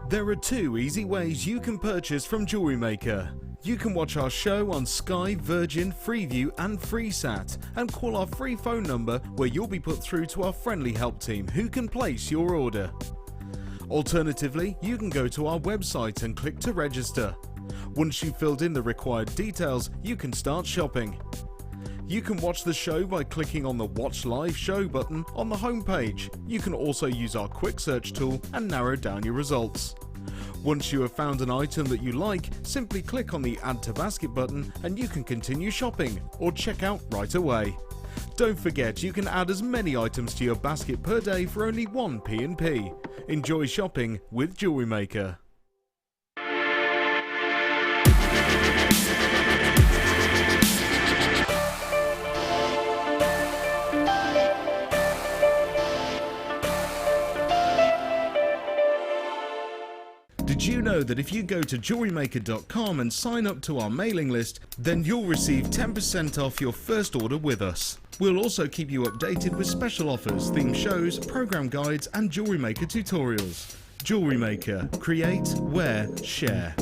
There are two easy ways you can purchase from Jewellery Maker. You can watch our show on Sky, Virgin, Freeview and FreeSat and call our free phone number where you'll be put through to our friendly help team who can place your order. Alternatively, you can go to our website and click to register. Once you've filled in the required details, you can start shopping. You can watch the show by clicking on the Watch Live Show button on the homepage. You can also use our quick search tool and narrow down your results. Once you have found an item that you like, simply click on the Add to Basket button and you can continue shopping or check out right away. Don't forget you can add as many items to your basket per day for only 1 P&P. Enjoy shopping with Jewellery Maker. Did you know that if you go to JewelleryMaker.com and sign up to our mailing list, then you'll receive 10% off your first order with us. We'll also keep you updated with special offers, theme shows, program guides and Jewellery Maker tutorials. Jewellery Maker. Create, wear, share.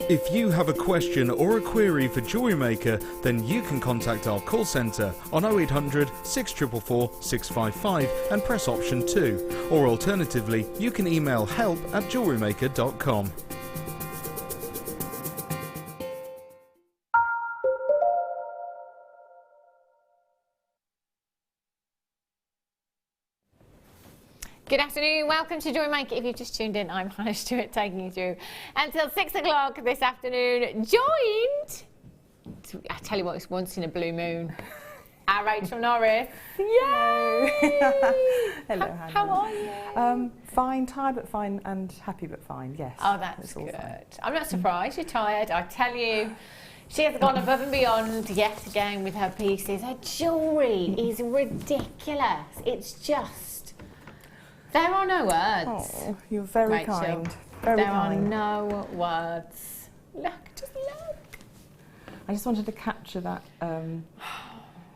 If you have a question or a query for Jewellery Maker, then you can contact our call centre on 0800 644 655 and press option 2, or alternatively you can email help@jewellerymaker.com. Good afternoon, welcome to Jewellery Maker. If you've just tuned in, I'm Hannah Stuart, taking you through until 6 o'clock this afternoon. Joined, I tell you what, it's once in a blue moon, our Rachel Norris. Yay! Hello, Hannah. How are you? Fine, tired but fine, and happy but fine, yes. Oh, that's good. I'm not surprised you're tired, I tell you. She has gone above and beyond yet again with her pieces. Her jewellery is ridiculous. It's just... There are no words. Oh, you're very Rachel, kind. Very kind. There are no words. Look, just look. I just wanted to capture that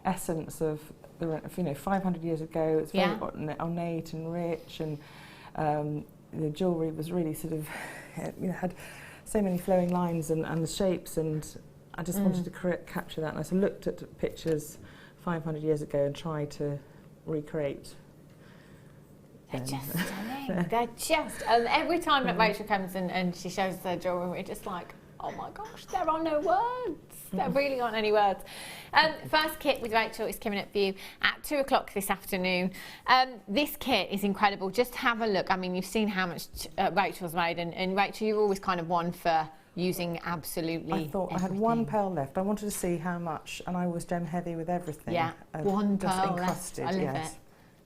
essence of the, 500 years ago. It's very ornate and rich, and the jewellery was really sort of, had so many flowing lines and the shapes, and I just wanted to capture that. And I sort of looked at pictures 500 years ago and tried to recreate. They're just stunning. They're just... every time that Rachel comes and she shows her jewellery, we're just like, oh my gosh, there are no words. There really aren't any words. First kit with Rachel is coming up for you at 2 o'clock this afternoon. This kit is incredible. Just have a look. I mean, you've seen how much Rachel's made, and Rachel, you're always kind of one for using absolutely I thought everything. I had one pearl left. I wanted to see how much, and I was gem heavy with everything. Yeah, one pearl left. I love yes. it.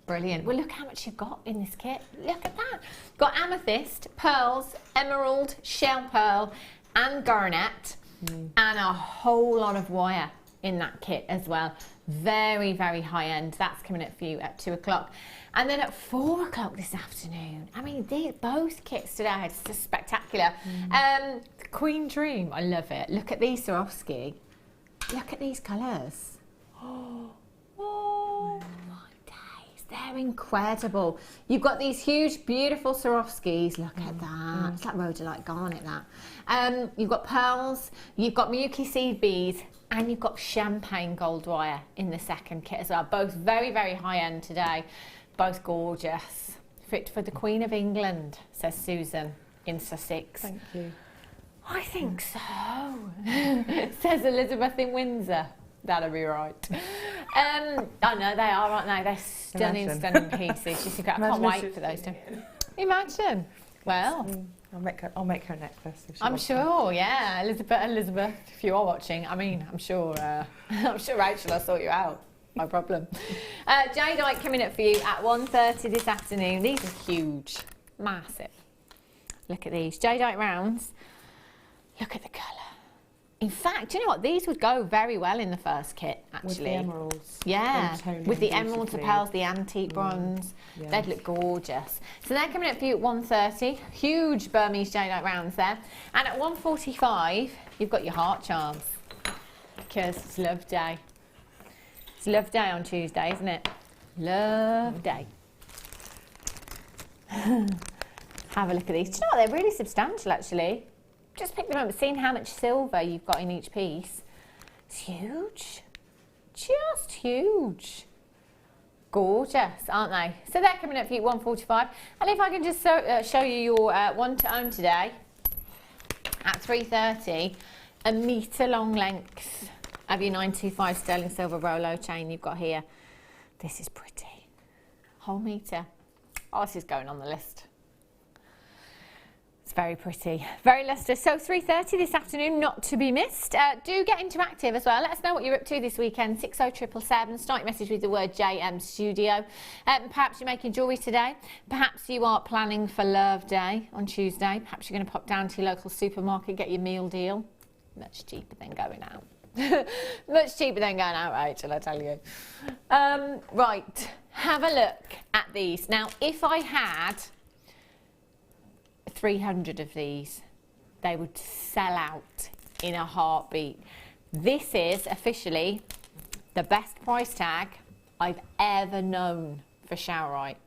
Brilliant. Well, look how much you've got in this kit. Look at that. Got amethyst, pearls, emerald, shell pearl, and garnet, and a whole lot of wire in that kit as well. Very, very high end. That's coming up for you at 2 o'clock. And then at 4 o'clock this afternoon, I mean, both kits today are just spectacular. Queen Dream, I love it. Look at these Swarovski. Look at these colours. Oh my days, they're incredible. You've got these huge, beautiful Swarovskis. Look at that. It's like rhodolite garnet, that. You've got pearls, you've got Miyuki seed beads, and you've got champagne gold wire in the second kit as well. Both very, very high end today. Both gorgeous. Fit for the Queen of England, says Susan in Sussex. Thank you. I think so, says Elizabeth in Windsor. That'll be right. I know they are, aren't they? They're stunning, stunning pieces. Just think, I can't wait for those to. Imagine. Well, I'll make her a necklace. If she I'm wants sure. Yeah, Elizabeth, if you are watching, I mean, I'm sure Rachel will sort you out. No problem. Jadeite coming up for you at 1:30 this afternoon. These are huge, massive. Look at these jadeite rounds. Look at the colour. In fact, do you know what? These would go very well in the first kit, actually. With the emeralds. Yeah, with the emeralds, the pearls, the antique bronze. Yes. They'd look gorgeous. So they're coming up for you at 130. Huge Burmese jadeite rounds there. And at 145, you've got your heart charms. Because it's Love Day. It's Love Day on Tuesday, isn't it? Love Day. Have a look at these. Do you know what? They're really substantial, actually. Just pick them up, seeing how much silver you've got in each piece. It's huge. Just huge. Gorgeous, aren't they? So they're coming up for you at 145. And if I can just show you your one to own today at 330, a metre long length of your 925 sterling silver Rolo chain you've got here. This is pretty. Whole metre. Oh, this is going on the list. It's very pretty, very lustrous. So 3:30 this afternoon, not to be missed. Do get interactive as well. Let us know what you're up to this weekend. 60777. Start your message with the word JM Studio. Perhaps you're making jewellery today. Perhaps you are planning for Love Day on Tuesday. Perhaps you're going to pop down to your local supermarket, get your meal deal. Much cheaper than going out. Much cheaper than going out, Rachel, I tell you. Right, have a look at these. Now, if I had 300 of these, they would sell out in a heartbeat. This is officially the best price tag I've ever known for Showerite.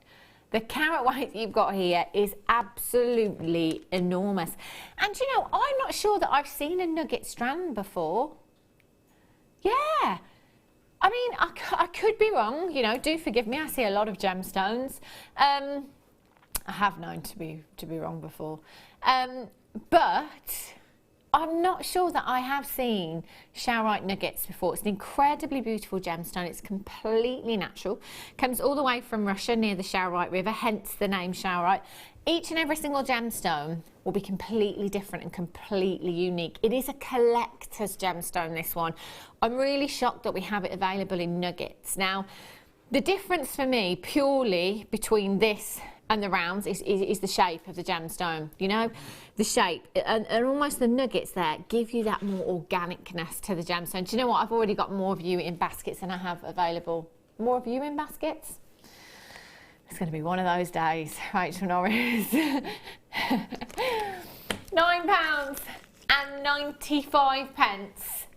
The carat weight that you've got here is absolutely enormous. And you know, I'm not sure that I've seen a nugget strand before. Yeah. I mean, I could be wrong, you know, do forgive me, I see a lot of gemstones. I have known to be wrong before. But I'm not sure that I have seen Showerite nuggets before. It's an incredibly beautiful gemstone. It's completely natural. Comes all the way from Russia near the Showerite River, hence the name Showerite. Each and every single gemstone will be completely different and completely unique. It is a collector's gemstone, this one. I'm really shocked that we have it available in nuggets. Now, the difference for me purely between this and the rounds is the shape of the gemstone, you know, the shape and almost the nuggets there give you that more organicness to the gemstone. Do you know what? I've already got more of you in baskets than I have available. More of you in baskets? It's going to be one of those days, Rachel Norris. £9.95.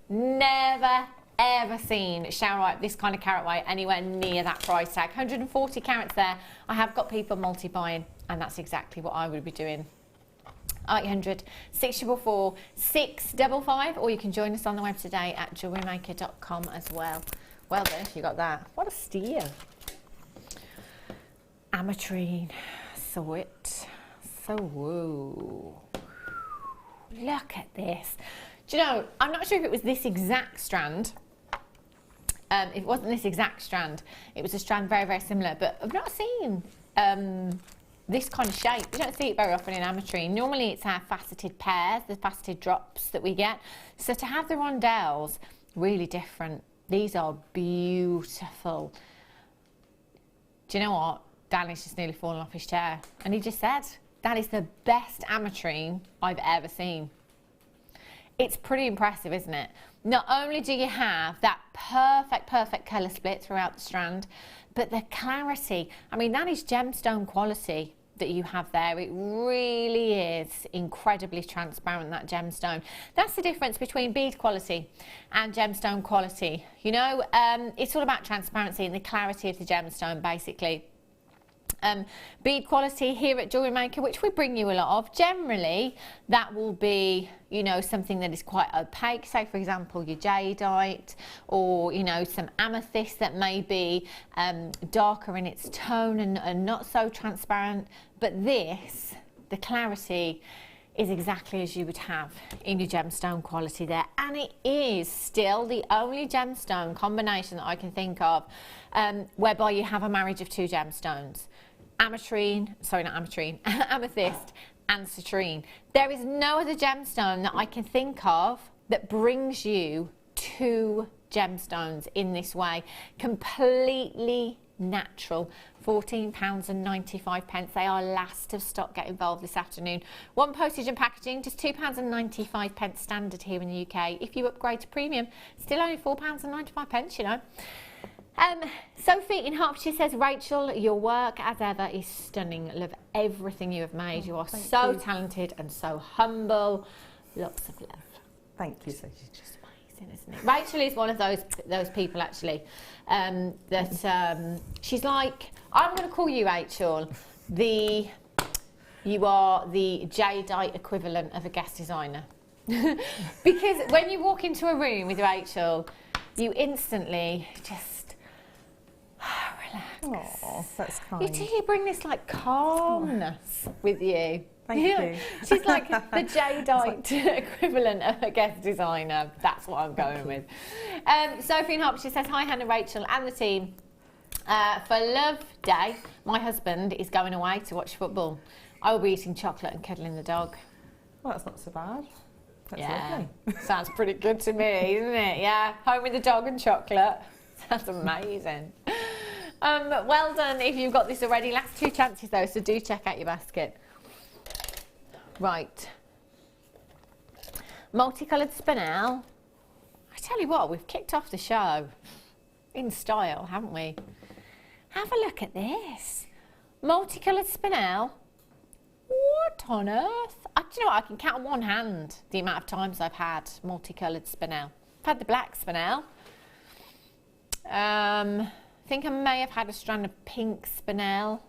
Never ever seen Showerite this kind of carat weight anywhere near that price tag. 140 carats there. I have got people multi-buying, and that's exactly what I would be doing. 800 644 655, or you can join us on the web today at JewelleryMaker.com as well. Well done if you got that. What a steal. Ametrine. Saw it. So, whoa. Look at this. Do you know, I'm not sure if it was this exact strand. If it wasn't this exact strand, it was a strand very, very similar, but I've not seen this kind of shape. You don't see it very often in ametrine. Normally it's our faceted pairs, the faceted drops that we get. So to have the rondelles, really different. These are beautiful. Do you know what? Danny's just nearly fallen off his chair. And he just said, that is the best ametrine I've ever seen. It's pretty impressive, isn't it? Not only do you have that perfect colour split throughout the strand, but the clarity. I mean, that is gemstone quality that you have there. It really is incredibly transparent, that gemstone. That's the difference between bead quality and gemstone quality. You know, it's all about transparency and the clarity of the gemstone, basically. Bead quality here at Jewellery Maker, which we bring you a lot of, generally that will be, you know, something that is quite opaque, say for example your jadeite, or you know, some amethyst that may be darker in its tone and not so transparent. But this, the clarity is exactly as you would have in your gemstone quality there, and it is still the only gemstone combination that I can think of whereby you have a marriage of two gemstones. Ametrine, sorry, not ametrine, amethyst and citrine. There is no other gemstone that I can think of that brings you two gemstones in this way. Completely natural, £14.95. They are last of stock. Get involved this afternoon. One postage and packaging, just £2.95 standard here in the UK. If you upgrade to premium, still only £4.95, you know. Sophie in Hertfordshire says, Rachel, your work as ever is stunning. Love everything you have made. You are so talented and so humble. Lots of love. Thank you, Sophie. It's just amazing, isn't it? Rachel is one of those people actually that she's like, I'm going to call you Rachel. You are the jadeite equivalent of a guest designer. Because when you walk into a room with Rachel, you instantly just relax. Oh, that's kind. You bring this like calmness with you. Thank you. She's like the jadeite equivalent of a guest designer. That's what I'm going with. Sophie in Hertfordshire says, hi Hannah, Rachel and the team. For Love Day, my husband is going away to watch football. I will be eating chocolate and cuddling the dog. Well, that's not so bad. That's yeah, lovely. Sounds pretty good to me, isn't it? Yeah, home with the dog and chocolate. That's amazing. Well done if you've got this already. Last 2 chances though, so do check out your basket. Right. Multicoloured spinel. I tell you what, we've kicked off the show in style, haven't we? Have a look at this. Multicoloured spinel. What on earth? Do you know what? I can count on one hand the amount of times I've had multicoloured spinel. I've had the black spinel. I think I may have had a strand of pink spinel.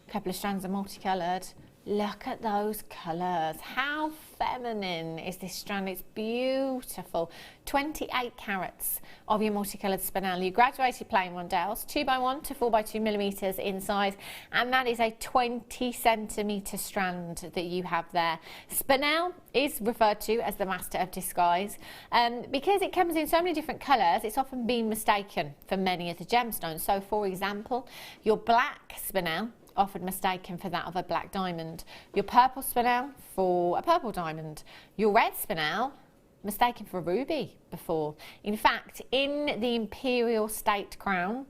A couple of strands of multicoloured. Look at those colours. How feminine is this strand? It's beautiful. 28 carats of your multicoloured spinel. You graduated plain rondelles, 2x1 to 4x2 millimetres in size, and that is a 20 centimetre strand that you have there. Spinel is referred to as the master of disguise. Because it comes in so many different colours, it's often been mistaken for many of the gemstones. So, for example, your black spinel often mistaken for that of a black diamond. Your purple spinel for a purple diamond. Your red spinel mistaken for a ruby before. In fact, in the imperial state crown,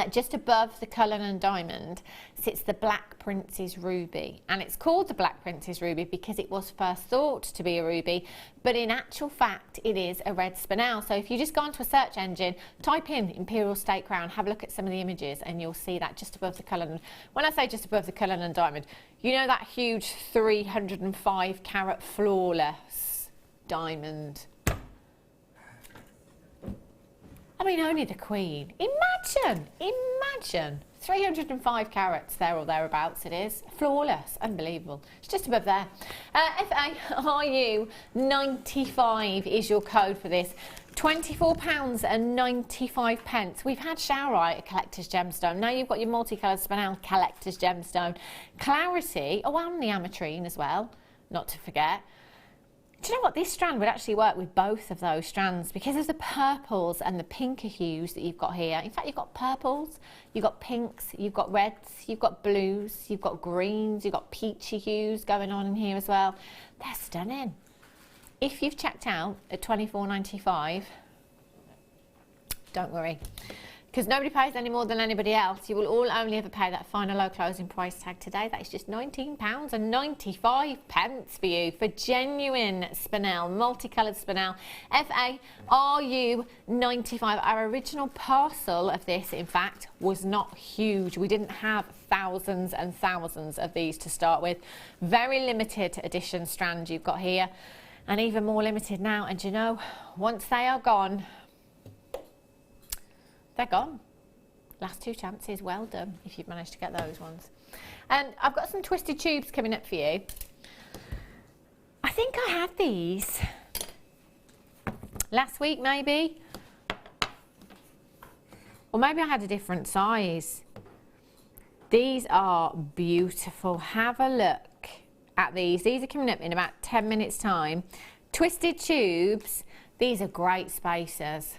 just above the Cullinan diamond sits the Black Prince's ruby, and it's called the Black Prince's ruby because it was first thought to be a ruby, but in actual fact it is a red spinel. So if you just go onto a search engine, type in Imperial State Crown, have a look at some of the images, and you'll see that just above the Cullinan. When I say just above the Cullinan diamond, you know that huge 305 carat flawless diamond. I mean, only the Queen. Imagine 305 carats there or thereabouts it is. Flawless, unbelievable. It's just above there. FARU 95 is your code for this. £24.95. We've had Showerite, a collector's gemstone. Now you've got your multicoloured spinel collector's gemstone. Clarity, oh, and the ametrine as well, not to forget. Do you know what? This strand would actually work with both of those strands because of the purples and the pinker hues that you've got here. In fact, you've got purples, you've got pinks, you've got reds, you've got blues, you've got greens, you've got peachy hues going on in here as well. They're stunning. If you've checked out at £24.95, don't worry, because nobody pays any more than anybody else. You will all only ever pay that final low closing price tag today. That is just £19.95 for you for genuine spinel, multicoloured spinel. FARU 95. Our original parcel of this, in fact, was not huge. We didn't have thousands and thousands of these to start with. Very limited edition strand you've got here, and even more limited now. And you know, once they are gone, they're gone. Last 2 chances, well done if you've managed to get those ones. And I've got some twisted tubes coming up for you. I think I had these last week maybe, or maybe I had a different size. These are beautiful. Have a look at these. These are coming up in about 10 minutes time. Twisted tubes. These are great spacers.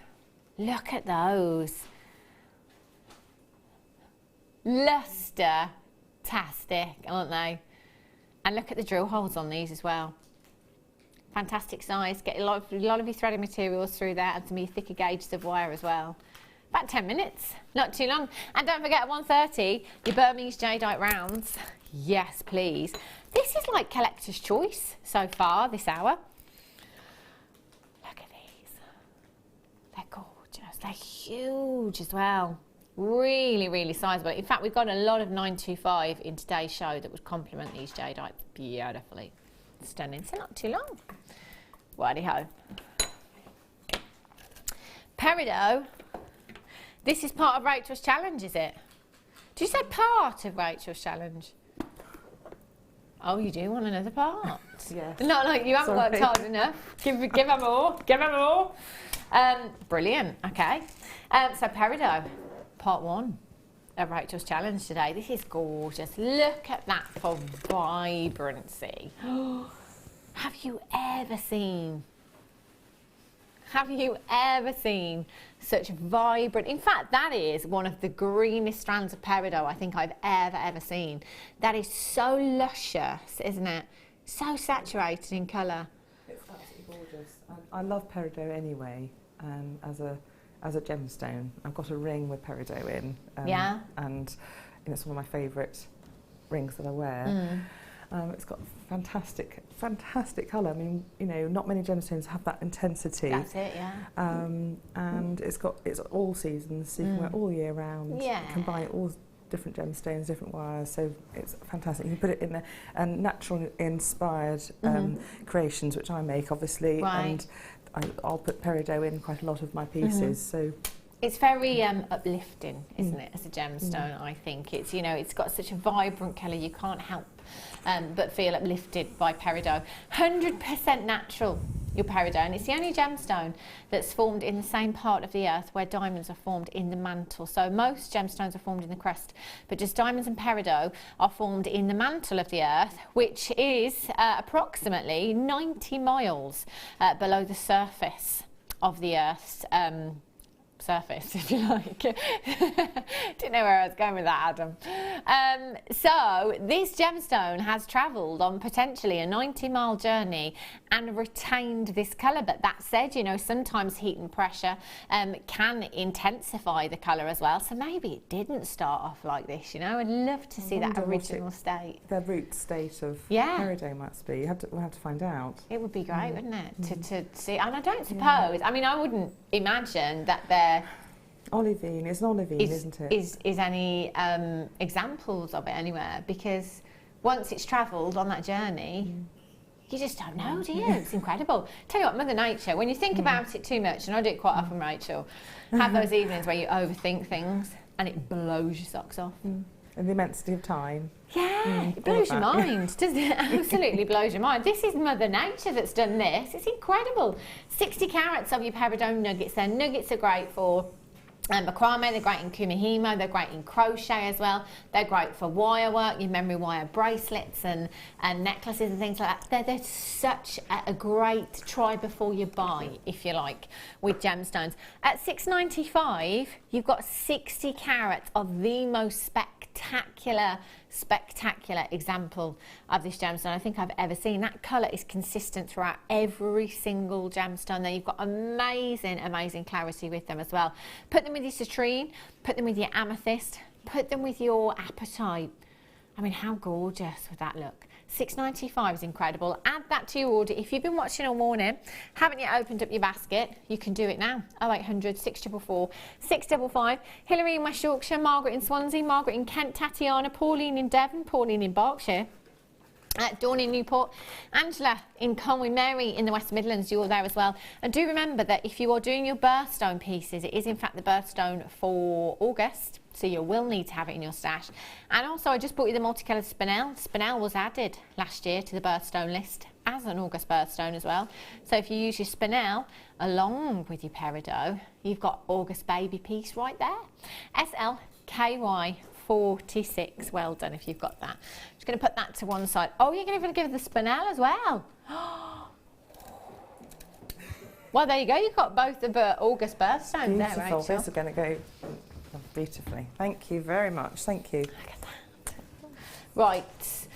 Look at those. Luster-tastic, aren't they? And look at the drill holes on these as well. Fantastic size. Get a lot of your threaded materials through there and some of your thicker gauges of wire as well. About 10 minutes, not too long. And don't forget at 1:30, your Burmese jadeite rounds. Yes, please. This is like collector's choice so far this hour. Look at these. They're gorgeous. They're huge as well. Really, really sizable. In fact, we've got a lot of 925 in today's show that would complement these jadeites beautifully. Stunning. So not too long. Righty-ho. Peridot. This is part of Rachel's challenge, is it? Do you say part of Rachel's challenge? Oh, you do want another part? Yes. Not like you haven't worked hard enough. Give her more. Give her more. Brilliant. Okay. So Peridot, part 1 of Rachel's challenge today. This is gorgeous. Look at that for vibrancy. Have you ever seen? Have you ever seen such vibrant... In fact, that is one of the greenest strands of peridot I think I've ever seen. That is so luscious, isn't it? So saturated in colour. It's absolutely gorgeous. I love peridot anyway, as a gemstone. I've got a ring with peridot in. Yeah. And it's one of my favourite rings that I wear. It's got fantastic colour. I mean, you know, not many gemstones have that intensity. That's it, yeah. And it's all seasons, so you can wear all year round. Yeah. Combine all different gemstones, different wires, so it's fantastic. You can put it in the natural inspired creations, which I make, obviously, Right. and I'll put peridot in quite a lot of my pieces. So. It's very uplifting, isn't it, as a gemstone, I think. It's, you know, it's got such a vibrant colour, you can't help but feel uplifted by peridot. 100% natural, your peridot, and it's the only gemstone that's formed in the same part of the earth where diamonds are formed in the mantle. So most gemstones are formed in the crust, but just diamonds and peridot are formed in the mantle of the earth, which is approximately 90 miles below the surface of the earth's surface, if you like. Didn't know where I was going with that, Adam. So this gemstone has travelled on potentially a 90-mile journey and retained this colour. But that said, you know, sometimes heat and pressure can intensify the colour as well. So maybe it didn't start off like this, you know. I'd love to see that original state. The root state of peridot must be. We'll have to find out. It would be great, wouldn't it, to see. And I don't suppose, I mean, I wouldn't imagine that they're olivine, it's an olivine, isn't it? Is any examples of it anywhere? Because once it's travelled on that journey, you just don't know, do you? It's incredible. Tell you what, Mother Nature, when you think about it too much, and I do it quite often, Rachel, have those evenings where you overthink things and it blows your socks off. And the immensity of time. Yeah, it blows your mind, doesn't it? Absolutely blows your mind. This is Mother Nature that's done this. It's incredible. 60 carats of your peridot nuggets. Their nuggets are great for macrame, they're great in kumihimo, they're great in crochet as well. They're great for wire work, your memory wire bracelets and necklaces and things like that. They're such a great try before you buy, if you like, with gemstones. At $6.95, you've got 60 carats of the most spectacular example of this gemstone I think I've ever seen. That colour is consistent throughout every single gemstone. There you've got amazing clarity with them as well. Put them with your citrine, put them with your amethyst, put them with your apatite. I mean, how gorgeous would that look? $6.95 is incredible. Add that to your order. If you've been watching all morning, haven't yet opened up your basket, you can do it now. 0800 644 655. Hilary in West Yorkshire, Margaret in Swansea, Margaret in Kent, Tatiana, Pauline in Devon, Pauline in Berkshire. Dawn in Newport, Angela in Conway, Mary in the West Midlands, you're there as well. And do remember that if you are doing your birthstone pieces, it is in fact the birthstone for August, so you will need to have it in your stash. And also I just bought you the multicoloured spinel. Spinel was added last year to the birthstone list as an August birthstone as well. So if you use your spinel along with your peridot, you've got August baby piece right there. SLKY 46. Well done if you've got that. Just going to put that to one side. Oh, you're going to give the spinel as well. Well, there you go. You've got both the August birthstones there, Rachel. Beautiful. This is going to go beautifully. Thank you very much. Thank you. Look at that. Right.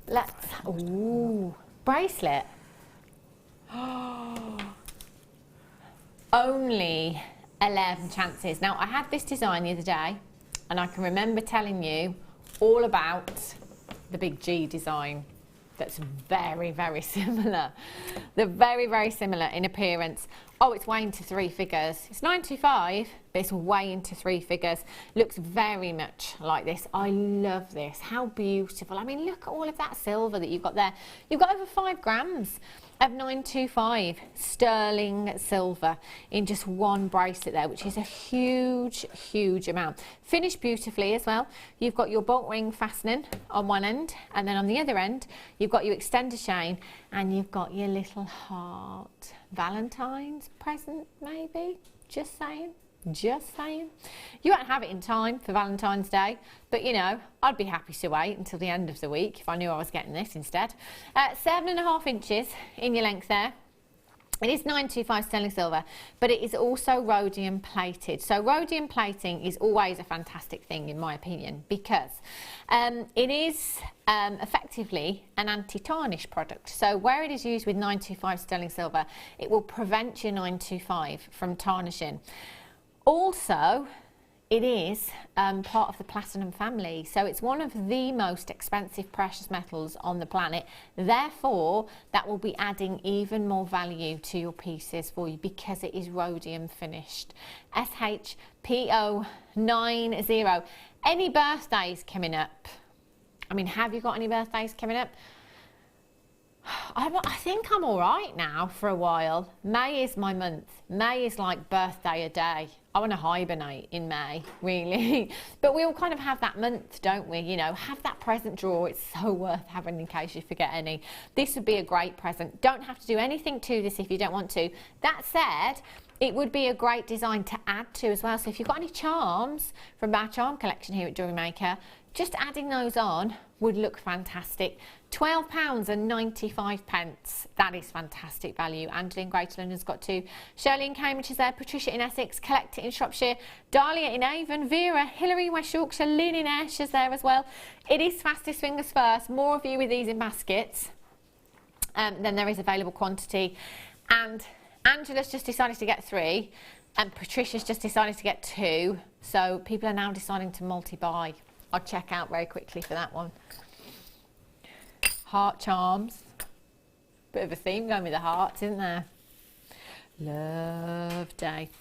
Let's. Ooh, bracelet. only 11 chances. Now, I had this design the other day, and I can remember telling you all about the big G design. That's very, very similar. They're very, very similar in appearance. Oh, it's way into 3 figures. It's 925, but it's way into 3 figures. Looks very much like this. I love this. How beautiful. I mean, look at all of that silver that you've got there. You've got over 5 grams of 925 sterling silver in just one bracelet there, which is a huge, huge amount. Finished beautifully as well. You've got your bolt ring fastening on one end, and then on the other end you've got your extender chain, and you've got your little heart. Valentine's present, maybe? Just saying. Just saying. You won't have it in time for Valentine's Day, but you know, I'd be happy to wait until the end of the week if I knew I was getting this instead. 7.5 inches in your length there. It is 925 sterling silver, but it is also rhodium plated. So rhodium plating is always a fantastic thing in my opinion, because it is effectively an anti-tarnish product. So where it is used with 925 sterling silver, it will prevent your 925 from tarnishing. Also, it is part of the platinum family, so it's one of the most expensive precious metals on the planet. Therefore, that will be adding even more value to your pieces for you because it is rhodium finished. SHPO90. Any birthdays coming up? I mean, have you got any birthdays coming up? I think I'm all right now for a while. May is my month. May is like birthday a day. I want to hibernate in May, really. But we all kind of have that month, don't we? You know, have that present drawer. It's so worth having in case you forget any. This would be a great present. Don't have to do anything to this if you don't want to. That said, it would be a great design to add to as well. So if you've got any charms from our charm collection here at Jewellery Maker, just adding those on would look fantastic. £12.95. That is fantastic value. Angela in Greater London's got 2. Shirley in Cambridge is there. Patricia in Essex. Collector in Shropshire. Dahlia in Avon. Vera, Hilary in West Yorkshire. Lynn in Ayrshire is there as well. It is fastest fingers first. More of you with these in baskets than there is available quantity. And Angela's just decided to get 3. And Patricia's just decided to get 2. So people are now deciding to multi-buy. I'll check out very quickly for that one. Heart charms. Bit of a theme going with the hearts, isn't there? Love Day.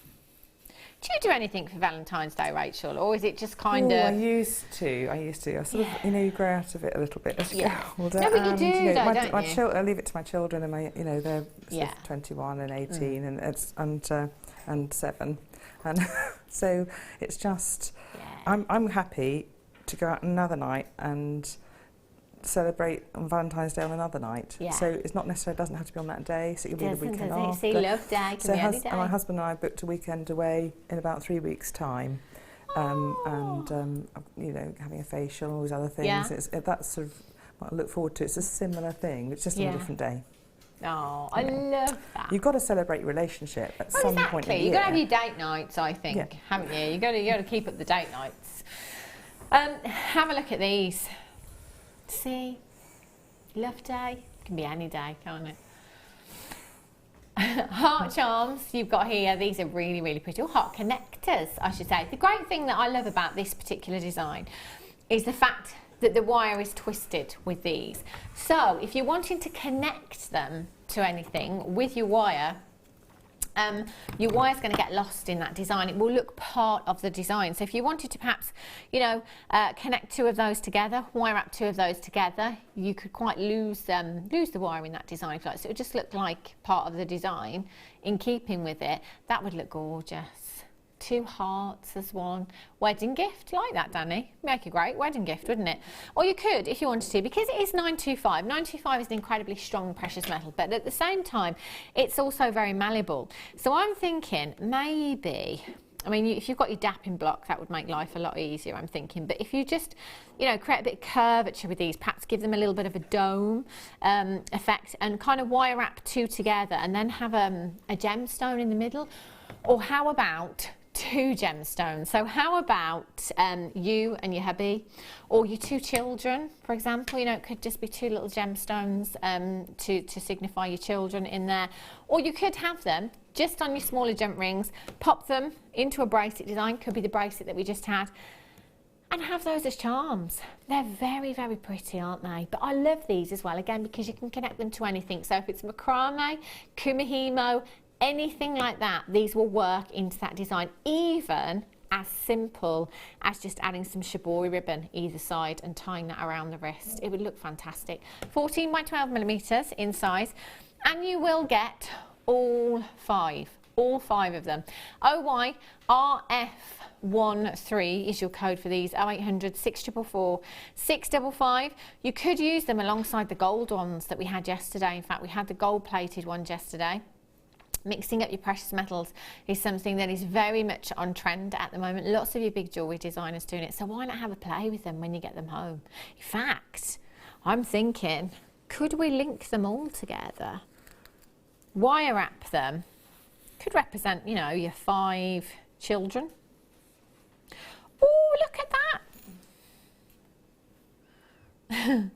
Do you do anything for Valentine's Day, Rachel, or is it just kind of? I used to. I sort of, you know, you grow out of it a little bit as you get older. No, but you do, you know, don't you? I leave it to my children, and my, you know, they're sort of 21 and 18, and 7, and so it's just, I'm happy to go out another night and celebrate on Valentine's Day on another night. So it's not necessarily, doesn't have to be on that day, so it could be the weekend after. See, Love Day can be any day. And my husband and I booked a weekend away in about 3 weeks' time. You know, having a facial and all these other things. That's sort of what I look forward to. It's a similar thing, it's just on a different day. Oh, I love that. You've got to celebrate your relationship at some point in the year. You've got to have your date nights, I think, haven't you? You've got to keep up the date nights. Have a look at these. See, Love Day can be any day, can't it? Heart charms you've got here. These are really, really pretty. Oh, heart connectors, I should say. The great thing that I love about this particular design is the fact that the wire is twisted with these. So if you're wanting to connect them to anything with your wire's going to get lost in that design. It will look part of the design. So if you wanted to perhaps, you know, connect 2 of those together, wire up 2 of those together, you could quite lose the wire in that design. So it would just look like part of the design in keeping with it. That would look gorgeous. 2 hearts as one. Wedding gift, like that, Danny. Make a great wedding gift, wouldn't it? Or you could, if you wanted to, because it is 925. 925 is an incredibly strong precious metal, but at the same time, it's also very malleable. So I'm thinking maybe, I mean, if you've got your dapping block, that would make life a lot easier, I'm thinking. But if you just, you know, create a bit of curvature with these, perhaps give them a little bit of a dome effect and kind of wire wrap 2 together and then have a gemstone in the middle. Or how about 2 gemstones? So how about you and your hubby, or your 2 children, for example? You know, it could just be 2 little gemstones to signify your children in there. Or you could have them just on your smaller jump rings, pop them into a bracelet design, could be the bracelet that we just had, and have those as charms. They're very, very pretty, aren't they? But I love these as well, again, because you can connect them to anything. So if it's macrame, kumihimo, anything like that, these will work into that design, even as simple as just adding some shibori ribbon either side and tying that around the wrist. It would look fantastic. 14 by 12 millimeters in size, and you will get all five of them. OYRF13 is your code for these. 0800 644 655. You could use them alongside the gold ones that we had yesterday. In fact, we had the gold plated ones yesterday. Mixing up your precious metals is something that is very much on trend at the moment. Lots of your big jewellery designers doing it, so why not have a play with them when you get them home? In fact, I'm thinking, could we link them all together? Wire wrap them. Could represent, you know, your 5 children. Oh, look at that.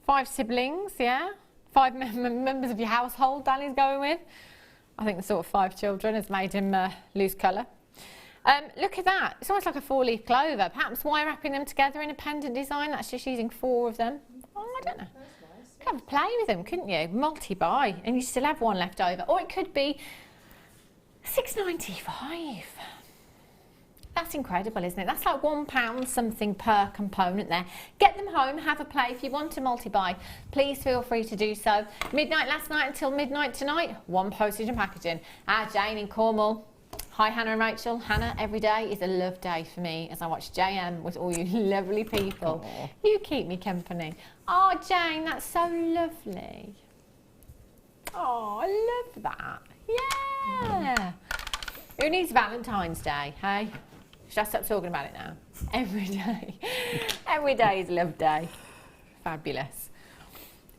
5 siblings, yeah. 5 members of your household Danny's going with. I think the sort of 5 children has made him lose colour. Look at that. It's almost like a 4-leaf clover. Perhaps wire wrapping them together in a pendant design. That's just using 4 of them. Oh, I don't know. You could have a play with them, couldn't you? Multi-buy, and you still have 1 left over. Or it could be £6.95. That's incredible, isn't it? That's like £1 something per component there. Get them home, have a play. If you want to multi-buy, please feel free to do so. Midnight last night until midnight tonight, 1 postage and packaging. Jane in Cornwall. Hi, Hannah and Rachel. Hannah, every day is a love day for me as I watch JM with all you lovely people. Aww. You keep me company. Oh, Jane, that's so lovely. Oh, I love that. Yeah. Who needs Valentine's Day, hey? Should I stop talking about it now? Every day. Every day is love day. Fabulous.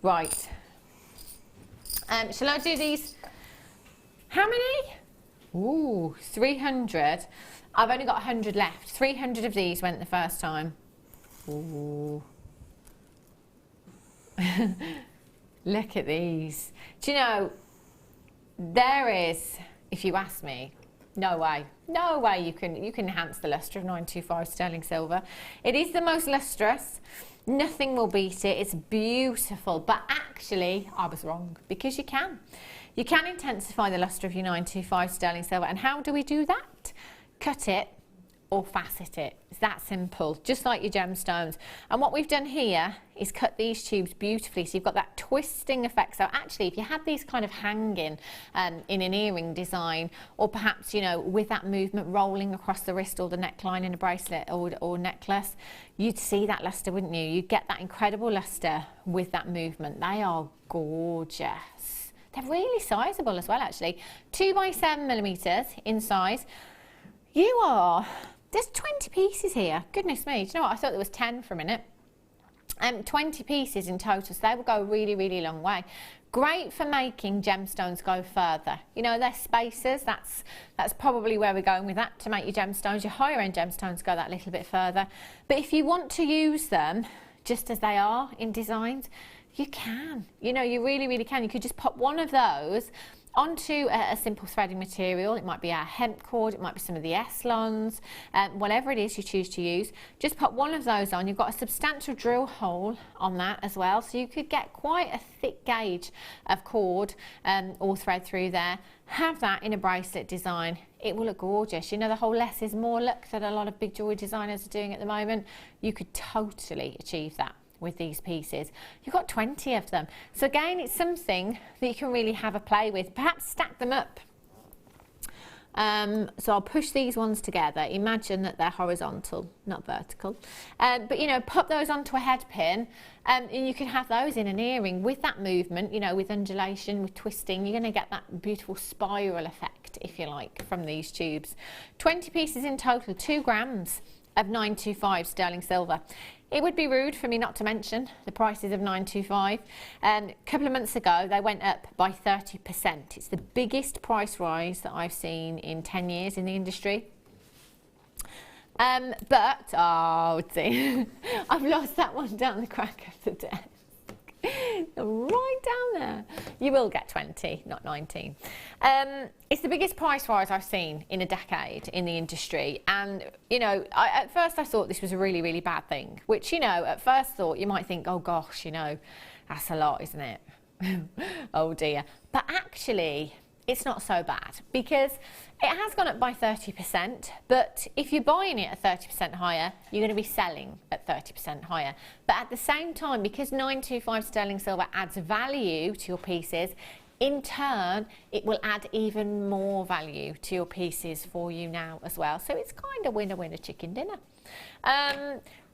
Right. Shall I do these? How many? Ooh, 300. I've only got 100 left. 300 of these went the first time. Ooh. Look at these. Do you know, there is, if you ask me, no way you can enhance the lustre of 925 sterling silver. It is the most lustrous. Nothing will beat it. It's beautiful, but actually I was wrong, because you can intensify the lustre of your 925 sterling silver. And how do we do that? Cut it or facet it. It's that simple, just like your gemstones. And what we've done here is cut these tubes beautifully, so you've got that twisting effect. So actually, if you had these kind of hanging in an earring design, or perhaps, you know, with that movement rolling across the wrist or the neckline in a bracelet or necklace, you'd see that lustre, wouldn't you? You'd get that incredible lustre with that movement. They are gorgeous. They're really sizable as well, actually. 2 by 7 millimeters in size. There's 20 pieces here. Goodness me. Do you know what? I thought there was 10 for a minute. 20 pieces in total, so they will go a really, really long way. Great for making gemstones go further. You know, they're spacers. That's probably where we're going with that, to make your gemstones, your higher end gemstones, go that little bit further. But if you want to use them just as they are in designs, you can. You know, you really, really can. You could just pop one of those onto a simple threading material. It might be our hemp cord, it might be some of the S-lons, whatever it is you choose to use. Just pop one of those on. You've got a substantial drill hole on that as well, so you could get quite a thick gauge of cord or thread through there. Have that in a bracelet design. It will look gorgeous. You know, the whole less is more look that a lot of big jewellery designers are doing at the moment. You could totally achieve that with these pieces. You've got 20 of them. So again, it's something that you can really have a play with. Perhaps stack them up. So I'll push these ones together. Imagine that they're horizontal, not vertical. But, you know, pop those onto a head pin, and you can have those in an earring with that movement, you know, with undulation, with twisting. You're going to get that beautiful spiral effect, if you like, from these tubes. 20 pieces in total, 2 grams of 925 sterling silver. It would be rude for me not to mention the prices of 925. A couple of months ago, they went up by 30%. It's the biggest price rise that I've seen in 10 years in the industry. Oh, see, I've lost that one down the crack of the desk. Right down there. You will get 20, not 19. It's the biggest price rise I've seen in a decade in the industry. And, you know, at first I thought this was a really, really bad thing, which, you know, at first thought you might think, oh gosh, you know, that's a lot, isn't it? Oh dear. But actually, it's not so bad because it has gone up by 30%, but if you're buying it at 30% higher, you're going to be selling at 30% higher. But at the same time, because 925 sterling silver adds value to your pieces, in turn, it will add even more value to your pieces for you now as well. So it's kind of winner, chicken dinner.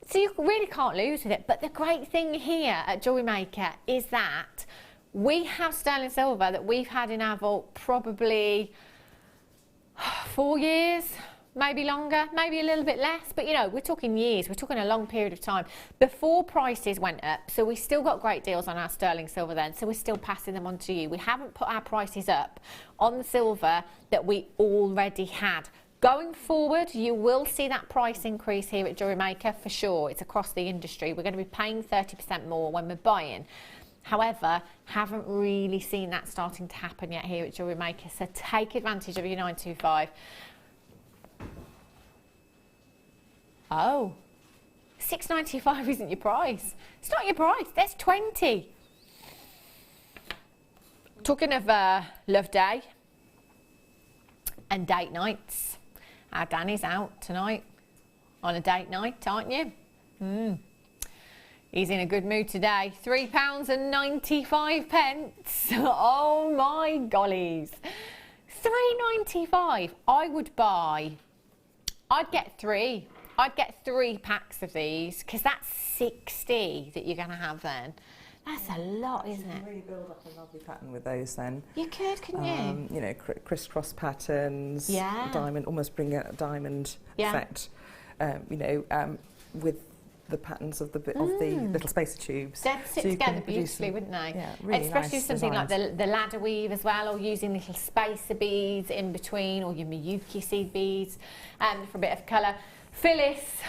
So you really can't lose with it. But the great thing here at Jewellery Maker is that we have sterling silver that we've had in our vault probably 4 years, maybe longer, maybe a little bit less, but you know, we're talking years, we're talking a long period of time before prices went up. So we still got great deals on our sterling silver then, so we're still passing them on to you. We haven't put our prices up on the silver that we already had. Going forward, you will see that price increase here at Jewellery Maker for sure. It's across the industry. We're going to be paying 30% more when we're buying. However, haven't really seen that starting to happen yet here at Jewellery Maker, so take advantage of your 925. Oh, $6.95 isn't your price. It's not your price, there's 20. Talking of Love Day and date nights, our Danny's out tonight on a date night, aren't you? He's in a good mood today. £3.95. Oh my gollies. £3.95. I would buy, I'd get 3. I'd get 3 packs of these because that's 60 that you're going to have then. That's a lot, isn't it? You can really build up a lovely pattern with those then. You could, couldn't you? You know, crisscross patterns, Yeah. diamond, almost bring a diamond effect. You know, with the patterns of the little spacer tubes. They'd sit together beautifully, wouldn't they? Yeah, really especially nice something designs. like the ladder weave as well, or using little spacer beads in between, or your Miyuki seed beads for a bit of colour. Phyllis,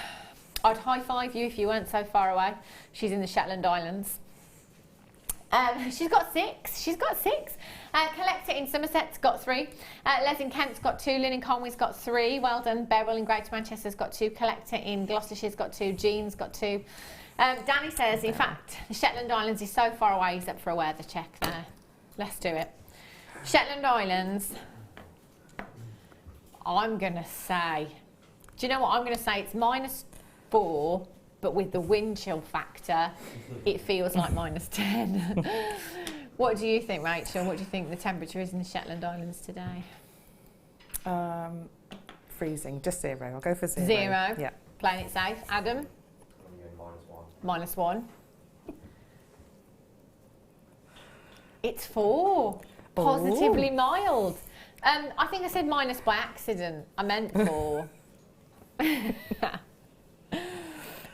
I'd high five you if you weren't so far away. She's in the Shetland Islands. She's got 6. She's got 6. Collector in Somerset's got 3. Les in Kent's got 2. Lynn in Conway's got 3. Well done. Beryl in Greater Manchester's got 2. Collector in Gloucestershire's got 2. Jean's got 2. Danny says, in fact, the Shetland Islands is so far away, he's up for a weather check there. Let's do it. Shetland Islands, I'm going to say, do you know what I'm going to say? It's -4. But with the wind chill factor, it feels like -10. What do you think, Rachel? What do you think the temperature is in the Shetland Islands today? Freezing, just 0. I'll go for 0. 0? Yeah. Playing it safe. Adam? -1. It's 4. Positively mild. I think I said minus by accident. I meant 4.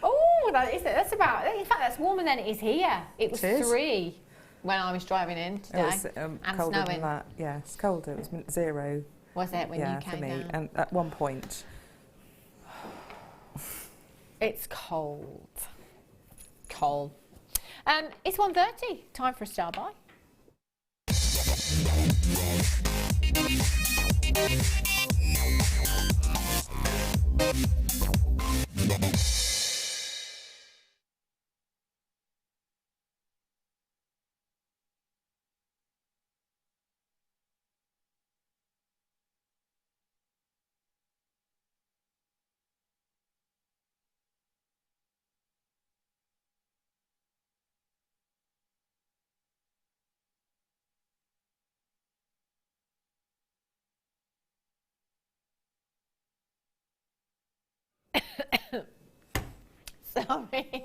Oh, that's about, in fact, that's warmer than it is here. It was 3 when I was driving in today. It was and colder snowing. than that. Yeah, it's colder. It was 0. Was it when you came for me. down? And at one point. It's cold. Cold. It's 1:30. Time for a star buy. Sorry.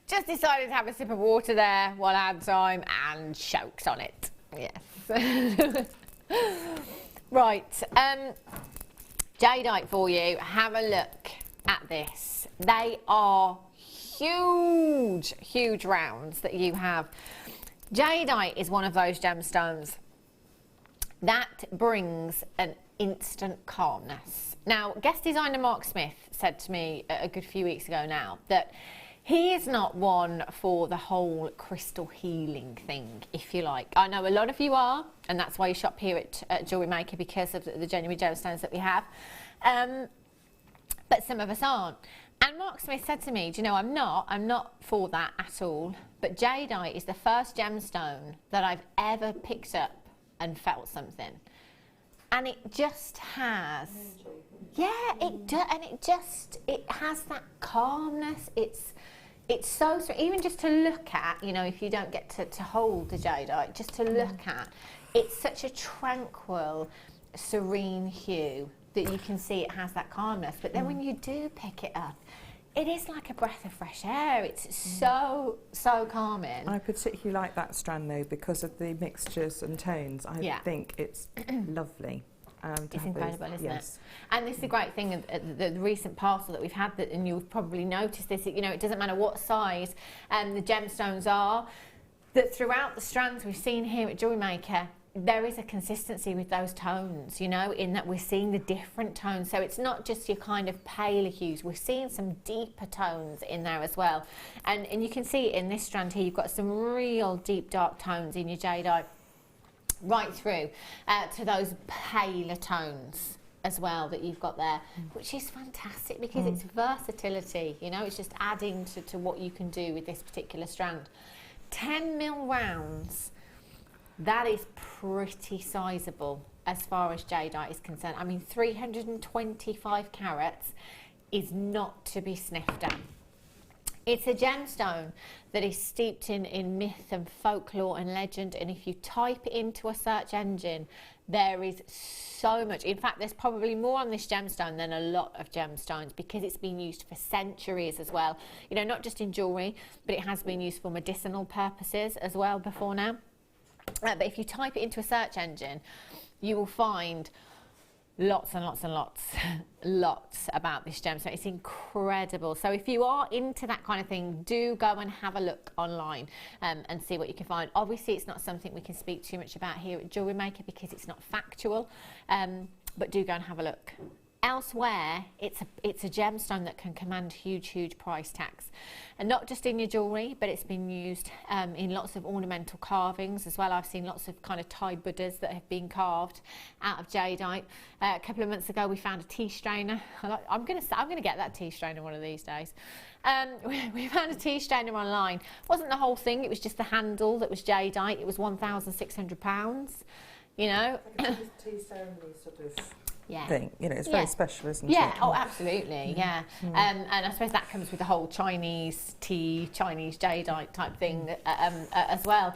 Just decided to have a sip of water there while I had time and chokes on it. Yes. Right. Jadeite for you. Have a look at this. They are huge, huge rounds that you have. Jadeite is one of those gemstones that brings an instant calmness. Now, guest designer Mark Smith said to me a good few weeks ago now that He is not one for the whole crystal healing thing, if you like. I know a lot of you are, and that's why you shop here at Jewellery Maker, because of the genuine gemstones that we have. But some of us aren't. And Mark Smith said to me, do you know, I'm not for that at all. But jadeite is the first gemstone that I've ever picked up and felt something. And it just has, yeah, it does, and it has that calmness. It's so, even just to look at, you know, if you don't get to hold the jadeite, just to look at, it's such a tranquil, serene hue that you can see it has that calmness. But then when you do pick it up, it is like a breath of fresh air. It's so calming. I particularly like that strand though because of the mixtures and tones. I think it's lovely. It's incredible, isn't yes. it? And this is the great thing of the recent parcel that we've had, that, and you've probably noticed this, you know, it doesn't matter what size the gemstones are, that throughout the strands we've seen here at Jewellery Maker, there is a consistency with those tones, you know, in that we're seeing the different tones. So it's not just your kind of paler hues, we're seeing some deeper tones in there as well. And you can see in this strand here, you've got some real deep dark tones in your jadeite, right through to those paler tones as well that you've got there, which is fantastic because it's versatility, you know, it's just adding to what you can do with this particular strand. 10mm rounds, that is pretty sizable as far as jadeite is concerned. I mean, 325 carats is not to be sniffed at. It's a gemstone that is steeped in myth and folklore and legend, and if you type it into a search engine, there is so much. In fact, there's probably more on this gemstone than a lot of gemstones because it's been used for centuries as well. You know, not just in jewellery, but it has been used for medicinal purposes as well before now. But if you type it into a search engine, you will find lots and lots and lots about this gemstone. It's incredible. So if you are into that kind of thing, do go and have a look online and see what you can find. Obviously, it's not something we can speak too much about here at Jewellery Maker because it's not factual, but do go and have a look. Elsewhere, it's a gemstone that can command huge price tags, and not just in your jewellery, but it's been used in lots of ornamental carvings as well. I've seen lots of kind of Thai Buddhas that have been carved out of jadeite. A couple of months ago, we found a tea strainer. I'm gonna get that tea strainer one of these days. We found a tea strainer online. It wasn't the whole thing; it was just the handle that was jadeite. It was £1,600. You know, like a tea ceremony sort of. Yeah. Thing. You know, it's very special, isn't it? Yeah, oh, absolutely, yeah. And I suppose that comes with the whole Chinese tea, Chinese jadeite type thing as well.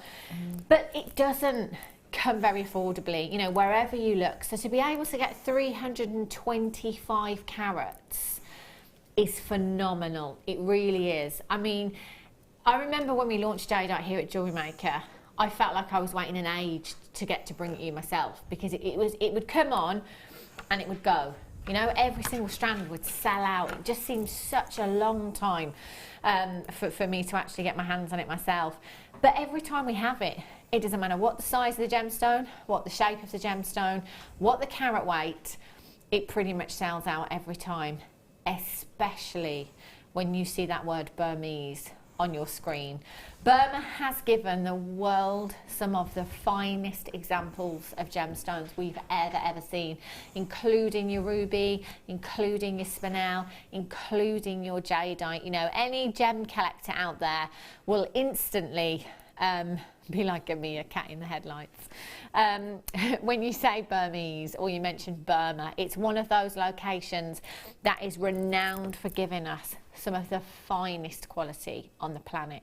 But it doesn't come very affordably, you know, wherever you look. So to be able to get 325 carats is phenomenal. It really is. I mean, I remember when we launched jadeite here at Jewellery Maker, I felt like I was waiting an age to get to bring it you myself because it would come on and it would go. You know, every single strand would sell out. It just seemed such a long time for me to actually get my hands on it myself. But every time we have it, it doesn't matter what the size of the gemstone, what the shape of the gemstone, what the carat weight, it pretty much sells out every time, especially when you see that word Burmese on your screen. Burma has given the world some of the finest examples of gemstones we've ever seen, including your ruby, including your spinel, including your jadeite. You know, any gem collector out there will instantly be like a cat in the headlights. When you say Burmese or you mention Burma, it's one of those locations that is renowned for giving us some of the finest quality on the planet.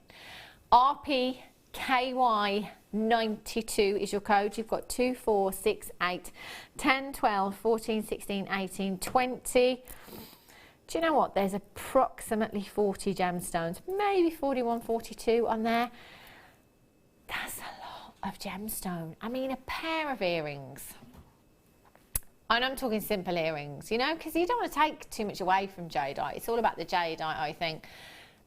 RPKY92 is your code. You've got 2, 4, 6, 8, 10, 12, 14, 16, 18, 20. Do you know what? There's approximately 40 gemstones, maybe 41, 42 on there. That's a lot of gemstone. I mean, a pair of earrings. And I'm talking simple earrings, you know, because you don't want to take too much away from jadeite. It's all about the jadeite, I think.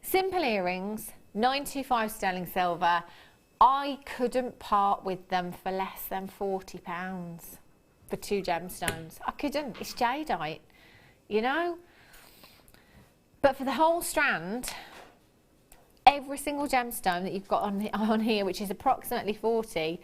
Simple earrings, 925 sterling silver. I couldn't part with them for less than £40 for 2 gemstones. I couldn't. It's jadeite, you know. But for the whole strand, every single gemstone that you've got on here, which is approximately 40,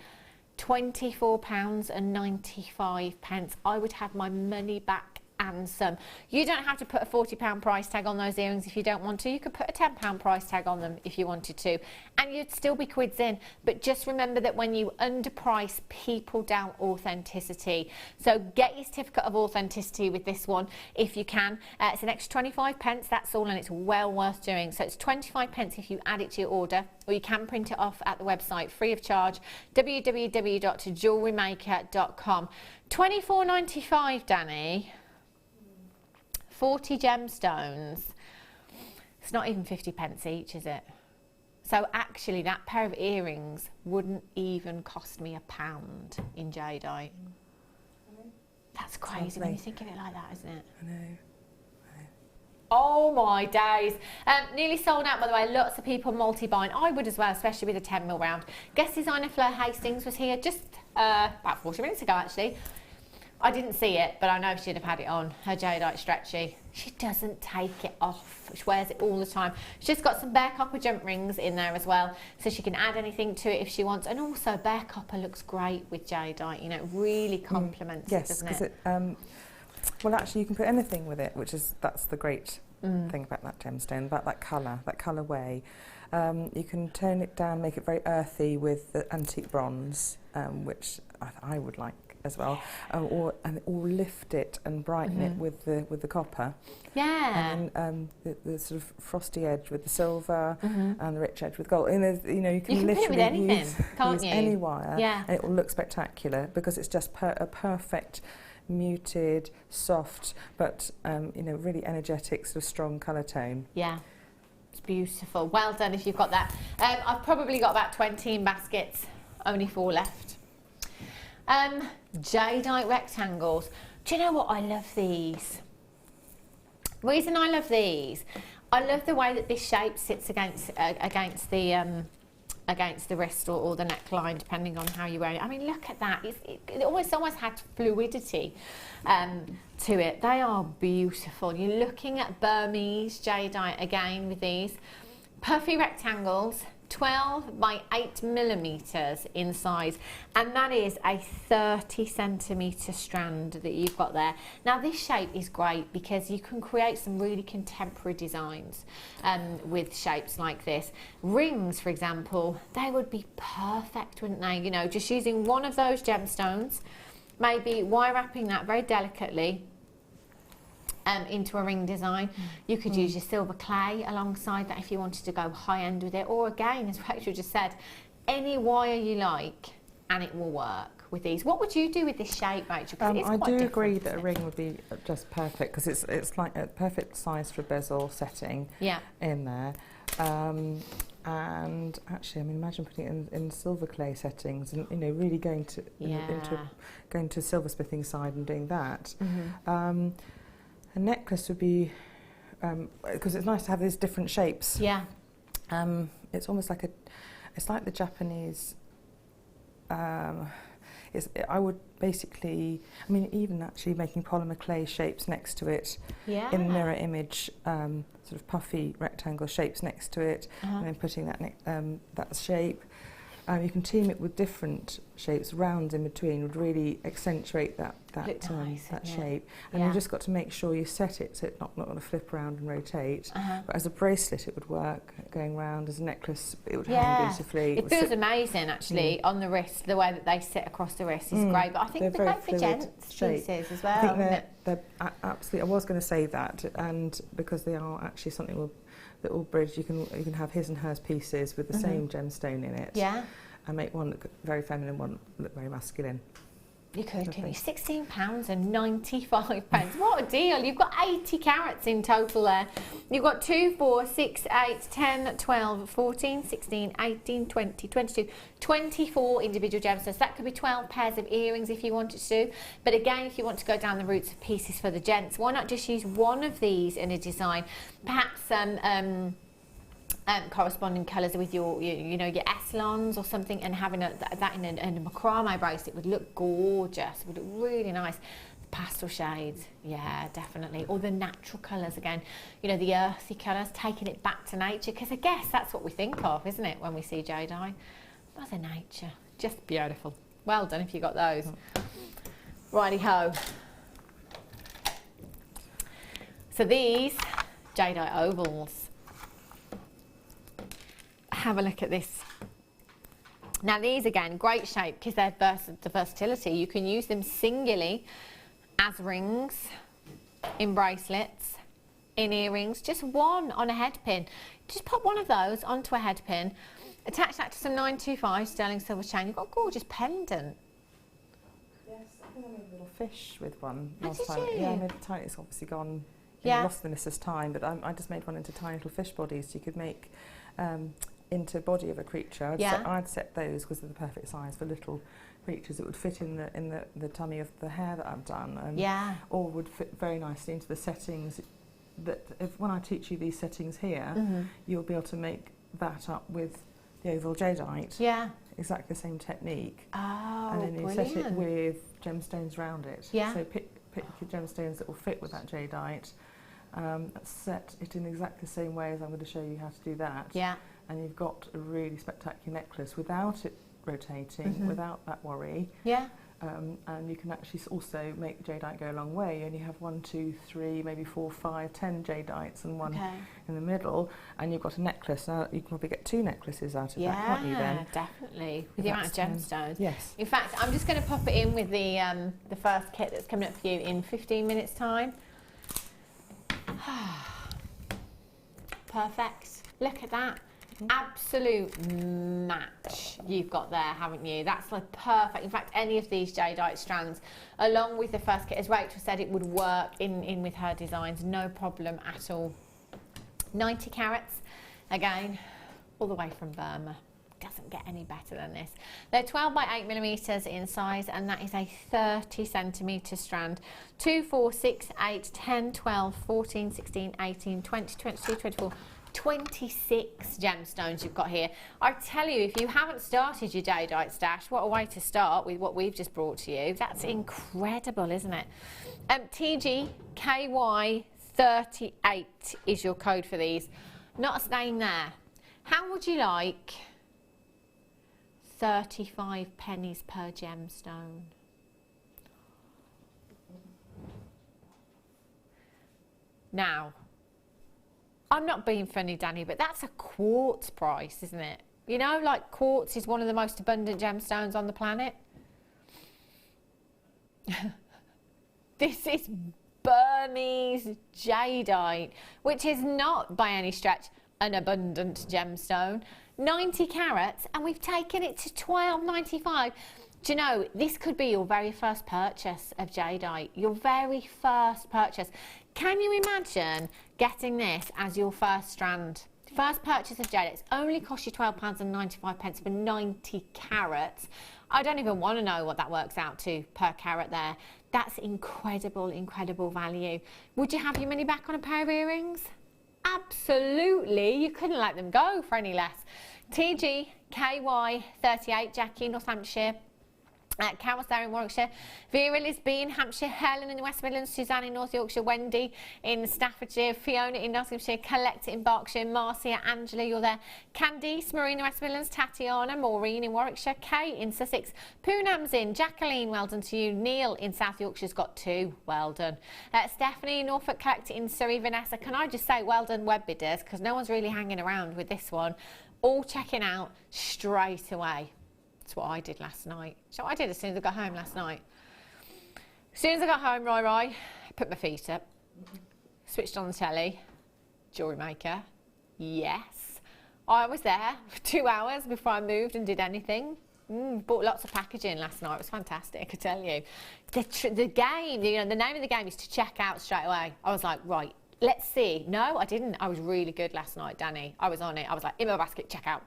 £24.95. I would have my money back and some. You don't have to put a £40 price tag on those earrings if you don't want to. You could put a £10 price tag on them if you wanted to, and you'd still be quids in. But just remember that when you underprice, people doubt authenticity. So get your certificate of authenticity with this one if you can. It's an extra 25p, that's all, and it's well worth doing. So it's 25p if you add it to your order, or you can print it off at the website free of charge, www.jewellerymaker.com. £24.95, Danny. 40 gemstones. It's not even 50p each, is it? So actually that pair of earrings wouldn't even cost me £1 in jadeite. That's crazy when you think of it like that, isn't it? I know. Oh my days. Nearly sold out, by the way. Lots of people multi-buying. I would as well, especially with a 10mm round. Guest designer Fleur Hastings was here just about 40 minutes ago, actually. I didn't see it, but I know she'd have had it on, her jadeite stretchy. She doesn't take it off. She wears it all the time. She's got some bare copper jump rings in there as well, so she can add anything to it if she wants. And also, bare copper looks great with jadeite. You know, it really complements it, doesn't it? Well, actually, you can put anything with it, that's the great thing about that gemstone, about that colourway. You can tone it down, make it very earthy with the antique bronze, which I would like as well, or lift it and brighten it with the copper. Yeah. And the sort of frosty edge with the silver and the rich edge with gold. And there's, you know, you can put it with anything, can't you? Any wire, yeah, and it will look spectacular because it's just a perfect muted, soft, but you know, really energetic, sort of strong colour tone. Yeah. It's beautiful. Well done if you've got that. I've probably got about 20 in baskets, only 4 left. Jadeite rectangles. Do you know what? I love these. The reason I love these, I love the way that this shape sits against the wrist or the neckline, depending on how you wear it. I mean, look at that. It almost had fluidity to it. They are beautiful. You're looking at Burmese jadeite again with these. Puffy rectangles, 12 by 8mm in size, and that is a 30cm strand that you've got there. Now this shape is great because you can create some really contemporary designs with shapes like this. Rings, for example, they would be perfect, wouldn't they? You know, just using one of those gemstones, maybe wire wrapping that very delicately into a ring design. You could use your silver clay alongside that if you wanted to go high end with it, or again, as Rachel just said, any wire you like and it will work with these. What would you do with this shape, Rachel? I do agree that a ring would be just perfect because it's like a perfect size for a bezel setting in there. And actually, I mean, imagine putting it in silver clay settings, and you know, really going to going to silversmithing side and doing that. A necklace would be, because it's nice to have these different shapes. Yeah. It's almost like it's like the Japanese. I would basically, I mean, even actually making polymer clay shapes next to it in mirror image, sort of puffy rectangle shapes next to it, and then putting that shape. You can team it with different shapes, rounds in between would really accentuate that shape. And you've just got to make sure you set it so it's not going to flip around and rotate. But as a bracelet, it would work going round. As a necklace, it would hang beautifully. It feels amazing, actually, on the wrist. The way that they sit across the wrist is great. But I think they're great for gents pieces as well. I think they're absolutely. I was going to say that, and because they are actually something that will bridge. You can have his and hers pieces with the same gemstone in it. Yeah. And make one look very feminine, one look very masculine. You could, couldn't you? £16.95. What a deal. You've got 80 carats in total there. You've got 2, 4, 6, 8, 10, 12, 14, 16, 18, 20, 22, 24 individual gemstones. That could be 12 pairs of earrings if you wanted to do. But again, if you want to go down the routes of pieces for the gents, why not just use one of these in a design? Perhaps corresponding colours with your Eslons or something, and having that in a macrame bracelet would look gorgeous. Would look really nice. Pastel shades, yeah, definitely. Or the natural colours again, you know, the earthy colours, taking it back to nature, because I guess that's what we think of, isn't it, when we see jadeite? Mother Nature, just beautiful. Well done if you got those. Righty-ho. So these jadeite ovals. Have a look at this. Now these again, great shape because they're the versatility. You can use them singularly as rings, in bracelets, in earrings, just one on a head pin. Just pop one of those onto a head pin, attach that to some 925 sterling silver chain. You've got a gorgeous pendant. Yes, I think I made a little fish with one last time. Did you? Yeah, I made a tiny, it's obviously gone, lost in this time, but I just made one into tiny little fish bodies so you could make into body of a creature. I'd set those because they're the perfect size for little creatures. It would fit in the tummy of the hair that I've done, or would fit very nicely into the settings. That when I teach you these settings here, you'll be able to make that up with the oval jadeite. Yeah, exactly the same technique. Oh, and then you set it with gemstones around it. Yeah. So pick your gemstones that will fit with that jadeite. Set it in exactly the same way as I'm going to show you how to do that. Yeah. And you've got a really spectacular necklace without it rotating, without that worry. Yeah. And you can actually also make jadeite go a long way. You only have 1, 2, 3, maybe 4, 5, 10 jadeites and one in the middle, and you've got a necklace. Now you can probably get 2 necklaces out of that, can't you? Then definitely with the amount of gemstones. Yes. In fact, I'm just going to pop it in with the first kit that's coming up for you in 15 minutes time. Perfect. Look at that. Absolute match you've got there, haven't you? That's like perfect. In fact, any of these jadeite strands, along with the first kit, as Rachel said, it would work in with her designs, no problem at all. 90 carats, again, all the way from Burma. Doesn't get any better than this. They're 12 by 8 millimeters in size, and that is a 30 centimeter strand. 2, 4, 6, 8, 10, 12, 14, 16, 18, 20, 22, 24, 26 gemstones you've got here. I tell you, if you haven't started your jadeite stash, what a way to start with what we've just brought to you. That's incredible, isn't it? TGKY38 is your code for these. Not a stain there. How would you like 35 pennies per gemstone? Now, I'm not being funny, Danny, but that's a quartz price, isn't it? You know, like quartz is one of the most abundant gemstones on the planet. This is Burmese jadeite, which is not by any stretch an abundant gemstone. 90 carats, and we've taken it to $12.95. Do you know, this could be your very first purchase of jadeite, your very first purchase. Can you imagine getting this as your first strand? First purchase of jadeite, it's only cost you £12.95 for 90 carats. I don't even want to know what that works out to per carat there. That's incredible, incredible value. Would you have your money back on a pair of earrings? Absolutely, you couldn't let them go for any less. TGKY38, Jackie, Northamptonshire. Carol's there in Warwickshire, Vera, Lisbon, Hampshire, Helen in the West Midlands, Suzanne in North Yorkshire, Wendy in Staffordshire, Fiona in Nottinghamshire, Colette in Berkshire, Marcia, Angela, you're there, Candice, Marie in the West Midlands, Tatiana, Maureen in Warwickshire, Kay in Sussex, Poonam's in, Jacqueline, well done to you, Neil in South Yorkshire's got 2, well done, Stephanie, Norfolk, Colette in Surrey, Vanessa, can I just say well done web bidders, because no one's really hanging around with this one, all checking out straight away. That's what I did last night. So I did as soon as I got home last night. As soon as I got home, Roy, put my feet up, switched on the telly, Jewellery Maker. Yes, I was there for 2 hours before I moved and did anything. Bought lots of packaging last night. It was fantastic, I tell you. The game, you know, the name of the game is to check out straight away. I was like, right, let's see. No, I didn't. I was really good last night, Danny. I was on it. I was like, in my basket, check out.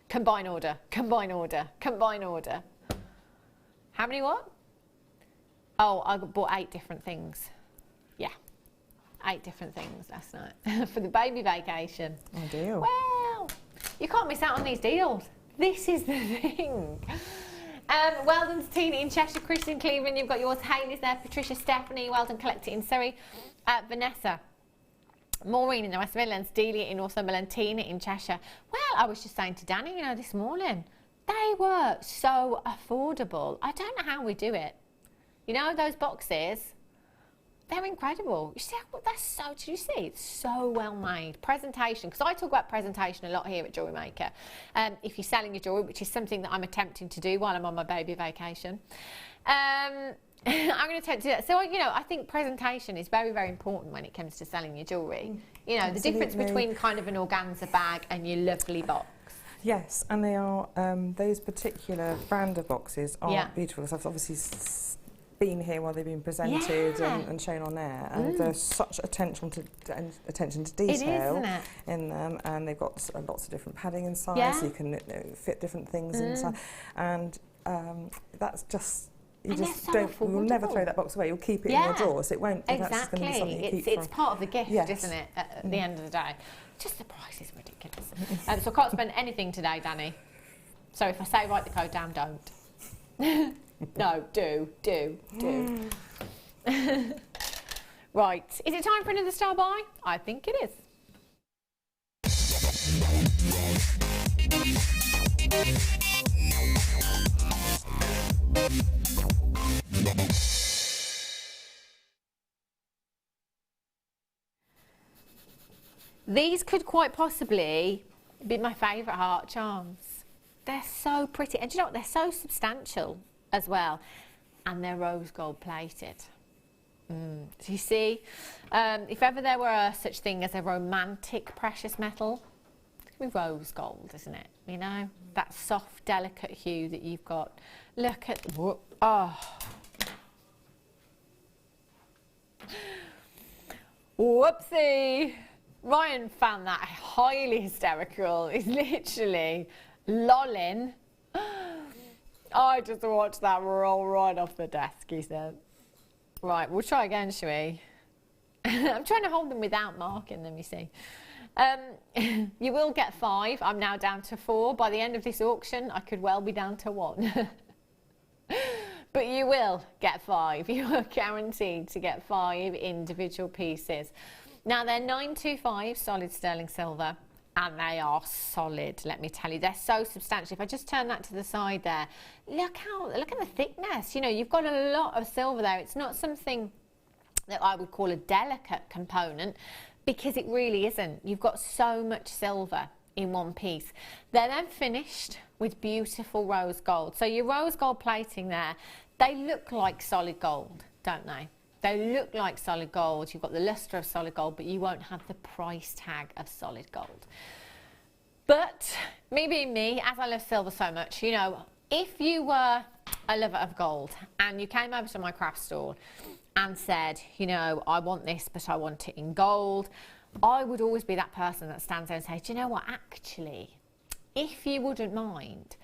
Combine order, combine order, combine order. How many what? Oh, I bought 8 different things. Yeah, 8 different things last night for the baby vacation. Oh dear. Well, you can't miss out on these deals. This is the thing. Well done to Tina in Cheshire, Christian in Cleveland, you've got yours. Hayley's there, Patricia, Stephanie, well done, Collect It in Surrey, Vanessa, Maureen in the West Midlands, Delia in Northumberland, Tina in Cheshire. Well, I was just saying to Danny, you know, this morning, they were so affordable. I don't know how we do it. You know, those boxes, they're incredible. You see, they're so, did you see? It's so well made. Presentation, because I talk about presentation a lot here at Jewellery Maker. If you're selling your jewellery, which is something that I'm attempting to do while I'm on my baby vacation, I'm going to attempt to do that. So, you know, I think presentation is very, very important when it comes to selling your jewellery. You know, Absolutely. the difference between kind of an organza bag and your lovely box. Yes, and they are, those particular brand of boxes are beautiful, because I've obviously been here while they've been presented and shown on air, and there's such attention to detail in them, and they've got lots of different padding inside, so you can fit different things inside, and that's just, you'll never throw that box away. You'll keep it in your drawer, so it won't. Exactly, That's going to be something you keep it's part of the gift, isn't it? At the end of the day, just the price is ridiculous. So I can't spend anything today, Danny. So if I say write the code down, don't. No, do. Right, is it time for another star buy? I think it is. These could quite possibly be my favourite heart charms. They're so pretty, and do you know what? They're so substantial as well, and they're rose gold plated. So you see, if ever there were such thing as a romantic precious metal, it's going to be rose gold, isn't it? You know, that soft, delicate hue that you've got. Look at, whoopsie. Ryan found that highly hysterical. He's literally lolling. I just watched that roll right off the desk, he said. Right, we'll try again, shall we? I'm trying to hold them without marking them, you see. You will get 5. I'm now down to 4. By the end of this auction, I could well be down to 1. But you will get 5. You are guaranteed to get 5 individual pieces. Now, they're 925 solid sterling silver, and they are solid, let me tell you. They're so substantial. If I just turn that to the side there, look at the thickness. You know, you've got a lot of silver there. It's not something that I would call a delicate component, because it really isn't. You've got so much silver in one piece. They're then finished with beautiful rose gold. So your rose gold plating there, they look like solid gold, don't they? They look like solid gold. You've got the luster of solid gold, but you won't have the price tag of solid gold. But me being me, as I love silver so much, you know, if you were a lover of gold and you came over to my craft store and said, you know, I want this, but I want it in gold, I would always be that person that stands there and says, do you know what, actually, if you wouldn't mind,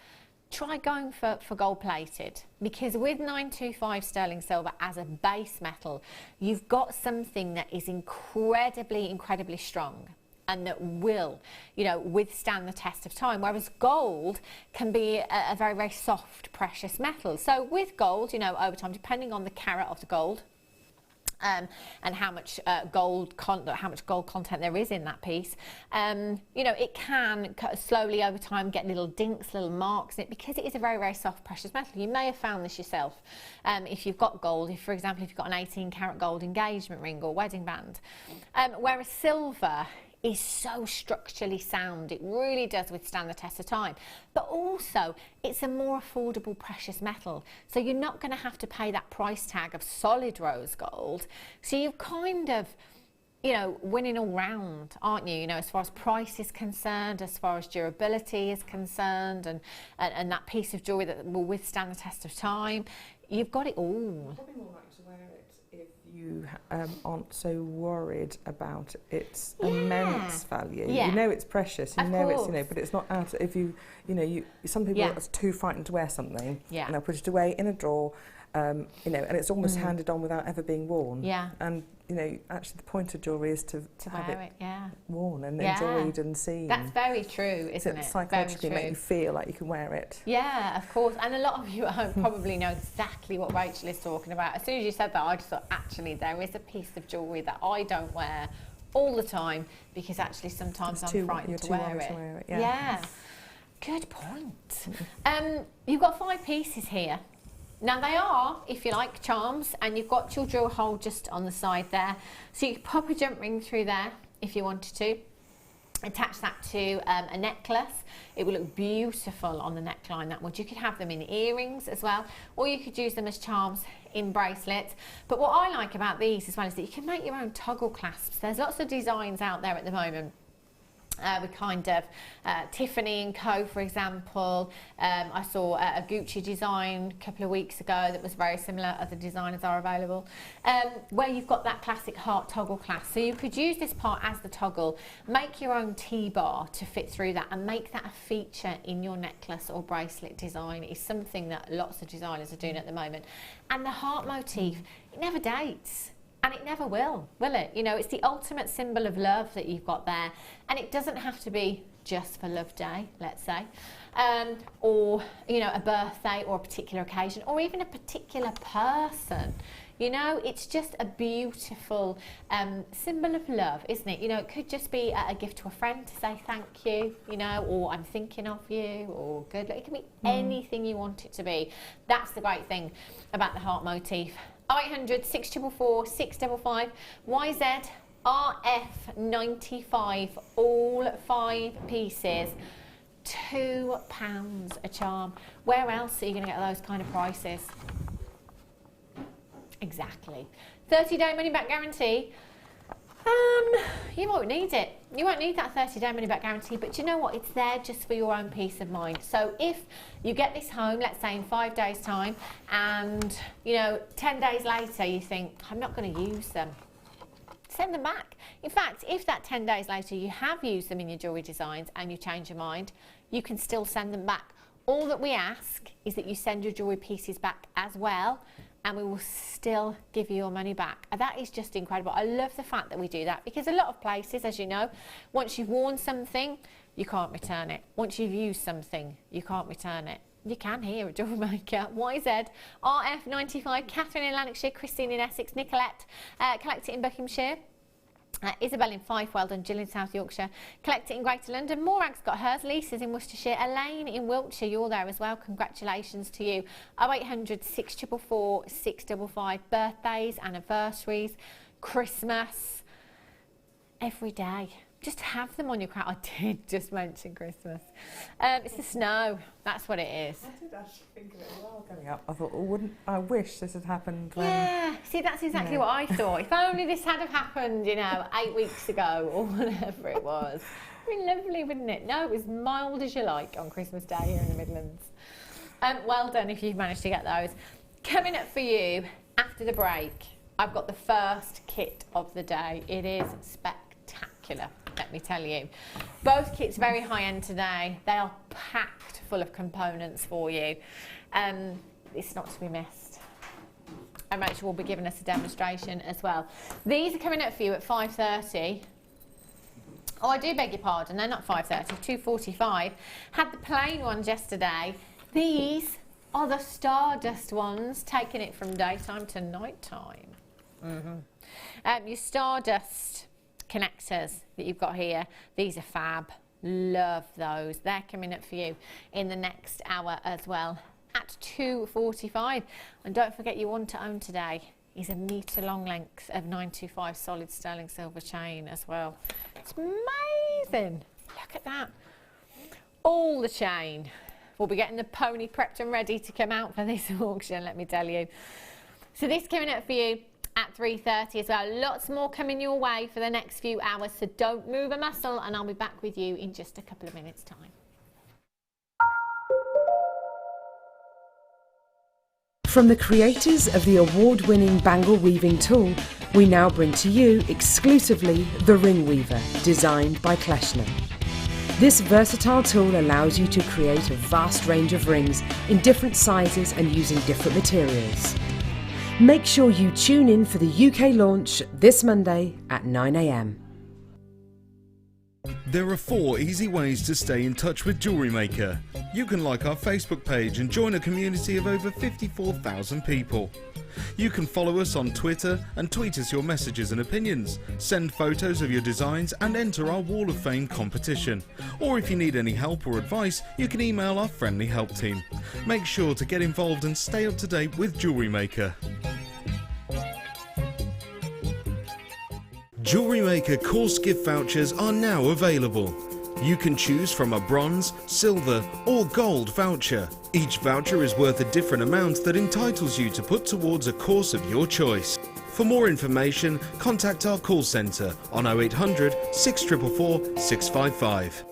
try going for gold plated, because with 925 sterling silver as a base metal, you've got something that is incredibly strong and that will, you know, withstand the test of time, whereas gold can be a very soft precious metal. So with gold, you know, over time, depending on the carat of the gold, and how much gold content there is in that piece, you know, it can slowly over time get little dinks, little marks in it, because it is a very soft precious metal. You may have found this yourself if you've got gold, if for example if you've got an 18 karat gold engagement ring or wedding band, whereas silver is so structurally sound. It really does withstand the test of time. But also, it's a more affordable precious metal. So you're not going to have to pay that price tag of solid rose gold. So you're kind of, you know, winning all round, aren't you? You know, as far as price is concerned, as far as durability is concerned, and that piece of jewellery that will withstand the test of time. You've got it all. Probably more likely to wear it if you aren't so worried about its immense value. Yeah. You know it's precious, you Of know course. it's, you know, but it's not out, if you know, some people are too frightened to wear something, and they'll put it away in a drawer, you know, and it's almost handed on without ever being worn. Yeah. And you know, actually, the point of jewellery is to have it worn and enjoyed and seen. That's very true, isn't it? Psychologically make you feel like you can wear it. Yeah, of course. And a lot of you at home probably know exactly what Rachel is talking about. As soon as you said that, I just thought, actually, there is a piece of jewellery that I don't wear all the time because actually sometimes I'm frightened to wear it. Yeah. Good point. You've got 5 pieces here. Now they are, if you like, charms, and you've got your drill hole just on the side there. So you could pop a jump ring through there if you wanted to. Attach that to a necklace. It will look beautiful on the neckline, that would. You could have them in earrings as well, or you could use them as charms in bracelets. But what I like about these as well is that you can make your own toggle clasps. There's lots of designs out there at the moment. With kind of Tiffany & Co, for example. I saw a Gucci design a couple of weeks ago that was very similar. Other designers are available, where you've got that classic heart toggle clasp. So you could use this part as the toggle, make your own T-bar to fit through that, and make that a feature in your necklace or bracelet design. Is something that lots of designers are doing at the moment. And the heart motif, it never dates. And it never will it? You know, it's the ultimate symbol of love that you've got there. And it doesn't have to be just for Love Day, let's say, or, you know, a birthday or a particular occasion, or even a particular person. You know, it's just a beautiful symbol of love, isn't it? You know, it could just be a gift to a friend to say thank you, you know, or I'm thinking of you, or good luck. It can be anything you want it to be. That's the great thing about the heart motif. 0800 644 655 YZ RF95, all 5 pieces, £2 a charm. Where else are you going to get those kind of prices? Exactly. 30-day money-back guarantee. You won't need it. You won't need that 30-day money-back guarantee, but you know what? It's there just for your own peace of mind. So if you get this home, let's say in 5 days' time, and, you know, 10 days later you think, I'm not going to use them, send them back. In fact, if that 10 days later you have used them in your jewellery designs and you change your mind, you can still send them back. All that we ask is that you send your jewellery pieces back as well, and we will still give you your money back. And that is just incredible. I love the fact that we do that, because a lot of places, as you know, once you've worn something, you can't return it. Once you've used something, you can't return it. You can here at Jewellery Maker. YZ RF95, Catherine in Lanarkshire, Christine in Essex, Nicolette, collect it in Buckinghamshire. Isabel in Fife, well done. Jill in South Yorkshire, collect it in Greater London. Morag's got hers. Lisa's in Worcestershire. Elaine in Wiltshire, you're there as well. Congratulations to you. 0800 644 655. Birthdays, anniversaries, Christmas, every day. Just have them on your crown. I did just mention Christmas. It's the snow. That's what it is. I did actually think of it as well coming up. I thought, oh, I wish this had happened when... Yeah, see, that's exactly what I thought. If only this had have happened, you know, 8 weeks ago or whatever it was. It'd be lovely, wouldn't it? No, it was mild as you like on Christmas Day here in the Midlands. Well done if you've managed to get those. Coming up for you after the break, I've got the first kit of the day. It is spectacular, let me tell you. Both kits very high end today. They are packed full of components for you. It's not to be missed. And Rachel will be giving us a demonstration as well. These are coming up for you at 5:30. Oh, I do beg your pardon, they're not 5:30, 2:45. Had the plain ones yesterday. These are the Stardust ones, taking it from daytime to nighttime. Your Stardust connectors that you've got here, these are fab. Love those. They're coming up for you in the next hour as well at 2:45. And don't forget, your one to own today is a metre long length of 925 solid sterling silver chain as well. It's amazing. Look at that. All the chain. We'll be getting the pony prepped and ready to come out for this auction, let me tell you. So this coming up for you at 3:30 as well. Lots more coming your way for the next few hours, so don't move a muscle, and I'll be back with you in just a couple of minutes' time. From the creators of the award-winning bangle weaving tool, we now bring to you exclusively the Ring Weaver, designed by Kleshner. This versatile tool allows you to create a vast range of rings in different sizes and using different materials. Make sure you tune in for the UK launch this Monday at 9 AM. There are 4 easy ways to stay in touch with Jewellery Maker. You can like our Facebook page and join a community of over 54,000 people. You can follow us on Twitter and tweet us your messages and opinions, send photos of your designs and enter our Wall of Fame competition. Or if you need any help or advice, you can email our friendly help team. Make sure to get involved and stay up to date with Jewellery Maker. Jewellery Maker course gift vouchers are now available. You can choose from a bronze, silver or gold voucher. Each voucher is worth a different amount that entitles you to put towards a course of your choice. For more information, contact our call centre on 0800 644 655.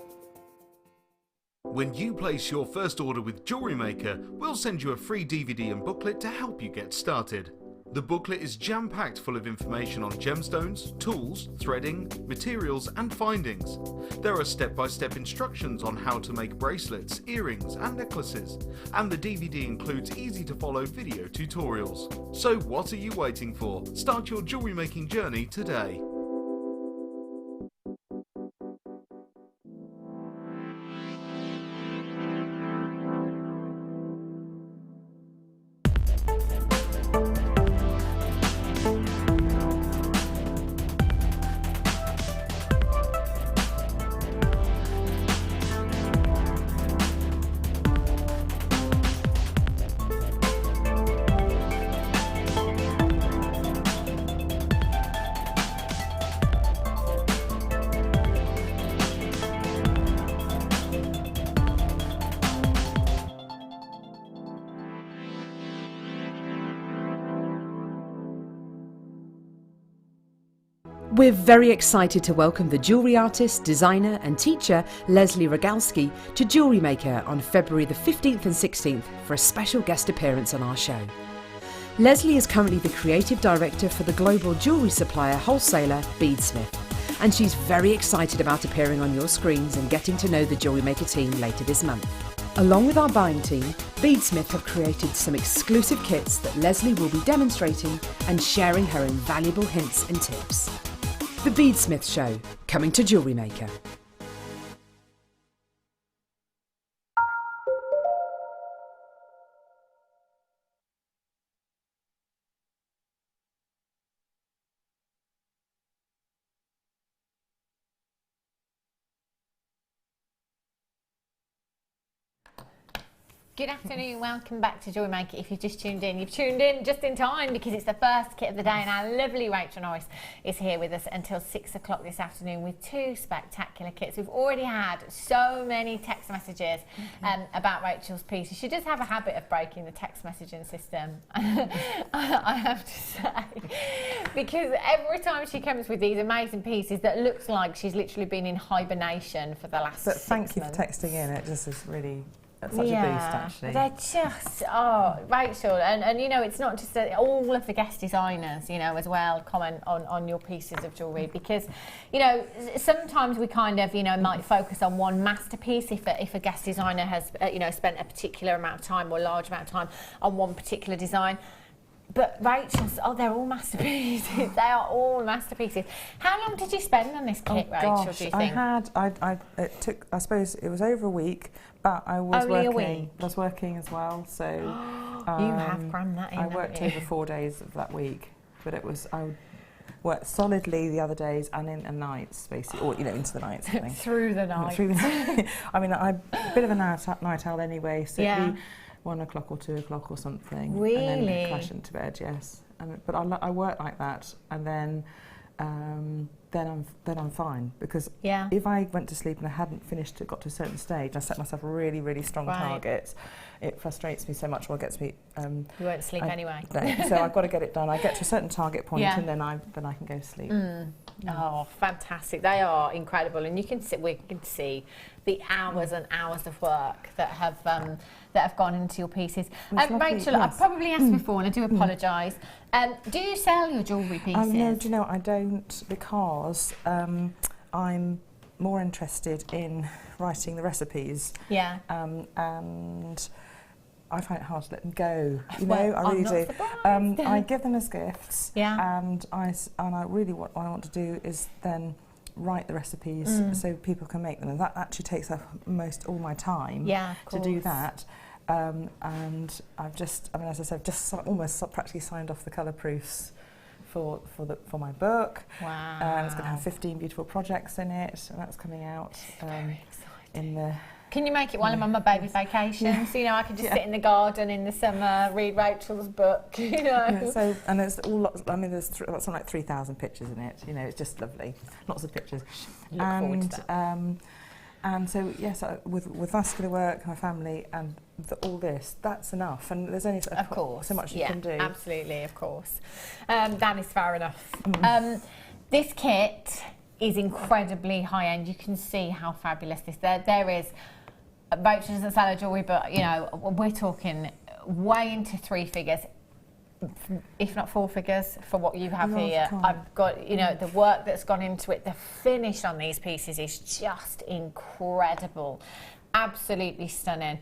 When you place your first order with Jewellery Maker, we'll send you a free DVD and booklet to help you get started. The booklet is jam-packed full of information on gemstones, tools, threading, materials and findings. There are step-by-step instructions on how to make bracelets, earrings and necklaces, and the DVD includes easy-to-follow video tutorials. So what are you waiting for? Start your jewellery making journey today. We're very excited to welcome the jewellery artist, designer and teacher Leslie Rogalski to Jewellery Maker on February the 15th and 16th for a special guest appearance on our show. Leslie is currently the creative director for the global jewellery supplier wholesaler Beadsmith, and she's very excited about appearing on your screens and getting to know the Jewellery Maker team later this month. Along with our buying team, Beadsmith have created some exclusive kits that Leslie will be demonstrating and sharing her invaluable hints and tips. The Beadsmith Show, coming to Jewellery Maker. Good afternoon, welcome back to Jewellery Maker. If you've just tuned in, you've tuned in just in time because it's the first kit of the day and our lovely Rachel Norris is here with us until 6 o'clock this afternoon with 2 spectacular kits. We've already had so many text messages about Rachel's pieces. She does have a habit of breaking the text messaging system, I have to say, because every time she comes with these amazing pieces that looks like she's literally been in hibernation for the last 6 months. Thank you for texting in, it just is really... That's such a boost, actually. They're just, Rachel, and you know, it's not just all of the guest designers, you know, as well, comment on your pieces of jewellery, because, you know, sometimes we kind of, you know, might focus on one masterpiece if a guest designer has, you know, spent a particular amount of time or a large amount of time on one particular design. But Rachel's, they're all masterpieces. They are all masterpieces. How long did you spend on this kit, Rachel, do you think? It took, I suppose, it was over a week, but I was Only working. a week? I was working as well, so... you have crammed that in, I worked over 4 days of that week, but it was, I worked solidly the other days and in the nights, basically, or, you know, into the nights. I think. Through the night. I mean, I'm a bit of a night owl anyway, so yeah. it'd be 1 o'clock or 2 o'clock or something. Really? And then crash into bed, yes. But I work like that, and then I'm fine, because if I went to sleep and I hadn't got to a certain stage, I set myself really, really strong targets. It frustrates me so much, or gets me... you won't sleep anyway. No, so I've got to get it done. I get to a certain target point, and then I can go to sleep. Oh, fantastic. They are incredible, and we can see the hours and hours of work that have gone into your pieces. Rachel, I've probably asked before, and I do apologise. Do you sell your jewellery pieces? No, do you know, I don't, because more interested in writing the recipes. Yeah. And I find it hard to let them go. You know, Well, I really I'm do. not surprised. I give them as gifts. Yeah. And I really what I want to do is then write the recipes so people can make them, and that actually takes up most all my time. Yeah, of to do course. that. And I've just, I mean, as I said, almost practically signed off the colour proofs for my book. Wow. It's going to have 15 beautiful projects in it, and that's coming out in the. Can you make it while I'm on my baby vacation? So, you know, I can just sit in the garden in the summer, read Rachel's book, you know. Yeah, so, and there's all lots, I mean, there's something like 3,000 pictures in it, you know, it's just lovely. Lots of pictures. Look forward to that. And so, yes, with vascular work, my family, and all this, that's enough. And there's only Of course. so much you can do. Absolutely, of course. That is fair enough. This kit is incredibly high-end. You can see how fabulous this there is. Rachel doesn't sell her jewellery, but, you know, we're talking way into 3 figures, if not 4 figures, for what you have here. I've got, you know, the work that's gone into it, the finish on these pieces is just incredible. Absolutely stunning.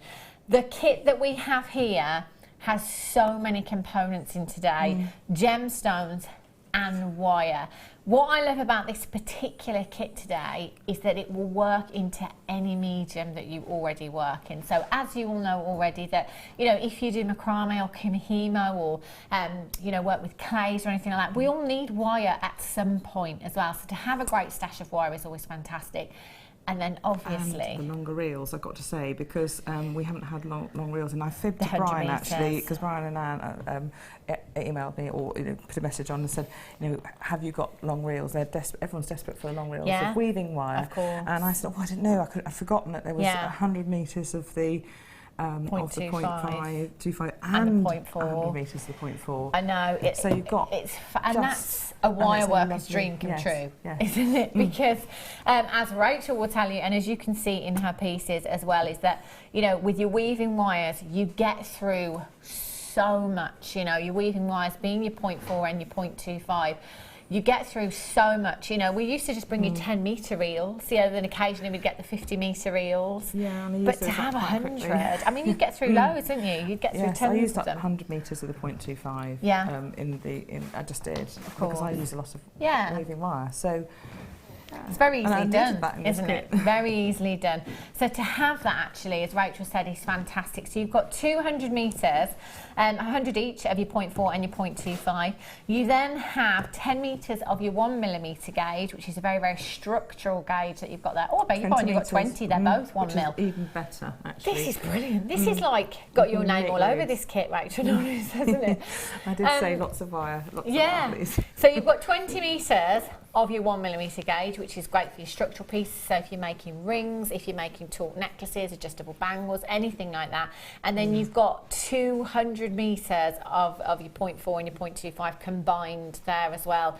The kit that we have here has so many components in today, gemstones and wire. What I love about this particular kit today is that it will work into any medium that you already work in. So as you all know already that, you know, if you do macrame or kumihimo or, you know, work with clays or anything like that, we all need wire at some point as well. So to have a great stash of wire is always fantastic. And then obviously... And the longer reels, I've got to say, because we haven't had long reels, and I fibbed to Brian actually, because Brian and Anne emailed me or put a message on and said, you know, have you got long reels? They're everyone's desperate for the long reels of weaving wire. Of course. And I said, oh, I didn't know, I'd forgotten that there was 100 metres of the... of the 0.525 and 0.4 100 metres of the 0.4. I know. So you've got and that's a wire worker's dream come true, isn't it? Because as Rachel will tell you, and as you can see in her pieces as well, is that, you know, with your weaving wires, you get through so much. You know, your weaving wires being your 0.4 and your 0.25. You get through so much. You know, we used to just bring you 10 metre reels, you know, then occasionally we'd get the 50 metre reels. Yeah, and but to have 100, I mean, you'd get through loads, wouldn't you? You'd get through tons I used of them. 100 metres of the 0.25. I just did, because I use a lot of weaving wire. So it's very easily done, isn't it? Very easily done. So to have that actually, as Rachel said, is fantastic. So you've got 200 metres, 100 each of your 0.4 and your 0.25. You then have 10 metres of your 1mm gauge, which is a very, very structural gauge that you've got there. Oh, I beg your pardon, you've got 20. They're both 1 mil. Even better, actually. This is brilliant. This is like got your name all over this kit, Rachel, Norris, hasn't it? I did say lots of wire. Lots of wire, please. So you've got 20 metres of your 1mm gauge, which is great for your structural pieces. So if you're making rings, if you're making taut necklaces, adjustable bangles, anything like that. And then you've got 200 metres of your 0.4 and your 0.25 combined there as well.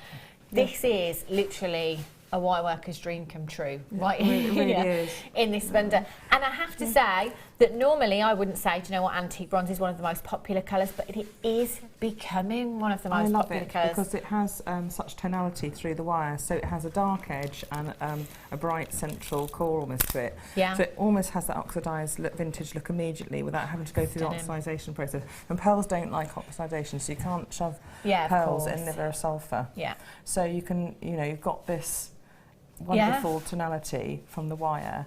This is literally a wire worker's dream come true, right It really is. in this splendour. And I have to say that normally I wouldn't say, do you know what, antique bronze is one of the most popular colours, but it is becoming one of the most popular colours. Because it has such tonality through the wire, so it has a dark edge and a bright central core almost to it. Yeah. So it almost has that oxidised vintage look immediately without having to go through the oxidisation process. And pearls don't like oxidation, so you can't shove pearls in if they're a sulphur. Yeah. So you can, you know, you've got this wonderful tonality from the wire,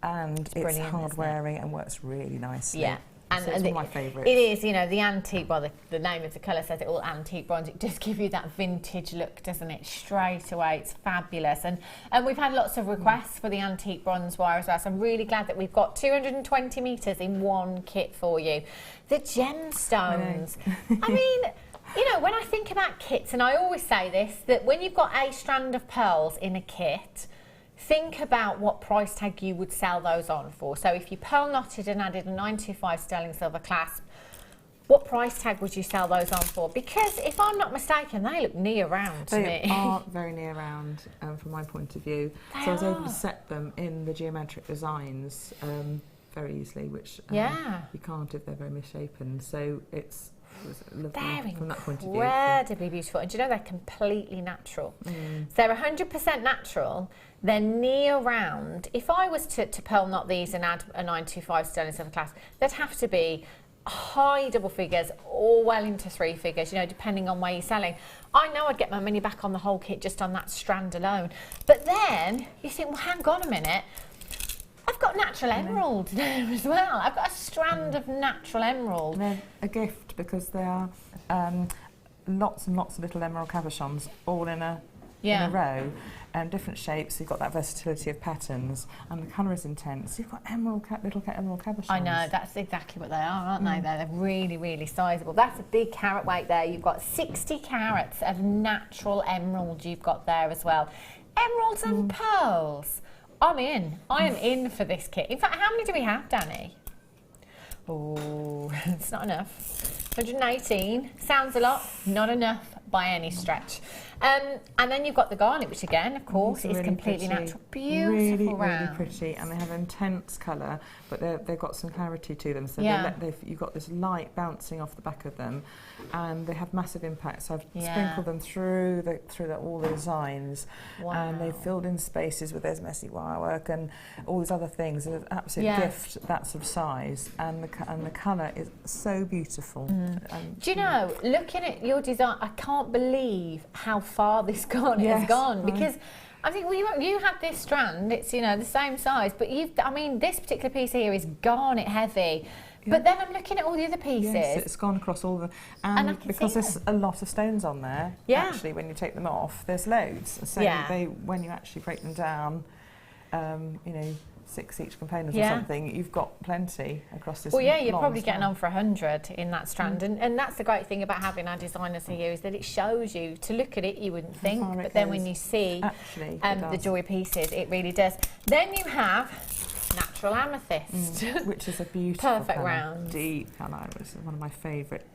and it's hard wearing and works really nicely. Yeah. And so it's one of my favourites. It is, you know, the antique, well, the name of the colour says it all, antique bronze. It does give you that vintage look, doesn't it? Straight away, it's fabulous. And we've had lots of requests for the antique bronze wire as well, so I'm really glad that we've got 220 metres in one kit for you. The gemstones. I mean... You know, when I think about kits, and I always say this, that when you've got a strand of pearls in a kit, think about what price tag you would sell those on for. So if you pearl knotted and added a 925 sterling silver clasp, what price tag would you sell those on for? Because if I'm not mistaken, they look near round to me. They are very near round from my point of view. So I was able to set them in the geometric designs very easily, which you can't if they're very misshapen. So it's was lovely They're from that point of view. incredibly beautiful. And do you know they're completely natural? So they're 100% natural. They're near round. If I was to pearl knot these and add a 925 sterling silver clasp, they'd have to be high double figures or well into 3 figures, you know, depending on where you're selling. I know I'd get my money back on the whole kit just on that strand alone. But then you think, well, hang on a minute. I've got natural emerald there as well. I've got a strand of natural emerald. And they're a gift because they are lots and lots of little emerald cabochons all in a row, and different shapes. You've got that versatility of patterns, and the colour is intense. You've got little emerald cabochons. I know, that's exactly what they are, aren't they? They're really, really sizable. That's a big carat weight there. You've got 60 carats of natural emerald you've got there as well. Emeralds and pearls. I'm in. I am in for this kit. In fact, how many do we have, Danny? Oh, it's not enough. 118. Sounds a lot. Not enough by any stretch. And then you've got the garnet, which again, of course, is really completely natural. Beautiful really, round. Really pretty, and they have intense colour, but they've got some clarity to them. So you've got this light bouncing off the back of them, and they have massive impact. So I've sprinkled them through all the designs, and they've filled in spaces with there's messy wire work and all these other things. It's an absolute gift that's of size, and the colour is so beautiful. Do you know, looking at your design, I can't believe how far this garnet has gone, because I think you had this strand, it's, you know, the same size, but this particular piece here is garnet heavy. But then I'm looking at all the other pieces. Yes, it's gone across all the... And because there's a lot of stones on there, actually, when you take them off, there's loads. So when you actually break them down, you know, 6 each component or something, you've got plenty across this. Well, you're probably getting on for 100 in that strand. And that's the great thing about having our designers here, is that it shows you, to look at it, you wouldn't think, but then when you see the jewellery pieces, it really does. Then you have natural amethyst, which is a beautiful perfect round, deep colour. It's one of my favourite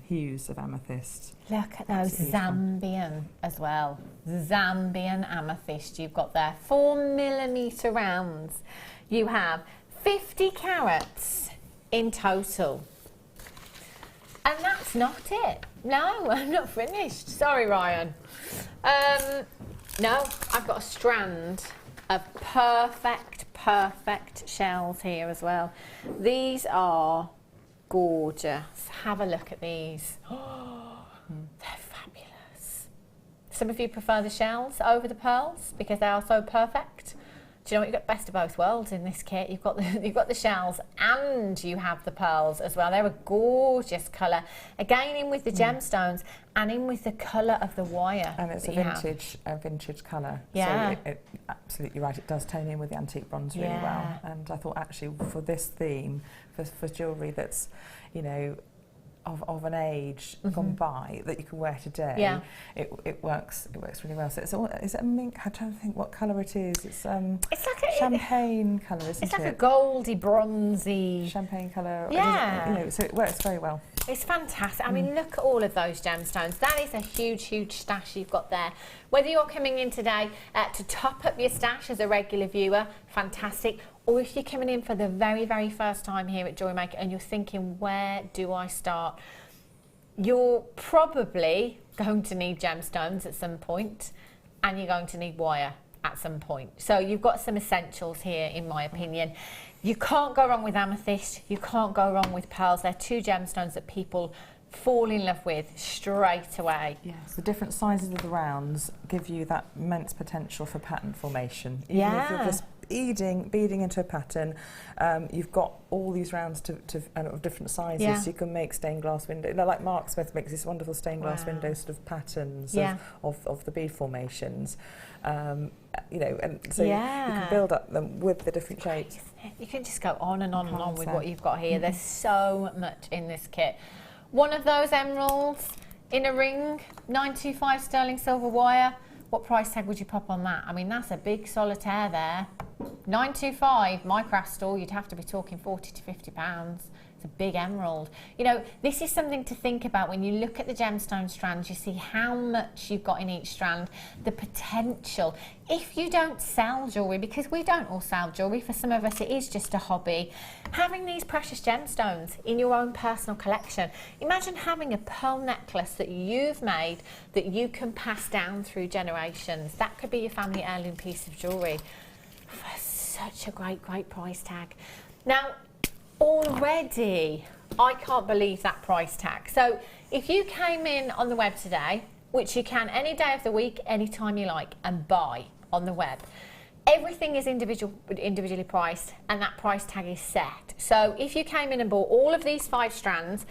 hues of amethyst. Look at those Zambian as well. Zambian amethyst you've got there. 4mm rounds. You have 50 carats in total. And that's not it. No, I'm not finished. Sorry, Ryan. No, I've got a strand of perfect shells here as well. These are gorgeous. Have a look at these. Oh, they're fabulous. Some of you prefer the shells over the pearls because they are so perfect. Do you know what? You've got best of both worlds in this kit. You've got the shells and you have the pearls as well. They're a gorgeous colour. Again, in with the gemstones and in with the colour of the wire. And it's a vintage colour. Yeah. So absolutely right. It does tone in with the antique bronze really well. And I thought actually for this theme, for jewellery that's, you know, of an age gone by that you can wear today, it works really well. So is it a mink? I'm trying to think what colour it is. It's like a champagne colour, isn't it? It's like a goldy, bronzy champagne colour. Yeah. You know, so it works very well. It's fantastic. I mean, look at all of those gemstones. That is a huge stash you've got there. Whether you're coming in today to top up your stash as a regular viewer, fantastic. Or if you're coming in for the very first time here at Jewellery Maker and you're thinking, where do I start? You're probably going to need gemstones at some point, and you're going to need wire at some point. So you've got some essentials here, in my opinion. You can't go wrong with amethyst. You can't go wrong with pearls. They're two gemstones that people fall in love with straight away. Yes, the different sizes of the rounds give you that immense potential for pattern formation. Even if you're just beading into a pattern, you've got all these rounds of different sizes. You can make stained glass window, like Mark Smith makes this wonderful stained glass window sort of patterns of the bead formations. You know, and so you can build up them with the different shapes. You can just go on and on with what you've got here. There's so much in this kit. One of those emeralds in a ring, 925 sterling silver wire. What price tag would you pop on that? I mean, that's a big solitaire there. 925, my craft store, you'd have to be talking £40 to £50. It's a big emerald. You know, this is something to think about when you look at the gemstone strands. You see how much you've got in each strand, the potential. If you don't sell jewellery, because we don't all sell jewellery, for some of us it is just a hobby, having these precious gemstones in your own personal collection. Imagine having a pearl necklace that you've made that you can pass down through generations. That could be your family heirloom piece of jewellery for such a great price tag. Now, already, I can't believe that price tag. So if you came in on the web today, which you can any day of the week, anytime you like, and buy on the web, everything is individually priced, and that price tag is set. So if you came in and bought all of these 5 strands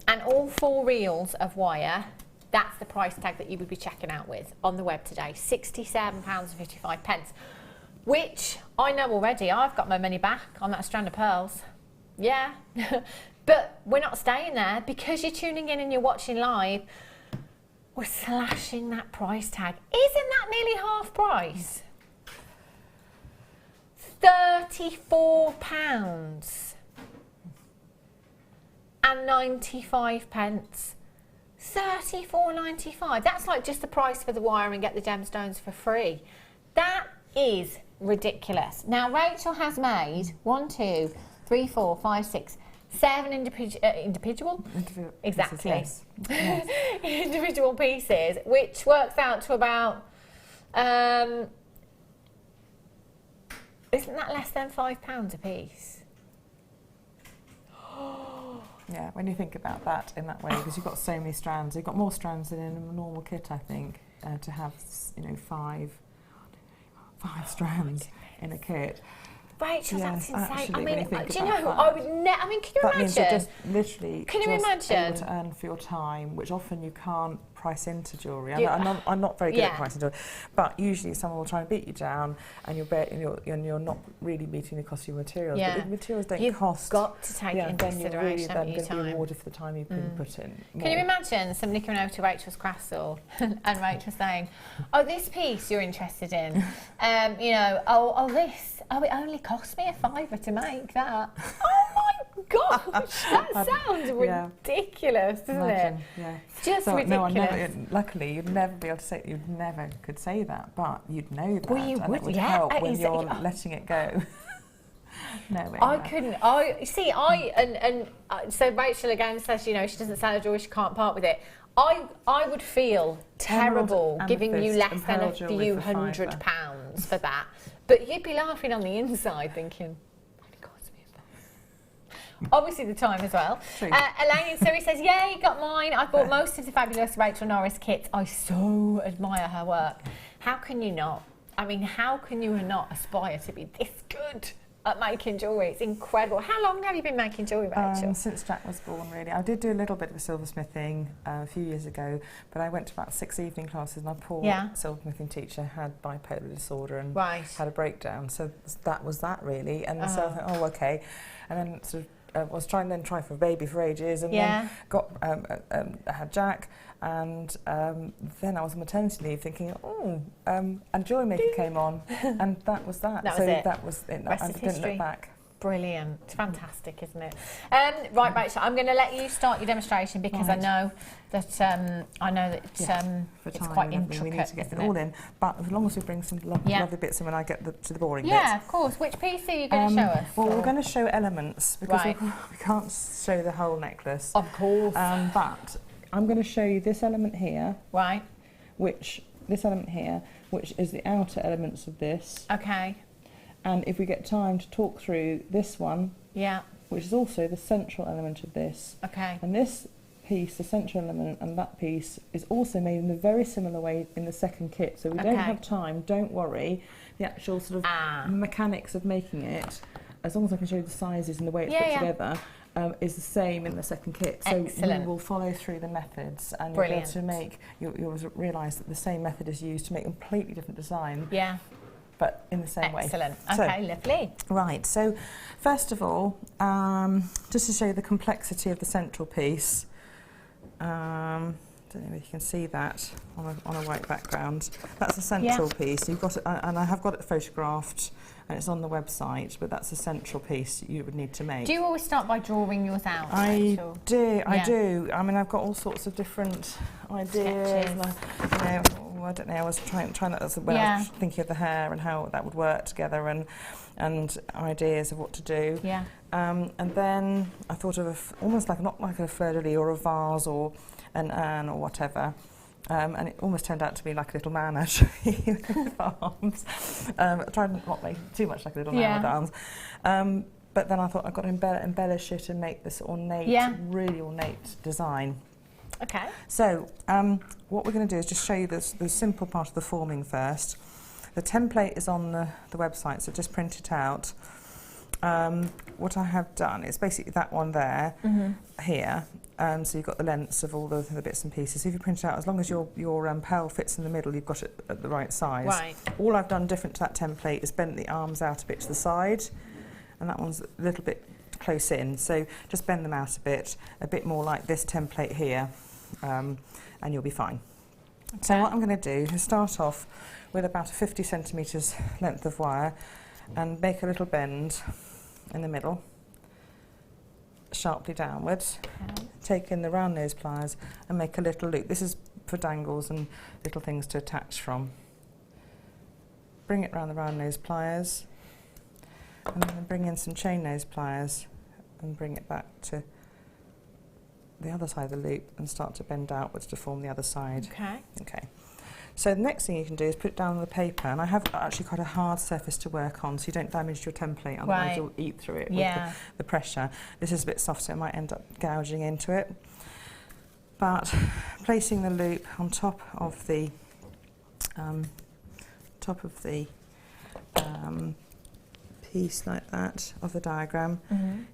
and all 4 reels of wire, that's the price tag that you would be checking out with on the web today, £67.55, which I know already. I've got my money back on that strand of pearls. Yeah, but we're not staying there. Because you're tuning in and you're watching live, we're slashing that price tag. Isn't that nearly half price? £34 and 95 pence. £34.95. That's like just the price for the wire and get the gemstones for free. That is ridiculous. Now Rachel has made 1, 2, 3, 4, 5, 6, 7 individual exactly pieces, yes. individual pieces, which works out to about isn't that less than £5 a piece? Yeah, when you think about that in that way, because you've got so many strands, you've got more strands than in a normal kit, I think, to have, you know, 5 strands in a kit. Rachel, Yes, that's insane. actually, I mean, when you think do you know, about I would I mean, can you that means you're imagine? just literally Can you just imagine? able to earn for your time, which often you can't price into jewellery. You- I'm not very good Yeah. at pricing jewellery, but usually someone will try and beat you down, and you're not really meeting the cost of your materials. Yeah. But the materials don't You've cost. got to take it into then you're really consideration, then haven't you, going to be time? rewarded for the time you can put in. Can you imagine somebody coming over to Rachel's craft store and Rachel saying, "Oh, this piece you're interested in, you know, this, it only cost me £5 to make that." Oh my gosh, that sounds ridiculous, doesn't it? Yeah. Just So, ridiculous. no, luckily, you'd never be able to say, you'd never could say that, but you'd know that, Well, you and would, it would yeah, help when it's- you're letting it go. I couldn't. So Rachel again says, you know, she doesn't sell her jewellery, she can't part with it. I would feel terrible Emerald, giving you amethyst, less and than pearl a jewellery few for £100 for that, but you'd be laughing on the inside thinking, "It cost me £5." Obviously the time as well. True. Elaine in Surrey says, "Yay, got mine. I bought most of the fabulous Rachel Norris kits. I so admire her work." How can you not? I mean, how can you not aspire to be this good at making jewellery? It's incredible. How long have you been making jewellery, Rachel? Since Jack was born, really. I did do a little bit of silversmithing a few years ago, but I went to about 6 evening classes, and my poor silversmithing teacher had bipolar disorder and had a breakdown. So that was that, really. And so I thought, oh, okay. And then sort of was trying for a baby for ages, and then got had Jack, and then I was on maternity leave, thinking, and Jewellery Maker came on, and that was that. That was it. That was it. Rest I is didn't history. look back. Brilliant. It's fantastic, isn't it? Right, Rachel, I'm going to let you start your demonstration because I know that it's quite intricate. We need to get it all in, but as long as we bring some lovely bits in when I get to the boring bits. Yeah, of course. Which piece are you going to show us? Well, we're going to show elements because we can't show the whole necklace. Of course. But I'm going to show you this element here. Right. Which is the outer elements of this. Okay. And if we get time to talk through this one, which is also the central element of this. Okay. And this piece, the central element, and that piece is also made in a very similar way in the second kit. So we don't have time, don't worry. The actual sort of mechanics of making it, as long as I can show you the sizes and the way it's put together, is the same in the second kit. So you will follow through the methods, and you'll be able to make, you'll realise that the same method is used to make a completely different design. Yeah. But in the same way. Excellent. Okay, lovely. Right, so first of all, just to show you the complexity of the central piece, don't know if you can see that on a white background. That's a central piece. You've got it, and I have got it photographed, and it's on the website. But that's a central piece you would need to make. Do you always start by drawing yours out? I do. I Yeah. do. I mean, I've got all sorts of different ideas. Sketches. And I don't know. I was trying that when I was thinking of the hair and how that would work together, and ideas of what to do. Yeah. And then I thought of almost like not like a fleur-de-lis or a vase or an urn or whatever. And it almost turned out to be like a little man, actually, with arms. I tried not to make it too much like a little man with arms. But then I thought I've got to embellish it and make this ornate, really ornate design. Okay. So what we're going to do is just show you the simple part of the forming first. The template is on the website, so just print it out. What I have done is basically that one there, here. So you've got the lengths of all the bits and pieces. If you print it out, as long as your pearl fits in the middle, you've got it at the right size. Right. All I've done different to that template is bent the arms out a bit to the side, and that one's a little bit close in. So just bend them out a bit more like this template here, and you'll be fine. Okay. So what I'm going to do is start off with about a 50 centimetres length of wire and make a little bend in the middle, sharply downwards. Okay. Take in the round nose pliers and make a little loop. This is for dangles and little things to attach from. Bring it round the round nose pliers and then bring in some chain nose pliers and bring it back to the other side of the loop and start to bend outwards to form the other side. Okay. Okay. So the next thing you can do is put it down on the paper, and I have actually quite a hard surface to work on so you don't damage your template, otherwise you'll eat through it with the pressure. This is a bit soft so it might end up gouging into it. But placing the loop on top of the piece like that of the diagram,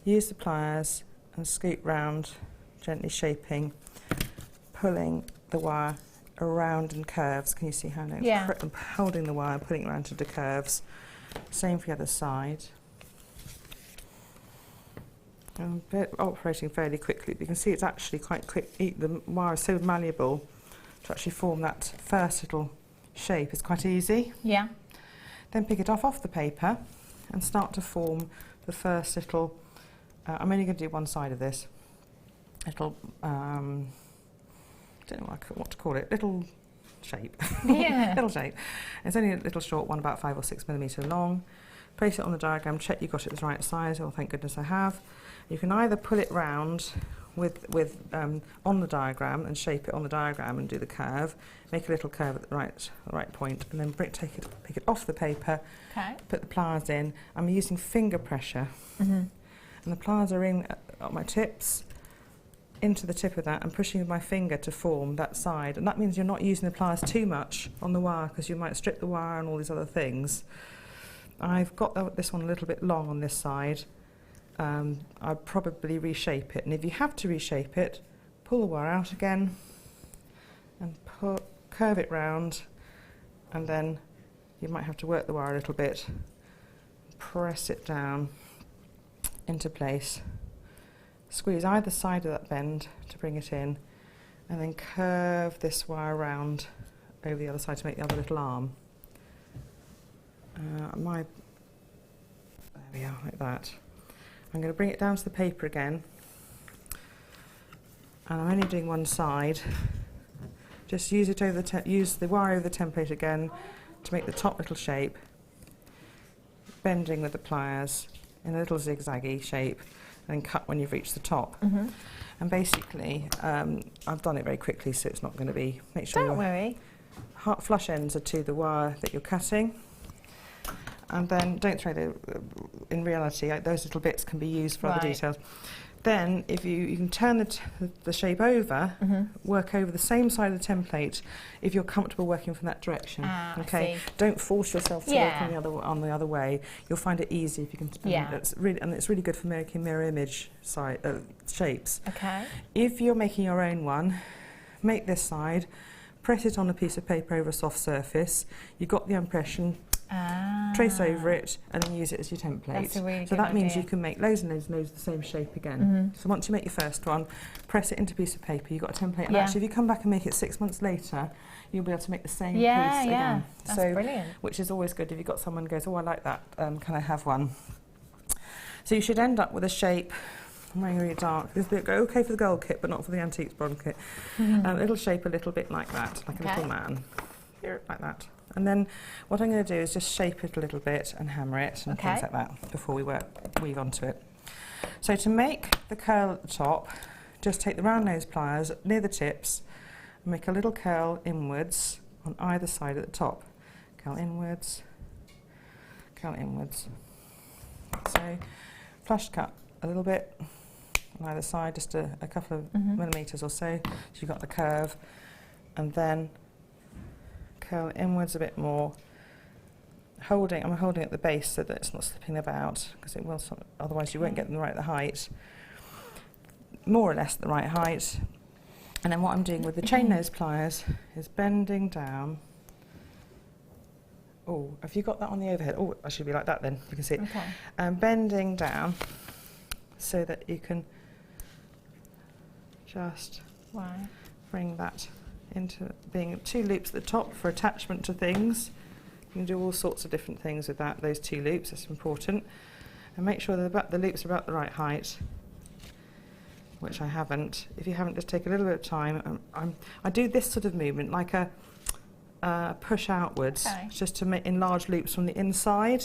use the pliers and scoop round, gently shaping, pulling the wire around in curves. Can you see how now? I'm holding the wire, putting it around into curves. Same for the other side. I'm operating fairly quickly, but you can see it's actually quite quick. The wire is so malleable to actually form that first little shape. It's quite easy. Yeah. Then pick it off the paper and start to form the first little. I'm only going to do one side of this. Little. Don't know what to call it, little shape. Little shape. It's only a little short one, about 5 or 6 millimetres long. Place it on the diagram, check you've got it the right size. Oh, thank goodness I have. You can either pull it round with on the diagram and shape it on the diagram and do the curve, make a little curve at the right point, and then take it off the paper, put the pliers in. I'm using finger pressure, and the pliers are in at my tips, into the tip of that and pushing with my finger to form that side, and that means you're not using the pliers too much on the wire because you might strip the wire and all these other things. I've got this one a little bit long on this side. I'd probably reshape it, and if you have to reshape it, pull the wire out again and curve it round, and then you might have to work the wire a little bit, press it down into place. Squeeze either side of that bend to bring it in, and then curve this wire around over the other side to make the other little arm. There we are, like that. I'm going to bring it down to the paper again, and I'm only doing one side. Just use the wire over the template again to make the top little shape, bending with the pliers in a little zigzaggy shape, and then cut when you've reached the top. And basically, I've done it very quickly, so it's not going to be. Make sure Don't worry. Flush ends are to the wire that you're cutting, and then don't throw in reality, those little bits can be used for other details. Then, if you can turn the shape over, work over the same side of the template if you're comfortable working from that direction. Okay, don't force yourself to work on the other way. You'll find it easy if you can. It's really good for making mirror image shapes. Okay. If you're making your own one, make this side, press it on a piece of paper over a soft surface. You've got the impression trace over it, and then use it as your template. That's a really so good that means idea. you can make loads and loads and loads of the same shape again. So once you make your first one, press it into a piece of paper, you've got a template, and actually if you come back and make it 6 months later, you'll be able to make the same piece again. That's brilliant. Which is always good if you've got someone who goes, oh, I like that, can I have one? So you should end up with a shape, I'm wearing really dark, this bit go okay for the gold kit, but not for the antiques bronze kit. It'll shape a little bit like that, like a little man, here, like that. And then what I'm going to do is just shape it a little bit and hammer it and things like that before we weave onto it. So to make the curl at the top, just take the round nose pliers near the tips and make a little curl inwards on either side at the top. Curl inwards, curl inwards. So flush cut a little bit on either side, just a couple of millimetres or so you've got the curve, and then curl inwards a bit more, I'm holding at the base so that it's not slipping about, because it will, otherwise you won't get them right at the height, more or less the right height. And then what I'm doing with the chain nose pliers is bending down. Oh, have you got that on the overhead? Oh, I should be like that then, you can see it. Bending down so that you can just bring that into being 2 loops at the top for attachment to things. You can do all sorts of different things with that, those 2 loops, that's important. And make sure that the loops are about the right height, which I haven't. If you haven't, just take a little bit of time. I do this sort of movement, like a push outwards, just to make enlarge loops from the inside.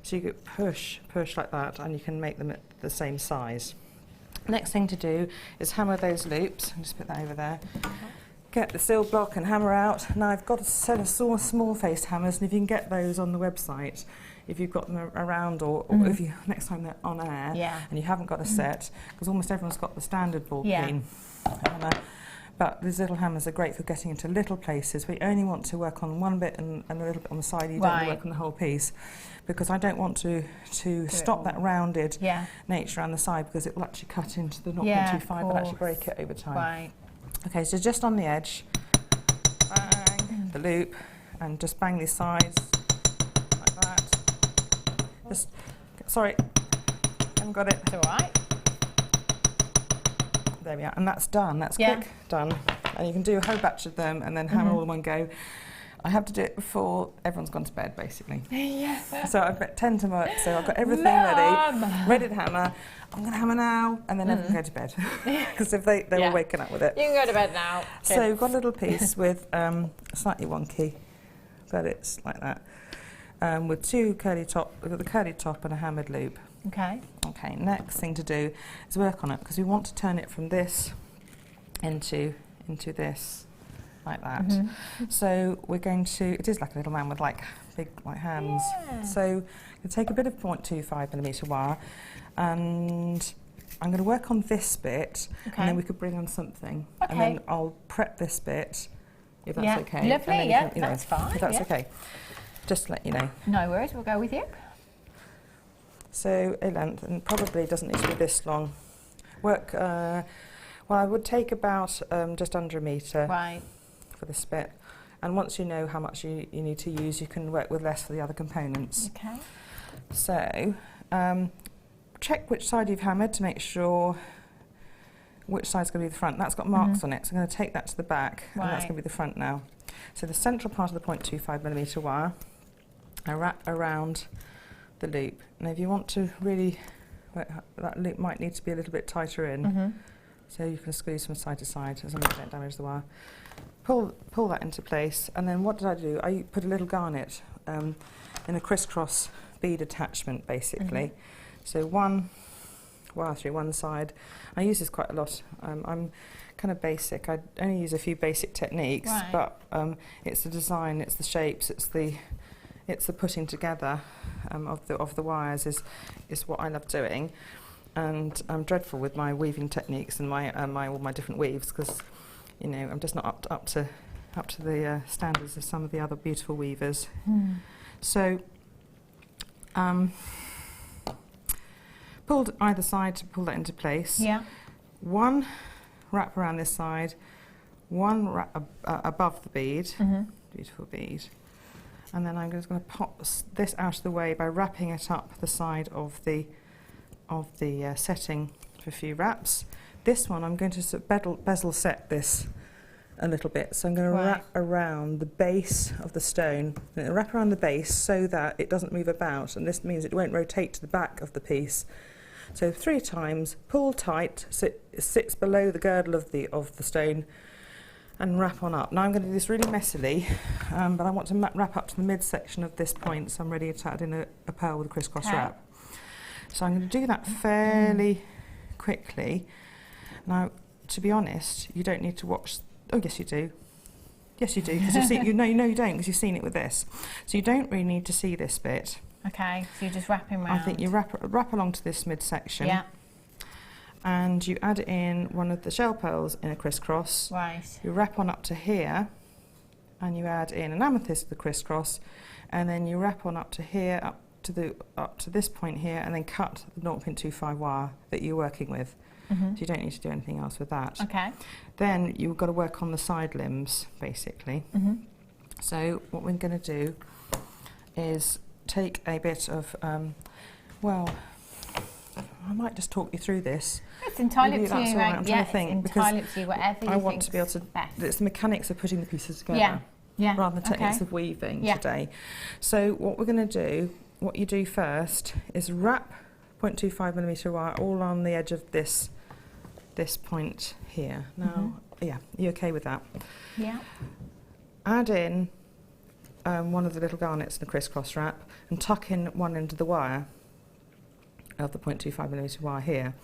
So you could push like that, and you can make them at the same size. Next thing to do is hammer those loops. I'll just put that over there. Get the seal block and hammer out. Now I've got a set of small faced hammers, and if you can get those on the website, if you've got them around, or if you next time they're on air and you haven't got a set, because almost everyone's got the standard ball peen hammer. But these little hammers are great for getting into little places. We only want to work on one bit and a little bit on the side. You don't want to work on the whole piece, because I don't want to stop that rounded nature around the side, because it will actually cut into the 0.25 and actually break it over time. Okay, so just on the edge, bang the loop, and just bang these sides like that. Just, sorry, haven't got it. It's all right. There we are, and that's done. That's quick, done. And you can do a whole batch of them and then hammer all in one go. I have to do it before everyone's gone to bed, basically. So I've got 10 to work, so I've got everything ready to hammer. I'm going to hammer now, and then everyone go to bed, because if they're all waking up with it. You can go to bed now. So we've got a little piece with slightly wonky, but it's like that, with 2 curly top. We've got the curly top and a hammered loop. Okay, next thing to do is work on it, because we want to turn it from this into this, like that. So we're going to, it is like a little man with like big hands. So you take a bit of 0.25mm wire, and I'm going to work on this bit, and then we could bring on something, and then I'll prep this bit, if that's okay. Lovely, that's fine. If that's okay, just to let you know. No worries, we'll go with you. So a length, and probably doesn't need to be this long. Work, well, I would take about just under 1 metre for this bit. And once you know how much you need to use, you can work with less for the other components. So check which side you've hammered to make sure which side's going to be the front. That's got marks on it, so I'm going to take that to the back, and that's going to be the front now. So the central part of the 0.25mm wire, I wrap around the loop. Now if you want to really, that loop might need to be a little bit tighter in, so you can squeeze from side to side as long as you don't damage the wire. Pull that into place, and then what did I do? I put a little garnet in a crisscross bead attachment, basically. So one wire through one side. I use this quite a lot. I'm kind of basic. I only use a few basic techniques, but it's the design, it's the shapes, it's the putting together of the wires is what I love doing. And I'm dreadful with my weaving techniques and all my different weaves, because you know I'm just not up to the standards of some of the other beautiful weavers. So pulled either side to pull that into place. One wrap around this side, one wrap above the bead. Beautiful bead. And then I'm just going to pop this out of the way by wrapping it up the side of the setting for a few wraps. This one I'm going to sort of bezel set this a little bit, so I'm going to wrap around the base of the stone. I'm going to wrap around the base so that it doesn't move about, and this means it won't rotate to the back of the piece. So 3 times, pull tight so it sits below the girdle of the stone, and wrap on up. Now I'm going to do this really messily, but I want to wrap up to the midsection of this point, so I'm ready to add in a pearl with a crisscross wrap. So I'm going to do that fairly quickly. Now, to be honest, you don't need to watch. Oh, yes, you do. Yes, you do, because you've seen. No, you don't, because you've seen it with this. So you don't really need to see this bit. Okay, so you're just wrapping around. I think you wrap along to this midsection. Yeah. And you add in one of the shell pearls in a crisscross. Right. You wrap on up to here, and you add in an amethyst with the crisscross, and then you wrap on up to here, up to this point here, and then cut the 0.25 wire that you're working with. So you don't need to do anything else with that. Okay. Then you've got to work on the side limbs, basically. So what we're going to do is take a bit of, well, I might just talk you through this. It's entirely up to you, right. I'm trying to think, it's entirely up to you, whatever you I want to be able to, best. it's the mechanics of putting the pieces together. Rather than the techniques of weaving today. So what we're going to do, what you do first, is wrap 0.25mm wire all on the edge of this point here. Now, yeah, you okay with that? Yeah. Add in one of the little garnets in the crisscross wrap and tuck in one end of the wire, of the 0.25mm wire here.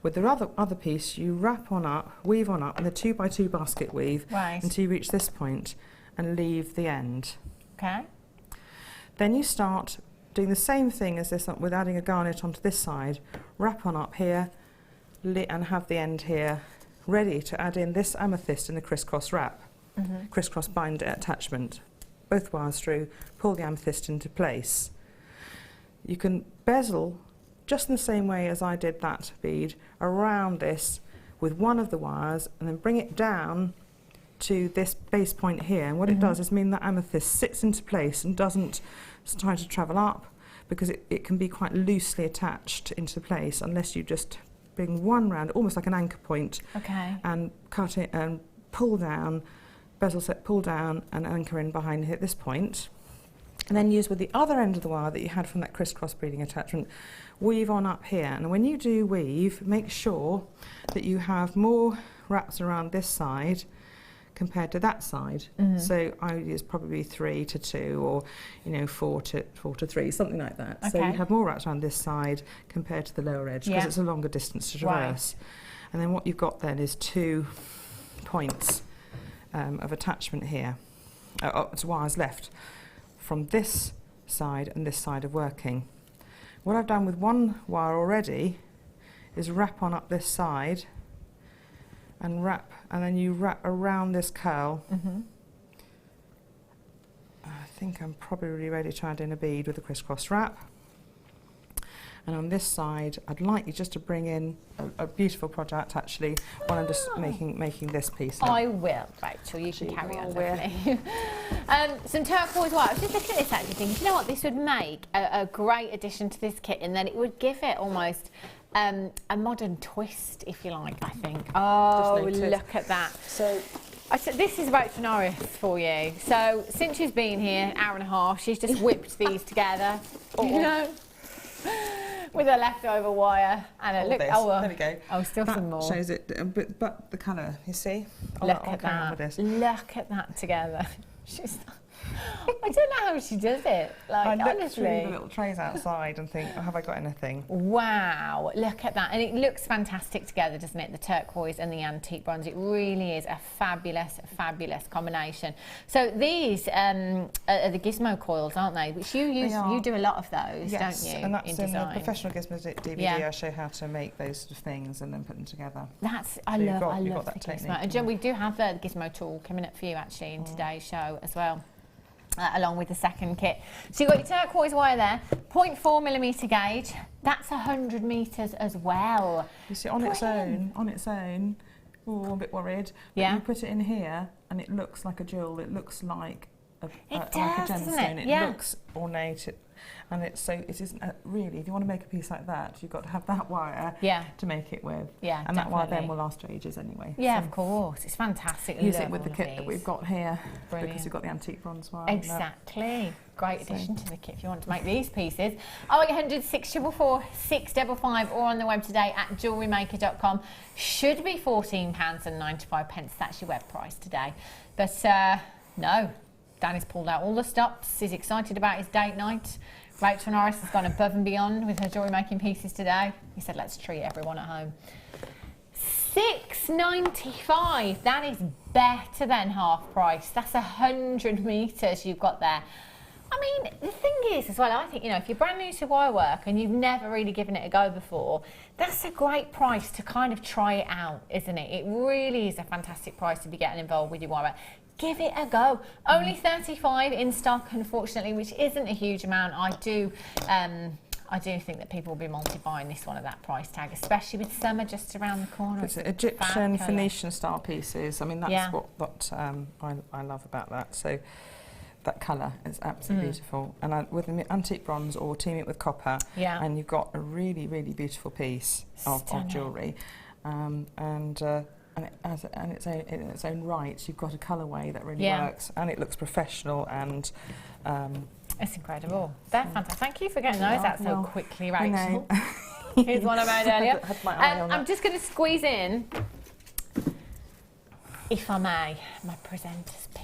With the other piece, you wrap on up, weave on up in the 2x2 basket weave until you reach this point and leave the end. Okay. Then you start doing the same thing as this with adding a garnet onto this side, wrap on up here and have the end here ready to add in this amethyst in the crisscross wrap, crisscross bind attachment. Both wires through, pull the amethyst into place. You can bezel just in the same way as I did that bead around this with one of the wires and then bring it down to this base point here, and what it does is mean that amethyst sits into place and doesn't try to travel up, because it can be quite loosely attached into place unless you just bring one round, almost like an anchor point, and cut it and pull down, bezel set, pull down and anchor in behind here at this point, and then use with the other end of the wire that you had from that crisscross beading attachment, weave on up here. And when you do weave, make sure that you have more wraps around this side compared to that side. So I would use probably 3 to 2, or 4 to 3, something like that. So you have more wraps around this side compared to the lower edge, because it's a longer distance to traverse. And then what you've got then is 2 points of attachment here, wires left from this side and this side of working. What I've done with one wire already is wrap on up this side and wrap, and then you wrap around this curl. I think I'm probably ready to add in a bead with a crisscross wrap. And on this side, I'd like you just to bring in a beautiful project, actually, while I'm just making this piece. I will, Rachel, you can carry on with me. Some turquoise wire. I was just looking at this actually thinking, you know what, this would make a great addition to this kit, and then it would give it almost a modern twist, if you like, I think. Oh, look at that. So this is Rachel Norris for you. So since she's been here, hour and a half, she's just whipped these together. You know, with a leftover wire and a look. There we go. Oh, still some more. Shows it, but the colour, you see. Look at that. Look at that together. She's. I don't know how she does it. Like, I honestly. look through the little trays outside and think, oh, have I got anything? Wow, look at that. And it looks fantastic together, doesn't it? The turquoise and the antique bronze. It really is a fabulous, fabulous combination. So these are the gizmo coils, aren't they? Which you use, you do a lot of those, don't you? And that's in the Professional Gizmo DVD. Yeah. I show how to make those sort of things and then put them together. That's, I love the gizmo. And Jen, we do have the gizmo tool coming up for you actually in today's show as well. Along with the second kit. So you've got your turquoise wire there, 0.4mm gauge, that's 100 metres as well. You see, on its own, oh, I'm a bit worried, but you put it in here and it looks like a jewel, it looks like like a doesn't gemstone. it? It Yeah. looks ornate, and it isn't really. If you want to make a piece like that, you've got to have that wire to make it with. Yeah, and that wire then definitely. will last ages anyway. Yeah, So of course. It's fantastic. use Love it with the all of kit that these. we've got here Brilliant. because we've got the antique bronze wire. Exactly. Great addition to the kit if you want to make these pieces. 0800 644 655 or on the web today at jewellerymaker.com. Should be £14.95. That's your web price today. But no, Danny's pulled out all the stops. He's excited about his date night. Rachel Norris has gone above and beyond with her jewellery making pieces today. He said, let's treat everyone at home. £6.95. That is better than half price. That's 100 metres you've got there. I mean, the thing is as well, I think, you know, if you're brand new to wire work and you've never really given it a go before, that's a great price to kind of try it out, isn't it? It really is a fantastic price to be getting involved with your wire work. Give it a go. Only 35 in stock, unfortunately, which isn't a huge amount. I do think that people will be multi-buying this one at that price tag, especially with summer just around the corner. It's Egyptian, Phoenician style pieces. I mean, that's what I love about that. So that colour is absolutely beautiful. And with the antique bronze or team it with copper, and you've got a really, really beautiful piece of jewellery. And in its own right, you've got a colourway that really works, and it looks professional and. It's incredible. They're fantastic. Thank you for getting those out so quickly, Rachel. I know. Here's one I made earlier. Had my eye on I'm that. just going to squeeze in, if I may, my presenter's pig.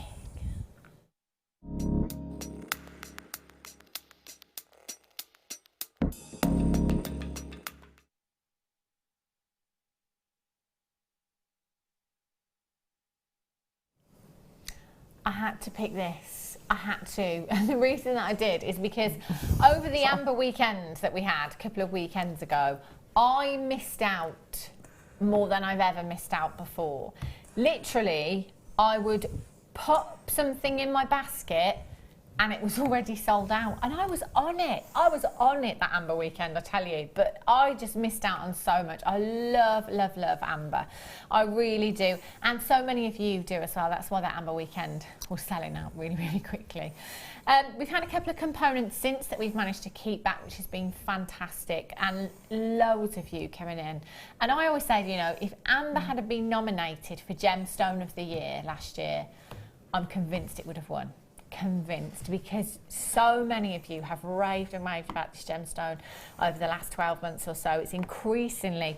I had to pick this. I had to. And the reason that I did is because over the Amber weekend that we had a couple of weekends ago, I missed out more than I've ever missed out before. Literally, I would pop something in my basket and it was already sold out. And I was on it. I was on it that Amber weekend, I tell you. But I just missed out on so much. I love, love, love Amber. I really do. And so many of you do as well. That's why that Amber weekend was selling out really, really quickly. We've had a couple of components since that we've managed to keep back, which has been fantastic. And loads of you coming in. And I always say, you know, if Amber had been nominated for Gemstone of the Year last year, I'm convinced it would have won. Convinced, because so many of you have raved and raved about this gemstone over the last 12 months or so. It's increasingly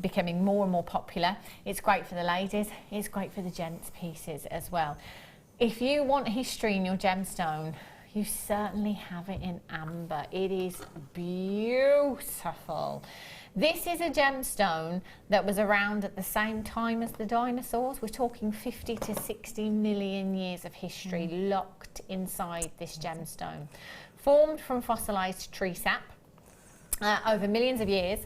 becoming more and more popular. It's great for the ladies, it's great for the gents pieces as well. If you want history in your gemstone, you certainly have it in Amber. It is beautiful. This is a gemstone that was around at the same time as the dinosaurs. We're talking 50 to 60 million years of history locked inside this gemstone. Formed from fossilised tree sap over millions of years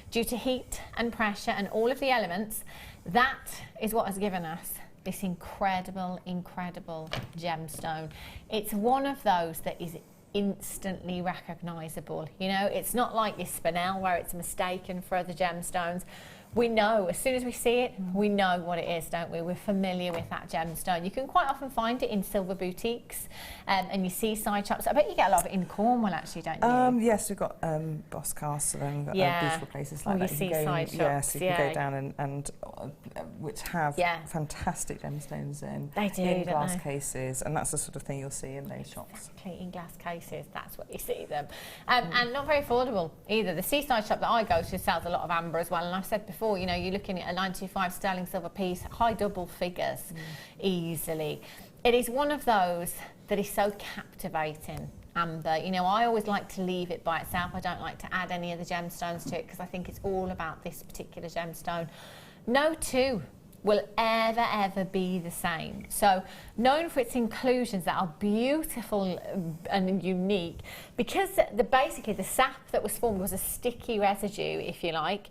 due to heat and pressure and all of the elements. That is what has given us this incredible, incredible gemstone. It's one of those that is instantly recognisable. You know, it's not like your spinel where it's mistaken for other gemstones. We know, as soon as we see it, we know what it is, don't we? We're familiar with that gemstone. You can quite often find it in silver boutiques and your seaside shops. I bet you get a lot of it in Cornwall, actually, don't you? Yes, we've got Boscastle and beautiful places like all that. Your seaside shops. Yes, you can go down and which have fantastic gemstones in. They do, in don't glass they? cases, and that's the sort of thing you'll see in those shops. Exactly, in glass cases, that's what you see them. And not very affordable either. The seaside shop that I go to sells a lot of amber as well, and I've said before, you know, you're looking at a 925 sterling silver piece, high double figures, easily. It is one of those that is so captivating, amber. You know, I always like to leave it by itself. I don't like to add any other gemstones to it because I think it's all about this particular gemstone. No two will ever be the same. So known for its inclusions that are beautiful and unique, because basically the sap that was formed was a sticky residue, if you like.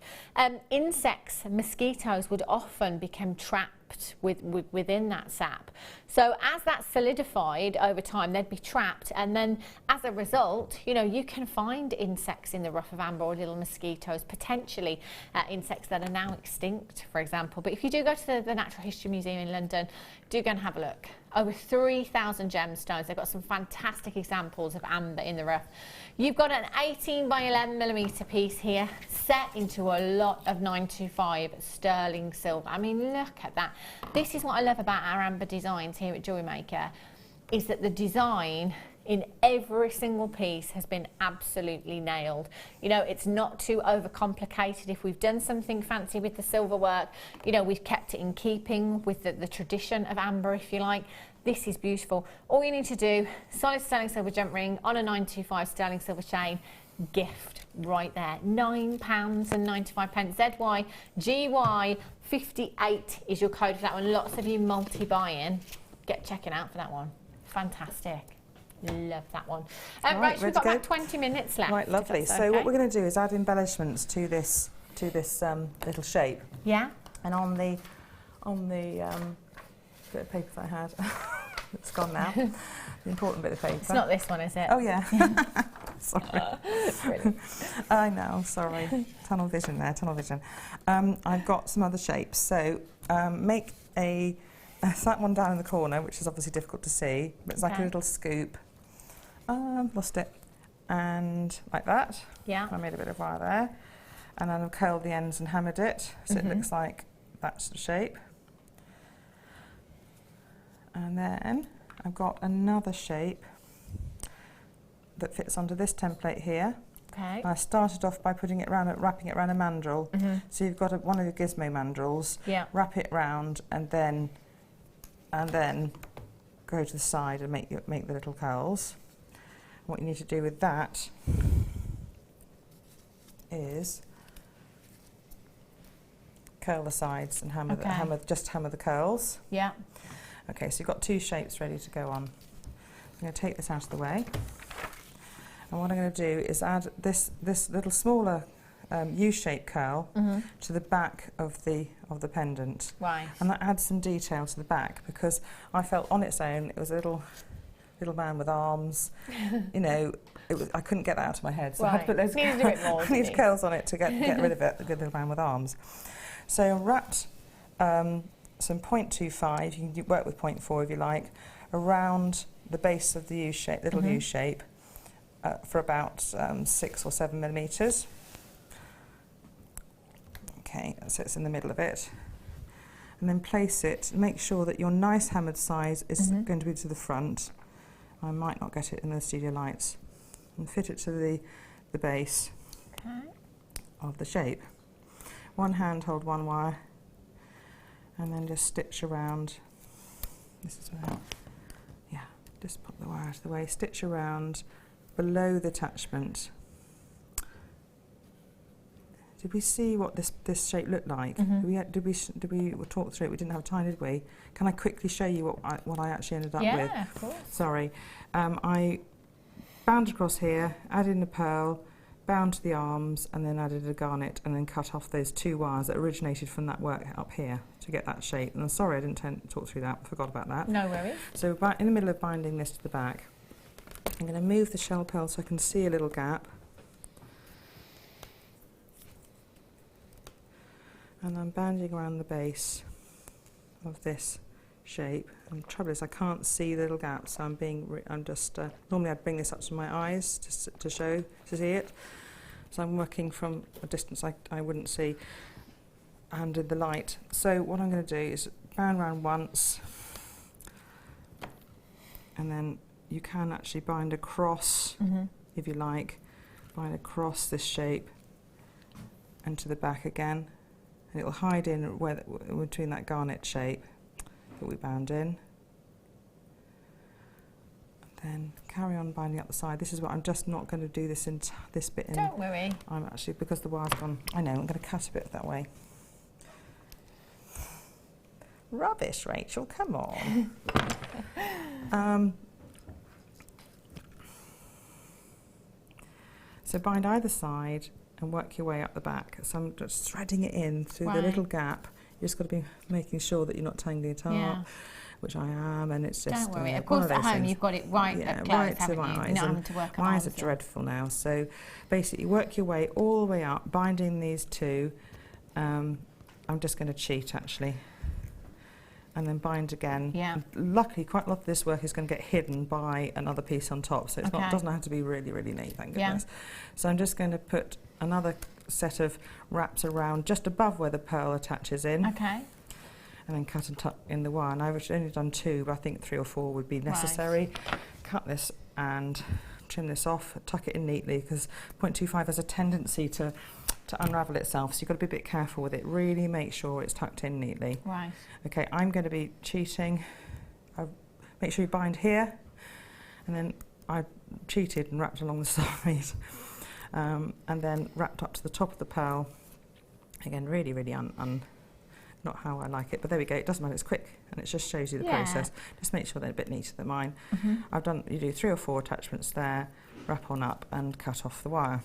Insects, mosquitoes would often become trapped within that sap. So as that solidified over time, they'd be trapped, and then as a result, you know, you can find insects in the rough of amber, or little mosquitoes, potentially insects that are now extinct, for example. But if you do go to the Natural History Museum in London, do go and have a look. over 3,000 gemstones. They've got some fantastic examples of amber in the rough. You've got an 18 by 11 millimeter piece here, set into a lot of 925 sterling silver. I mean, look at that. This is what I love about our amber designs here at Jewellery Maker, is that the design in every single piece has been absolutely nailed. You know, it's not too overcomplicated. If we've done something fancy with the silver work, you know, we've kept it in keeping with the tradition of amber, if you like. This is beautiful. All you need to do, solid sterling silver jump ring on a 925 sterling silver chain, gift right there. £9.95. ZYGY 58 is your code for that one. Lots of you multi-buying. Get checking out for that one. Fantastic. Love that one. Right, we've got about 20 minutes left. Right, lovely. So what we're going to do is add embellishments to this little shape. Yeah. And on the bit of paper that I had, it's gone now. The important bit of paper. It's not this one, is it? Oh yeah. Sorry. I know. Sorry. Tunnel vision there. Tunnel vision. I've got some other shapes. So make that one down in the corner, which is obviously difficult to see, but it's like a little scoop. Lost it. And like that. Yeah. I made a bit of wire there. And then I've curled the ends and hammered it, so it looks like that's the shape. And then I've got another shape that fits onto this template here. Okay. I started off by putting it around, wrapping it around a mandrel. So you've got one of the gizmo mandrels. Yeah. Wrap it round, and then go to the side and make the little curls. What you need to do with that is curl the sides and hammer the curls. Yeah. Okay, so you've got two shapes ready to go on. I'm going to take this out of the way, and what I'm going to do is add this little smaller U-shaped curl to the back of the pendant. Right. And that adds some detail to the back, because I felt on its own it was a little man with arms. You know, I couldn't get that out of my head, so I had to put those these curls on it to get rid of it. The good little man with arms. So I wrapped some 0.25. You can work with 0.4 if you like, around the base of the U-shape, little U-shape, for about 6 or 7 millimeters. Okay, so it's in the middle of it. And then place it, make sure that your nice hammered size is going to be to the front. I might not get it in the studio lights. And fit it to the base of the shape. One hand hold one wire, and then just stitch around. This is where, just pop the wire out of the way, stitch around below the attachment. Did we see what this shape looked like? Did we talk through it? We didn't have time, did we? Can I quickly show you what I actually ended up with? Yeah, of course. Sorry. I bound across here, added in a pearl, bound to the arms, and then added a garnet, and then cut off those two wires that originated from that work up here to get that shape. And I'm sorry I didn't talk through that, I forgot about that. No worries. So in the middle of binding this to the back, I'm going to move the shell pearl so I can see a little gap. And I'm banding around the base of this shape. And the trouble is I can't see the little gap, so I'm just normally I'd bring this up to my eyes to see it. So I'm working from a distance I wouldn't see, and in the light. So what I'm going to do is band round once, and then you can actually bind across, if you like, bind across this shape and to the back again. And it will hide in between that garnet shape that we bound in. And then carry on binding up the side. This is what I'm just not going to do this bit in. Don't worry. I'm actually, because the wire's gone, I know, I'm going to cut a bit that way. Rubbish, Rachel, come on. So bind either side and work your way up the back. So I'm just threading it in through the little gap. You just got to be making sure that you're not tangling it up, which I am, and it's just. Don't worry. Of course, at home you've got it right up close, right to my haven't you? eyes. You're not having to work on my eyes are dreadful now. So basically, work your way all the way up, binding these two. I'm just going to cheat actually. and then bind again. Yeah. And luckily, quite a lot of this work is going to get hidden by another piece on top, so it's not, doesn't have to be really, really neat, thank goodness. So I'm just going to put another set of wraps around just above where the pearl attaches in. Okay. And then cut and tuck in the wire. And I've only done 2, but I think 3 or 4 would be necessary. Right. Cut this and trim this off, tuck it in neatly, because 0.25 has a tendency to unravel itself, so you've got to be a bit careful with it. Really make sure it's tucked in neatly. Right. Okay, I'm going to be cheating. Make sure you bind here, and then I cheated and wrapped along the side, and then wrapped up to the top of the pearl. Again, really, really not how I like it, but there we go. It doesn't matter, it's quick, and it just shows you the process. Just make sure they're a bit neater than mine. You do 3 or 4 attachments there, wrap on up and cut off the wire.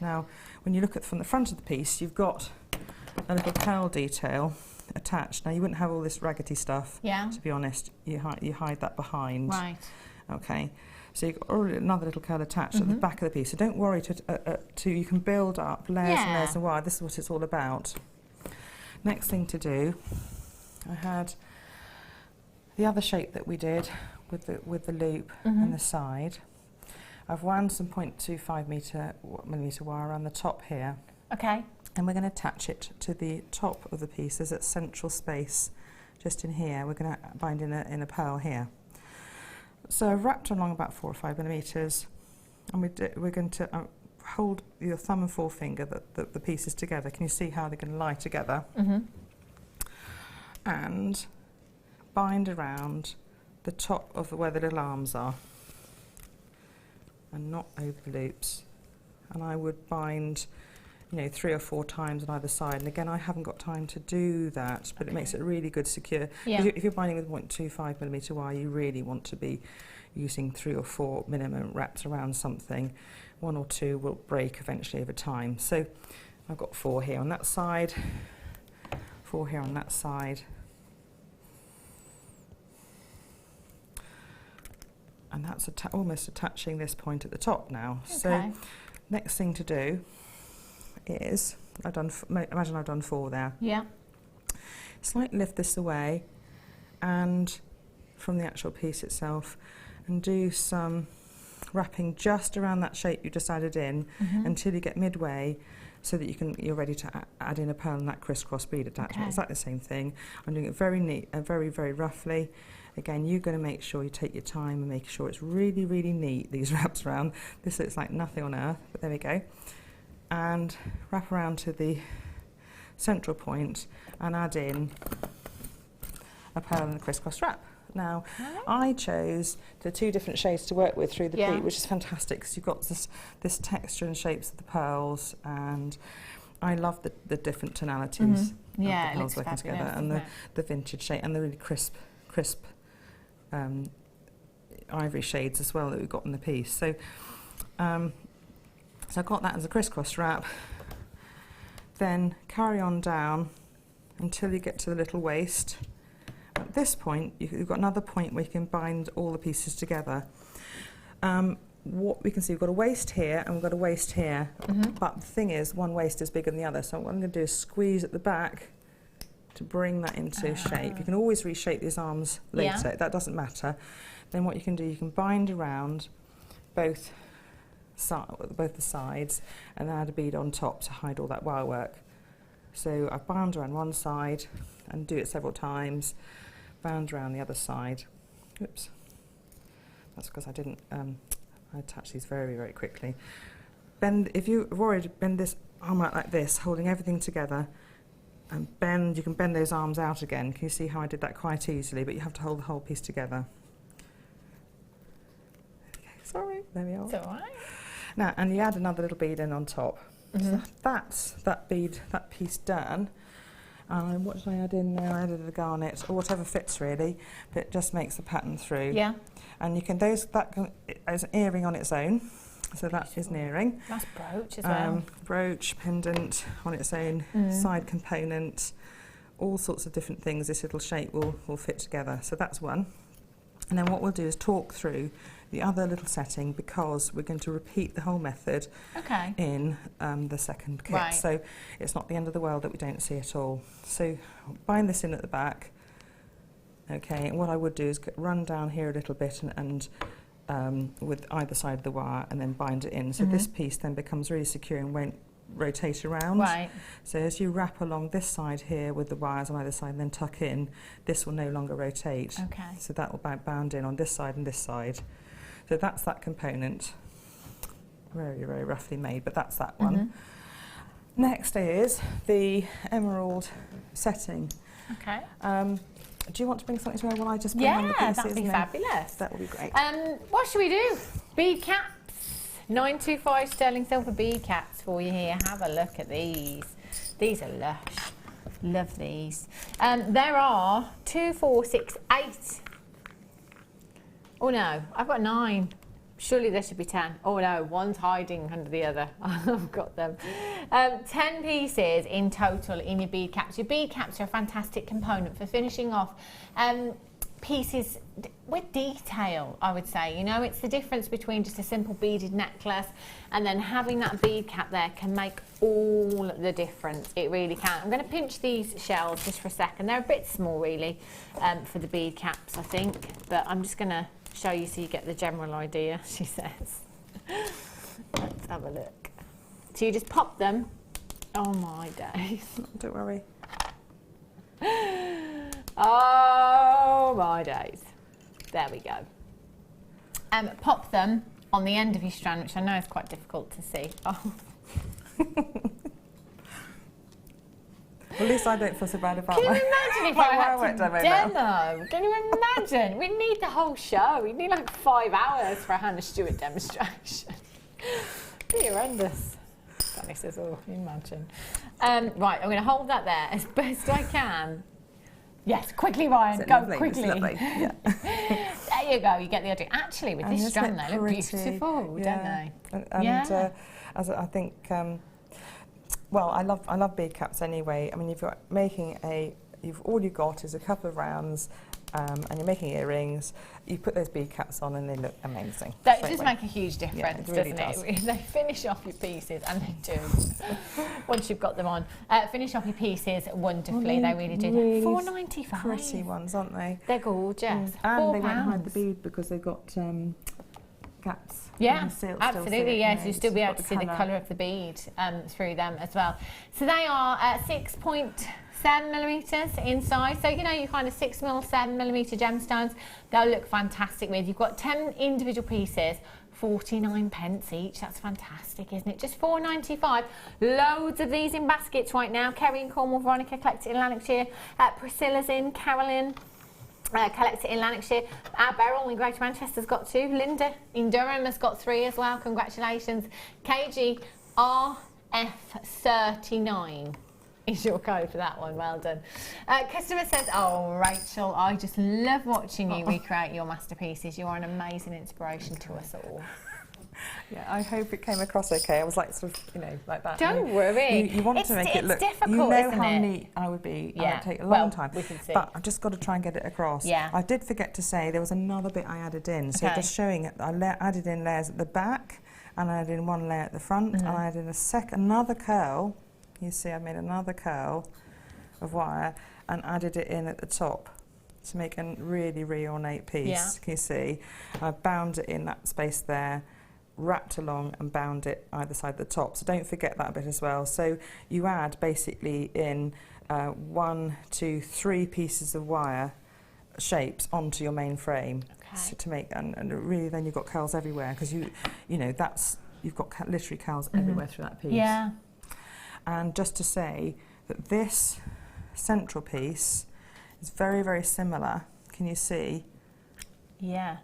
Now, when you look at from the front of the piece, you've got a little pearl detail attached. Now, you wouldn't have all this raggedy stuff, to be honest. You hide that behind. Right. Okay. So you've got another little curl attached at the back of the piece. So don't worry you can build up layers and layers of wire. This is what it's all about. Next thing to do, I had the other shape that we did with the loop and the side. I've wound some 0.25 millimetre wire around the top here. Okay. And we're going to attach it to the top of the piece. There's that central space just in here. We're going to bind in a pearl here. So I've wrapped along about 4 or 5 millimetres, and we're going to hold your thumb and forefinger, the pieces together. Can you see how they're going to lie together? And bind around the top of where the little arms are, and not over the loops. And I would bind, 3 or 4 times on either side. And again, I haven't got time to do that, but it makes it really good secure. If you're binding with 0.25 millimetre wire, you really want to be using 3 or 4 minimum wraps around something. 1 or 2 will break eventually over time. So I've got 4 here on that side, 4 here on that side. And that's almost attaching this point at the top now. Okay. So next thing to do is, imagine I've done 4 there. Yeah. Slightly lift this away and from the actual piece itself, and do some wrapping just around that shape you just added in until you get midway, so that you're ready to add in a pearl and that crisscross bead attachment. It's like the same thing. I'm doing it very neat and very, very roughly. Again, you're going to make sure you take your time and make sure it's really, really neat, these wraps around. This looks like nothing on earth, but there we go. And wrap around to the central point and add in a pearl and a crisscross wrap. Now, I chose the 2 different shades to work with through the pleat, which is fantastic because you've got this texture and shapes of the pearls, and I love the different tonalities of the pearls working together, and the vintage shape and the really crisp ivory shades as well that we've got in the piece. So, so I've got that as a crisscross wrap. Then carry on down until you get to the little waist. At this point, you've got another point where you can bind all the pieces together. What we can see, we've got a waist here and we've got a waist here, but the thing is, one waist is bigger than the other. So what I'm going to do is squeeze at the back to bring that into shape. You can always reshape these arms later, that doesn't matter. Then what you can do, you can bind around both the sides and then add a bead on top to hide all that wire work. So I've bound around one side and do it several times, bound around the other side. Oops, that's because I didn't, I attach these very, very quickly. If you've already bend this arm out like this, holding everything together, and you can bend those arms out again. Can you see how I did that quite easily, but you have to hold the whole piece together. Okay, sorry, there we are. It's all right. Now, and you add another little bead in on top. So that's that piece done. What did I add in there? I added a garnet, or whatever fits really, but it just makes the pattern through. Yeah. And you can, that is an earring on its own, so that is an earring. Nice brooch as well. Brooch, pendant on its own, side component, all sorts of different things this little shape will fit together. So that's one. And then what we'll do is talk through the other little setting, because we're going to repeat the whole method in the second kit. Right. So it's not the end of the world that we don't see at all. So bind this in at the back, Okay, and what I would do is run down here a little bit and with either side of the wire and then bind it in. So this piece then becomes really secure and won't rotate around. Right. So as you wrap along this side here with the wires on either side and then tuck in, this will no longer rotate. Okay. So that will be bound in on this side and this side. So that's that component. Very, very roughly made, but that's that one. Next is the emerald setting. Okay. Do you want to bring something to me while I just bring on the pieces? That'd be fabulous. That would be great. What should we do? Bead caps. 925 sterling silver bead caps for you here. Have a look at these. These are lush. Love these. There are 2, 4, 6, 8. Oh no, I've got 9. Surely there should be 10. Oh no, one's hiding under the other. I've got them. 10 pieces in total in your bead caps. Your bead caps are a fantastic component for finishing off pieces with detail, I would say. You know, it's the difference between just a simple beaded necklace and then having that bead cap there can make all the difference. It really can. I'm going to pinch these shells just for a second. They're a bit small really for the bead caps, I think, but I'm just going to show you so you get the general idea, she says. Let's have a look. So you just pop them. Oh my days. Don't worry. Oh my days. There we go. Pop them on the end of your strand, which I know is quite difficult to see. Oh. Well, at least I don't feel so bad about Can you my imagine if my I had wire to demo. demo? Can you imagine? We'd need the whole show. We'd need like 5 hours for a Hannah Stuart demonstration. It'd be horrendous. Danny says, oh, can you imagine? Right, I'm going to hold that there as best I can. Yes, quickly, Ryan, go lovely? quickly. It's lovely. Yeah. There you go, you get the idea. Actually, with this strand, they look beautiful, don't they? And as I think, well, I love bead caps anyway. I mean, if you're making all you've got is a couple of rounds, and you're making earrings, you put those bead caps on and they look amazing. That does make a huge difference, it really doesn't it? They finish off your pieces, and they do. Once you've got them on, finish off your pieces wonderfully. They really do. Really £4.95. pretty ones, aren't they? They're gorgeous. And they won't hide the bead because they've got gaps. Yeah, still absolutely. Yes, you'll still be able to see the colour. colour of the bead through them as well. So they are 6.7 millimetres in size. So, you know, you kind of 6mm, 7mm gemstones, they'll look fantastic with. You've got 10 individual pieces, 49p each. That's fantastic, isn't it? Just £4.95. Loads of these in baskets right now. Kerry in Cornwall, Veronica collects it in Lanarkshire, Priscilla's in, Carolyn collects it in Lanarkshire. Beryl in Greater Manchester's got 2. Linda in Durham has got 3 as well. Congratulations. KG RF39 is your code for that one. Well done. Customer says, oh, Rachel, I just love watching you recreate your masterpieces. You are an amazing inspiration to us all. Yeah, I hope it came across okay. I was like sort of, you know, like that. Don't worry. You want to make it look. Difficult, you know isn't how it? neat I would be. Yeah. It would take a long time. We can see. But I've just got to try and get it across. Yeah. I did forget to say there was another bit I added in. So Okay. just showing it, I added in layers at the back, and I added in one layer at the front, and I added another curl. You see, I made another curl of wire and added it in at the top to make a really, really ornate piece. Yeah. Can you see? I bound it in that space there, wrapped along and bound it either side of the top. So don't forget that bit as well. So you add basically in 1, 2, 3 pieces of wire shapes onto your main frame. Okay. So to make, and really then you've got curls everywhere because you know, you've got literally curls everywhere through that piece. Yeah. And just to say that this central piece is very, very similar. Can you see? Yeah.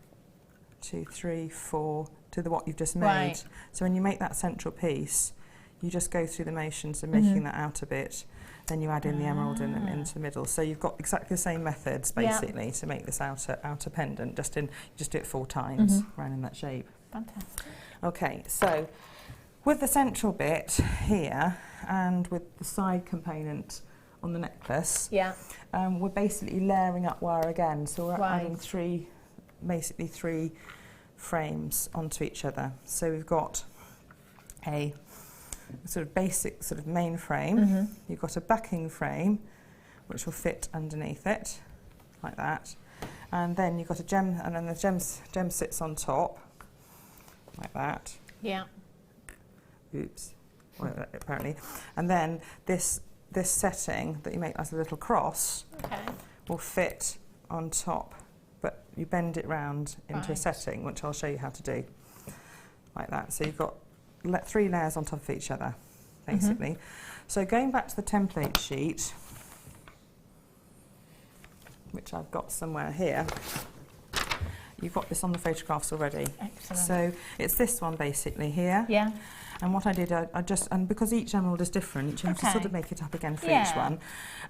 2, 3, 4 to what you've just made. Right. So when you make that central piece, you just go through the motions of making that outer bit, then you add in the emerald into the middle. So you've got exactly the same methods basically to make this outer pendant. You just do it 4 times around in that shape. Fantastic. Okay, so with the central bit here and with the side component on the necklace, we're basically layering up wire again. So we're adding 3 frames onto each other. So we've got a sort of basic sort of main frame. You've got a backing frame which will fit underneath it like that. And then you've got a gem, and then the gem sits on top, like that. Yeah. Oops. Well, apparently. And then this setting that you make as a little cross will fit on top, but you bend it round into a setting, which I'll show you how to do. Like that. So you've got 3 layers on top of each other, basically. So going back to the template sheet, which I've got somewhere here, you've got this on the photographs already. Excellent. So it's this one basically here. Yeah. And what I did, I just, and because each emerald is different, you have to sort of make it up again for each one.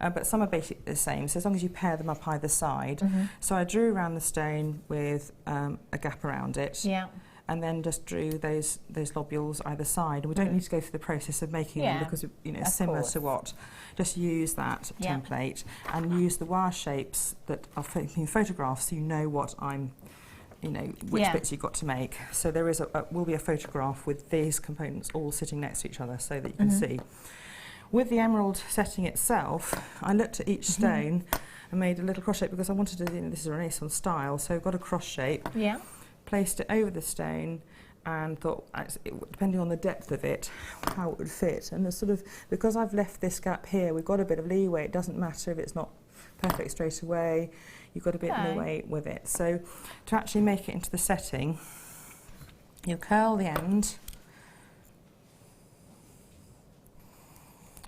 But some are basically the same, so as long as you pair them up either side. So I drew around the stone with a gap around it. Yeah. And then just drew those lobules either side. And we don't need to go through the process of making them because, you know, similar to what. Just use that template and use the wire shapes that are in photographs so you know what I'm, you know, which bits you've got to make. So there is will be a photograph with these components all sitting next to each other so that you can see. With the emerald setting itself, I looked at each stone and made a little cross shape because I wanted to, you know, this is a Renaissance style, so I've got a cross shape. Yeah. Placed it over the stone and thought, depending on the depth of it, how it would fit. And sort of, because I've left this gap here, we've got a bit of leeway. It doesn't matter if it's not perfect straight away. You've got a bit of leeway with it. So to actually make it into the setting, you curl the end.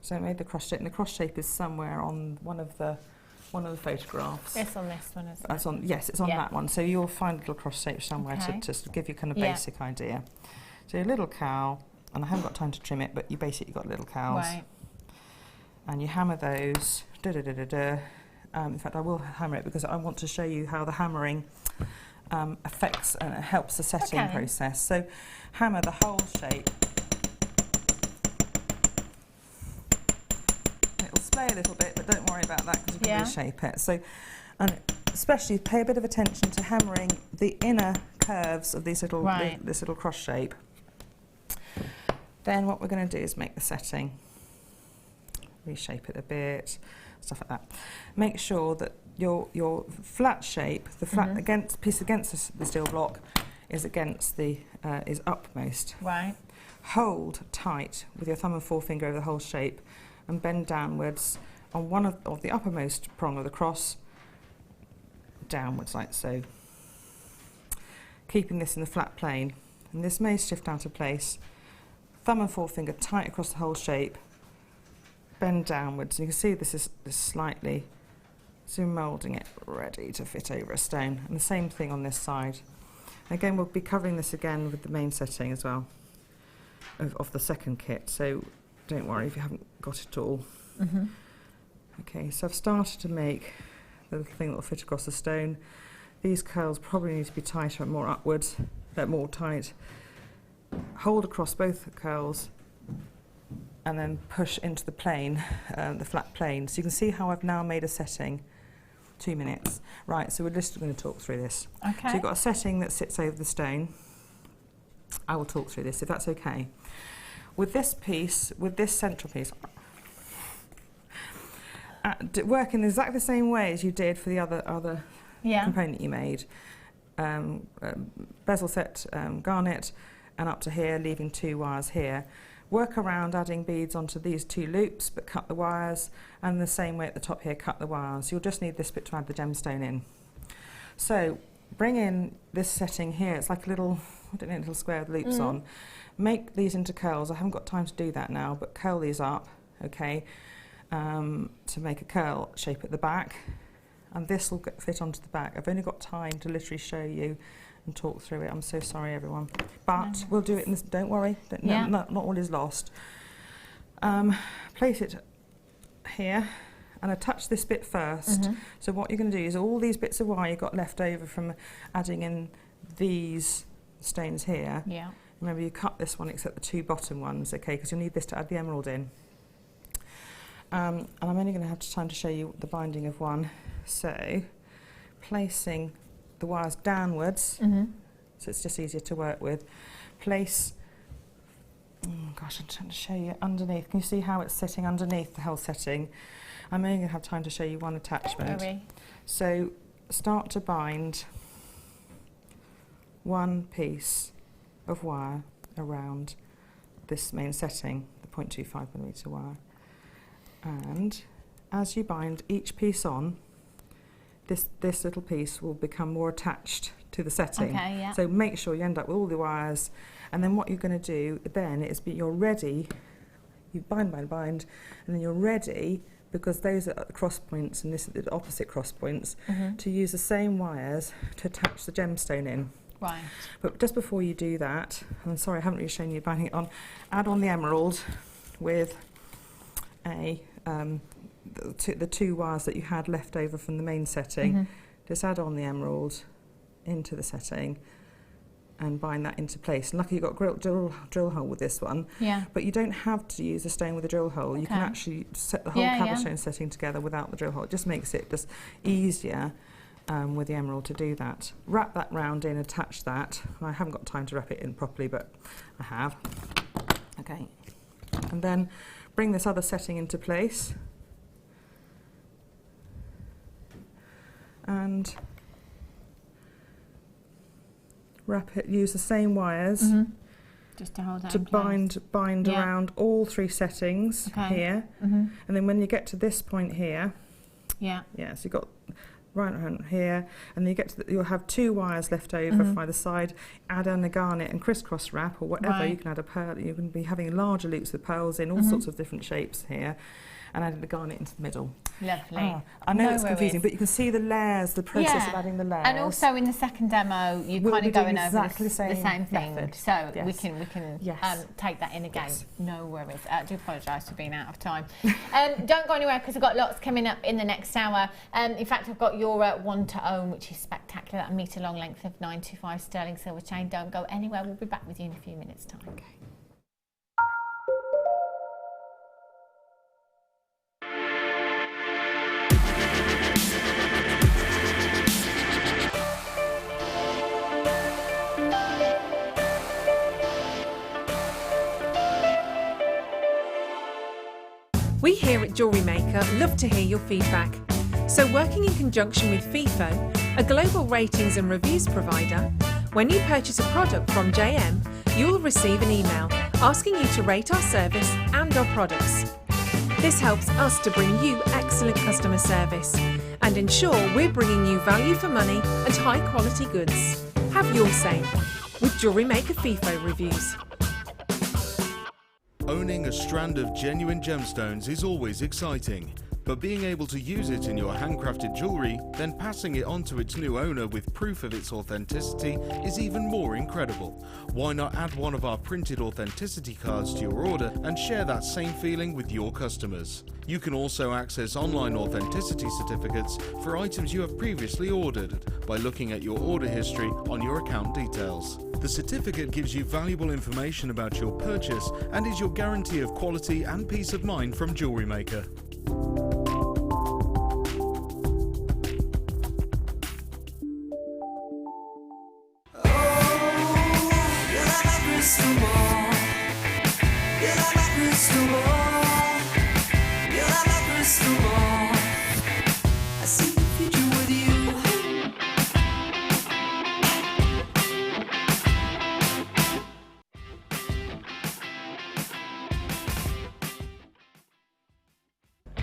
So I made the cross shape, and the cross shape is somewhere on one of the photographs. It's on this one, isn't it? It's on, yes, it's on that one. So you'll find a little cross shape somewhere to give you kind of basic idea. So a little cowl, and I haven't got time to trim it, but you basically got little cowls. Right. And you hammer those. In fact, I will hammer it because I want to show you how the hammering affects and helps the setting process. So hammer the whole shape. It'll splay a little bit, but don't worry about that because you can reshape it. So, and especially pay a bit of attention to hammering the inner curves of these little this little cross shape. Then what we're going to do is make the setting. Reshape it a bit, stuff like that. Make sure that your flat shape, the flat piece against the steel block, is against the is upmost. Right. Hold tight with your thumb and forefinger over the whole shape, and bend downwards on one of the uppermost prong of the cross, downwards like so. Keeping this in the flat plane, and this may shift out of place. Thumb and forefinger tight across the whole shape. Bend downwards, and you can see this is slightly, so moulding it ready to fit over a stone. And the same thing on this side. Again, we'll be covering this again with the main setting as well of the second kit, so don't worry if you haven't got it all. Okay, so I've started to make the little thing that will fit across the stone. These curls probably need to be tighter and more upwards, more tight. Hold across both curls and then push into the plane, the flat plane. So you can see how I've now made a setting. 2 minutes. Right, so we're just going to talk through this. Okay. So you've got a setting that sits over the stone. I will talk through this if that's okay. With this piece, with this central piece, work in exactly the same way as you did for the other component you made. Bezel set garnet and up to here, leaving 2 wires here. Work around adding beads onto these 2 loops, but cut the wires, and the same way at the top here, cut the wires. You'll just need this bit to add the gemstone in. So bring in this setting here. It's like a little, I don't know, little square with loops on. Make these into curls. I haven't got time to do that now, but curl these up, okay, to make a curl shape at the back. And this will fit onto the back. I've only got time to literally show you and talk through it. I'm so sorry, everyone. But we'll do it in this, don't worry, not all is lost. Place it here and attach this bit first. So what you're going to do is all these bits of wire you've got left over from adding in these stones here. Yeah. Remember, you cut this one except the 2 bottom ones, okay, because you'll need this to add the emerald in. And I'm only going to have time to show you the binding of one. So placing the wires downwards, so it's just easier to work with. Place, oh gosh, I'm trying to show you underneath. Can you see how it's sitting underneath the whole setting? I'm only going to have time to show you one attachment. Sorry. So start to bind one piece of wire around this main setting, the 0.25mm wire. And as you bind each piece on, this little piece will become more attached to the setting. Okay, yeah. So make sure you end up with all the wires, and then what you're going to do then is you're ready, you bind, and then you're ready, because those are the cross points and this is the opposite cross points, to use the same wires to attach the gemstone in. Right. But just before you do that, I'm sorry I haven't really shown you binding it on, add on the emerald with the two wires that you had left over from the main setting. Just add on the emerald into the setting and bind that into place. And luckily you've got a drill hole with this one, but you don't have to use a stone with a drill hole. You can actually set the whole cobblestone setting together without the drill hole. It just makes it just easier with the emerald to do that. Wrap that round in, attach that. I haven't got time to wrap it in properly, but I have. Okay, and then bring this other setting into place. And wrap it, use the same wires just to hold that to bind around all three settings here. And then when you get to this point here, so you've got right around here, and then you get to you'll have two wires left over from either side. Add in a garnet and crisscross wrap or whatever. You can add a pearl. You can be having larger loops with pearls in all sorts of different shapes here, and add the garnet into the middle. Lovely. I know it's confusing, but you can see the layers, the process of adding the layers. And also in the second demo, you're kind of going over the same thing. Method. So we can take that in again. No worries. I do apologise for being out of time. Don't go anywhere because I've got lots coming up in the next hour. In fact, I've got your one to own, which is spectacular. That metre long length of 925 sterling silver chain. Don't go anywhere. We'll be back with you in a few minutes' time. Okay. We here at Jewellery Maker love to hear your feedback. So working in conjunction with FIFO, a global ratings and reviews provider, when you purchase a product from JM, you'll receive an email asking you to rate our service and our products. This helps us to bring you excellent customer service and ensure we're bringing you value for money and high quality goods. Have your say with Jewellery Maker FIFO reviews. Owning a strand of genuine gemstones is always exciting, but being able to use it in your handcrafted jewellery, then passing it on to its new owner with proof of its authenticity is even more incredible. Why not add one of our printed authenticity cards to your order and share that same feeling with your customers? You can also access online authenticity certificates for items you have previously ordered by looking at your order history on your account details. The certificate gives you valuable information about your purchase and is your guarantee of quality and peace of mind from Jewellery Maker.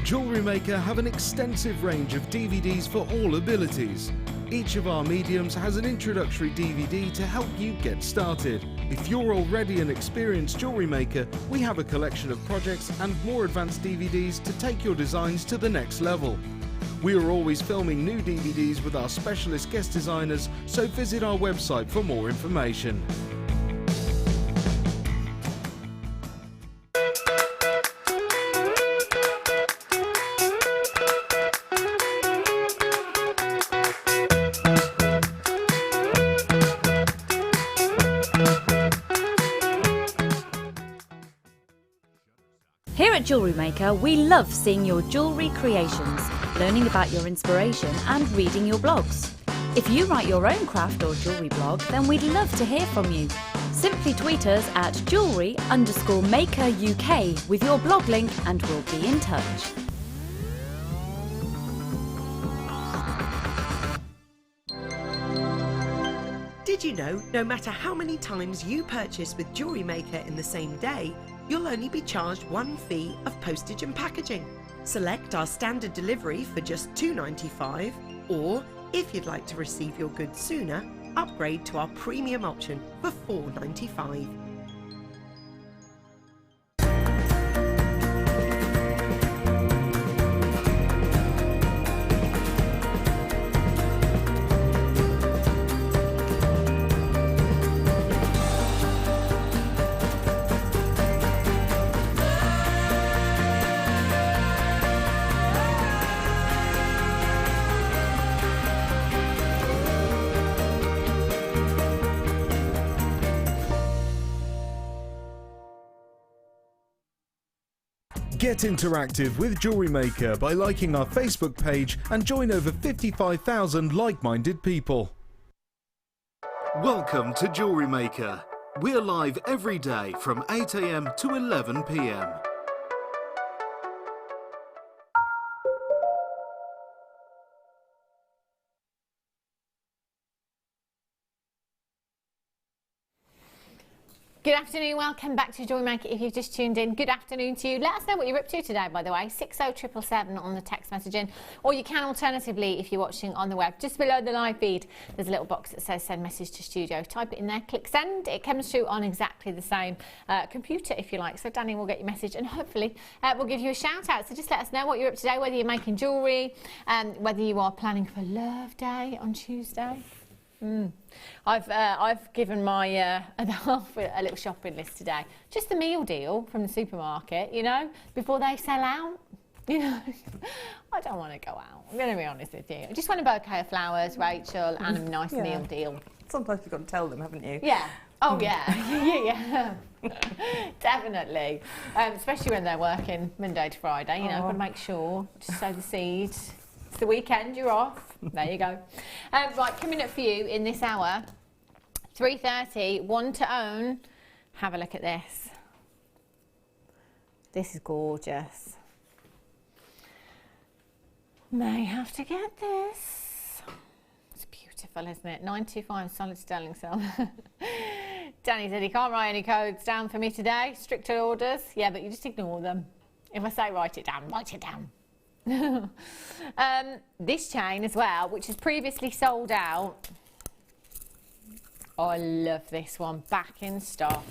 Jewellery Maker have an extensive range of DVDs for all abilities. Each of our mediums has an introductory DVD to help you get started. If you're already an experienced jewellery maker, we have a collection of projects and more advanced DVDs to take your designs to the next level. We are always filming new DVDs with our specialist guest designers, so visit our website for more information. Here at Jewellery Maker, we love seeing your jewellery creations, learning about your inspiration and reading your blogs. If you write your own craft or jewellery blog, then we'd love to hear from you. Simply tweet us at jewellery_maker UK with your blog link and we'll be in touch. Did you know no matter how many times you purchase with Jewellery Maker in the same day, you'll only be charged one fee of postage and packaging? Select our standard delivery for just $2.95, or if you'd like to receive your goods sooner, upgrade to our premium option for $4.95. Get interactive with Jewellery Maker by liking our Facebook page and join over 55,000 like-minded people. Welcome to Jewellery Maker. We're live every day from 8 AM to 11 PM. Good afternoon, welcome back to Jewellery Maker. If you've just tuned in, good afternoon to you. Let us know what you're up to today, by the way, 60777 on the text messaging, or you can alternatively, if you're watching on the web, just below the live feed, there's a little box that says send message to studio. Type it in there, click send. It comes through on exactly the same computer, if you like. So Danny will get your message and hopefully we'll give you a shout out. So just let us know what you're up to today, whether you're making jewellery, whether you are planning for Love Day on Tuesday. I've given my a little shopping list today. Just the meal deal from the supermarket, you know, before they sell out. You know, I don't want to go out. I'm going to be honest with you. I just want a bouquet of flowers, Rachel, and a nice meal deal. Sometimes you've got to tell them, haven't you? Yeah. Oh, yeah. Definitely. Especially when they're working Monday to Friday, you know, got to make sure, just sow the seed. It's the weekend, you're off. There you go. Right, coming up for you in this hour, 3:30, one to own. Have a look at this. This is gorgeous. May have to get this. It's beautiful, isn't it? 925 solid sterling silver. Danny said he can't write any codes down for me today. Stricter orders. Yeah, but you just ignore them. If I say write it down, write it down. This chain as well, which is previously sold out. Oh, I love this one, back in stock.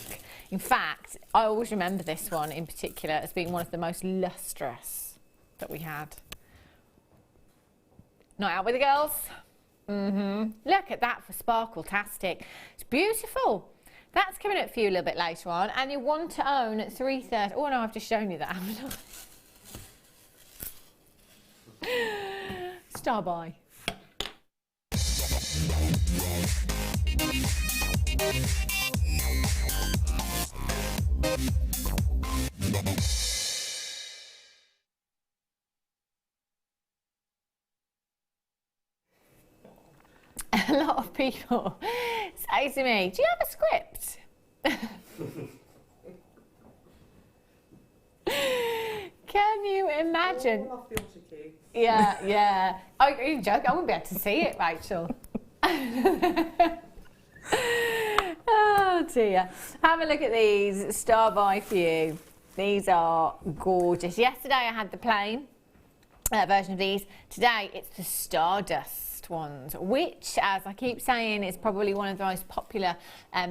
In fact, I always remember this one in particular as being one of the most lustrous that we had. Not out with the girls? Look at that for Sparkle-tastic. It's beautiful. That's coming up for you a little bit later on, and you want to own at 3:30. Oh no, I've just shown you that, haven't I? Star by. A lot of people say to me, do you have a script? Can you imagine? Yeah. Oh, you joke? I wouldn't be able to see it, Rachel. Oh dear. Have a look at these. Star by for you. These are gorgeous. Yesterday I had the plain version of these. Today it's the Stardust ones, which, as I keep saying, is probably one of the most popular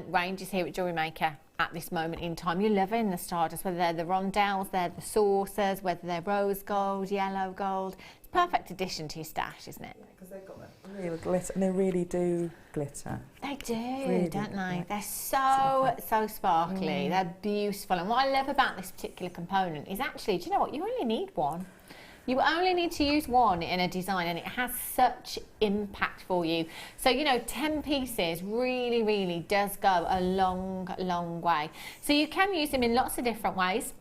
ranges here at Jewellery Maker at this moment in time. You're loving the Stardust, whether they're the rondelles, they're the saucers, whether they're rose gold, yellow gold. It's a perfect addition to your stash, isn't it? Because they've got that real glitter, and they really do glitter. They do, really don't they? Yeah. They're so sparkly. They're beautiful. And what I love about this particular component is actually, do you know what? You only need one. You only need to use one in a design, and it has such impact for you. So, you know, 10 pieces really does go a long way. So you can use them in lots of different ways.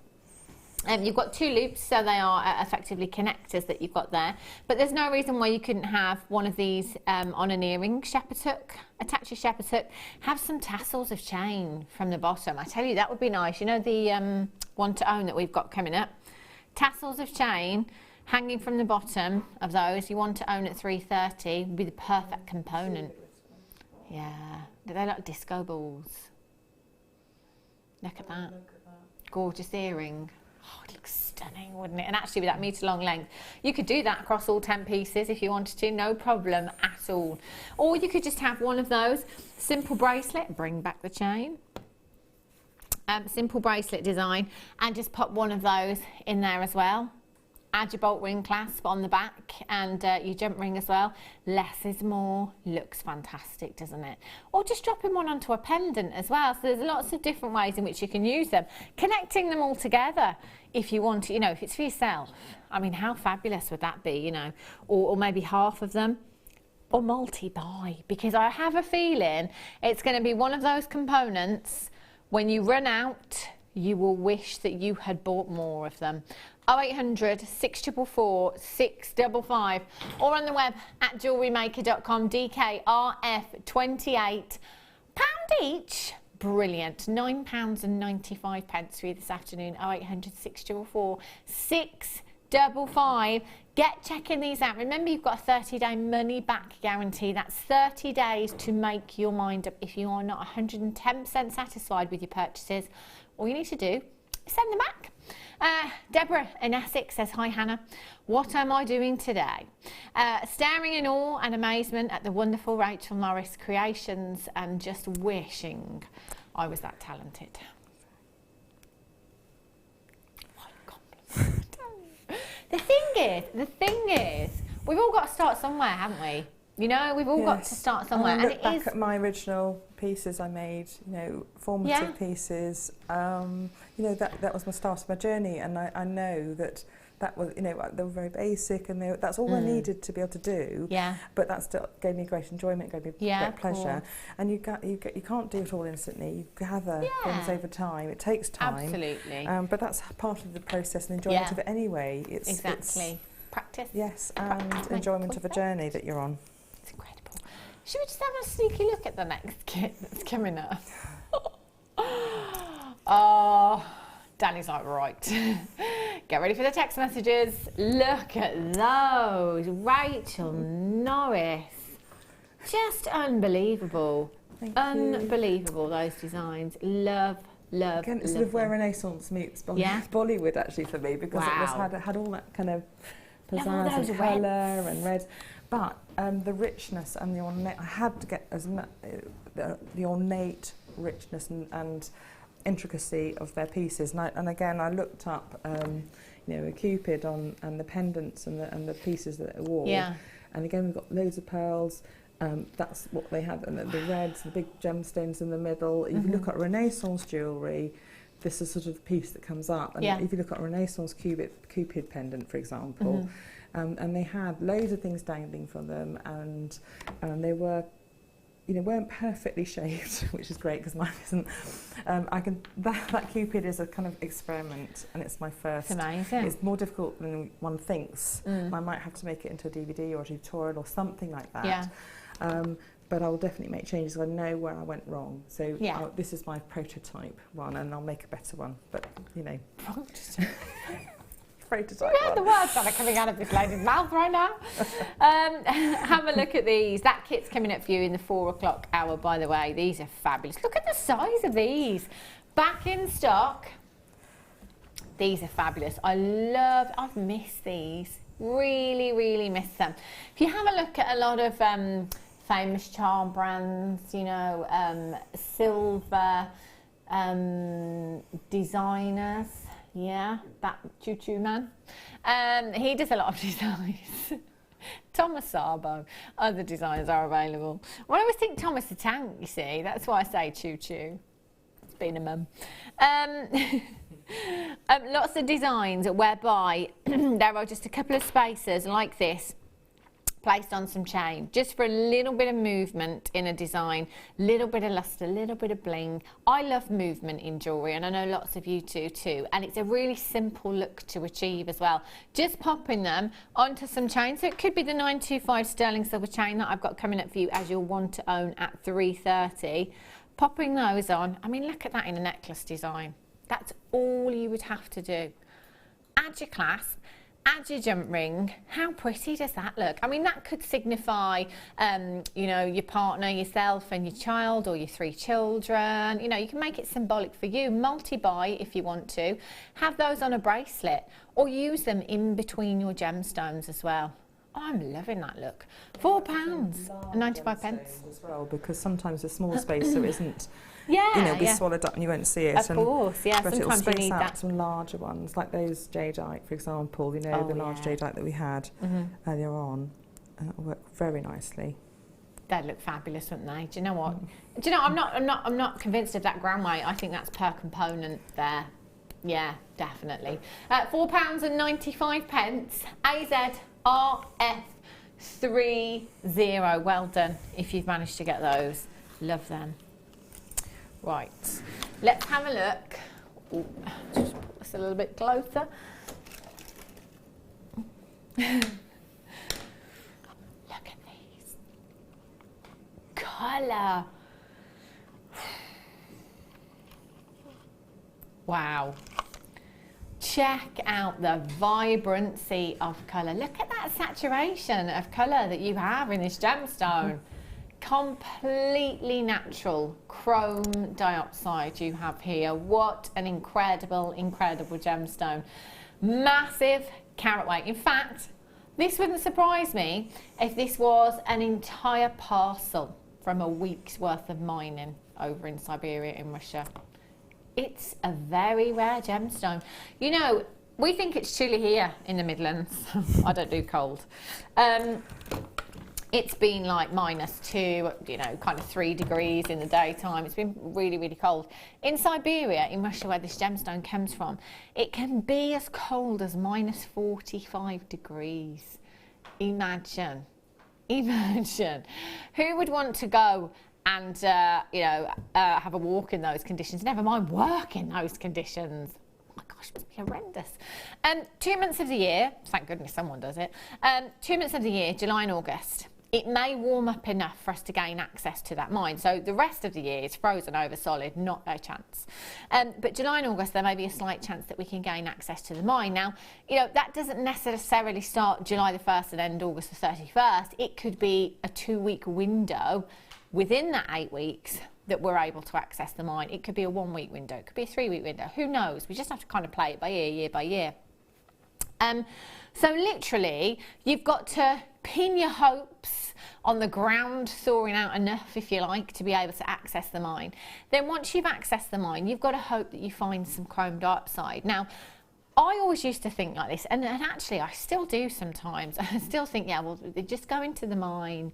You've got two loops, so they are effectively connectors that you've got there. But there's no reason why you couldn't have one of these on an earring, shepherd hook, attach your shepherd hook, have some tassels of chain from the bottom. I tell you, that would be nice. You know, the one to own that we've got coming up. Tassels of chain hanging from the bottom of those. You want to own at 3:30 would be the perfect component. Yeah, they're like disco balls. Look at that. Gorgeous earring. Oh, it looks stunning, wouldn't it? And actually with that metre long length, you could do that across all 10 pieces if you wanted to, no problem at all. Or you could just have one of those simple bracelet, bring back the chain. Simple bracelet design, and just pop one of those in there as well. Add your bolt ring clasp on the back and your jump ring as well. Less is more. Looks fantastic, doesn't it? Or just dropping one onto a pendant as well. So there's lots of different ways in which you can use them. Connecting them all together if you want to, you know, if it's for yourself. I mean, how fabulous would that be, you know? Or maybe half of them. Or multi-buy, because I have a feeling it's going to be one of those components. When you run out, you will wish that you had bought more of them. 0800 644 655 or on the web at jewellerymaker.com. DKRF 28 £, each. Brilliant. £9.95 for you this afternoon. 0800 644 655. Get checking these out. Remember, you've got a 30-day money-back guarantee. That's 30 days to make your mind up. If you are not 110% satisfied with your purchases, all you need to do is send them back. Deborah in Essex says, hi Hannah, what am I doing today? Staring in awe and amazement at the wonderful Rachel Norris creations and just wishing I was that talented. What a compliment. The thing is, we've all got to start somewhere, haven't we? You know, we've all got to start somewhere. And I look back at my original pieces I made, you know, formative pieces. You know, that was my start of my journey, and I know that was, you know, they were very basic, and that's all I needed to be able to do. Yeah. But that still gave me great enjoyment, gave me great pleasure. And you can't do it all instantly. You gather things over time. It takes time. Absolutely. But that's part of the process and enjoyment of it anyway. It's practice. Yes, and enjoyment of a journey that you're on. It's incredible. Should we just have a sneaky look at the next kit that's coming up? Oh, Danny's like, right. Get ready for the text messages. Look at those. Rachel Norris. Just unbelievable. Unbelievable, those designs. Love. Again, it's sort of where Renaissance meets Bollywood, actually, for me, because it had all that kind of pizzazz and colour and red. But the richness and the ornate, I had to get as much the ornate richness and intricacy of their pieces. And again, I looked up, you know, a Cupid and the pendants and the pieces that it wore. Yeah. And again, we've got loads of pearls. That's what they had, and the reds, the big gemstones in the middle. If you look at Renaissance jewellery, this is sort of the piece that comes up. And if you look at a Renaissance Cupid pendant, for example, and they had loads of things dangling from them, and they were, you know, weren't perfectly shaped, which is great because mine isn't. That Cupid is a kind of experiment, and it's my first. It's amazing. It's more difficult than one thinks. I might have to make it into a DVD or a tutorial or something like that. Yeah. But I will definitely make changes. I know where I went wrong. So this is my prototype one, and I'll make a better one. But you know, prototype. You heard the words that are coming out of this lady's mouth right now. Have a look at these. That kit's coming up for you in the 4 o'clock hour, by the way. These are fabulous. Look at the size of these. Back in stock. These are fabulous. I've missed these. Really, really missed them. If you have a look at a lot of famous charm brands, you know, silver designers. Yeah, that choo-choo man. He does a lot of designs. Thomas Sabo. Other designers are available. Well, I always think Thomas the Tank, you see. That's why I say choo-choo. It's been a mum. Lots of designs whereby there are just a couple of spacers like this placed on some chain, just for a little bit of movement in a design, little bit of luster, little bit of bling. I love movement in jewellery, and I know lots of you do too, and it's a really simple look to achieve as well. Just popping them onto some chain, so it could be the 925 sterling silver chain that I've got coming up for you, as you'll want to own at 330. Popping those on, I mean, look at that in a necklace design. That's all you would have to do. Add your clasp, add your jump ring. How pretty does that look? I mean, that could signify, you know, your partner, yourself and your child, or your 3 children. You know, you can make it symbolic for you. Multi-buy if you want to. Have those on a bracelet, or use them in between your gemstones as well. Oh, I'm loving that look. £4.95 as well, because sometimes a small space so isn't, yeah, you know, be swallowed up and you won't see it. Of course, yeah. But Sometimes it'll you need space out that. some larger ones, like those jadeite, for example. You know, the large jadeite that we had earlier on. Work very nicely. They'd look fabulous, wouldn't they? Do you know what? Do you know? I'm not convinced of that gram weight. I think that's per component there. Yeah, definitely. £4.95. AZRF30. Well done if you've managed to get those. Love them. Right, let's have a look. Ooh, just put this a little bit closer. Look at these. Colour. Wow. Check out the vibrancy of colour. Look at that saturation of colour that you have in this gemstone. Completely natural chrome dioxide you have here. What an incredible, incredible gemstone. Massive carat weight. In fact, this wouldn't surprise me if this was an entire parcel from a week's worth of mining over in Siberia in Russia. It's a very rare gemstone. You know, we think it's chilly here in the Midlands. I don't do cold. It's been like -2, you know, kind of 3 degrees in the daytime. It's been really, really cold. In Siberia, in Russia, where this gemstone comes from, it can be as cold as -45 degrees. Imagine. Imagine. Who would want to go and, you know, have a walk in those conditions? Never mind work in those conditions. Oh my gosh, it must be horrendous. 2 months of the year, thank goodness someone does it, 2 months of the year, July and August, it may warm up enough for us to gain access to that mine. So the rest of the year is frozen over solid, no chance. But July and August, there may be a slight chance that we can gain access to the mine. Now, you know, that doesn't necessarily start July the 1st and end August the 31st. It could be a 2-week window within that 8 weeks that we're able to access the mine. It could be a 1-week window, it could be a 3-week window, who knows? We just have to kind of play it by ear, year by year. So literally, you've got to pin your hopes on the ground thawing out enough, if you like, to be able to access the mine. Then once you've accessed the mine, you've got to hope that you find some chrome dioxide. Now, I always used to think like this, and actually I still do sometimes. I still think, yeah, well, they just go into the mine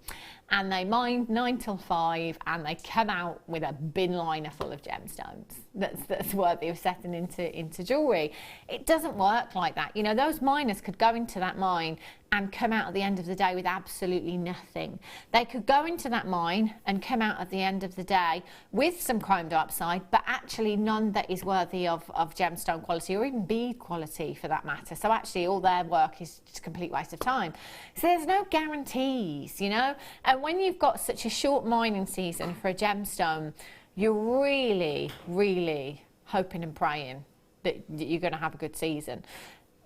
and they mine 9 till 5 and they come out with a bin liner full of gemstones that's worthy of setting into jewellery. It doesn't work like that. You know, those miners could go into that mine and come out at the end of the day with absolutely nothing. They could go into that mine and come out at the end of the day with some chrome dioxide, but actually none that is worthy of gemstone quality or even bead quality for that matter. So actually all their work is just a complete waste of time. So there's no guarantees, you know? And when you've got such a short mining season for a gemstone, you're really, really hoping and praying that you're going to have a good season.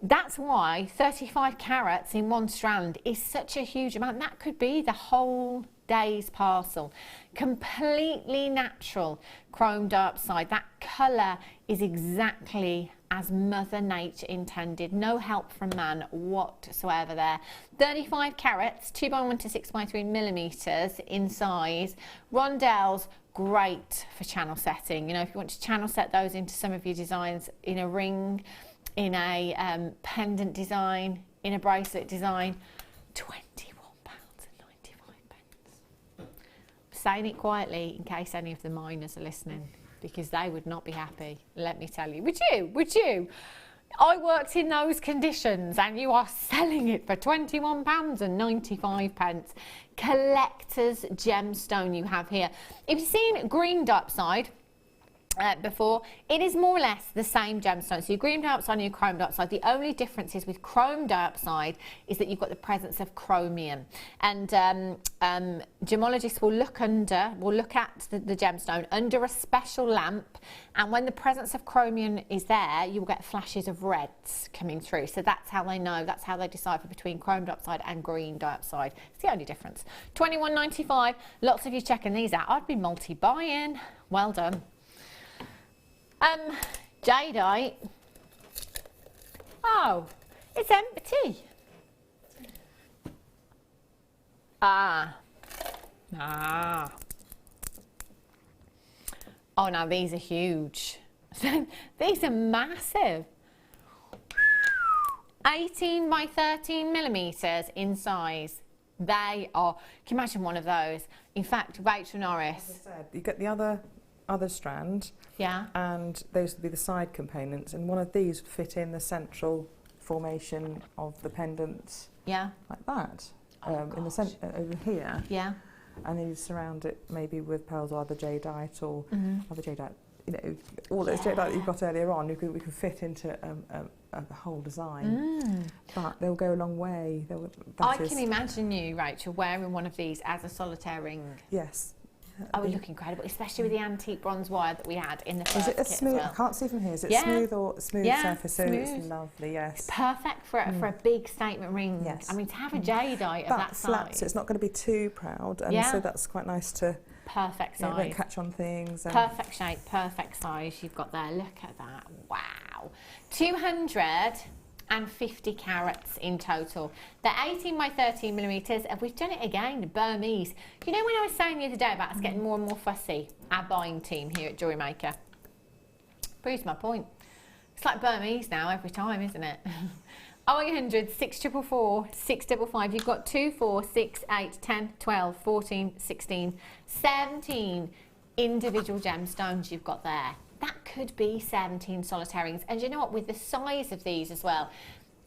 That's why 35 carats in one strand is such a huge amount. That could be the whole day's parcel. Completely natural chrome dioxide. That colour is exactly as Mother Nature intended. No help from man whatsoever there. 35 carats, 2x1 to 6x3 millimetres in size. Rondelles, great for channel setting. You know, if you want to channel set those into some of your designs in a ring, in a pendant design, in a bracelet design, £21.95. I'm saying it quietly in case any of the miners are listening, because they would not be happy, let me tell you. Would you? Would you? I worked in those conditions and you are selling it for £21.95. Collector's gemstone you have here. If you've seen green dioxide, before. It is more or less the same gemstone. So your green dioxide and your chrome dioxide. The only difference is with chrome dioxide is that you've got the presence of chromium. And gemologists will look at the gemstone under a special lamp, and when the presence of chromium is there, you will get flashes of reds coming through. So that's how they know, that's how they decipher between chrome dioxide and green dioxide. It's the only difference. $21.95. Lots of you checking these out. I'd be multi-buying. Well done. Jadeite. Oh, it's empty. Ah. Oh, now these are huge. These are massive. 18 by 13 millimeters in size. They are, can you imagine one of those? In fact, Rachel Norris. As I said, you get the other strand. Yeah. And those would be the side components, and one of these would fit in the central formation of the pendants. Yeah. Like that. In the centre over here. Yeah. And then you surround it maybe with pearls or other jadeite or other jadeite. You know, all those jadeite that you've got earlier on, we can fit into a whole design. But they'll go a long way. I can imagine you, Rachel, wearing one of these as a solitaire ring. Yes. Oh, it would look incredible, especially with the antique bronze wire that we had in the first kit. Is it a smooth? As well. I can't see from here. Is it smooth or smooth surface? So it's lovely. Yes. It's perfect for a big statement ring. Yes. I mean, to have a jadeite of that flat, size. so it's not going to be too proud, and so that's quite nice to. Perfect size. Won't catch on things. Perfect shape, perfect size. You've got there. Look at that. Wow. 250 carats in total. They're 18 by 13 millimeters, and we've done it again, the Burmese. You know, when I was saying the other day about us getting more and more fussy, our buying team here at Jewellery Maker, proves my point. It's like Burmese now every time, isn't it? 0800 644 655. You've got 2, 4, 6, 8, 10, 12, 14, 16, 17 individual gemstones you've got there. That could be 17 solitaire rings. And you know what, with the size of these as well,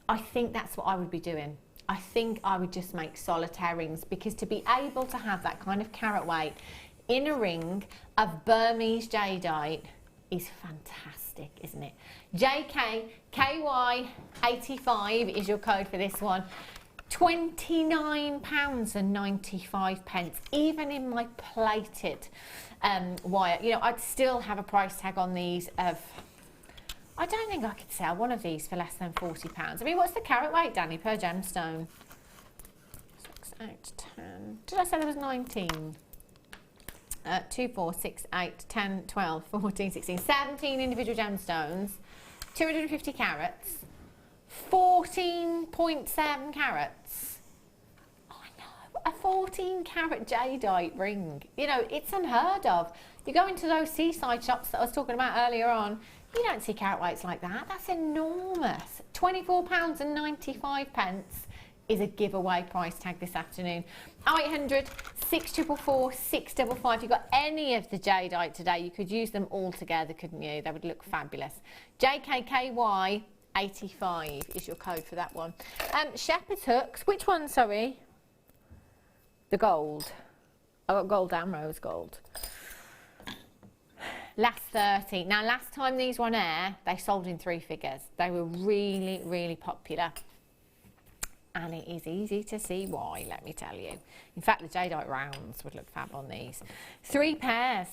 I think that's what I would be doing. I think I would just make solitaire rings, because to be able to have that kind of carat weight in a ring of Burmese jadeite is fantastic, isn't it? JKKY85 is your code for this one. £29.95, even in my plated wire. You know, I'd still have a price tag on these of, I don't think I could sell one of these for less than £40. I mean, what's the carat weight, Danny, per gemstone? 6, 8, 10. Did I say there was 19? 2, 4, 6, 8, 10, 12, 14, 16, 17 individual gemstones, 250 carats, 14.7 carats. Oh, I know, a 14 carat jadeite ring. You know, it's unheard of. You go into those seaside shops that I was talking about earlier on, you don't see carat weights like that. That's enormous. £24.95 is a giveaway price tag this afternoon. 0800 644 655. If you've got any of the jadeite today, you could use them all together, couldn't you? They would look fabulous. JKKY 85 is your code for that one. Shepherd's hooks. Which one, sorry? The gold. I got gold and rose gold. Last 30. Now, last time these were on air, they sold in 3 figures. They were really, really popular. And it is easy to see why, let me tell you. In fact, the jadeite rounds would look fab on these. 3 pairs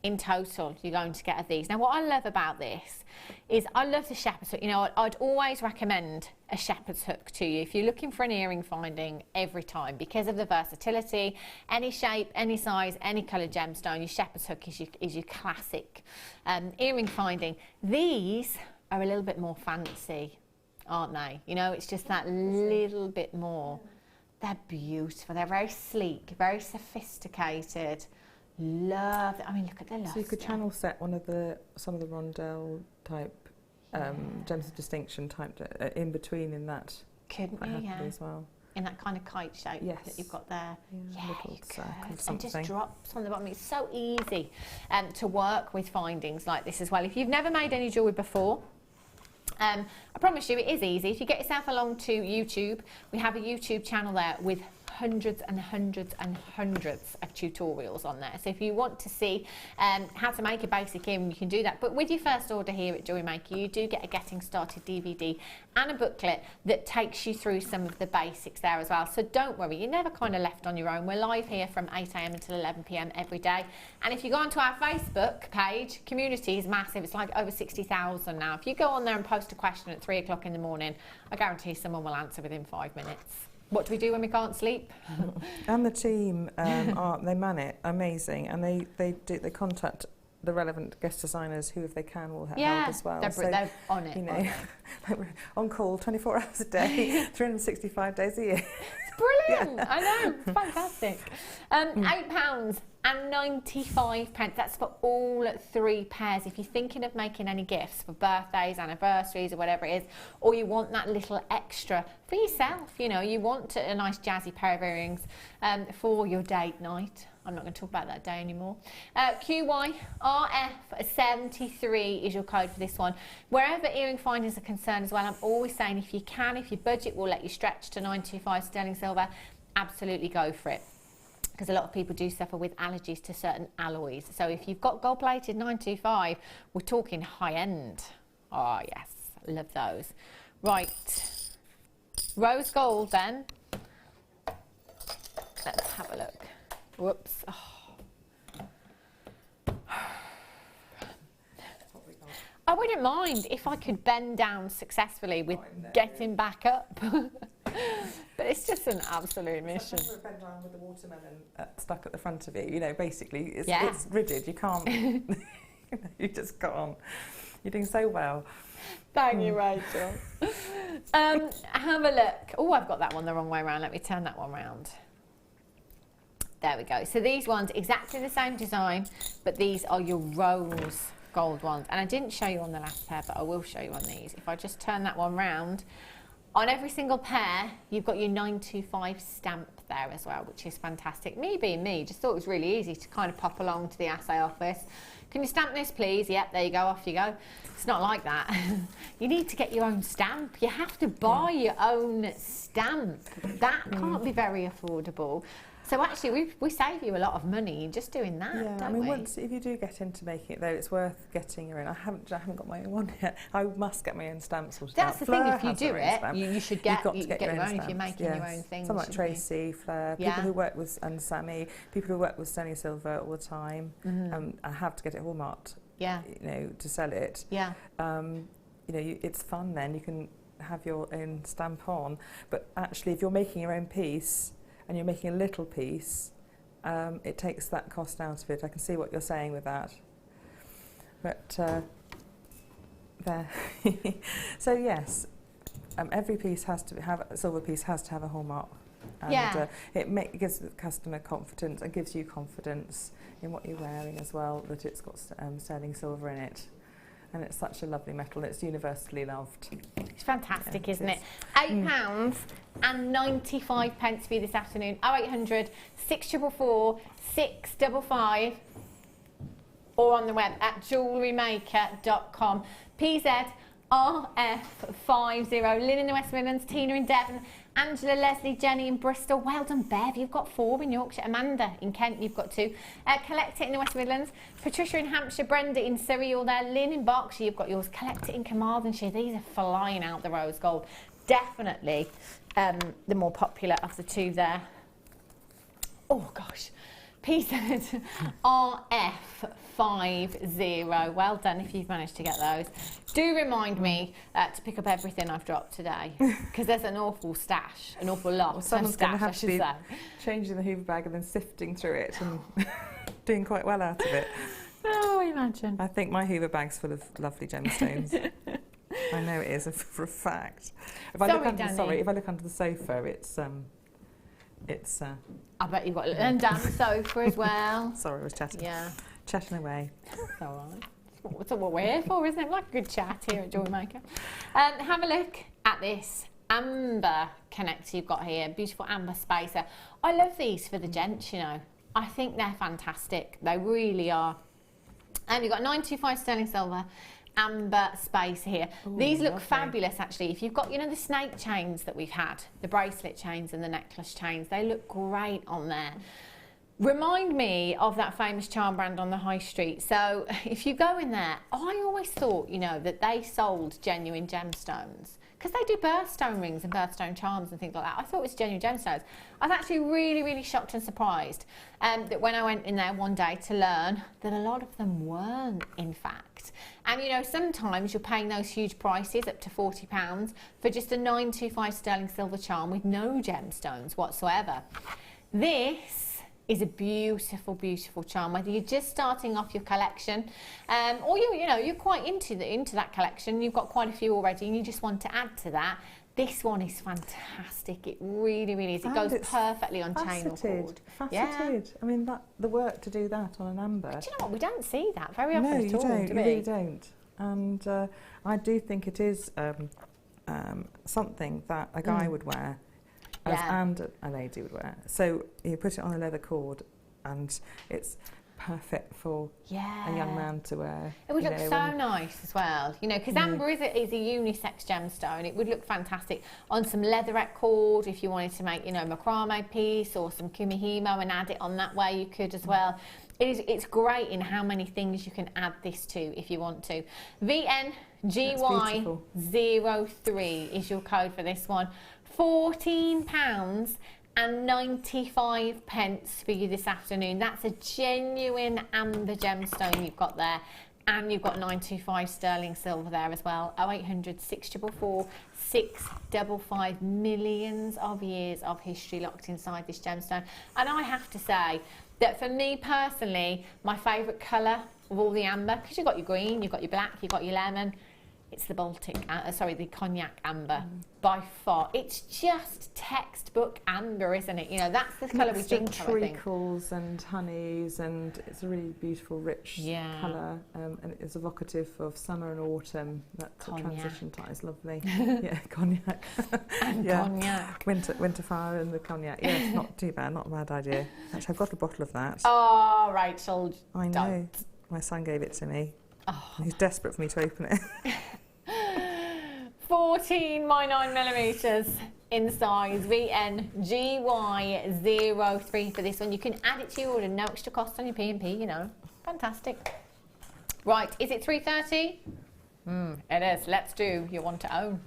in total you're going to get of these. Now, what I love about this is I love the shepherd's hook. You know, I'd always recommend a shepherd's hook to you if you're looking for an earring finding every time, because of the versatility. Any shape, any size, any coloured gemstone, your shepherd's hook is your classic earring finding. These are a little bit more fancy, aren't they? You know, it's just that little bit more. They're beautiful. They're very sleek, very sophisticated. Love it. I mean, look at the luster. So you could channel set some of the rondelle type gems of distinction type in between in that. Couldn't you? Yeah. As well. In that kind of kite shape that you've got there. Yeah, you could. And just drops on the bottom. It's so easy to work with findings like this as well. If you've never made any jewellery before, I promise you it is easy. If you get yourself along to YouTube, we have a YouTube channel there with hundreds and hundreds and hundreds of tutorials on there. So if you want to see how to make a basic earring, you can do that. But with your first order here at Jewellery Maker, you do get a Getting Started DVD and a booklet that takes you through some of the basics there as well. So don't worry, you're never kind of left on your own. We're live here from 8 AM until 11 PM every day. And if you go onto our Facebook page, community is massive. It's like over 60,000 now. If you go on there and post a question at 3 o'clock in the morning, I guarantee someone will answer within 5 minutes. What do we do when we can't sleep? And the team, they man it, amazing, and they contact the relevant guest designers who, if they can, will help as well. They're on it. You know, like we're on call 24 hours a day, 365 days a year. It's brilliant. Yeah. I know, it's fantastic. £8.95. That's for all 3 pairs. If you're thinking of making any gifts for birthdays, anniversaries, or whatever it is, or you want that little extra for yourself, you know, you want a nice jazzy pair of earrings for your date night. I'm not going to talk about that day anymore. QYRF73 is your code for this one. Wherever earring findings are concerned as well, I'm always saying if you can, if your budget will let you stretch to 925 sterling silver, absolutely go for it. Because a lot of people do suffer with allergies to certain alloys. So if you've got gold-plated 925, we're talking high-end. Oh, yes, love those. Right, rose gold then. Let's have a look. Whoops. Oh. I wouldn't mind if I could bend down successfully with getting back up. But it's just an absolute mission. Sometimes bend down with the watermelon stuck at the front of it. You know, basically, it's rigid. You can't. You just can't. You're doing so well. Thank you, Rachel. Have a look. Oh, I've got that one the wrong way around. Let me turn that one round. There we go. So these ones, exactly the same design, but these are your rose gold ones. And I didn't show you on the last pair, but I will show you on these. If I just turn that one round, on every single pair, you've got your 925 stamp there as well, which is fantastic. Me being me, just thought it was really easy to kind of pop along to the assay office. Can you stamp this, please? Yep, there you go, off you go. It's not like that. You need to get your own stamp. You have to buy your own stamp. That can't be very affordable. So actually, we save you a lot of money just doing that, don't we? I mean, once, if you do get into making it, though, it's worth getting your own. I haven't got my own one yet. I must get my own stamps sorted out. That's the thing, if you do it, you should get your own if you're making your own things. Someone like Tracy, Fleur, people who work with, and Sammy, people who work with sterling silver all the time. I have to get it hallmarked, you know, to sell it. You know, it's fun then. You can have your own stamp on. But actually, if you're making your own piece, and you're making a little piece, it takes that cost out of it. I can see what you're saying with that. But there. So yes, every piece has to have, a silver piece has to have a hallmark. And it gives the customer confidence and gives you confidence in what you're wearing as well, that it's got sterling silver in it. And it's such a lovely metal, and it's universally loved. It's fantastic, isn't it? £8.95 for you this afternoon. 0800 644 655, or on the web at JewelleryMaker.com. PZRF50, Lynn in the West Midlands, Tina in Devon, Angela, Leslie, Jenny in Bristol. Well done, Bev. You've got 4 in Yorkshire. Amanda in Kent, you've got 2. Collect It in the West Midlands. Patricia in Hampshire, Brenda in Surrey, you're there. Lynn in Berkshire, you've got yours. Collect It in Carmarthenshire. These are flying out the rose gold. Definitely the more popular of the 2 there. Oh, gosh. PZRF50. Well done if you've managed to get those. Do remind me to pick up everything I've dropped today, because there's an awful stash, an awful lot. Well, someone's going to have to be changing the Hoover bag and then sifting through it and doing quite well out of it. Oh, imagine. I think my Hoover bag's full of lovely gemstones. I know it is for a fact. If I look under the sofa, it's I bet you've got a damn sofa as well. Sorry, I was chatting away. It's all right. That's what we're here for, isn't it? Like a good chat here at Jewellery Maker. Have a look at this amber connector you've got here. Beautiful amber spacer. I love these for the gents, you know. I think they're fantastic. They really are. You've got 925 sterling silver amber space here. Ooh, These look lovely. fabulous actually. If you've got, you know, the snake chains that we've had, the bracelet chains and the necklace chains, they look great on there. Remind me of that famous charm brand on the high street. So if you go in there, I always thought, you know, that they sold genuine gemstones, because they do birthstone rings and birthstone charms and things like that. I thought it was genuine gemstones. I was actually really, really shocked and surprised that when I went in there one day to learn that a lot of them weren't, in fact. And you know, sometimes you're paying those huge prices, up to £40, for just a 925 sterling silver charm with no gemstones whatsoever. This is a beautiful, beautiful charm. Whether you're just starting off your collection, or you're quite into that collection, you've got quite a few already, and you just want to add to that. This one is fantastic. It really, really is. It goes perfectly on chain or cord. Faceted. Yeah. I mean, the work to do that on an amber. But you know what? We don't see that very often at all, No, do you we? really don't. And I do think it is something that a guy would wear. And a lady would wear. So you put it on a leather cord and it's perfect for a young man to wear. It would look so nice as well, you know, because amber is a unisex gemstone. It would look fantastic on some leatherette cord if you wanted to make, you know, macrame piece or some kumihimo and add it on that way, you could as well. It's great in how many things you can add this to if you want to. VNGY03 is your code for this one. £14.95 for you this afternoon. That's a genuine amber gemstone you've got there, and you've got 925 sterling silver there as well. 0800 644 655. Millions of years of history locked inside this gemstone. And I have to say that for me personally, my favourite colour of all the amber, because you've got your green, you've got your black, you've got your lemon, it's the the cognac amber by far. It's just textbook amber, isn't it? You know, that's the colour we think of, I think. Treacles and honeys, and it's a really beautiful, rich colour, and it's evocative of summer and autumn. That transition time is lovely. Cognac. And cognac. Winter fire and the cognac. Yeah, it's not too bad, not a bad idea. Actually, I've got a bottle of that. Oh, Rachel, I know. don't. My son gave it to me. Oh. He's desperate for me to open it. 14 by 9 millimetres in size, VNGY03 for this one. You can add it to your order, no extra cost on your P&P, you know. Fantastic. Right, is it 3:30? It is. Let's do your one to own.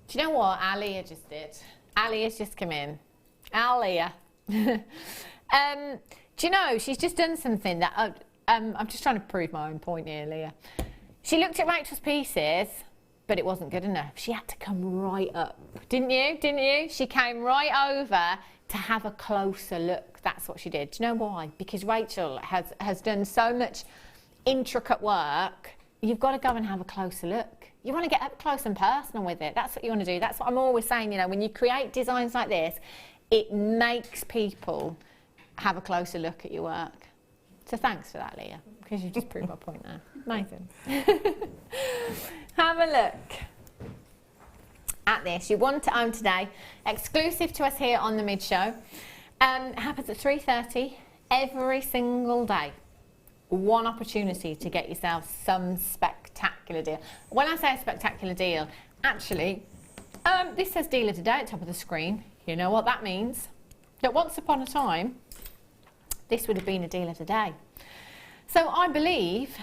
Do you know what Alia just did? Alia's just come in. Alia. Do you know, she's just done something that... I'm just trying to prove my own point here, Leah. She looked at Rachel's pieces, but it wasn't good enough. She had to come right up. Didn't you? Didn't you? She came right over to have a closer look. That's what she did. Do you know why? Because Rachel has done so much intricate work. You've got to go and have a closer look. You want to get up close and personal with it. That's what you want to do. That's what I'm always saying, you know, when you create designs like this, it makes people have a closer look at your work. So thanks for that, Leah, because you just proved my point there. Amazing. Have a look at this. You want to own today, exclusive to us here on the Mid Show. It happens at 3:30 every single day. One opportunity to get yourself some spectacular deal. When I say a spectacular deal, actually, this says deal of the day at the top of the screen. You know what that means? That once upon a time, this would have been a deal of the day. So I believe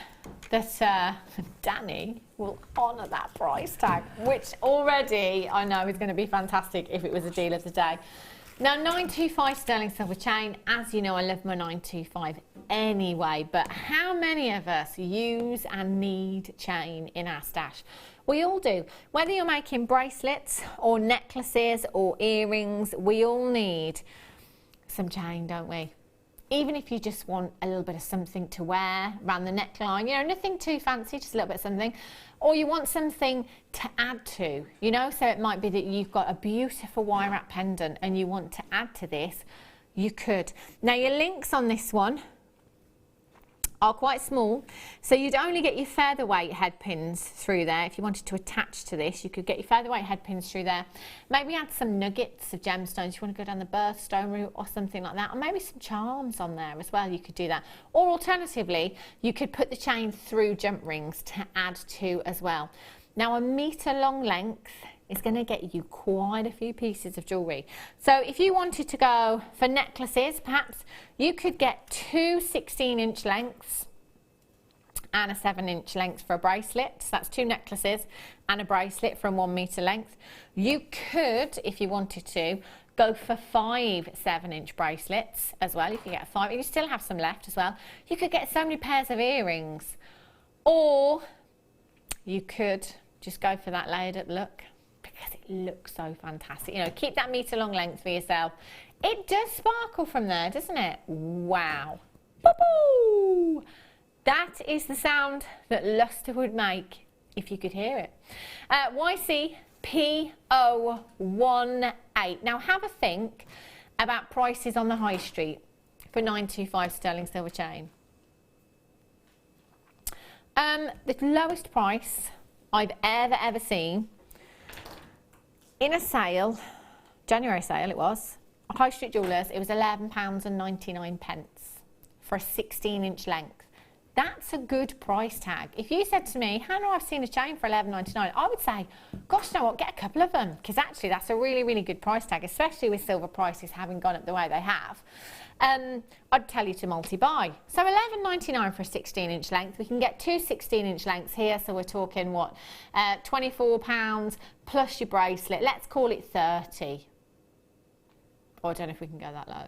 that Danny will honour that price tag, which already I know is going to be fantastic if it was a deal of the day. Now, 925 sterling silver chain. As you know, I love my 925 anyway, but how many of us use and need chain in our stash? We all do. Whether you're making bracelets or necklaces or earrings, we all need some chain, don't we? Even if you just want a little bit of something to wear around the neckline, you know, nothing too fancy, just a little bit of something. Or you want something to add to, you know, so it might be that you've got a beautiful wire wrap pendant and you want to add to this, you could. Now, your links on this one are quite small, so you'd only get your featherweight head pins through there. If you wanted to attach to this, you could get your featherweight head pins through there. Maybe add some nuggets of gemstones if you want to go down the birthstone route or something like that, or maybe some charms on there as well. You could do that, or alternatively you could put the chain through jump rings to add to as well. Now, a metre long length is going to get you quite a few pieces of jewellery. So if you wanted to go for necklaces, perhaps you could get 2 16-inch lengths and a 7-inch length for a bracelet. So that's 2 necklaces and a bracelet from 1 metre length. You could, if you wanted to, go for 5 7-inch bracelets as well. If you get 5, you still have some left as well. You could get so many pairs of earrings, or you could just go for that layered up look, because it looks so fantastic. You know, keep that metre long length for yourself. It does sparkle from there, doesn't it? Wow. Boo-boo! That is the sound that lustre would make if you could hear it. YCPO18. Now have a think about prices on the high street for 925 sterling silver chain. The lowest price I've ever seen in a sale, January sale it was, at High Street Jewellers, it was £11.99 for a 16-inch length. That's a good price tag. If you said to me, Hannah, I've seen a chain for £11.99, I would say, gosh, you know what, get a couple of them, because actually that's a really, really good price tag, especially with silver prices having gone up the way they have. I'd tell you to multi-buy. So £11.99 for a 16-inch length. We can get 2 16-inch lengths here, so we're talking what, £24 plus your bracelet. Let's call it 30. Or I don't know if we can go that low.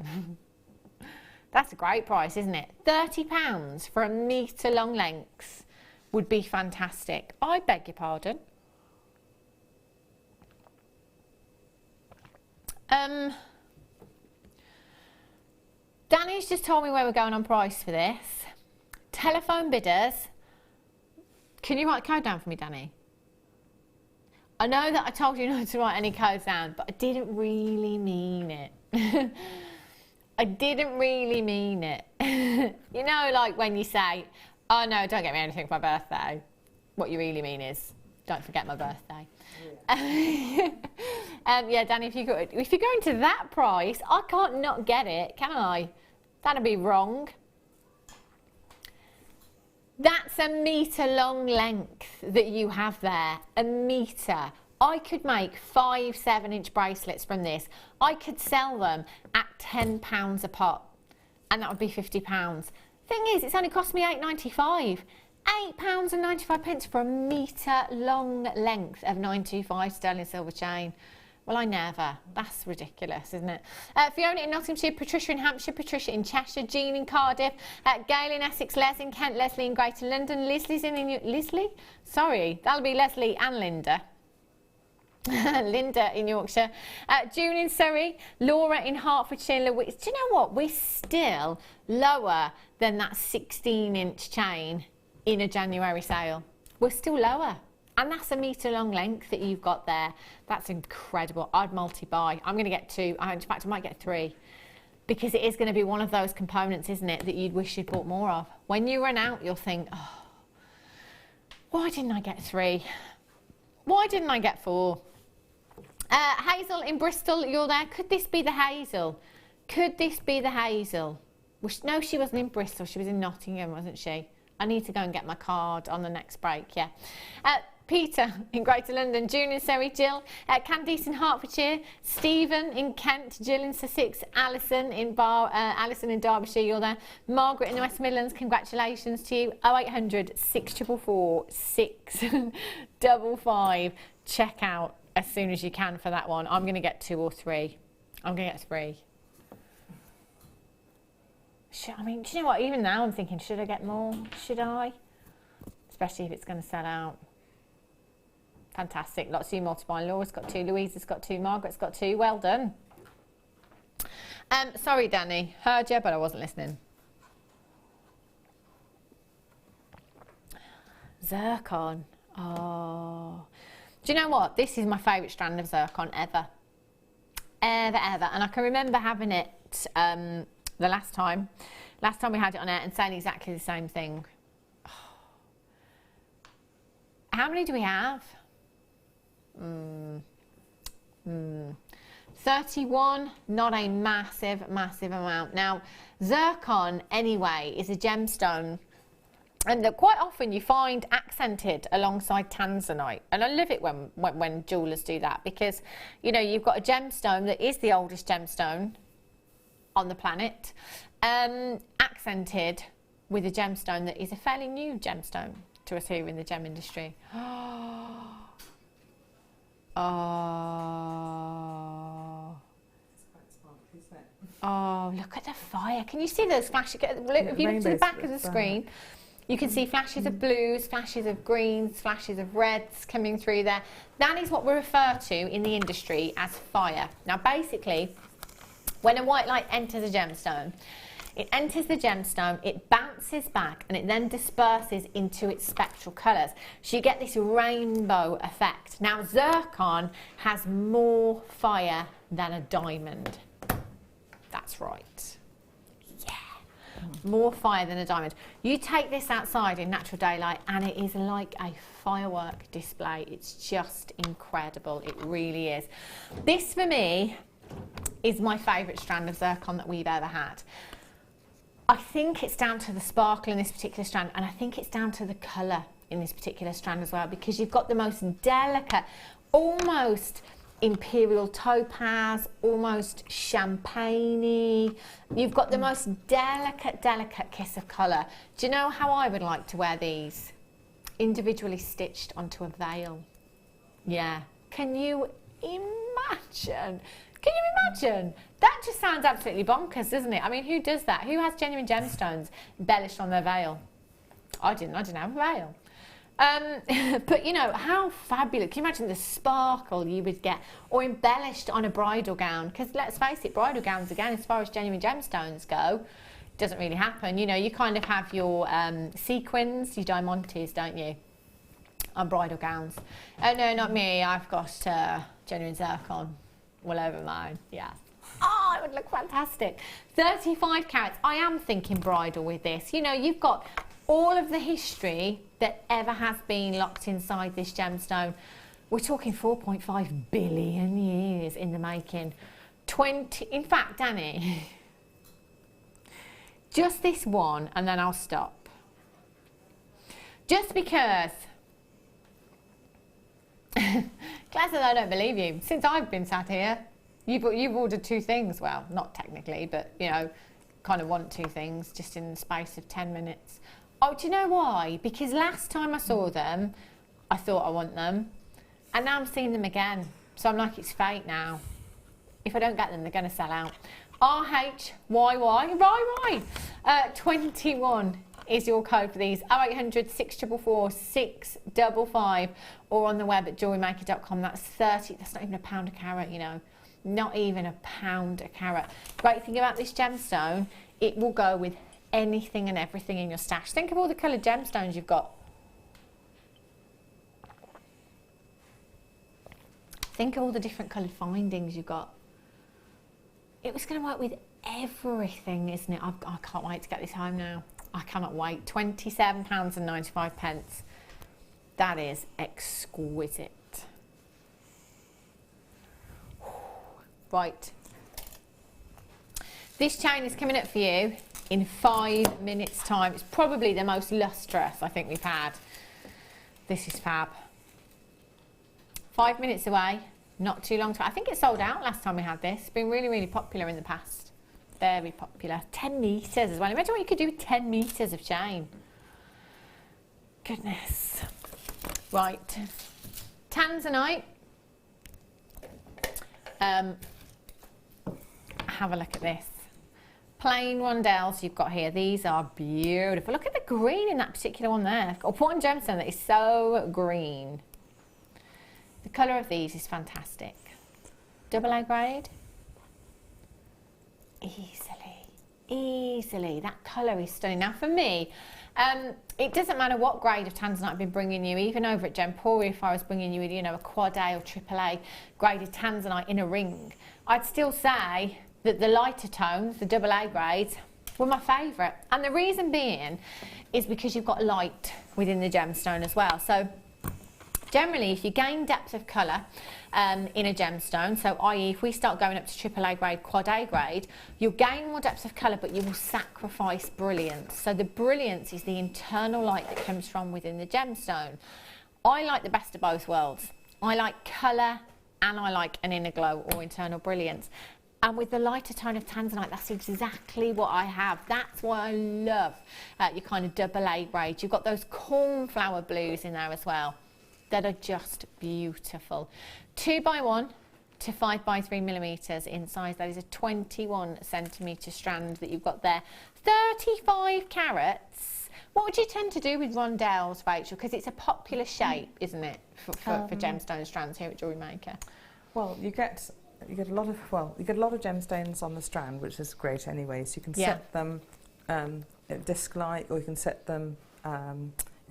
That's a great price, isn't it? £30 for a metre long length would be fantastic. I beg your pardon. Danny's just told me where we're going on price for this. Telephone bidders. Can you write the code down for me, Danny? I know that I told you not to write any codes down, but I didn't really mean it. I didn't really mean it. You know, like when you say, oh no, don't get me anything for my birthday. What you really mean is, don't forget my birthday. Yeah, Danny, if you're going to that price, I can't not get it, can I? That'd be wrong. That's a metre long length that you have there, a metre. I could make 5 7-inch bracelets from this. I could sell them at £10 a pop, and that would be £50. Thing is, it's only cost me £8.95. £8.95 for a metre long length of 925 sterling silver chain. Well, I never. That's ridiculous, isn't it? Fiona in Nottinghamshire, Patricia in Hampshire, Patricia in Cheshire, Jean in Cardiff, Gail in Essex, Les in Kent, Leslie in Greater London, Leslie's in Leslie? Sorry, that'll be Leslie and Linda. Linda in Yorkshire, June in Surrey, Laura in Hertfordshire, Louise. Do you know what? We're still lower than that 16-inch chain in a January sale. We're still lower. And that's a metre long length that you've got there. That's incredible. I'd multi-buy. I'm going to get 2. In fact, I might get 3. Because it is going to be one of those components, isn't it, that you'd wish you'd bought more of. When you run out, you'll think, oh, why didn't I get 3? Why didn't I get 4? Hazel in Bristol, you're there. Could this be the Hazel? Could this be the Hazel? No, she wasn't in Bristol. She was in Nottingham, wasn't she? I need to go and get my card on the next break, yeah. Peter in Greater London, June in Surrey, Jill, Candice in Hertfordshire, Stephen in Kent, Jill in Sussex, Alison in Derbyshire, you're there. Margaret in the West Midlands, congratulations to you. 0800 644 655. Check out as soon as you can for that one. I'm going to get 2 or 3. I'm going to get 3. I mean, do you know what? Even now I'm thinking, should I get more? Should I? Especially if it's going to sell out. Fantastic. Lots of you multiplying. Laura's got 2. Louisa's got 2. Margaret's got 2. Well done. Sorry, Danny. Heard you, but I wasn't listening. Zircon. Oh. Do you know what? This is my favourite strand of zircon ever. Ever. And I can remember having it the last time Last time we had it on air and saying exactly the same thing. How many do we have? 31, not a massive amount. Now, zircon, anyway, is a gemstone, and that quite often you find accented alongside tanzanite. And I love it when jewellers do that, because, you know, you've got a gemstone that is the oldest gemstone on the planet, accented with a gemstone that is a fairly new gemstone to us here in the gem industry. Oh, look at the fire. Can you see those flashes? If you look to the back of the screen, you can see flashes of blues, flashes of greens, flashes of reds coming through there. That is what we refer to in the industry as fire. Now, basically, when a white light enters a gemstone, it enters the gemstone, it bounces back, and it then disperses into its spectral colours. So you get this rainbow effect. Now, zircon has more fire than a diamond. That's right. Yeah. More fire than a diamond. You take this outside in natural daylight and it is like a firework display. It's just incredible. It really is. This, for me, is my favourite strand of zircon that we've ever had. I think it's down to the sparkle in this particular strand, and I think it's down to the colour in this particular strand as well, because you've got the most delicate, almost imperial topaz, almost champagne-y. You've got the most delicate kiss of colour. Do you know how I would like to wear these? Individually stitched onto a veil. Yeah. Can you imagine? Can you imagine? That just sounds absolutely bonkers, doesn't it? I mean, who does that? Who has genuine gemstones embellished on their veil? I didn't have a veil. But, you know, how fabulous. Can you imagine the sparkle you would get? Or embellished on a bridal gown? Because let's face it, bridal gowns, again, as far as genuine gemstones go, doesn't really happen. You know, you kind of have your sequins, your diamantes, don't you, on bridal gowns. Oh, no, not me. I've got genuine zircon all over mine. Yeah. Oh, it would look fantastic. 35 carats. I am thinking bridal with this. You know, you've got all of the history that ever has been locked inside this gemstone. We're talking 4.5 billion years in the making. In fact, Danny, just this one, and then I'll stop. Just because, Claire says I don't believe you. Since I've been sat here, you've ordered 2 things. Well, not technically, but, you know, kind of want 2 things just in the space of 10 minutes. Oh, do you know why? Because last time I saw them, I thought I want them, and now I'm seeing them again. So I'm like, it's fate now. If I don't get them, they're going to sell out. RHYY, 21 is your code for these. 0800 644 655, or on the web at jewellerymaker.com. That's 30. That's not even a pound a carat, you know. Not even a pound a carat. Great thing about this gemstone, it will go with anything and everything in your stash. Think of all the coloured gemstones you've got. Think of all the different coloured findings you've got. It was going to work with everything, isn't it? I can't wait to get this home now. I cannot wait. £27.95. That is exquisite. Right. This chain is coming up for you in 5 minutes' time. It's probably the most lustrous I think we've had. This is fab. 5 minutes away, not too long to. I think it sold out last time we had this. It's been really, really popular in the past. Very popular. 10 metres as well. Imagine what you could do with 10 metres of chain. Goodness. Right. Tanzanite. Have a look at this. Plain rondelles you've got here. These are beautiful. Look at the green in that particular one there. Got one gemstone that is so green. The colour of these is fantastic. AA grade. Easily. That colour is stunning. Now for me, it doesn't matter what grade of tanzanite I've been bringing you, even over at Gemporia, if I was bringing you, you know, a quad A or AAA graded tanzanite in a ring, I'd still say that the lighter tones, the AA grades, were my favourite. And the reason being is because you've got light within the gemstone as well. So generally, if you gain depth of colour in a gemstone, so i.e. if we start going up to AAA grade, quad A grade, you'll gain more depth of colour, but you will sacrifice brilliance. So the brilliance is the internal light that comes from within the gemstone. I like the best of both worlds. I like colour and I like an inner glow or internal brilliance. And with the lighter tone of tanzanite, that's exactly what I have. That's why I love your kind of AA grade. You've got those cornflower blues in there as well that are just beautiful. 2x1 to 5x3 millimeters in size. That is a 21 centimetre strand that you've got there. 35 carats. What would you tend to do with rondelles, Rachel? Because it's a popular shape, isn't it, for gemstone strands here at Jewellery Maker? Well, you get a lot of gemstones on the strand, which is great anyway. So you can set them disc-like, or you can set them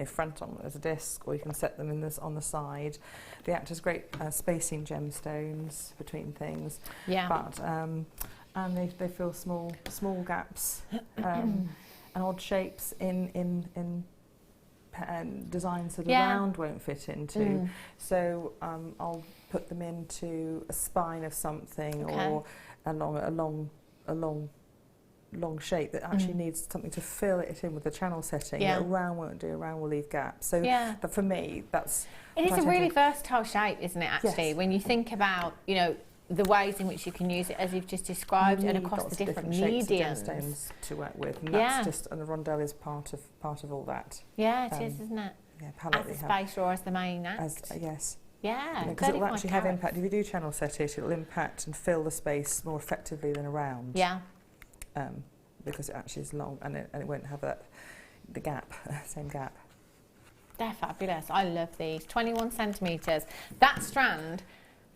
front on as a disc, or you can set them on the side. They act as great spacing gemstones between things. Yeah. But and they fill small gaps and odd shapes in designs that a round won't fit into. So I'll put them into a spine of something, or along a long shape that actually needs something to fill it in with the channel setting. That a round won't do. A round will leave gaps. So but for me, it is a really versatile shape, isn't it? Actually, when you think about the ways in which you can use it as you've just described, and across the different mediums to work with, and that's just, and the rondelle is part of all that. Yeah, it is, isn't it? Yeah, palette as a space or as the main act. Yes. Yeah, because it will actually have impact. If you do channel set it, it'll impact and fill the space more effectively than a round. Yeah. Because it actually is long, and it won't have the gap, same gap. They're fabulous. I love these. 21 centimetres. That strand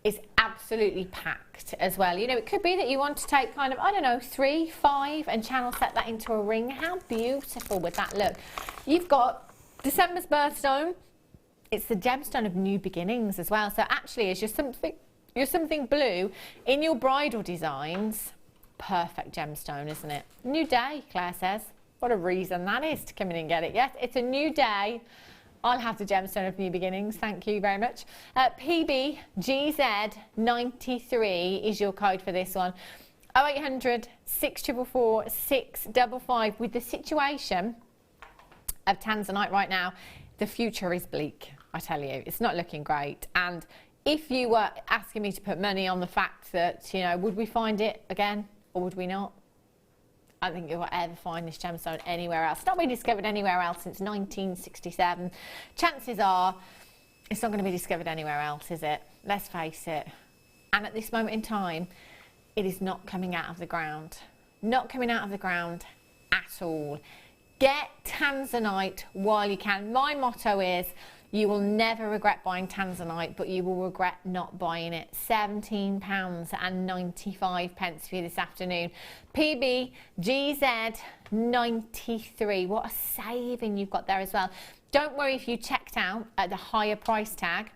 is absolutely packed as well. It could be that you want to take kind of, I don't know, 3, 5 and channel set that into a ring. How beautiful would that look? You've got December's birthstone. It's the gemstone of new beginnings as well. So actually, as you're something blue in your bridal designs, perfect gemstone, isn't it? New day, Claire says. What a reason that is to come in and get it. Yes, it's a new day. I'll have the gemstone of new beginnings. Thank you very much. PBGZ93 is your code for this one. 0800 644 655. With the situation of tanzanite right now, the future is bleak, I tell you. It's not looking great. And if you were asking me to put money on the fact that, would we find it again or would we not? I don't think you'll ever find this gemstone anywhere else. It's not been discovered anywhere else since 1967. Chances are it's not going to be discovered anywhere else, is it? Let's face it. And at this moment in time, it is not coming out of the ground. Not coming out of the ground at all. Get tanzanite while you can. My motto is, you will never regret buying tanzanite, but you will regret not buying it. £17.95 for you this afternoon. PBGZ93. What a saving you've got there as well. Don't worry if you checked out at the higher price tag.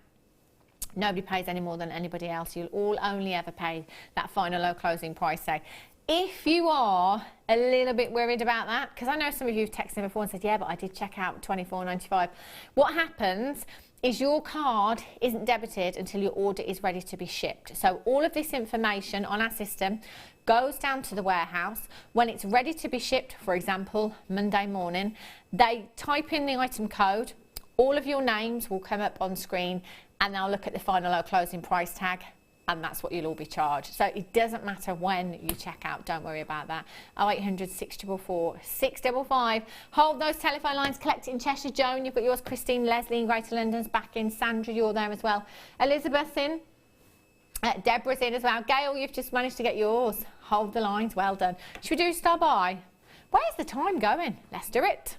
Nobody pays any more than anybody else. You'll all only ever pay that final low closing price tag. If you are a little bit worried about that, because I know some of you have texted me before and said, yeah, but I did check out £24.95. What happens is your card isn't debited until your order is ready to be shipped. So all of this information on our system goes down to the warehouse. When it's ready to be shipped, for example, Monday morning, they type in the item code, all of your names will come up on screen, and they'll look at the final low closing price tag, and that's what you'll all be charged. So it doesn't matter when you check out, don't worry about that. 0800 644 655. Hold those telephone lines. Collect it in Cheshire. Joan, you've got yours. Christine, Leslie in Greater London's back in. Sandra, you're there as well. Elizabeth's in. Deborah's in as well. Gail, you've just managed to get yours. Hold the lines. Well done. Should we do Star By? Where's the time going? Let's do it.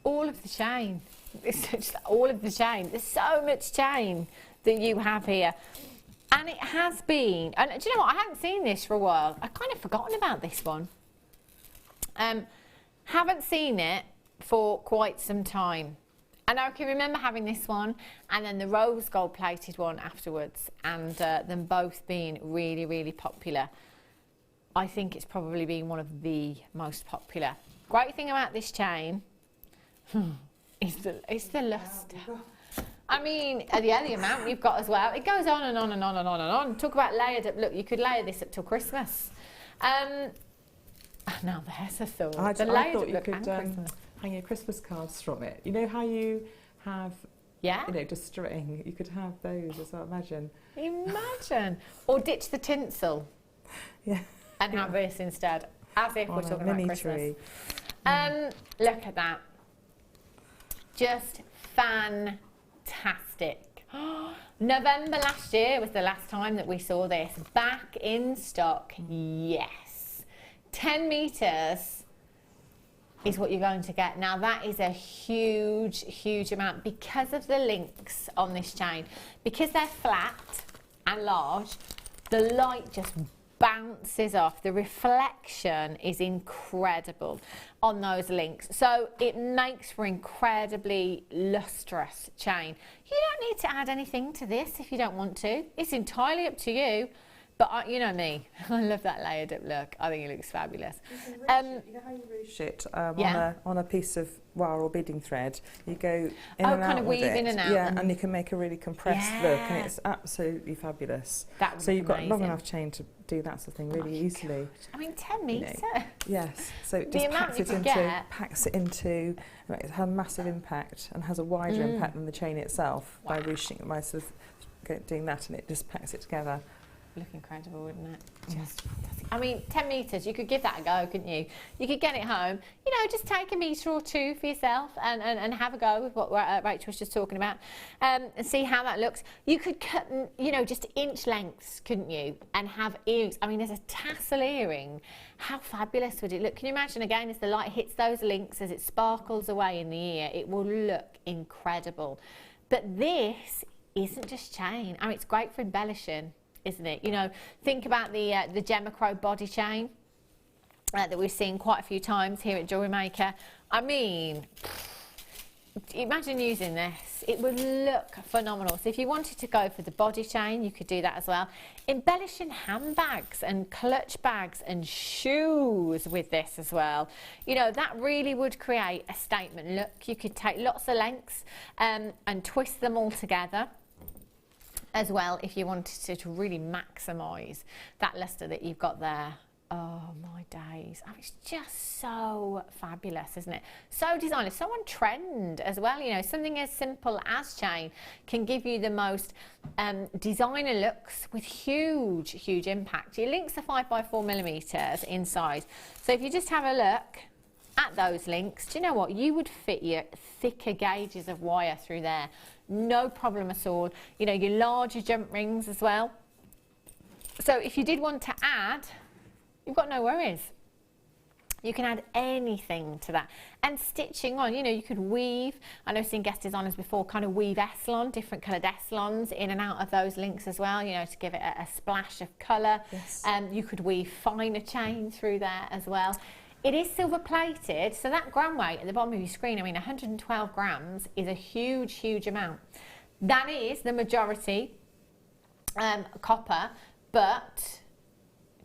All of the chain. It's just all of the chain. There's so much chain that you have here. And it has been, and do you know what, I hadn't seen this for a while. I've kind of forgotten about this one. Haven't seen it for quite some time. And I can remember having this one and then the rose gold plated one afterwards, and them both being really, really popular. I think it's probably been one of the most popular. Great thing about this chain is the luster. I mean, yeah, the amount you've got as well. It goes on and on and on and on and on. Talk about layered up. Look, you could layer this up till Christmas. Now there's a thought. I thought you could hang your Christmas cards from it. You know how you have, just string? You could have those as well, imagine. Imagine. Or ditch the tinsel. Yeah. And have this instead, as if we're talking about Christmas. Tree. Look at that. Just fantastic. November last year was the last time that we saw this. Back in stock, yes. 10 metres is what you're going to get. Now that is a huge, huge amount because of the links on this chain. Because they're flat and large, the light just bounces off. The reflection is incredible on those links, so it makes for incredibly lustrous chain. You don't need to add anything to this if you don't want to. It's entirely up to you, but you know me, I love that layered up look. I think it looks fabulous. You know how you ruche it on a piece of wire or beading thread? You go in and out kind of with weave it. in and out. Yeah, and you can make a really compressed look, and it's absolutely fabulous. So you've got long enough chain to do that sort of thing really easily. Gosh. I mean, 10 metres. Yes, so it just packs it into, it has a massive impact and has a wider impact than the chain itself by ruching, by sort of doing that, and it just packs it together. Look incredible, wouldn't it? Just fantastic. I mean, 10 metres, you could give that a go, couldn't you? You could get it home. You know, just take a metre or two for yourself and have a go with what Rachel was just talking about, and see how that looks. You could cut, you know, just inch lengths, couldn't you? And have earrings. I mean, there's a tassel earring. How fabulous would it look? Can you imagine, again, as the light hits those links, as it sparkles away in the ear, it will look incredible. But this isn't just chain. I mean, it's great for embellishing, isn't it? You know, think about the Gemma Crow body chain that we've seen quite a few times here at Jewellery Maker. I mean, imagine using this. It would look phenomenal. So if you wanted to go for the body chain, you could do that as well. Embellishing handbags and clutch bags and shoes with this as well. You know, that really would create a statement look. You could take lots of lengths and twist them all together as well if you wanted to really maximise that luster that you've got there. Oh my days. I mean, it's just so fabulous, isn't it? So designer, so on trend as well. You know, something as simple as chain can give you the most designer looks with huge, huge impact. Your links are 5x4mm in size. So if you just have a look at those links, do you know what? You would fit your thicker gauges of wire through there. No problem at all. You know, your larger jump rings as well. So if you did want to add, you've got no worries. You can add anything to that. And stitching on, you know, you could weave. I know I've seen guest designers before kind of weave Eslon, different coloured Eslons in and out of those links as well, you know, to give it a splash of colour. Yes. You could weave finer chain through there as well. It is silver plated, so that gram weight at the bottom of your screen, I mean 112 grams is a huge, huge amount. That is the majority copper, but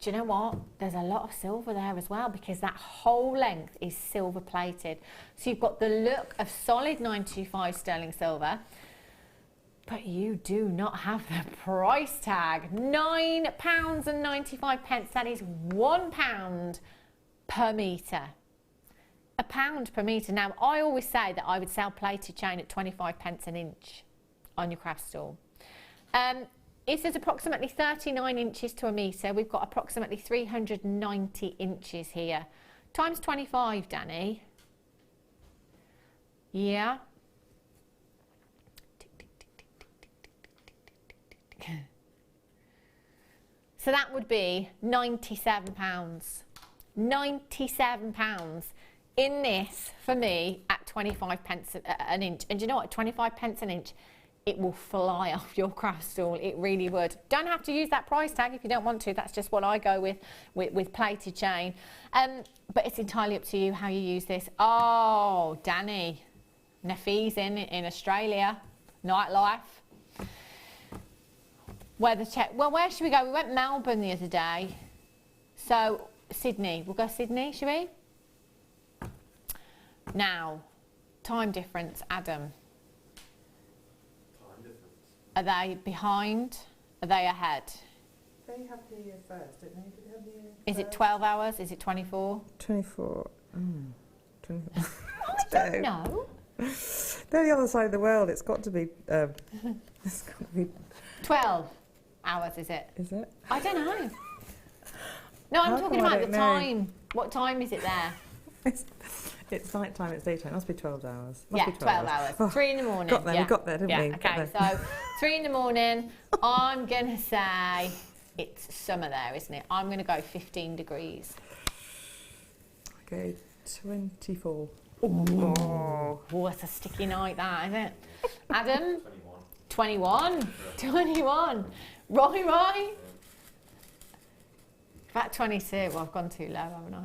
do you know what? There's a lot of silver there as well because that whole length is silver plated. So you've got the look of solid 925 sterling silver, but you do not have the price tag. £9.95. That is £1 per metre. £1 per metre. Now, I always say that I would sell plated chain at 25p an inch on your craft stall. If there's approximately 39 inches to a metre, we've got approximately 390 inches here. Times 25, Danny. Yeah. So that would be £97. £97 in this for me at 25p an inch. And do you know what? 25p an inch it will fly off your craft stool. It really would. Don't have to use that price tag if you don't want to. That's just what I go with plated chain. But it's entirely up to you how you use this. Oh, Danny, Nafis in Australia, nightlife. Weather check. Well, where should we go? We went Melbourne the other day. So Sydney. We'll go Sydney, shall we? Now, time difference, Adam. Are they behind? Are they ahead? They have the year first, don't they? Do they have the year Is it 12 hours? Is it 24? 24. 24. I don't know. They're the other side of the world. It's got to be. It's got to be. 12 hours, is it? Is it? I don't know. No, I'm talking about the time. What time is it there? It's night time, it's daytime. It must be 12 hours. Yeah, 12 hours. Oh, 3 in the morning. Got there, yeah. we got there, didn't we? Okay, so 3 in the morning, I'm going to say it's summer there, isn't it? I'm going to go 15 degrees. Okay, 24. Oh, that's a sticky night, that, isn't it? Adam? 21. 21. Right. About 22. Well, I've gone too low, haven't I?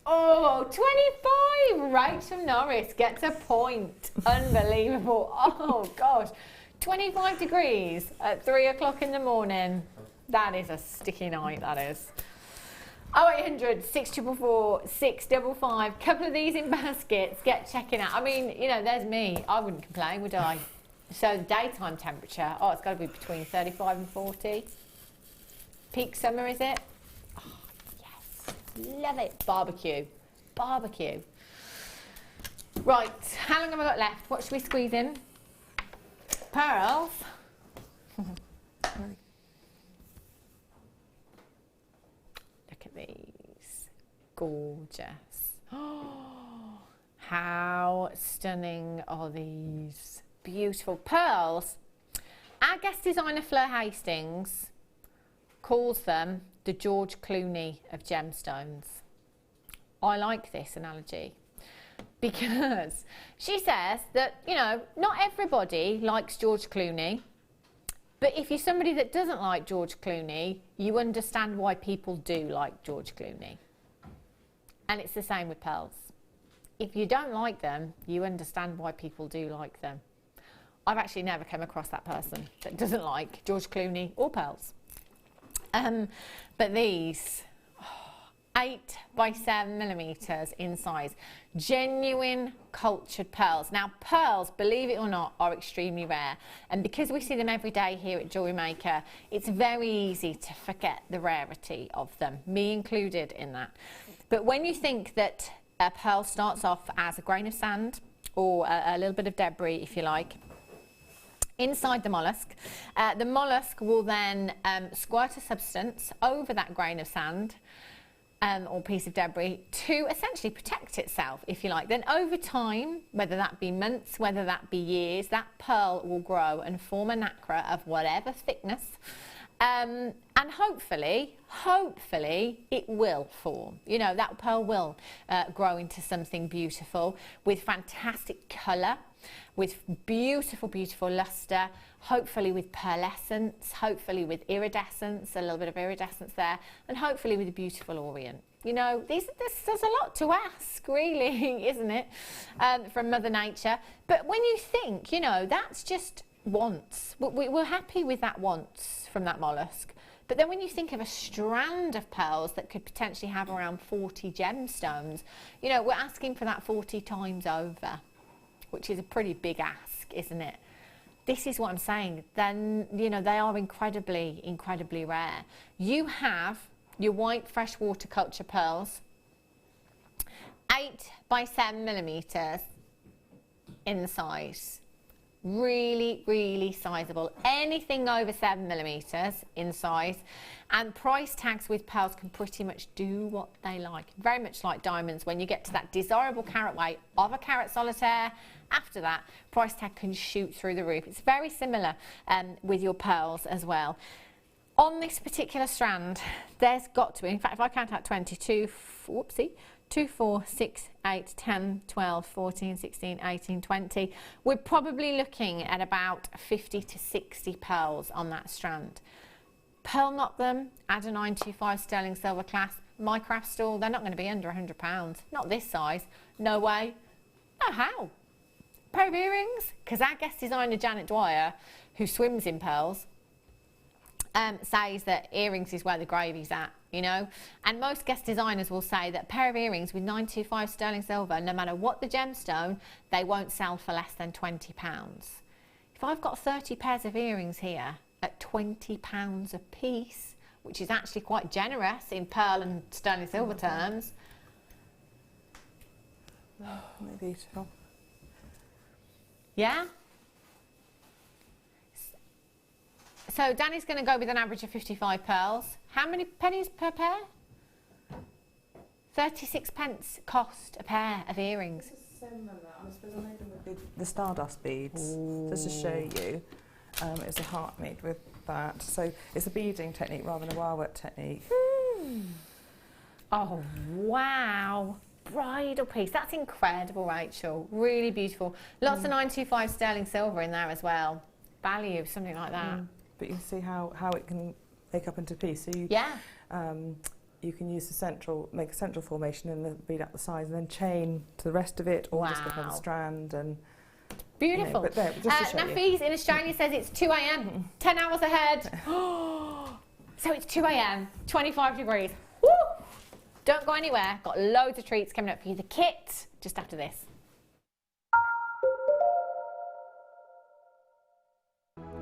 Oh, 25! Rachel Norris gets a point. Unbelievable. Oh, gosh. 25 degrees at 3 o'clock in the morning. That is a sticky night, that is. 0800 644 655. Couple of these in baskets. Get checking out. I mean, you know, there's me. I wouldn't complain, would I? So the daytime temperature, oh, it's got to be between 35 and 40. Peak summer, is it? Love it. Barbecue. Barbecue. Right, how long have I got left? What should we squeeze in? Pearls. Look at these. Gorgeous. Oh, how stunning are these? Beautiful pearls. Our guest designer Fleur Hastings calls them the George Clooney of gemstones. I like this analogy because she says that, you know, not everybody likes George Clooney, but if you're somebody that doesn't like George Clooney, you understand why people do like George Clooney. And it's the same with pearls. If you don't like them, you understand why people do like them. I've actually never come across that person that doesn't like George Clooney or pearls. But these, 8 by 7 millimeters in size, genuine cultured pearls. Now pearls, believe it or not, are extremely rare, and because we see them every day here at Jewellery Maker, it's very easy to forget the rarity of them, me included in that. But when you think that a pearl starts off as a grain of sand or a little bit of debris, if you like, inside the mollusk will then squirt a substance over that grain of sand or piece of debris to essentially protect itself, if you like. Then over time, whether that be months, whether that be years, that pearl will grow and form a nacre of whatever thickness. And hopefully it will form. You know, that pearl will grow into something beautiful with fantastic colour, with beautiful, beautiful lustre, hopefully with pearlescence, hopefully with iridescence, a little bit of iridescence there, and hopefully with a beautiful orient. You know, there's a lot to ask, really, isn't it, from Mother Nature. But when you think, you know, that's just once. We're happy with that once from that mollusk. But then when you think of a strand of pearls that could potentially have around 40 gemstones, you know, we're asking for that 40 times over, which is a pretty big ask, isn't it? This is what I'm saying. Then, you know, they are incredibly, incredibly rare. You have your white freshwater culture pearls, 8 by 7 millimeters in size. Really, really sizable. Anything over 7 millimeters in size, and price tags with pearls can pretty much do what they like. Very much like diamonds. When you get to that desirable carat weight of a carat solitaire, after that, price tag can shoot through the roof. It's very similar with your pearls as well. On this particular strand, there's got to be, in fact, if I count out 22, whoopsie, 2, 4, 6, 8, 10, 12, 14, 16, 18, 20. We're probably looking at about 50 to 60 pearls on that strand. Pearl knot them, add a 925 sterling silver clasp. My craft stool, they're not going to be under £100. Not this size. No way. No how. Pair of earrings, because our guest designer Janet Dwyer, who swims in pearls, says that earrings is where the gravy's at, you know. And most guest designers will say that a pair of earrings with 925 sterling silver, no matter what the gemstone, they won't sell for less than £20. If I've got 30 pairs of earrings here at £20 a piece, which is actually quite generous in pearl and sterling silver terms. Maybe beautiful. Yeah? So Danny's going to go with an average of 55 pearls. How many pennies per pair? 36 pence cost a pair of earrings. I suppose I made them with the Stardust beads, just to show you. It's a heart made with that. So it's a beading technique rather than a wire work technique. Oh, wow. Bridal piece. That's incredible, Rachel. Really beautiful. Lots of 925 sterling silver in there as well. Value, something like that. But you can see how it can make up into a piece. So you, you can use make a central formation and then bead up the sides and then chain to the rest of it, or just go on a strand and... Beautiful. You know, but there, just to show Nafis in Australia says it's 2 a.m. 10 hours ahead. So it's 2 a.m. 25 degrees. Woo! Don't go anywhere. Got loads of treats coming up for you. The kit just after this.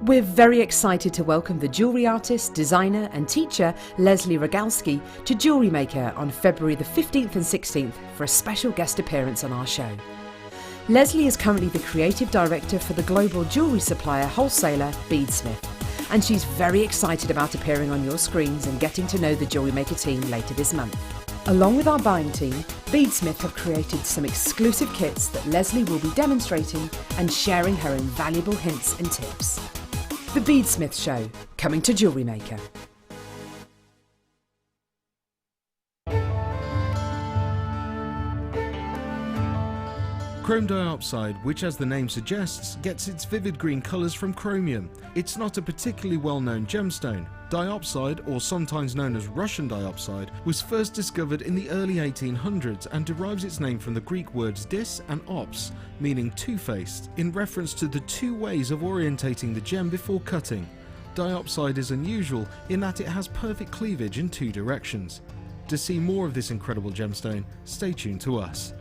We're very excited to welcome the jewellery artist, designer and teacher Leslie Rogalski to Jewellery Maker on February the 15th and 16th for a special guest appearance on our show. Leslie is currently the creative director for the global jewellery supplier wholesaler Beadsmith, and she's very excited about appearing on your screens and getting to know the Jewellery Maker team later this month. Along with our buying team, Beadsmith have created some exclusive kits that Leslie will be demonstrating and sharing her invaluable hints and tips. The Beadsmith Show, coming to Jewellery Maker. Chrome diopside, which as the name suggests, gets its vivid green colours from chromium. It's not a particularly well-known gemstone. Diopside, or sometimes known as Russian diopside, was first discovered in the early 1800s and derives its name from the Greek words dis and ops, meaning two-faced, in reference to the two ways of orientating the gem before cutting. Diopside is unusual in that it has perfect cleavage in two directions. To see more of this incredible gemstone, stay tuned to us.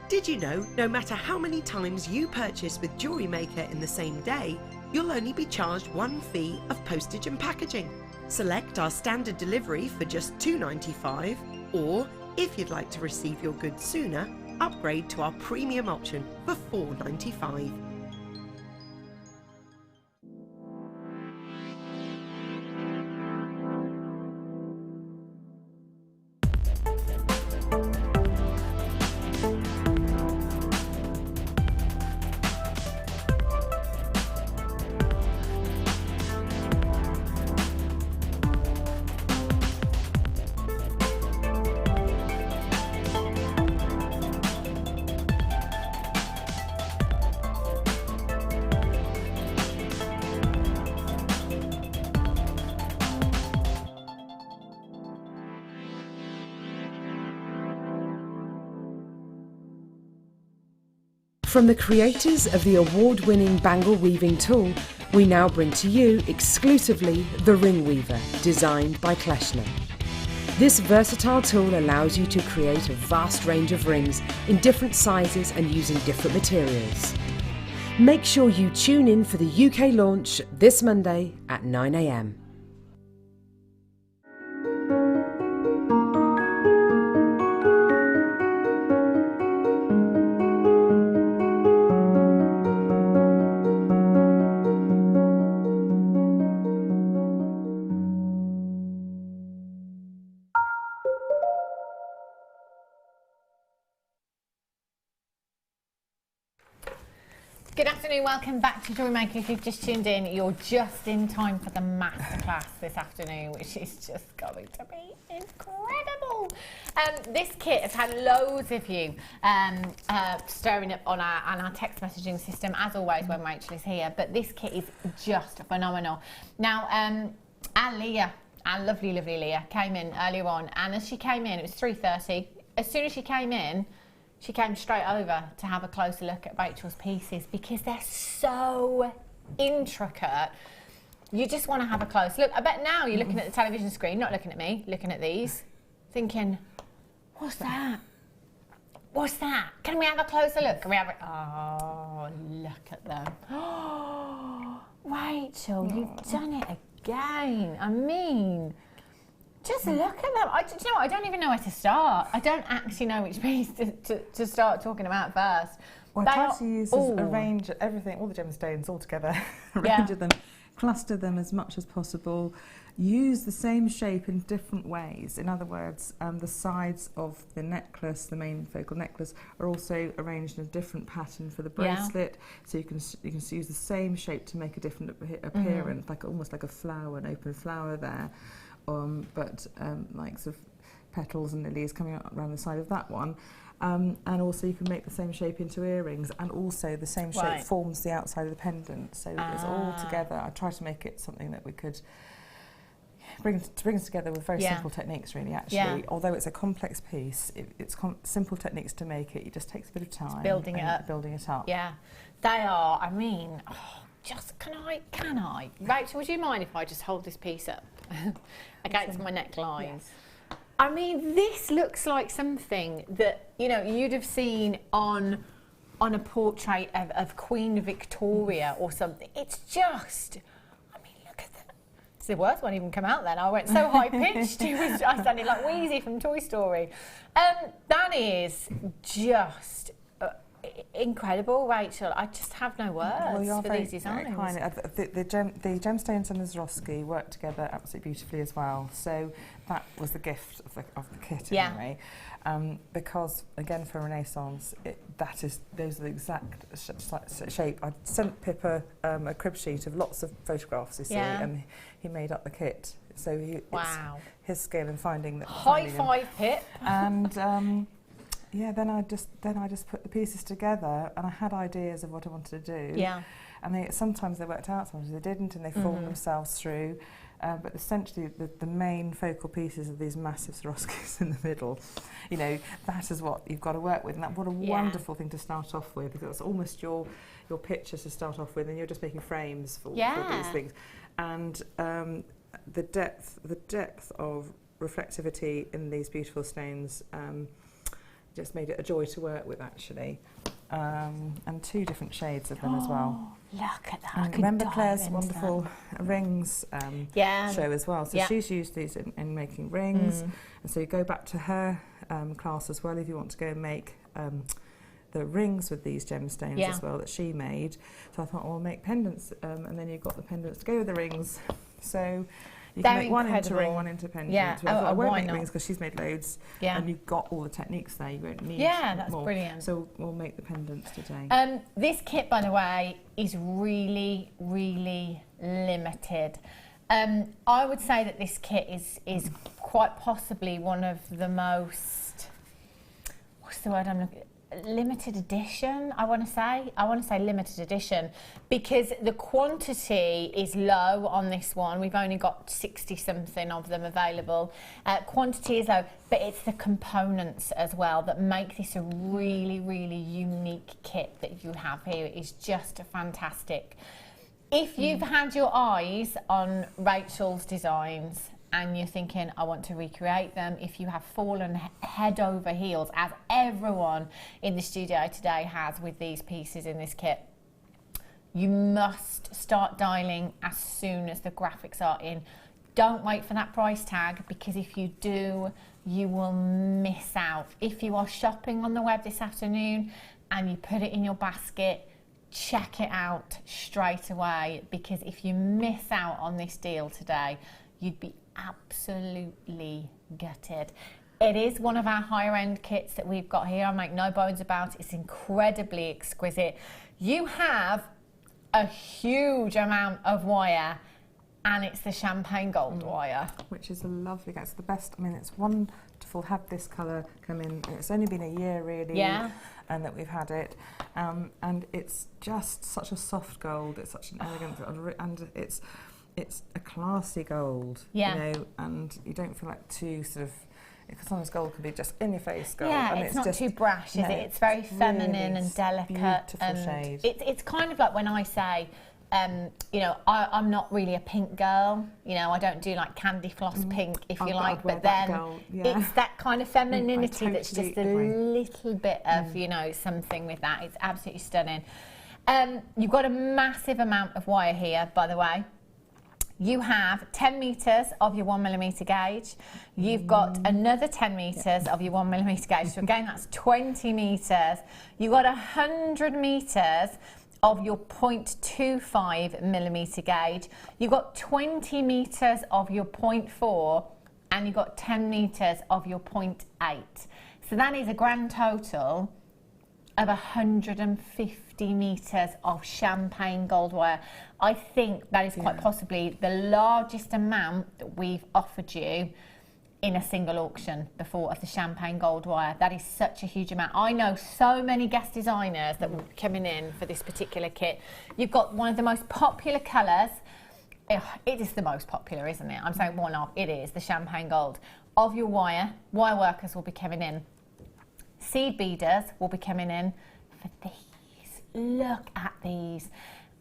Did you know, no matter how many times you purchase with Jewellery Maker in the same day, you'll only be charged one fee of postage and packaging? Select our standard delivery for just $2.95, or if you'd like to receive your goods sooner, upgrade to our premium option for $4.95. From the creators of the award-winning bangle weaving tool, we now bring to you exclusively the Ring Weaver, designed by Kleshner. This versatile tool allows you to create a vast range of rings in different sizes and using different materials. Make sure you tune in for the UK launch this Monday at 9 a.m. Good afternoon, welcome back to Jewellery Maker. If you've just tuned in, you're just in time for the masterclass this afternoon, which is just going to be incredible. This kit has had loads of you stirring up on our text messaging system, as always when Rachel is here, but this kit is just phenomenal. Now, our Leah, our lovely Leah, came in earlier on, and as she came in, it was 3:30. As soon as she came in, she came straight over to have a closer look at Rachel's pieces because they're so intricate. You just want to have a close look. I bet now you're looking at the television screen, not looking at me, looking at these, thinking, what's that? What's that? Can we have a closer look? Can we have oh, look at them. Oh, Rachel, you've done it again. I mean, just look at them. Do you know what? I don't even know where to start. I don't actually know which piece to start talking about first. Well, I try to use arrange everything, all the gemstones all together, arrange them, cluster them as much as possible, use the same shape in different ways. In other words, the sides of the necklace, the main focal necklace, are also arranged in a different pattern for the bracelet. So you can use the same shape to make a different appearance, like almost like a flower, an open flower there. But like sort of petals and lilies coming out around the side of that one. And also you can make the same shape into earrings, and also the same shape forms the outside of the pendant. So it's all together. I try to make it something that we could bring us together with very simple techniques, really, actually. Yeah. Although it's a complex piece, it's simple techniques to make it. It just takes a bit of time. It's building it up. Yeah, they are. I mean, just can I? Rachel, would you mind if I just hold this piece up against my neckline? Yes. I mean, this looks like something that, you know, you'd have seen on a portrait of Queen Victoria or something. It's just, I mean, look at that. The words won't even come out then. I went so high pitched. I sounded like Wheezy from Toy Story. That is just incredible, Rachel. I just have no words for these designs. The gemstones and the Swarovski work together absolutely beautifully as well. So that was the gift of the kit anyway. Because again, for Renaissance, those are the exact shape. I sent Pippa a crib sheet of lots of photographs, you see, and he made up the kit. So it's his skill in finding that. High five, Pip. And yeah, then I just put the pieces together, and I had ideas of what I wanted to do. Yeah. And sometimes they worked out, sometimes they didn't, and they formed themselves through. But essentially, the main focal pieces of these massive Swarovskis in the middle, you know, that is what you've got to work with. And what a wonderful thing to start off with, because it's almost your pictures to start off with, and you're just making frames for these things. And the depth of reflectivity in these beautiful stones just made it a joy to work with, actually. And two different shades of them as well. Look at that. And remember Claire's wonderful rings show as well. So she's used these in making rings. And so you go back to her class as well if you want to go and make the rings with these gemstones as well that she made. So I thought, well, I'll make pendants. And then you've got the pendants to go with the rings. So you can make one into ring, one into pendant. Yeah. I won't make rings because she's made loads, and you've got all the techniques there. You won't need that's more. Brilliant. So we'll make the pendants today. This kit, by the way, is really, really limited. I would say that this kit is quite possibly one of the most, what's the word I'm looking at? Limited edition, I want to say limited edition, because the quantity is low on this one. We've only got 60 something of them available. Quantity is low, but it's the components as well that make this a really, really unique kit that you have here. It is just fantastic. If you've had your eyes on Rachel's designs and you're thinking, I want to recreate them, if you have fallen head over heels, as everyone in the studio today has with these pieces in this kit, you must start dialing as soon as the graphics are in. Don't wait for that price tag, because if you do, you will miss out. If you are shopping on the web this afternoon and you put it in your basket, check it out straight away, because if you miss out on this deal today, you'd be absolutely gutted. It is one of our higher end kits that we've got here. I make no bones about it. It's incredibly exquisite. You have a huge amount of wire, and it's the champagne gold wire. Which is a lovely, it's the best. I mean, it's wonderful to have this colour come in. It's only been a year really, and that we've had it. And it's just such a soft gold. It's such an elegant, and it's a classy gold, you know, and you don't feel like too sort of, because sometimes gold can be just in your face gold. Yeah, and it's not too brash, is it? It's very feminine and delicate. Beautiful shade. It's kind of like when I say, you know, I'm not really a pink girl. You know, I don't do like candy floss pink, if you like. But then it's that kind of femininity that's just a little bit of, you know, something with that. It's absolutely stunning. You've got a massive amount of wire here, by the way. You have 10 metres of your 1mm gauge. You've got another 10 metres of your 1mm gauge. So again, that's 20 metres. You've got 100 metres of your 0.25mm gauge. You've got 20 metres of your 0.4, and you've got 10 metres of your 0.8. So that is a grand total of 150 metres of champagne gold wire. I think that is quite possibly the largest amount that we've offered you in a single auction before of the champagne gold wire. That is such a huge amount. I know so many guest designers that will be coming in for this particular kit. You've got one of the most popular colours. It is the most popular, isn't it? I'm saying one of, it is the champagne gold. Of your wire workers will be coming in. Seed beaders will be coming in for these. Look at these.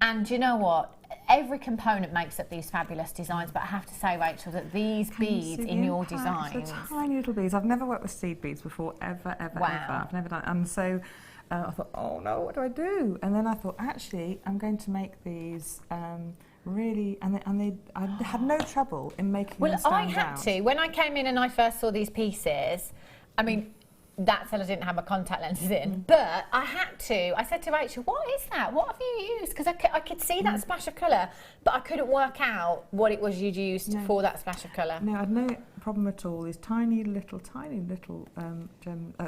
And you know what? Every component makes up these fabulous designs, but I have to say, Rachel, that these beads in your designs... The tiny little beads. I've never worked with seed beads before, ever. I've never done it. And so I thought, oh no, what do I do? And then I thought, actually, I'm going to make these really... I had no trouble in making them stand out. Well, I had to. When I came in and I first saw these pieces, I mean... That's till I didn't have my contact lenses in, but I had to. I said to Rachel, what is that? What have you used? Because I could see that splash of colour, but I couldn't work out what it was you'd used for that splash of colour. No, I had no problem at all. These tiny little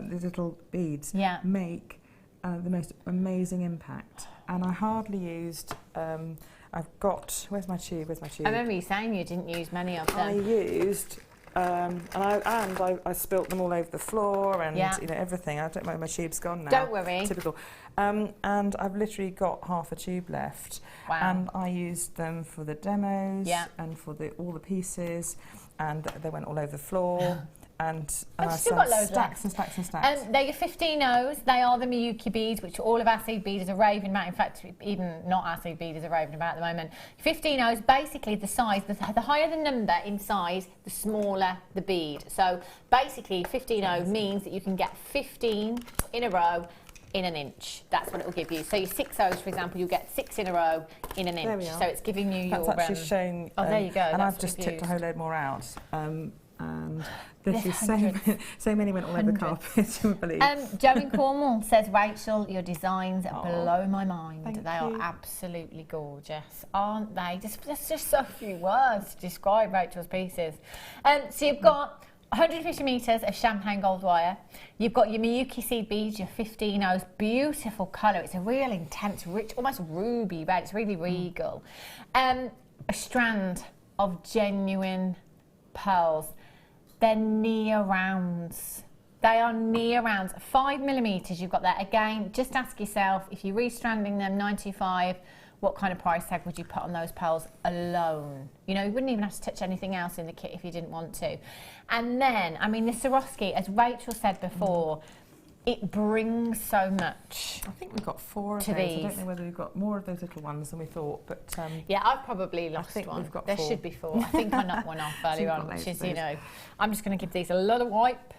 these little beads make the most amazing impact. And I hardly used, I've got, where's my tube? I remember you saying you didn't use many of them. I used... I spilt them all over the floor and you know everything. I don't know, my tube's gone now. Don't worry. Typical. And I've literally got half a tube left. Wow. And I used them for the demos and for all the pieces, and they went all over the floor. And I've still got loads stacks and stacks and stacks. They're your 15Os. They are the Miyuki beads, which all of our seed beaders are raving about. In fact, even not our seed beaders are raving about at the moment. 15Os, basically the size, the higher the number in size, the smaller the bead. So basically 15O means that you can get 15 in a row in an inch. That's what it will give you. So your 6Os, for example, you'll get 6 in a row in an inch. So it's giving you your... That's actually showing... oh, there you go. And I've just tipped a whole load more out. And there's so many went all over the carpet, you would believe. Joe in Cornwall says, Rachel, your designs blow my mind. Thank they you. are absolutely gorgeous, aren't they? There's just so few words to describe Rachel's pieces. So you've got 150 metres of champagne gold wire. You've got your Miyuki seed beads, your 15Os, beautiful colour. It's a real intense, rich, almost ruby red. It's really regal. A strand of genuine pearls. They're near rounds. They are near rounds. 5mm you've got there. Again, just ask yourself, if you're restranding them 925, what kind of price tag would you put on those pearls alone? You know, you wouldn't even have to touch anything else in the kit if you didn't want to. And then, I mean, the Swarovski, as Rachel said before, it brings so much. I think we've got 4 of those. These. I don't know whether we've got more of those little ones than we thought, but... yeah, I've probably lost one. We've got there 4. should be 4. I think I knocked one off earlier on, which is, you know, I'm just going to give these a lot of wipe.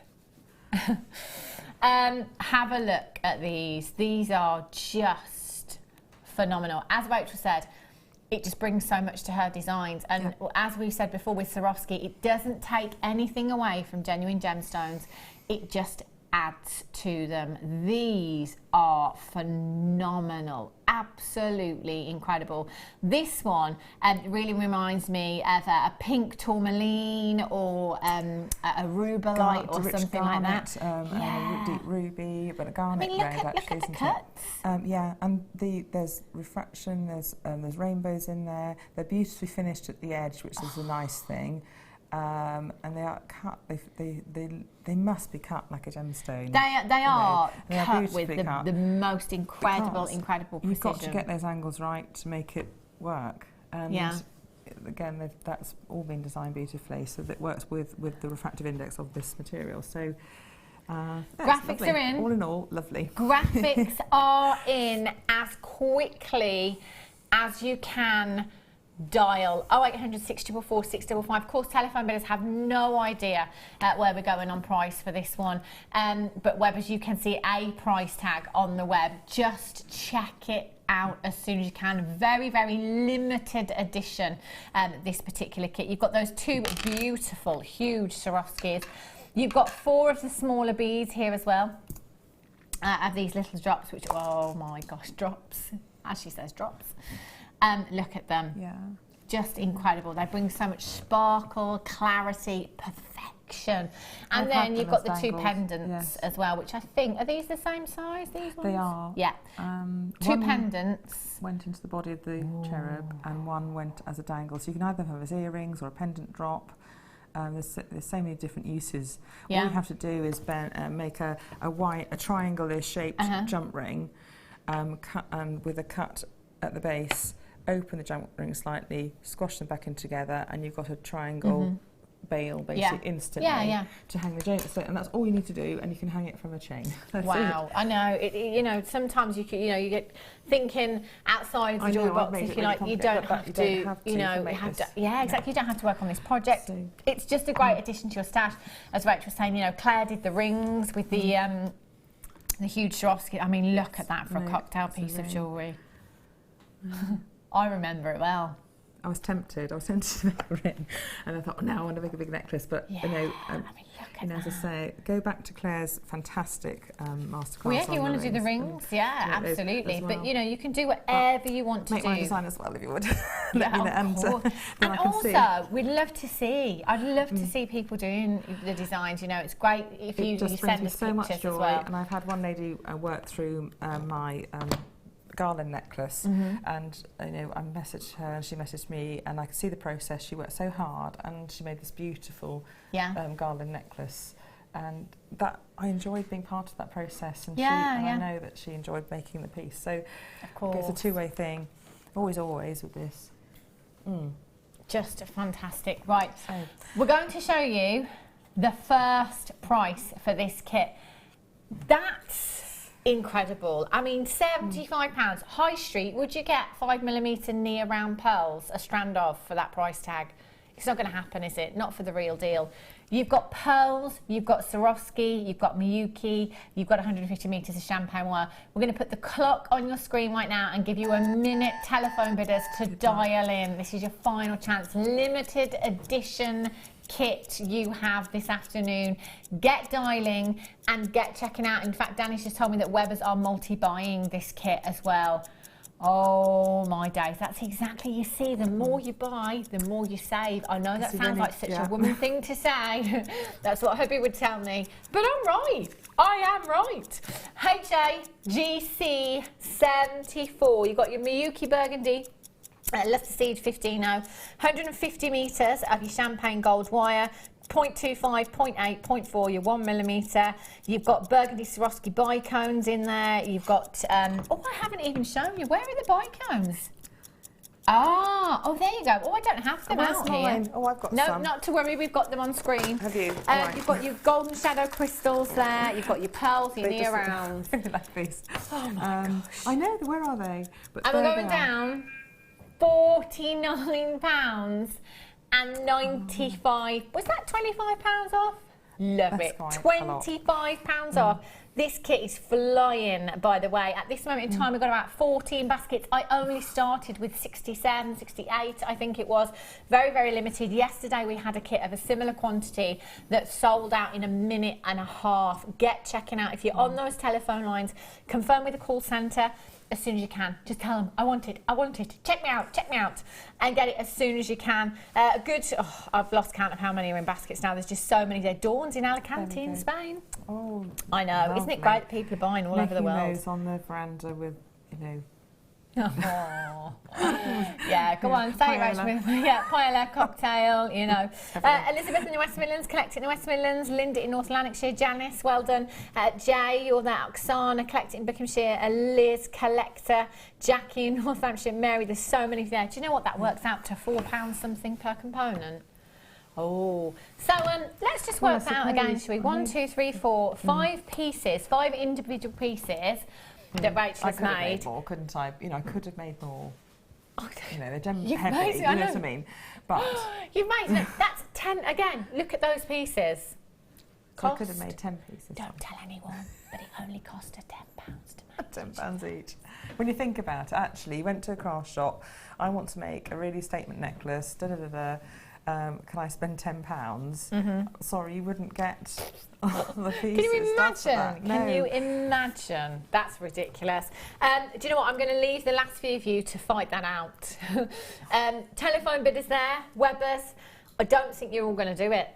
Have a look at these. These are just phenomenal. As Rachel said, it just brings so much to her designs. And as we've said before with Swarovski, it doesn't take anything away from genuine gemstones. It just adds to them. These are phenomenal, absolutely incredible. This one really reminds me of a pink tourmaline or a rubellite or something like that. A deep ruby, but a garnet look red, at actually, the isn't cuts. it? Yeah, and there's refraction, there's rainbows in there. They're beautifully finished at the edge, which is a nice thing. And they are cut. They must be cut like a gemstone. They are cut with cut. the most incredible precision. You've got to get those angles right to make it work. And again, that's all been designed beautifully, so that it works with the refractive index of this material. So graphics are in. All in all, lovely. Graphics are in as quickly as you can. Dial 0800 644 655. Of course, telephone bidders have no idea where we're going on price for this one. But Webbers, you can see a price tag on the web. Just check it out as soon as you can. Very, very limited edition, this particular kit. You've got those two beautiful, huge Swarovskis. You've got 4 of the smaller beads here as well. Of these little drops, which, oh my gosh, drops. As she says, drops. Look at them. Yeah. Just incredible. They bring so much sparkle, clarity, perfection. And then you've got the 2 pendants as well, which I think, are these the same size, these ones? They are. Yeah. 2 pendants. Went into the body of the cherub, and one went as a dangle. So you can either have as earrings or a pendant drop. There's so many different uses. All you have to do is make a triangle-ish shaped jump ring, cut with a cut at the base. Open the jump ring slightly, squash them back in together, and you've got a triangle bail basically instantly to hang the jewellery. So, and that's all you need to do, and you can hang it from a chain. Wow, I know. You know, sometimes you get thinking outside of the jewellery box. If you like, you don't have to. You know, you have to. Yeah, exactly. You don't have to work on this project. So, it's just a great addition to your stash. As Rachel was saying, you know, Claire did the rings with the huge Swarovski. I mean, look at that for a cocktail piece of jewellery. I remember it well. I was tempted to make a ring, and I thought, oh, now I want to make a big necklace. But you know, as I say, go back to Claire's fantastic masterclass. Well, yeah, if you want to do the rings, absolutely. Well. But you know, you can do whatever you want to make do. Make my design as well, if you would. And also, we'd love to see. I'd love to see people doing the designs. You know, it's great if you send us so much pictures joy, as well. And I've had one lady work through my garland necklace, and you know, I messaged her and she messaged me, and I could see the process. She worked so hard, and she made this beautiful garland necklace, and that I enjoyed being part of that process, and I know that she enjoyed making the piece. So of course, it's a two-way thing, always with this. Just fantastic. Right, so we're going to show you the first price for this kit. That's incredible. I mean, £75. High street, would you get 5mm near round pearls, a strand of, for that price tag? It's not going to happen, is it? Not for the real deal. You've got pearls, you've got Swarovski, you've got Miyuki, you've got 150 metres of champagne wire. We're going to put the clock on your screen right now and give you a minute, telephone bidders, to dial in. This is your final chance. Limited edition kit you have this afternoon. Get dialing and get checking out. In fact, Danny's just told me that Webbers are multi-buying this kit as well. Oh my days, that's exactly, you see, the more you buy, the more you save. I know that sounds like such a woman thing to say. That's what Hubby would tell me. But I'm right. I am right. HAGC 74. You've got your Miyuki Burgundy. Love to see 15 now. 150 metres of your champagne gold wire. 0.25, 0.8, 0.4, your 1mm. You've got burgundy Swarovski bicones in there. You've got, oh, I haven't even shown you. Where are the bicones? Ah, oh, there you go. Oh, I don't have them out here. Oh, I've got some. No, not to worry. We've got them on screen. Have you? You've got your golden shadow crystals there. You've got your pearls, your near rounds. Like this. Oh my gosh. I know. Where are they? But and we're going down £49 and 95. Was that £25 off? Love it. £25 off. This kit is flying, by the way. At this moment in time, we've got about 14 baskets. I only started with 67, 68, I think it was. Very, very limited. Yesterday, we had a kit of a similar quantity that sold out in a minute and a half. Get checking out. If you're on those telephone lines, confirm with the call centre. as soon as you can. Just tell them, I want it, check me out, and get it as soon as you can. I've lost count of how many are in baskets now. There's just so many. They're Dawn's in Alicante in Spain. Oh, I know. lovely. Isn't it great that people are buying all over the world? Making those on the veranda with, you know. Oh. Yeah, go on, say it, Rachel. Yeah, paella, cocktail, you know. Elizabeth in the West Midlands, collect it in the West Midlands. Linda in North Lanarkshire. Janice, well done. Jay, you're there. Oksana, collect it in Buckinghamshire. Liz, collector. Jackie in North Hampshire. Mary, there's so many there. Do you know what? That works out to £4 something per component. Oh, so let's just work that out again, shall we? 1, 2, 3, 4, 5 pieces, 5 individual pieces that Rachel has I could have made. made more, couldn't I? You know, I could have made more. Okay. You know, they're You've heavy, made it, you I know know. what I mean? But You've made it. That's 10 again. Look at those pieces. I could have made 10 pieces. Don't tell anyone, but it only cost her £10 to make. £10 each. When you think about it, actually, you went to a craft shop. I want to make a really statement necklace. Da da da da. Can I spend £10? Sorry, you wouldn't get the pieces. Can you That's imagine? that. No. Can you imagine? That's ridiculous. Do you know what? I'm going to leave the last few of you to fight that out. Telephone bidders there, Webbers. I don't think you're all going to do it.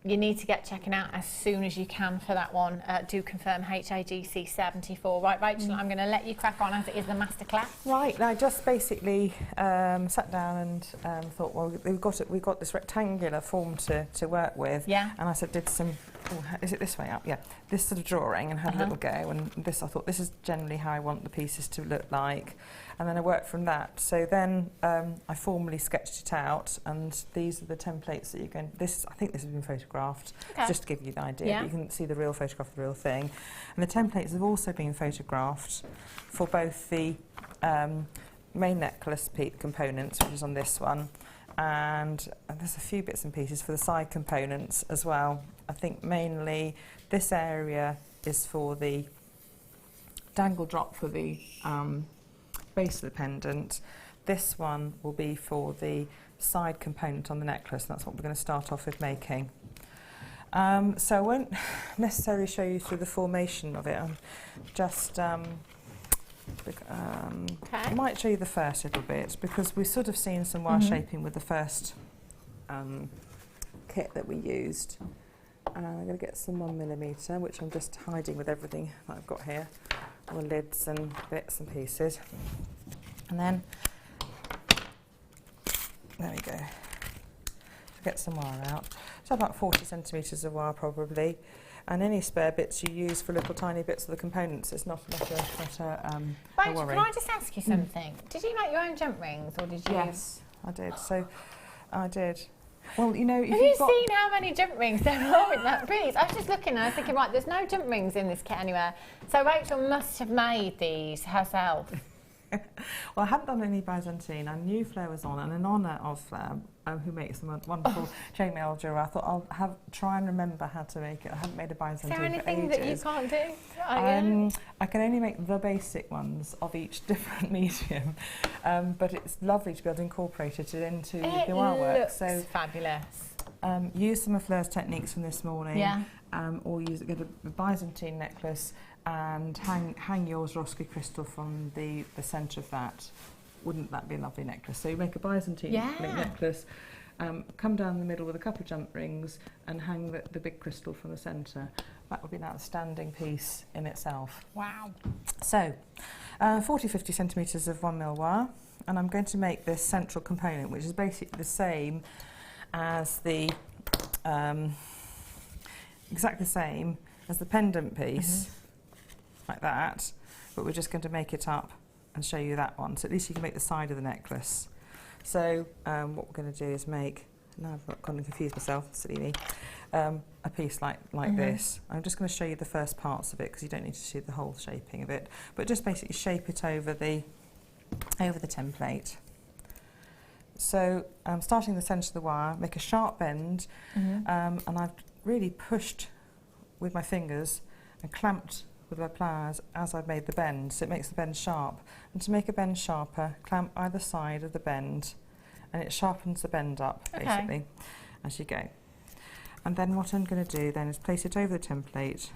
You need to get checking out as soon as you can for that one. Do confirm HAGC 74. Right, Rachel, I'm going to let you crack on as it is the masterclass. Right, I just basically sat down and thought, well, we've got this rectangular form to work with. Yeah. And I said, did some, is it this way up? Yeah. This sort of drawing and had a little go. And this, I thought, this is generally how I want the pieces to look like. And then I worked from that. So then I formally sketched it out, and these are the templates that you're going. I think this has been photographed, just to give you the idea. Yeah. But you can see the real photograph of the real thing. And the templates have also been photographed for both the main necklace components, which is on this one, and there's a few bits and pieces for the side components as well. I think mainly this area is for the dangle drop for the base of the pendant. This one will be for the side component on the necklace, and that's what we're going to start off with making. So I won't necessarily show you through the formation of it. I'm just I might show you the first little bit, because we've sort of seen some wire shaping with the first kit that we used. And I'm going to get some 1mm, which I'm just hiding with everything that I've got here, all the lids and bits and pieces. And then, there we go. Get some wire out. So about 40 centimetres of wire probably. And any spare bits you use for little tiny bits of the components. It's not a Rachel, worry. can I just ask you something? Did you make your own jump rings, or did you? Yes, I did. So I did. Well, you know, if Have you seen how many jump rings there are in that piece? I was just looking and I was thinking, right, there's no jump rings in this kit anywhere. So Rachel must have made these herself. Well, I haven't done any Byzantine. I knew Flair was on, and in honour of Flair, who makes some wonderful chainmail jewellery, I thought I'll try and remember how to make it. I haven't made a Byzantine for ages. Is there anything that you can't do? I can only make the basic ones of each different medium, but it's lovely to be able to incorporate it into the artwork. Looks fabulous. Use some of Flair's techniques from this morning, Yeah. or get a Byzantine necklace and hang your Swarovski crystal from the centre of that. Wouldn't that be a lovely necklace? So you make a Byzantine necklace, come down the middle with a couple of jump rings and hang the big crystal from the centre. That would be an outstanding piece in itself. Wow. So 40-50 centimetres of 1mm wire, and I'm going to make this central component, which is basically the same as the exactly the same as the pendant piece, like that, but we're just going to make it up and show you that one, so at least you can make the side of the necklace. So what we're going to do is make, now I've got to confuse myself, silly me, a piece like this. I'm just going to show you the first parts of it, because you don't need to see the whole shaping of it, but just basically shape it over the template. So starting the centre of the wire, make a sharp bend, and I've really pushed with my fingers and clamped with my pliers as I've made the bend, so it makes the bend sharp. And to make a bend sharper, clamp either side of the bend, and it sharpens the bend up, basically, as you go. And then what I'm going to do then is place it over the template.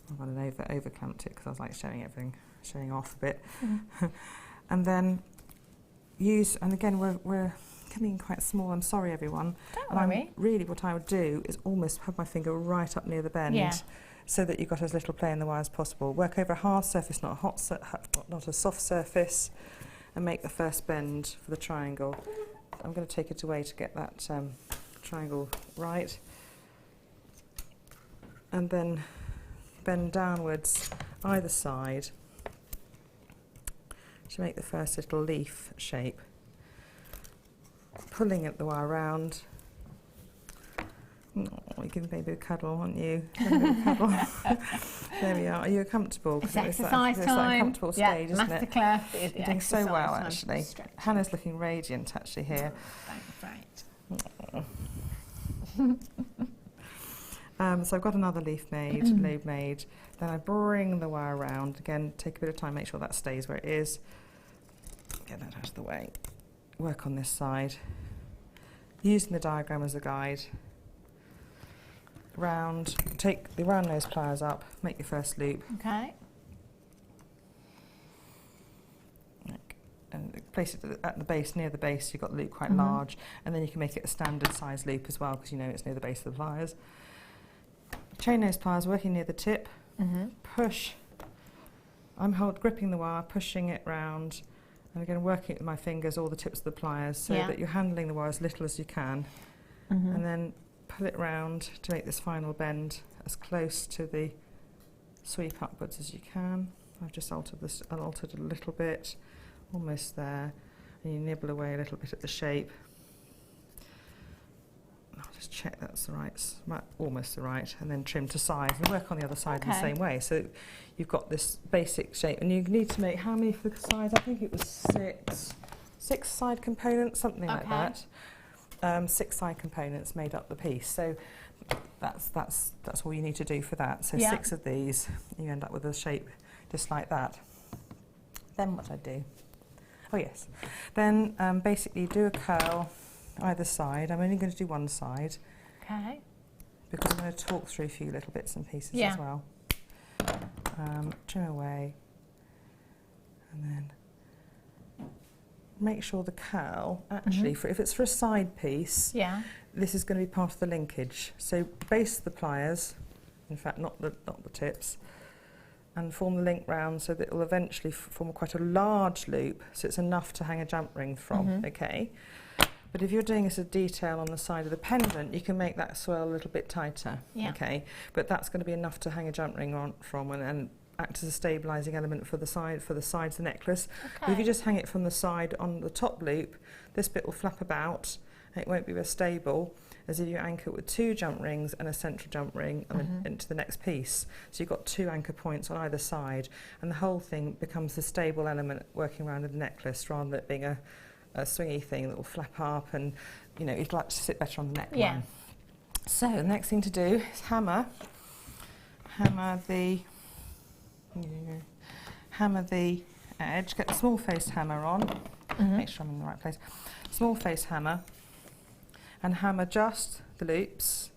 I've got an over clamped it because I was like showing everything. showing off a bit. And then and again we're coming in quite small, I'm sorry everyone. Don't and worry. Really what I would do is almost have my finger right up near the bend, so that you've got as little play in the wire as possible. Work over a hard surface, not a soft surface, and make the first bend for the triangle. I'm going to take it away to get that triangle right, and then bend downwards either side to make the first little leaf shape, pulling the wire around. Oh, you're giving baby a cuddle, aren't you? There we are. Are you comfortable? It's exercise it's time. Like a comfortable stage, isn't it? Masterclass. You're doing so well, actually. Hannah's looking radiant, actually, here. So I've got another leaf made, loop made. Then I bring the wire around. Again, take a bit of time, make sure that stays where it is. Get that out of the way. Work on this side. Using the diagram as a guide. Round, take the round nose pliers up, make your first loop. Okay. And place it at the base, near the base, you've got the loop quite large, and then you can make it a standard size loop as well, because you know it's near the base of the pliers. Chain nose pliers working near the tip, push. I'm gripping the wire, pushing it round, and again working it with my fingers, all the tips of the pliers, so that you're handling the wire as little as you can, and then pull it round to make this final bend as close to the sweep upwards as you can. I've just altered it a little bit, almost there, and you nibble away a little bit at the shape. I'll just check that's the right, almost the right, and then trim to size and work on the other side in the same way. So you've got this basic shape, and you need to make how many for the sides? I think it was six side components, something like that. 6 side components made up the piece. So that's all you need to do for that. So 6 of these, you end up with a shape just like that. Then what I do? Oh yes. Then basically do a curl either side. I'm only going to do one side. Okay. Because I'm going to talk through a few little bits and pieces as well. Trim away. And then make sure the curl, actually, if it's for a side piece, this is going to be part of the linkage. So base the pliers, in fact not the tips, and form the link round so that it will eventually form quite a large loop, so it's enough to hang a jump ring from, okay? But if you're doing this as a detail on the side of the pendant, you can make that swirl a little bit tighter, okay? But that's going to be enough to hang a jump ring on from and act as a stabilising element for the sides of the necklace. But if you just hang it from the side on the top loop, this bit will flap about and it won't be as stable as if you anchor it with 2 jump rings and a central jump ring into the next piece. So you've got 2 anchor points on either side, and the whole thing becomes the stable element working around in the necklace, rather than it being a swingy thing that will flap up, and you know it'll like to sit better on the neckline. So the next thing to do is hammer the edge. Get the small face hammer on. Make sure I'm in the right place. Small face hammer, and hammer just the loops,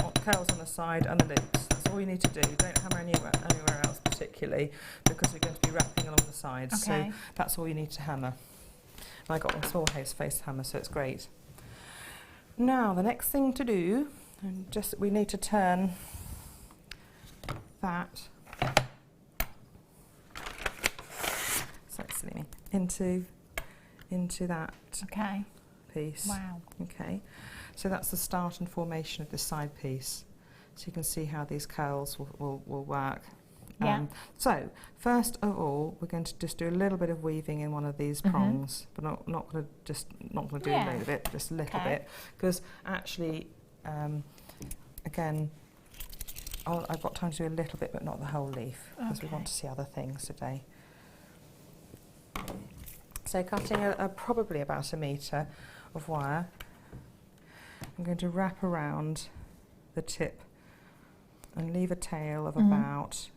or curls on the side and the loops. That's all you need to do. Don't hammer anywhere else particularly, because we're going to be wrapping along the sides. So that's all you need to hammer. And I got my small face hammer, so it's great. Now the next thing to do, we need to turn that. Into that piece. Wow. Okay, so that's the start and formation of this side piece. So you can see how these curls will work. So first of all, we're going to just do a little bit of weaving in one of these prongs, but not going to do a load of it, just a little bit, because actually, again, I've got time to do a little bit, but not the whole leaf, because we want to see other things today. So cutting probably about 1 metre of wire, I'm going to wrap around the tip and leave a tail of about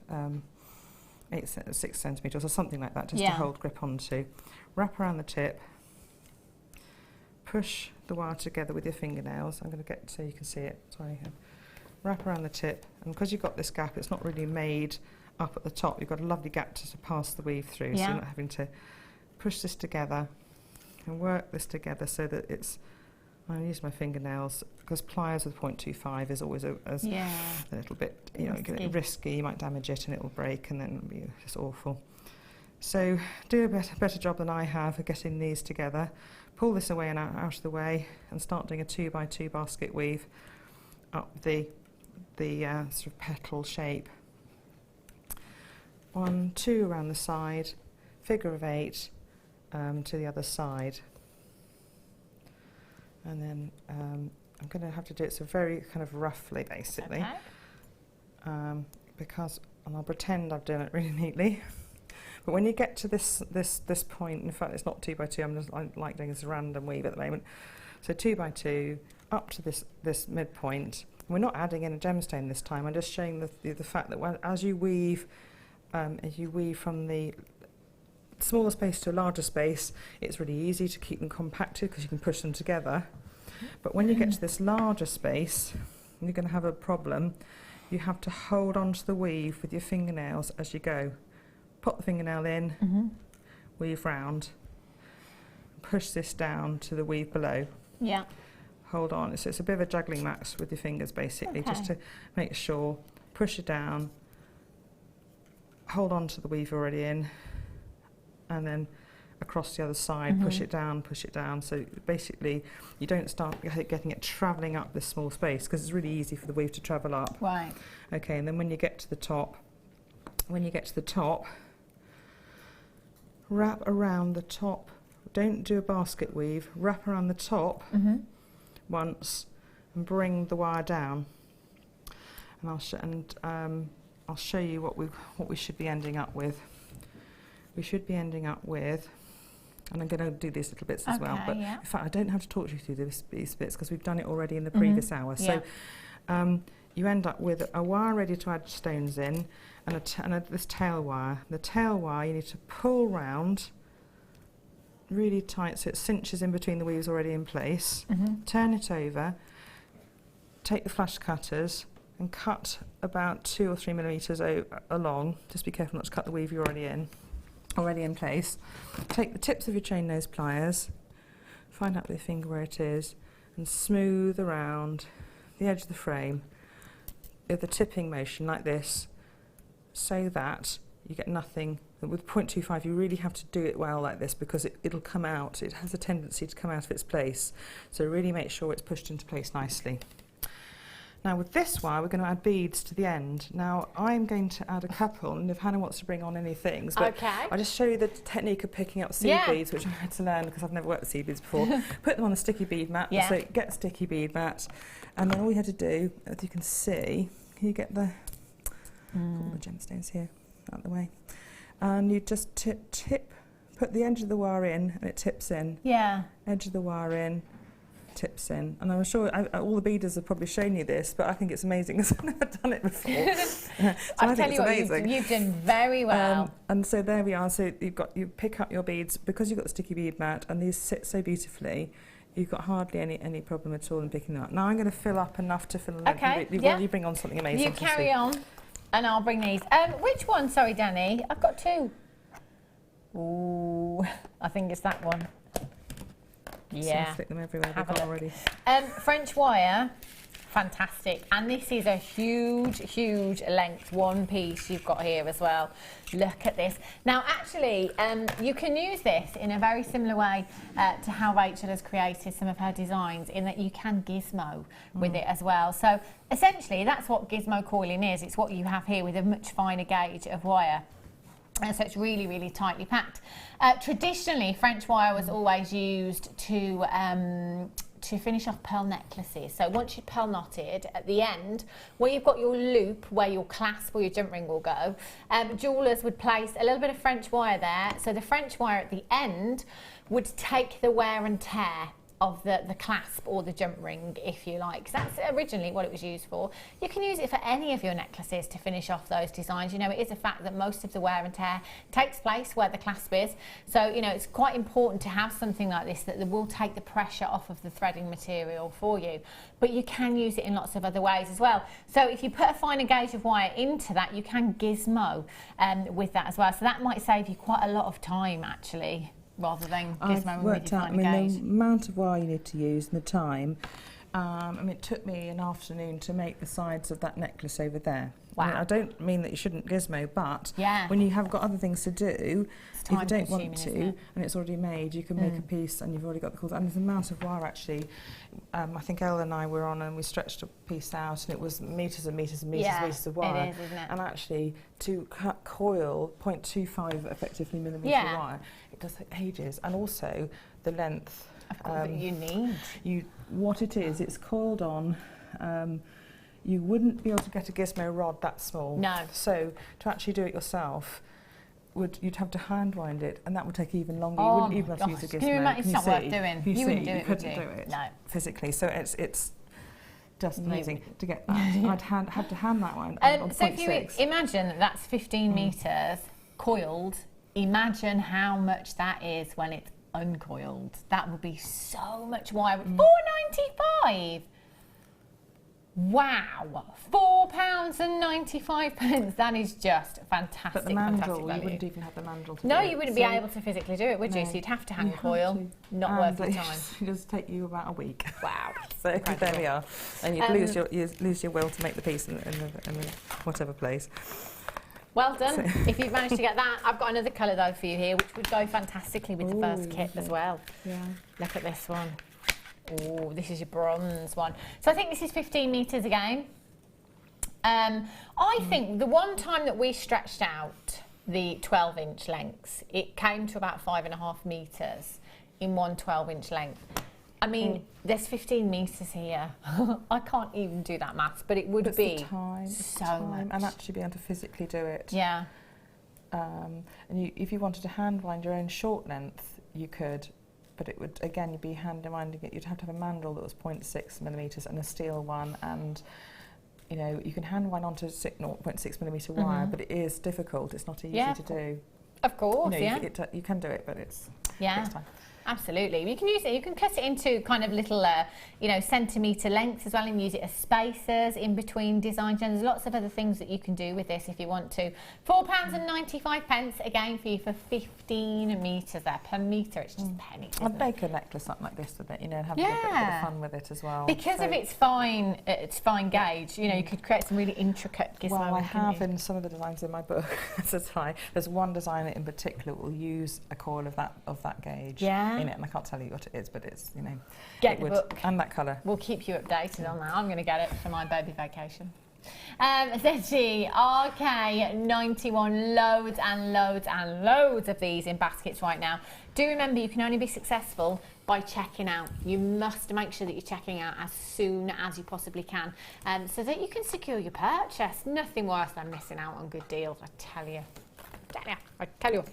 6 centimetres or something like that, just to hold grip onto. Wrap around the tip, push the wire together with your fingernails. I'm going to get so you can see it. Sorry, wrap around the tip, and because you've got this gap, it's not really made up at the top. You've got a lovely gap to pass the weave through, so you're not having to push this together and work this together so that it's, I use my fingernails because pliers with 0.25 is always a little bit, you know, risky. You might damage it and it will break, and then it'll be just awful. So do a better job than I have of getting these together. Pull this away and out of the way, and start doing a 2x2 basket weave up the sort of petal shape. 1, 2 around the side, figure of 8 to the other side. And then I'm going to have to do it so very kind of roughly, basically, because, and I'll pretend I've done it really neatly. But when you get to this point, in fact, it's not 2x2. I like doing this random weave at the moment. So 2x2 up to this midpoint. We're not adding in a gemstone this time. I'm just showing the fact that as you weave from the smaller space to a larger space, it's really easy to keep them compacted because you can push them together. But when you get to this larger space, you're going to have a problem. You have to hold on to the weave with your fingernails as you go. Pop the fingernail in, weave round, push this down to the weave below. Yeah. Hold on. So it's a bit of a juggling match with your fingers, basically, just to make sure. Push it down, hold on to the weave already in, and then across the other side, push it down. So basically, you don't start getting it travelling up this small space, because it's really easy for the weave to travel up. Right. Okay, and then when you get to the top, wrap around the top. Don't do a basket weave. Wrap around the top once, and bring the wire down. And I'll show you what we should be ending up with. We should be ending up with, and I'm going to do these little bits as well, but in fact I don't have to talk you through these bits because we've done it already in the previous hour. So you end up with a wire ready to add stones in, and this tail wire. The tail wire you need to pull round really tight so it cinches in between the weaves already in place. Turn it over, take the flash cutters and cut about 2 or 3 millimetres along. Just be careful not to cut the weave you're already in place. Take the tips of your chain nose pliers, find out with your finger where it is, and smooth around the edge of the frame with a tipping motion like this, so that you get nothing. With 0.25 you really have to do it well like this, because it'll come out. It has a tendency to come out of its place, so really make sure it's pushed into place nicely. Now with this wire we're going to add beads to the end. Now I'm going to add a couple, and if Hannah wants to bring on any things, but I'll just show you the technique of picking up seed beads, which I had to learn because I've never worked with seed beads before. Put them on a sticky bead mat, so get a sticky bead mat, and then all you have to do, as you can see, you get the gemstones here out of the way, and you just put the edge of the wire in, and it tips in. Edge of the wire in, tips in, and I'm sure all the beaders have probably shown you this, but I think it's amazing because I've never done it before. So I tell you what, you've done very well. And so there we are. So you pick up your beads because you've got the sticky bead mat, and these sit so beautifully. You've got hardly any problem at all in picking them up. Now I'm going to fill up enough to fill them up completely. While you bring on something amazing. You carry on, and I'll bring these. Which one? Sorry, Danny. I've got 2. Ooh, I think it's that one. Yeah, stick them everywhere. They've got already. French wire, fantastic, and this is a huge length one piece you've got here as well. Look at this. Now actually you can use this in a very similar way to how Rachel has created some of her designs, in that you can gizmo with it as well. So essentially that's what gizmo coiling is. It's what you have here with a much finer gauge of wire. And so it's really tightly packed. Traditionally, French wire was always used to finish off pearl necklaces. So once you've pearl knotted, at the end, where you've got your loop, where your clasp or your jump ring will go, jewellers would place a little bit of French wire there. So the French wire at the end would take the wear and tear of the clasp or the jump ring, if you like, 'cause that's originally what it was used for. You can use it for any of your necklaces to finish off those designs. You know, it is a fact that most of the wear and tear takes place where the clasp is. So, you know, it's quite important to have something like this that will take the pressure off of the threading material for you. But you can use it in lots of other ways as well. So if you put a finer gauge of wire into that, you can gizmo with that as well. So that might save you quite a lot of time, actually, rather than gizmo with your finer gauge. The amount of wire you need to use and the time. I mean, it took me an afternoon to make the sides of that necklace over there. Wow. I mean, I don't mean that you shouldn't gizmo, but Yeah. when you have got other things to do, if you don't want time-consuming, isn't to, it? and it's already made, you can make a piece and you've already got the cords. And there's an amount of wire actually. I think Ella and I were on and we stretched a piece out and it was metres and metres and metres Yeah, and metres of wire. it is, isn't it? And actually, to cut coil 0.25 effectively millimetre Yeah. wire, it does take ages. And also the length. Of course, that you need. What it is, it's coiled on. You wouldn't be able to get a gizmo rod that small. No. So to actually do it yourself, you'd have to hand wind it, and that would take even longer. Oh you wouldn't my even have to use a gosh. gizmo. Can you imagine? It's not worth see? doing. You You wouldn't see, do you it, would couldn't you? do it No. physically. So it's just amazing to get that. I'd have to hand that one. On So if you 0.6. imagine that that's 15 metres coiled, imagine how much that is when it's uncoiled. That would be so much wire. £4.95. Wow, £4.95. That is just fantastic. But the mandrel, fantastic you value. wouldn't even have the mandrel to No, do it. you wouldn't be So- able to physically do it, would you? No. So you'd have to You hand have coil. to. Not And worth your time. It does take you about a week. Wow. So there we are. And you'd Um, lose your will to make the piece in the whatever place. Well done. If you've managed to get that, I've got another colour though for you here, which would go fantastically with the first Ooh, kit as lovely. well. Yeah. Look at this one. Oh, this is your bronze one. So I think this is 15 metres again. I think the one time that we stretched out the 12-inch lengths, it came to about 5.5 metres in one 12-inch length. I mean, there's 15 metres here. I can't even do that maths, but it would It's be the time, so much. and actually be able to physically do it. Yeah. And if you wanted to hand wind your own short length, you could, but it would again you'd be hand winding it. You'd have to have a mandrel that was 0.6 millimetres and a steel one, and you know you can hand wind onto 0.6 millimetre wire, but it is difficult. It's not easy Yeah, to do. Of course, You know, yeah. you can do it, but it's Yeah. takes time. Absolutely. You can use it, you can cut it into kind of little, centimetre lengths as well and use it as spacers in between designs. And there's lots of other things that you can do with this if you want to. £4.95 again for you for 15 metres there. Per metre, it's just pennies. I'd make a necklace up like this with it, you know, and have a bit of fun with it as well. Because of its fine gauge, you know, you could create some really intricate gizmos. Well, I couldn't have you? in some of the designs in my book. There's one designer in particular that will use a coil of that gauge in it, and I can't tell you what it is, but it's Get the book. And that colour. We'll keep you updated on that. I'm going to get it for my baby vacation. Essentially, RK91, loads and loads and loads of these in baskets right now. Do remember, you can only be successful by checking out. You must make sure that you're checking out as soon as you possibly can, so that you can secure your purchase. Nothing worse than missing out on good deals, I tell you. I tell you.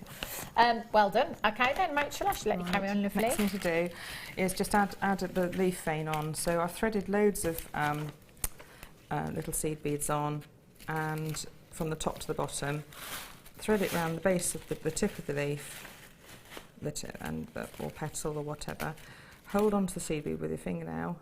Well done. Okay then, Rachel, I should let you carry on, lovely. Next thing to do is just add the leaf vein on. So I've threaded loads of little seed beads on, and from the top to the bottom, thread it around the base of the tip of the leaf, or petal or whatever. Hold onto the seed bead with your fingernail,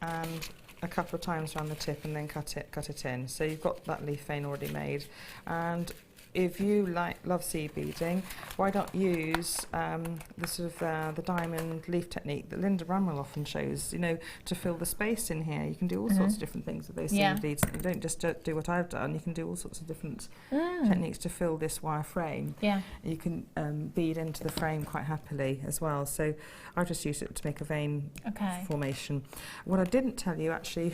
and a couple of times around the tip, and then cut it in. So you've got that leaf vein already made. And if you love seed beading, why don't use the diamond leaf technique that Linda Bramwell often shows, you know, to fill the space in here. You can do all sorts of different things with those seed beads. You don't just do what I've done, you can do all sorts of different techniques to fill this wire frame. Yeah. You can bead into the frame quite happily as well. So I've just used it to make a vein formation. What I didn't tell you actually,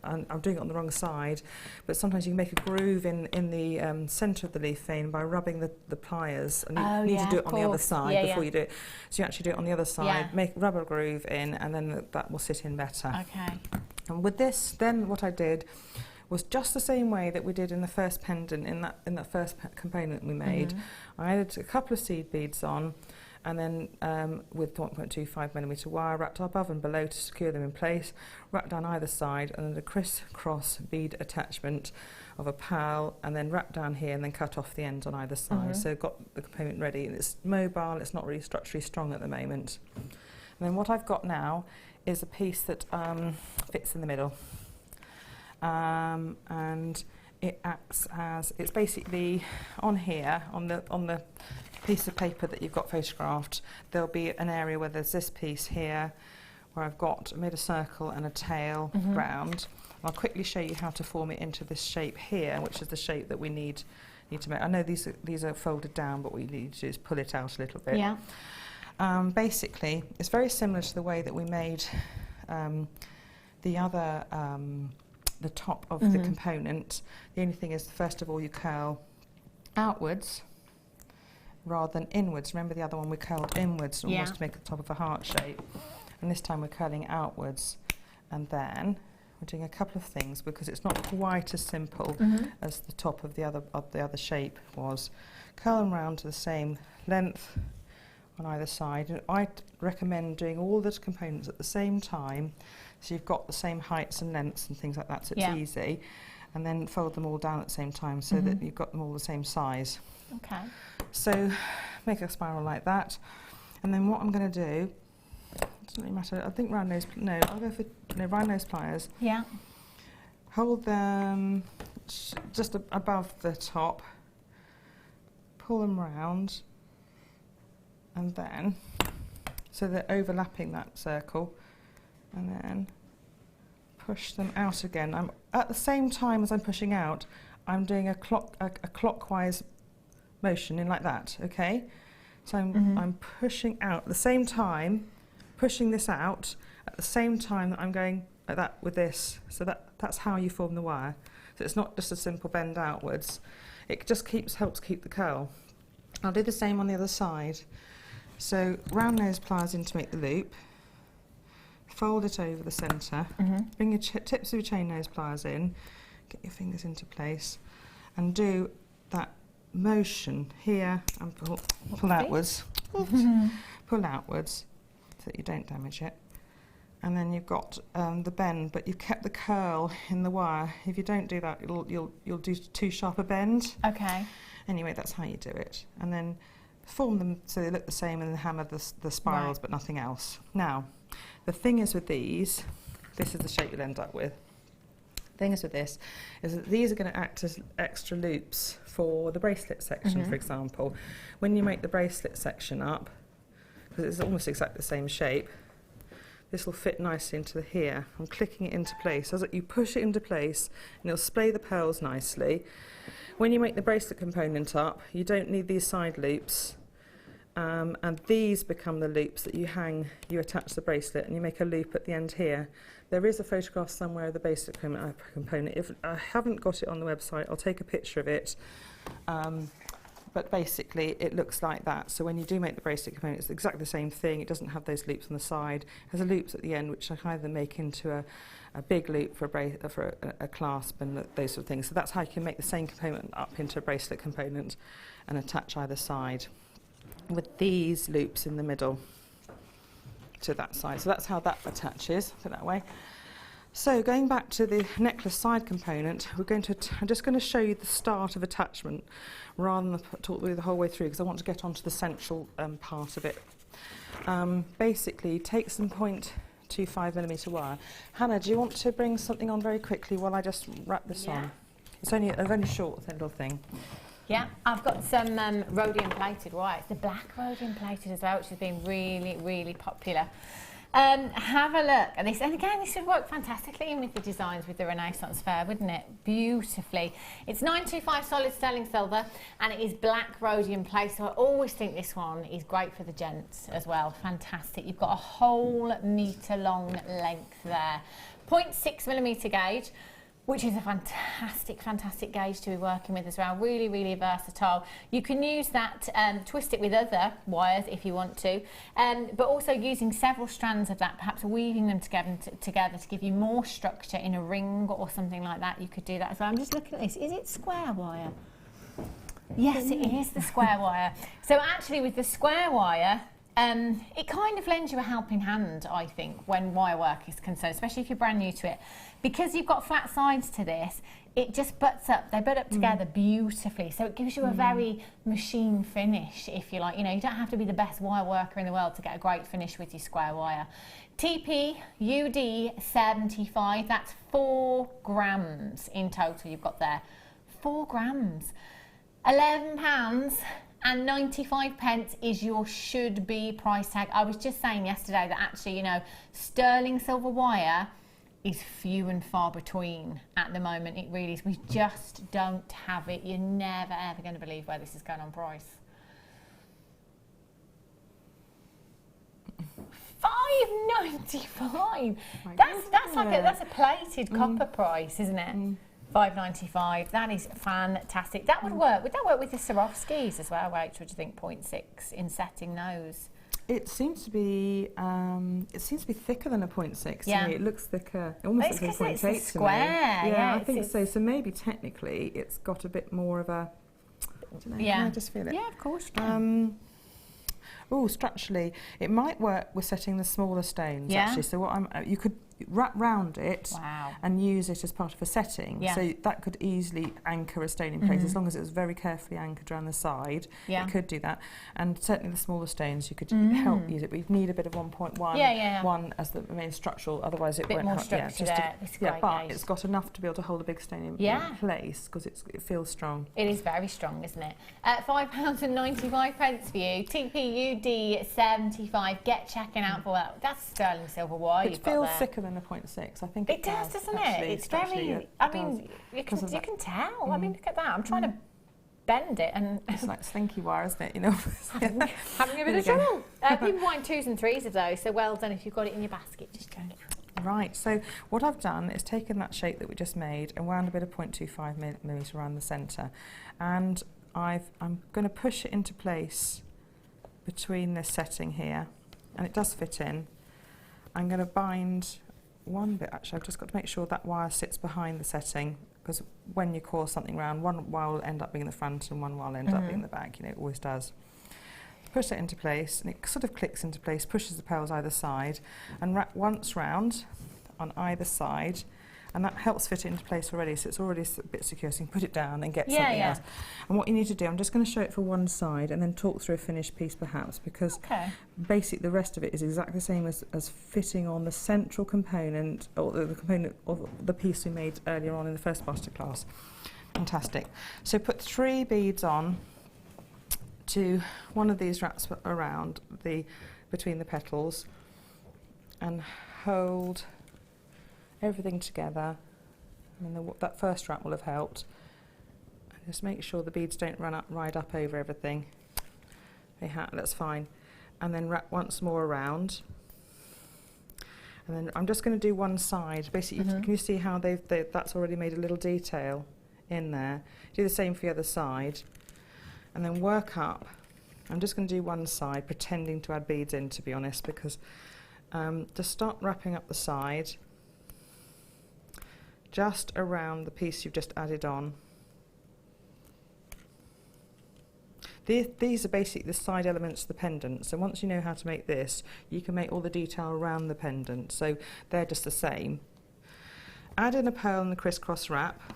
and I'm doing it on the wrong side, but sometimes you can make a groove in the centre of the leaf vein by rubbing the pliers, and you need to do it on the other side before you do it. So you actually do it on the other side, rub a groove in, and then that will sit in better. Okay. And with this, then what I did was just the same way that we did in the first pendant, in that first component we made. I added a couple of seed beads on, and then with 1.25mm wire wrapped above and below to secure them in place, wrapped down either side, and then a crisscross bead attachment of a pearl, and then wrap down here and then cut off the ends on either side. So got the component ready, and it's mobile, it's not really structurally strong at the moment. And then what I've got now is a piece that fits in the middle, and it acts as, it's basically on here, on the piece of paper that you've got photographed, there'll be an area where there's this piece here where I've made a circle and a tail round. I'll quickly show you how to form it into this shape here, which is the shape that we need to make. I know these are folded down, but what we need to do is pull it out a little bit. Yeah. Basically, it's very similar to the way that we made the other, the top of the component. The only thing is, first of all, you curl outwards rather than inwards. Remember the other one we curled inwards almost to make the top of a heart shape, and this time we're curling outwards. And then we're doing a couple of things because it's not quite as simple as the top of the other shape was. Curl them round to the same length on either side. And I recommend doing all the components at the same time, so you've got the same heights and lengths and things like that, so it's easy. And then fold them all down at the same time so that you've got them all the same size. Okay. So make a spiral like that, and then what I'm going to do, it doesn't really matter, I think round nose, no, I'll go for round nose pliers. Yeah. Hold them just above the top, pull them round, and then, so they're overlapping that circle, and then push them out again. I'm at the same time as I'm pushing out, I'm doing a clockwise motion in like that, okay? So I'm pushing out at the same time, pushing this out at the same time that I'm going like that with this. So that's how you form the wire. So it's not just a simple bend outwards. It just helps keep the curl. I'll do the same on the other side. So round nose pliers in to make the loop. Fold it over the centre. Bring your tips of your chain nose pliers in. Get your fingers into place, and do that motion here and pull outwards. Pull outwards so that you don't damage it. And then you've got the bend, but you've kept the curl in the wire. If you don't do that, you'll do too sharp a bend. Okay. Anyway, that's how you do it. And then form them so they look the same, and then hammer the spirals, but nothing else. Now, the thing is with these, this is the shape you'll end up with. The thing is with this, is that these are going to act as extra loops for the bracelet section, for example. When you make the bracelet section up, because it's almost exactly the same shape, this will fit nicely into here. I'm clicking it into place. As you push it into place, and it'll splay the pearls nicely. When you make the bracelet component up, you don't need these side loops. And these become the loops that you attach the bracelet, and you make a loop at the end here. There is a photograph somewhere of the bracelet component. If I haven't got it on the website, I'll take a picture of it. But basically, it looks like that. So when you do make the bracelet component, it's exactly the same thing. It doesn't have those loops on the side. It has a loops at the end, which I can either make into a big loop for a clasp and those sort of things. So that's how you can make the same component up into a bracelet component and attach either side, with these loops in the middle to that side. So that's how that attaches, put it that way. So going back to the necklace side component, I'm just going to show you the start of attachment rather than talk through the whole way through, because I want to get onto the central part of it. Basically, take some 0.25mm wire. Hannah, do you want to bring something on very quickly while I just wrap this on? It's only a very short little thing. Yeah, I've got some rhodium plated wire. It's the black rhodium plated as well, which has been really, really popular. Have a look at this, and again, this would work fantastically in with the designs with the Renaissance Fair, wouldn't it? Beautifully. It's 925 solid sterling silver, and it is black rhodium plate, so I always think this one is great for the gents as well. Fantastic. You've got a whole metre long length there. 0.6mm gauge, which is a fantastic, fantastic gauge to be working with as well. Really, really versatile. You can use that, twist it with other wires if you want to, but also using several strands of that, perhaps weaving them together to give you more structure in a ring or something like that. You could do that as well. I'm just looking at this. Is it square wire? Yes, it is the square wire. So actually with the square wire, it kind of lends you a helping hand, I think, when wire work is concerned, especially if you're brand new to it. Because you've got flat sides to this, it just butts up, they butt up together beautifully. So it gives you a very machine finish, if you like. You know, you don't have to be the best wire worker in the world to get a great finish with your square wire. TP UD 75, that's 4 grams in total you've got there. 4 grams. £11 and 95 pence is your should be price tag. I was just saying yesterday that actually, you know, sterling silver wire is few and far between at the moment. It really is. We just don't have it. You're never ever going to believe where this is going on price. £5.95. That's a plated copper price, isn't it? £5.95. That is fantastic. That would work. Would that work with the Swarovskis as well, Rach? Would you think 0.6 in setting those? It seems to be thicker than a 0.6 to me. It looks thicker. It almost looks like a 0.8 it's a square. Yeah, I think so. So maybe technically it's got a bit more of a. I don't know, can I just feel it? Yeah, of course you can. Oh, structurally, it might work with setting the smaller stones. Actually, so what you could wrap round it and use it as part of a setting. So that could easily anchor a stone in place as long as it was very carefully anchored around the side. It could do that, and certainly the smaller stones you could help use it, but you'd need a bit of 1.1 one as the main structural. Otherwise, it won't. More structure there. But it's got enough to be able to hold a big stone in place because it feels strong. It is very strong, isn't it? £5.95 for you. TPUD 75. Get checking out for that. That's sterling silver wire. It feels thicker than a 0.6. I think it does, doesn't it? It's very. I mean, you can tell. I mean, look at that. I'm trying to bend it, and it's like slinky wire, isn't it? You know, having a bit of trouble. People want 2s and 3s of those, so well done if you've got it in your basket. Just check it out. Right. So what I've done is taken that shape that we just made and wound a bit of 0.25 millimetre around the centre, and I'm going to push it into place between this setting here, and it does fit in. I'm going to bind one bit. Actually, I've just got to make sure that wire sits behind the setting, because when you coil something round, one wire will end up being in the front and one wire will end up being in the back. You know, it always does. Push it into place, and it sort of clicks into place, pushes the pearls either side, and wrap once round on either side, and that helps fit it into place already, so it's already a bit secure, so you can put it down and get something else. And what you need to do, I'm just going to show it for one side and then talk through a finished piece perhaps, because basically the rest of it is exactly the same as fitting on the central component, or the component of the piece we made earlier on in the first masterclass. Fantastic. So put 3 beads on to one of these wraps around between the petals, and hold everything together. I mean, that first wrap will have helped. And just make sure the beads don't ride up over everything. That's fine. And then wrap once more around. And then I'm just going to do one side. Basically, can you see how that's already made a little detail in there? Do the same for the other side. And then work up. I'm just going to do one side, pretending to add beads in, to be honest, because just start wrapping up the side just around the piece you've just added on. These are basically the side elements of the pendant, so once you know how to make this, you can make all the detail around the pendant, so they're just the same. Add in a pearl in the crisscross wrap,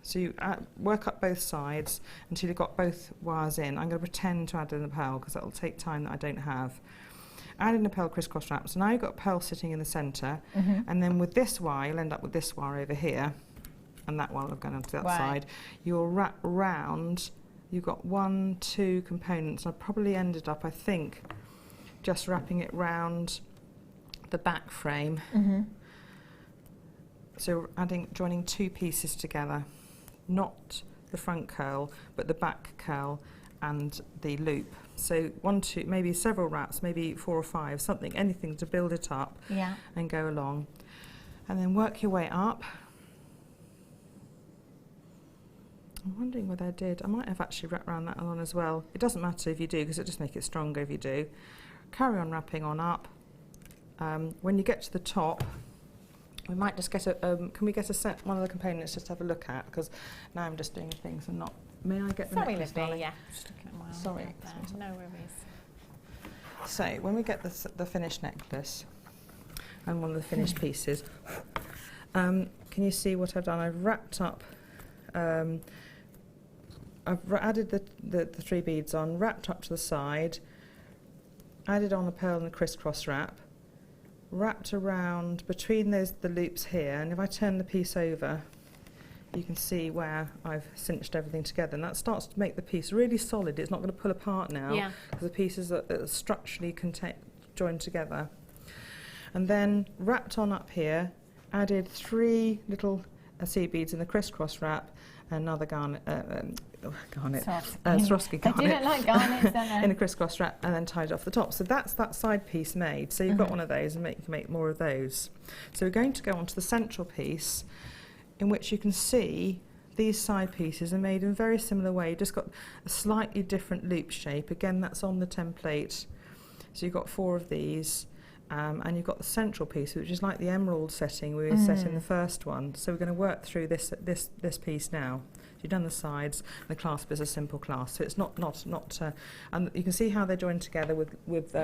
so you work up both sides until you've got both wires in. I'm going to pretend to add in the pearl because that will take time that I don't have. Add in a pearl crisscross wrap. So now you've got a pearl sitting in the centre, and then with this wire, you'll end up with this wire over here, and that wire will go onto that side. You'll wrap round. You've got 1, 2 components. I probably ended up, I think, just wrapping it round the back frame. So joining 2 pieces together, not the front curl, but the back curl and the loop. So 1, 2, maybe several wraps, maybe 4 or 5, something, anything to build it up and go along. And then work your way up. I'm wondering whether I might have actually wrapped around that one as well. It doesn't matter if you do, because it'll just make it stronger if you do. Carry on wrapping on up. When you get to the top, we might just get can we get one of the components just to have a look at, because now I'm just doing things and not. May I get the necklace, darling? Yeah. Just looking at my Sorry. No worries. So when we get the finished necklace and one of the finished pieces, can you see what I've done? I've wrapped up, I've added the 3 beads on, wrapped up to the side, added on a pearl and a crisscross wrap, wrapped around between the loops here, and if I turn the piece over, you can see where I've cinched everything together, and that starts to make the piece really solid. It's not going to pull apart now, because the pieces are structurally joined together. And then wrapped on up here, added 3 little seed beads in the crisscross wrap, another Swarovski garnet. I do not like garnets, don't I? In a crisscross wrap, and then tied off the top. So that's that side piece made. So you've got one of those, and you can make more of those. So we're going to go on to the central piece, in which you can see these side pieces are made in a very similar way. You've just got a slightly different loop shape. Again, that's on the template. So you've got 4 of these, and you've got the central piece, which is like the emerald setting we were set in the first one. So we're going to work through this piece now. So you've done the sides, and the clasp is a simple clasp. So it's not and you can see how they're joined together with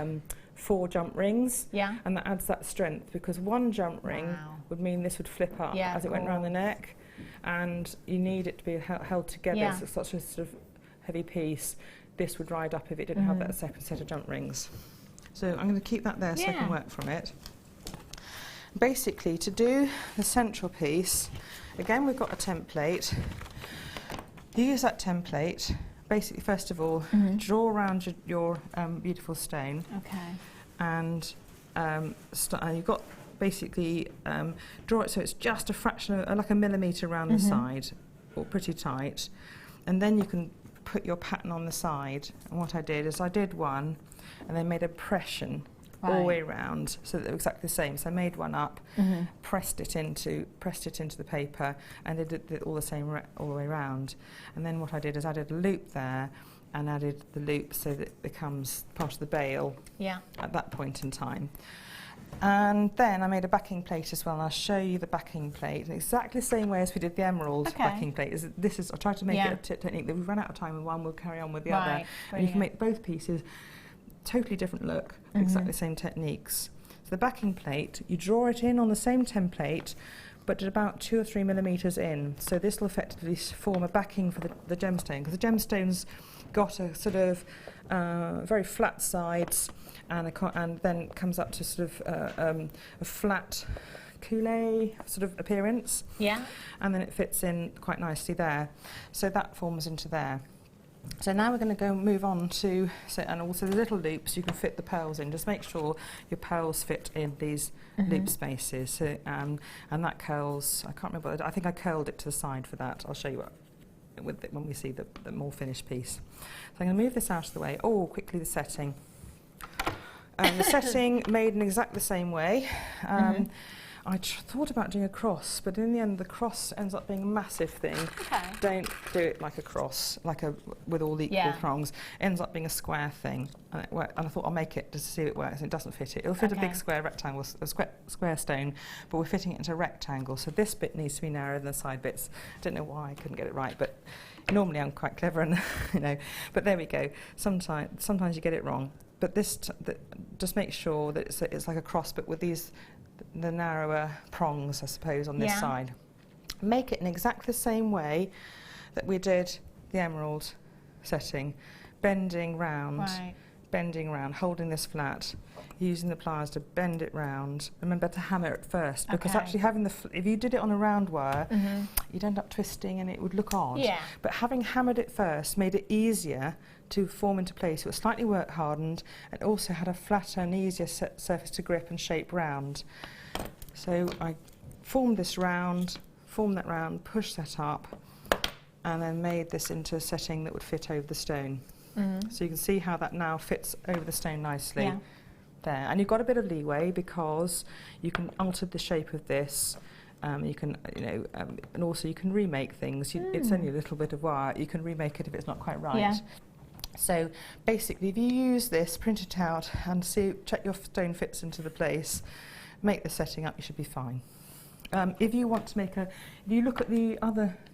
4 jump rings. Yeah. And that adds that strength, because 1 jump ring would mean this would flip up as it went around the neck, and you need it to be held together. So it's such a sort of heavy piece. This would ride up if it didn't have that second set of jump rings. So I'm going to keep that there so I can work from it. Basically, to do the central piece, again we've got a template. You use that template. Basically, first of all, draw around your beautiful stone. Okay. And you've got basically draw it so it's just a fraction of like a millimetre around the side, or pretty tight, and then you can put your pattern on the side. And what I did is I did one, and then made a pression all the way around, so that they were exactly the same. So I made one up, pressed it into the paper, and did it all the same all the way around. And then what I did is added a loop there, and added the loop so that it becomes part of the bail at that point in time. And then I made a backing plate as well, and I'll show you the backing plate in exactly the same way as we did the emerald backing plate. I tried to make it a technique that we've run out of time with one, we'll carry on with the other. And you can make both pieces totally different look, exactly the same techniques. So the backing plate, you draw it in on the same template, but at about 2 or 3 millimetres in. So this will effectively form a backing for the gemstone, because the gemstone's got a sort of very flat sides, and then comes up to sort of a flat coulee sort of appearance. Yeah. And then it fits in quite nicely there. So that forms into there. So now we're going to move on to, and also the little loops you can fit the pearls in. Just make sure your pearls fit in these loop spaces. So, and that curls, I can't remember, I think I curled it to the side for that. I'll show you when we see the more finished piece. So I'm going to move this out of the way. Oh, quickly the setting. The setting made in exactly the same way. I thought about doing a cross, but in the end the cross ends up being a massive thing. Don't do it like a cross, with all the equal prongs. It ends up being a square thing, and I thought I'll make it just to see if it works. It doesn't fit it. It'll fit a big square rectangle, a square stone, but we're fitting it into a rectangle, so this bit needs to be narrower than the side bits. I don't know why I couldn't get it right, but normally I'm quite clever, and But there we go. Sometimes you get it wrong, but just make sure that it's like a cross, but with the narrower prongs, I suppose, on this side. Make it in exactly the same way that we did the emerald setting, bending round, holding this flat, using the pliers to bend it round. Remember to hammer it first, because actually having if you did it on a round wire, you'd end up twisting and it would look odd. But having hammered it first made it easier to form into place. It was slightly work hardened, and also had a flatter and easier surface to grip and shape round. So I formed this round, formed that round, pushed that up, and then made this into a setting that would fit over the stone. So you can see how that now fits over the stone nicely. There, and you've got a bit of leeway, because you can alter the shape of this. You can, and also you can remake things. It's only a little bit of wire. You can remake it if it's not quite right. So basically, if you use this, print it out, and check your stone fits into the place, make the setting up, you should be fine. If you want to make if you look at the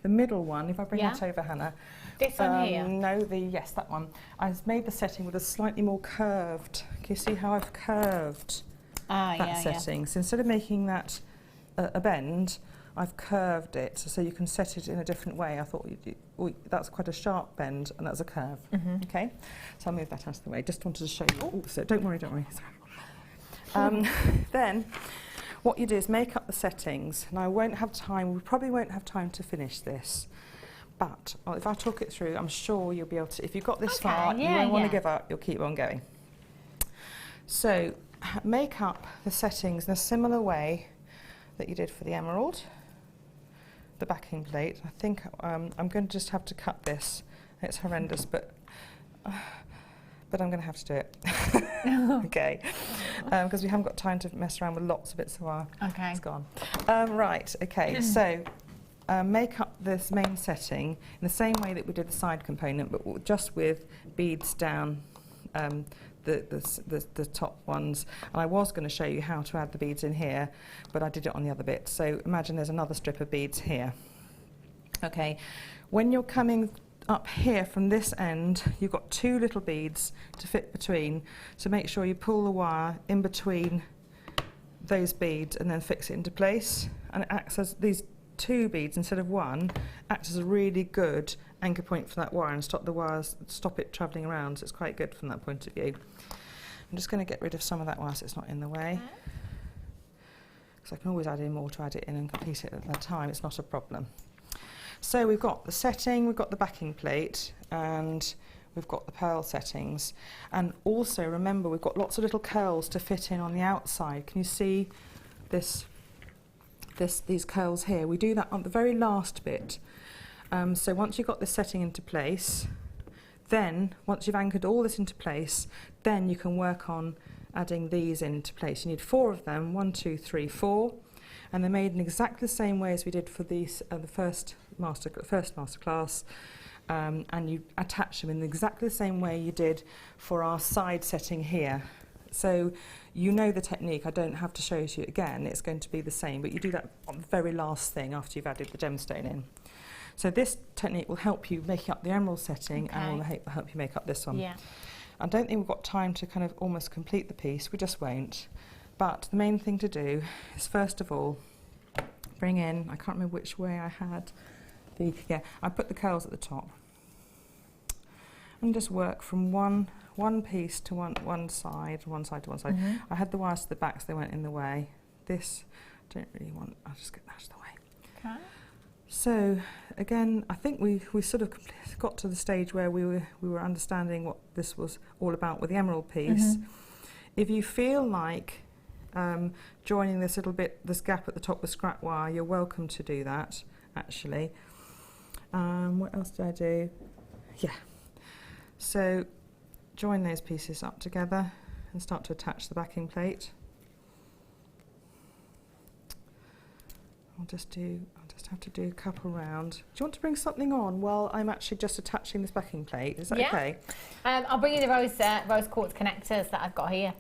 middle one, if I bring that over, Hannah. This one here? No, yes, that one. I've made the setting with a slightly more curved. Can you see how I've curved that setting? So instead of making that a bend, I've curved it so you can set it in a different way. I thought that's quite a sharp bend and that's a curve. Okay, so I'll move that out of the way. Just wanted to show you. Oh, so don't worry. Then what you do is make up the settings. Now I won't have time. We probably won't have time to finish this. But if I talk it through, I'm sure you'll be able to. If you've got this far, you won't want to give up. You'll keep on going. So make up the settings in a similar way that you did for the emerald, the backing plate. I think I'm going to just have to cut this. It's horrendous, but I'm going to have to do it. Okay, because we haven't got time to mess around with lots of bits of our. Okay, it's gone. Right. Okay. So make up this main setting in the same way that we did the side component, but just with beads down the top ones. And I was going to show you how to add the beads in here, but I did it on the other bit. So imagine there's another strip of beads here. Okay, when you're coming up here from this end, you've got 2 little beads to fit between. So make sure you pull the wire in between those beads and then fix it into place. And it acts as these 2 beads instead of 1 act as a really good anchor point for that wire and stop it travelling around. So it's quite good from that point of view. I'm just going to get rid of some of that wire so it's not in the way. Because I can always add in more to add it in and complete it at a time. It's not a problem. So we've got the setting, we've got the backing plate, and we've got the pearl settings. And also remember, we've got lots of little curls to fit in on the outside. Can you see these curls here? We do that on the very last bit. So once you've got this setting into place, then once you've anchored all this into place, then you can work on adding these into place. You need 4 of them, 1, 2, 3, 4. And they're made in exactly the same way as we did for these, the first masterclass, and you attach them in exactly the same way you did for our side setting here. So you know the technique. I don't have to show it to you again. It's going to be the same, but you do that on the very last thing after you've added the gemstone in. So this technique will help you make up the emerald setting, and will help you make up this one. Yeah. I don't think we've got time to kind of almost complete the piece. We just won't. But the main thing to do is, first of all, bring in, I can't remember which way I had I put the curls at the top. And just work from one piece to one side to one side. I had the wires to the back so they weren't in the way. This, I don't really want, I'll just get that out of the way. Okay. So, again, I think we sort of got to the stage where we were understanding what this was all about with the emerald piece. If you feel like joining this gap at the top with scrap wire, you're welcome to do that, actually. What else did I do? Yeah. So join those pieces up together and start to attach the backing plate. I'll just have to do a couple round. Do you want to bring something on while I'm actually just attaching this backing plate? Is that okay? I'll bring you the rose quartz connectors that I've got here.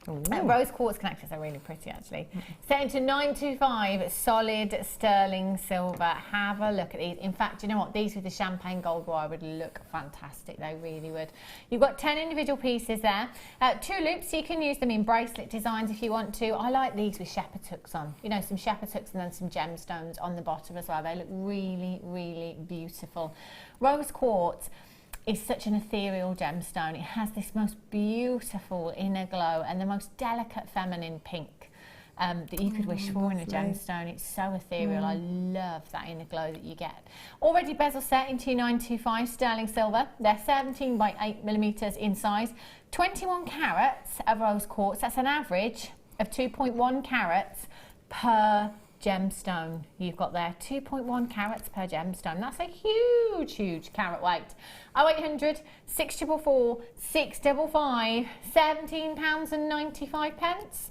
Rose quartz connectors are really pretty, actually. Set into 925 solid sterling silver. Have a look at these. In fact, you know what? These with the champagne gold wire would look fantastic. They really would. You've got 10 individual pieces there. 2 loops, so you can use them in bracelet designs if you want to. I like these with shepherd's hooks on. You know, some shepherd's hooks and then some gemstones on the bottom as well. They look really, really beautiful. Rose quartz is such an ethereal gemstone. It has this most beautiful inner glow and the most delicate feminine pink that you could wish for in a gemstone. It's so ethereal. I love that inner glow that you get. Already bezel set in 2925 sterling silver. They're 17 by 8 millimeters in size. 21 carats of rose quartz. That's an average of 2.1 carats per gemstone you've got there. 2.1 carats per gemstone. That's a huge, huge carat weight. 0800 644 655, £17.95.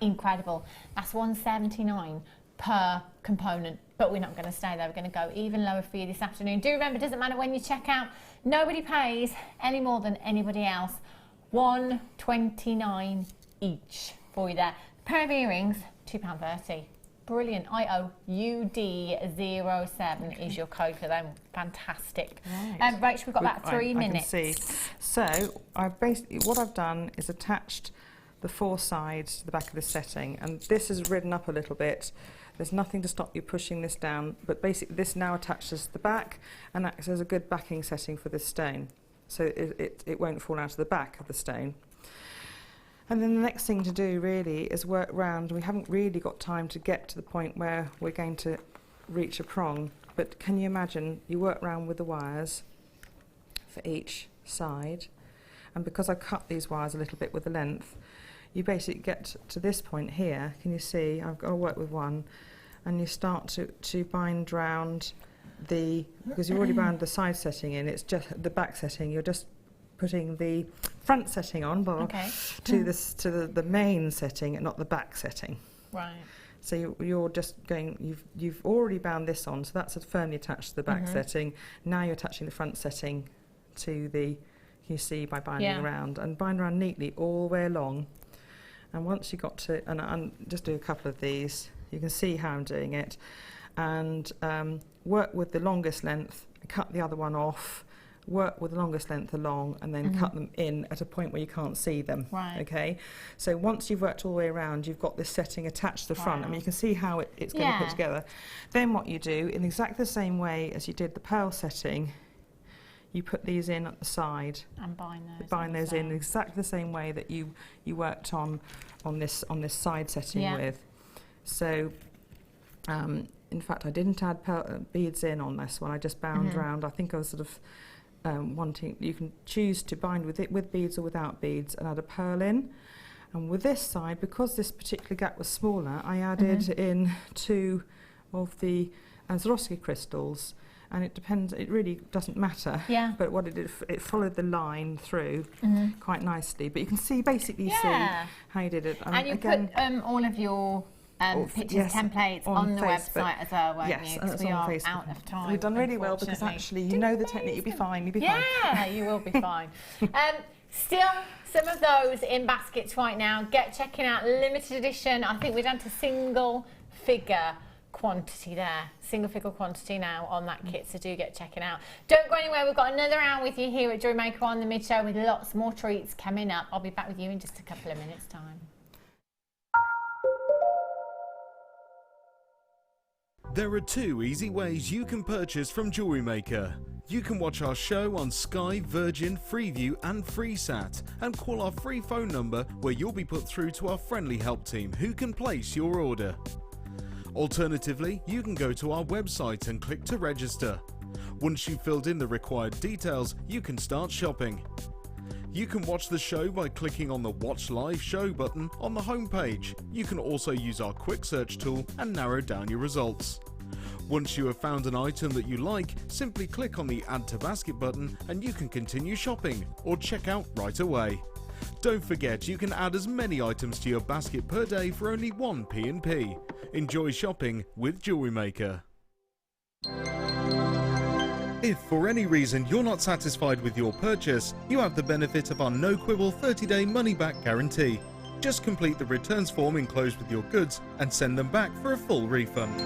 Incredible. That's £179 per component. But we're not going to stay there. We're going to go even lower for you this afternoon. Do remember, it doesn't matter when you check out. Nobody pays any more than anybody else. £129 each for you there. A pair of earrings, £2.30. brilliant. IOUD07 is your code for them. Fantastic. Right. Rach, we've got about 3 minutes. I can see. So what I've done is attached the 4 sides to the back of the setting, and this is ridden up a little bit. There's nothing to stop you pushing this down, but basically this now attaches to the back and acts as a good backing setting for this stone, so it won't fall out of the back of the stone. And then the next thing to do really is work round. We haven't really got time to get to the point where we're going to reach a prong, but can you imagine you work round with the wires for each side, and because I cut these wires a little bit with the length, you basically get to this point here. Can you see? I've got to work with one, and you start to bind round because you've already bound the side setting in, it's just the back setting, you're just putting the front setting on to the main setting and not the back setting. Right. So you're just going, you've already bound this on, so that's firmly attached to the back setting. Now you're attaching the front setting to you see, by binding around, and bind around neatly all the way along. And once you got to, and just do a couple of these, you can see how I'm doing it, and work with the longest length, cut the other one off, work with the longest length along, and then cut them in at a point where you can't see them. Right. Okay. So once you've worked all the way around, you've got this setting attached to the front. I mean, you can see how it's going to put together. Then what you do, in exactly the same way as you did the pearl setting, you put these in at the side and bind those in exactly the same way that you worked on this side setting with. So in fact, I didn't add beads in on this one. I just bound round. I think I was sort of wanting, you can choose to bind with beads or without beads, and add a pearl in. And with this side, because this particular gap was smaller, I added in 2 of the Swarovski crystals. And it depends, it really doesn't matter. Yeah. But what it did, it followed the line through quite nicely. But you can see, basically see how you did it. And you again, put all of your pictures, templates on the website as well, won't you? Because we are out of time. We've done really well, because actually you know the technique, you'll be fine, you'll be fine. Yeah, you will be fine. Still, some of those in baskets right now. Get checking out limited edition. I think we're down to single figure quantity there, single figure quantity now on that kit, so do get checking out. Don't go anywhere, we've got another hour with you here at Jewellery Maker on the Mid Show with lots more treats coming up. I'll be back with you in just a couple of minutes time. There are 2 easy ways you can purchase from Jewellery Maker. You can watch our show on Sky, Virgin, Freeview and FreeSat, and call our free phone number where you'll be put through to our friendly help team who can place your order. Alternatively, you can go to our website and click to register. Once you've filled in the required details, you can start shopping. You can watch the show by clicking on the Watch Live Show button on the homepage. You can also use our quick search tool and narrow down your results. Once you have found an item that you like, simply click on the Add to Basket button and you can continue shopping or check out right away. Don't forget, you can add as many items to your basket per day for only 1 P&P. Enjoy shopping with Jewellery Maker. If for any reason you're not satisfied with your purchase, you have the benefit of our no quibble 30-day money-back guarantee. Just complete the returns form enclosed with your goods and send them back for a full refund.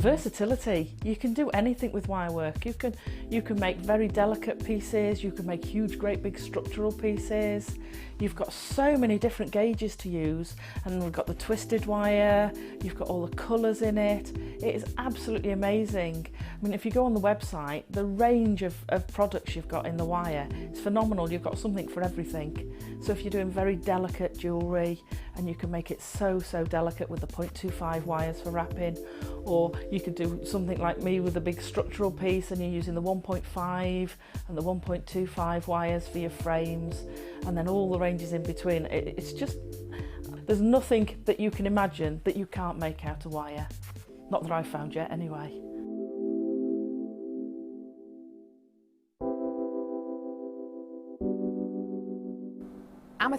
Versatility. You can do anything with wire work. You can make very delicate pieces, you can make huge, great big structural pieces. You've got so many different gauges to use, and we've got the twisted wire, you've got all the colours in it. It is absolutely amazing. I mean, if you go on the website, the range of products you've got in the wire is phenomenal. You've got something for everything. So if you're doing very delicate jewellery, and you can make it so delicate with the 0.25 wires for wrapping, or you could do something like me with a big structural piece and you're using the 1.5 and the 1.25 wires for your frames, and then all the ranges in between. It's just, there's nothing that you can imagine that you can't make out of wire. Not that I've found yet, anyway.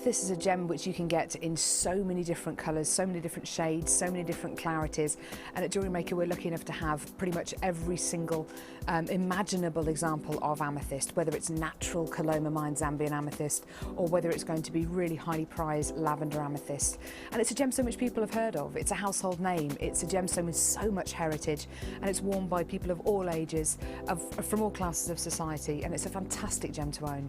Amethyst is a gem which you can get in so many different colours, so many different shades, so many different clarities, and at Jewellery Maker we're lucky enough to have pretty much every single imaginable example of amethyst, whether it's natural Coloma Mine Zambian amethyst or whether it's going to be really highly prized lavender amethyst. And it's a gemstone which people have heard of, it's a household name, it's a gemstone with so much heritage, and it's worn by people of all ages, from all classes of society, and it's a fantastic gem to own.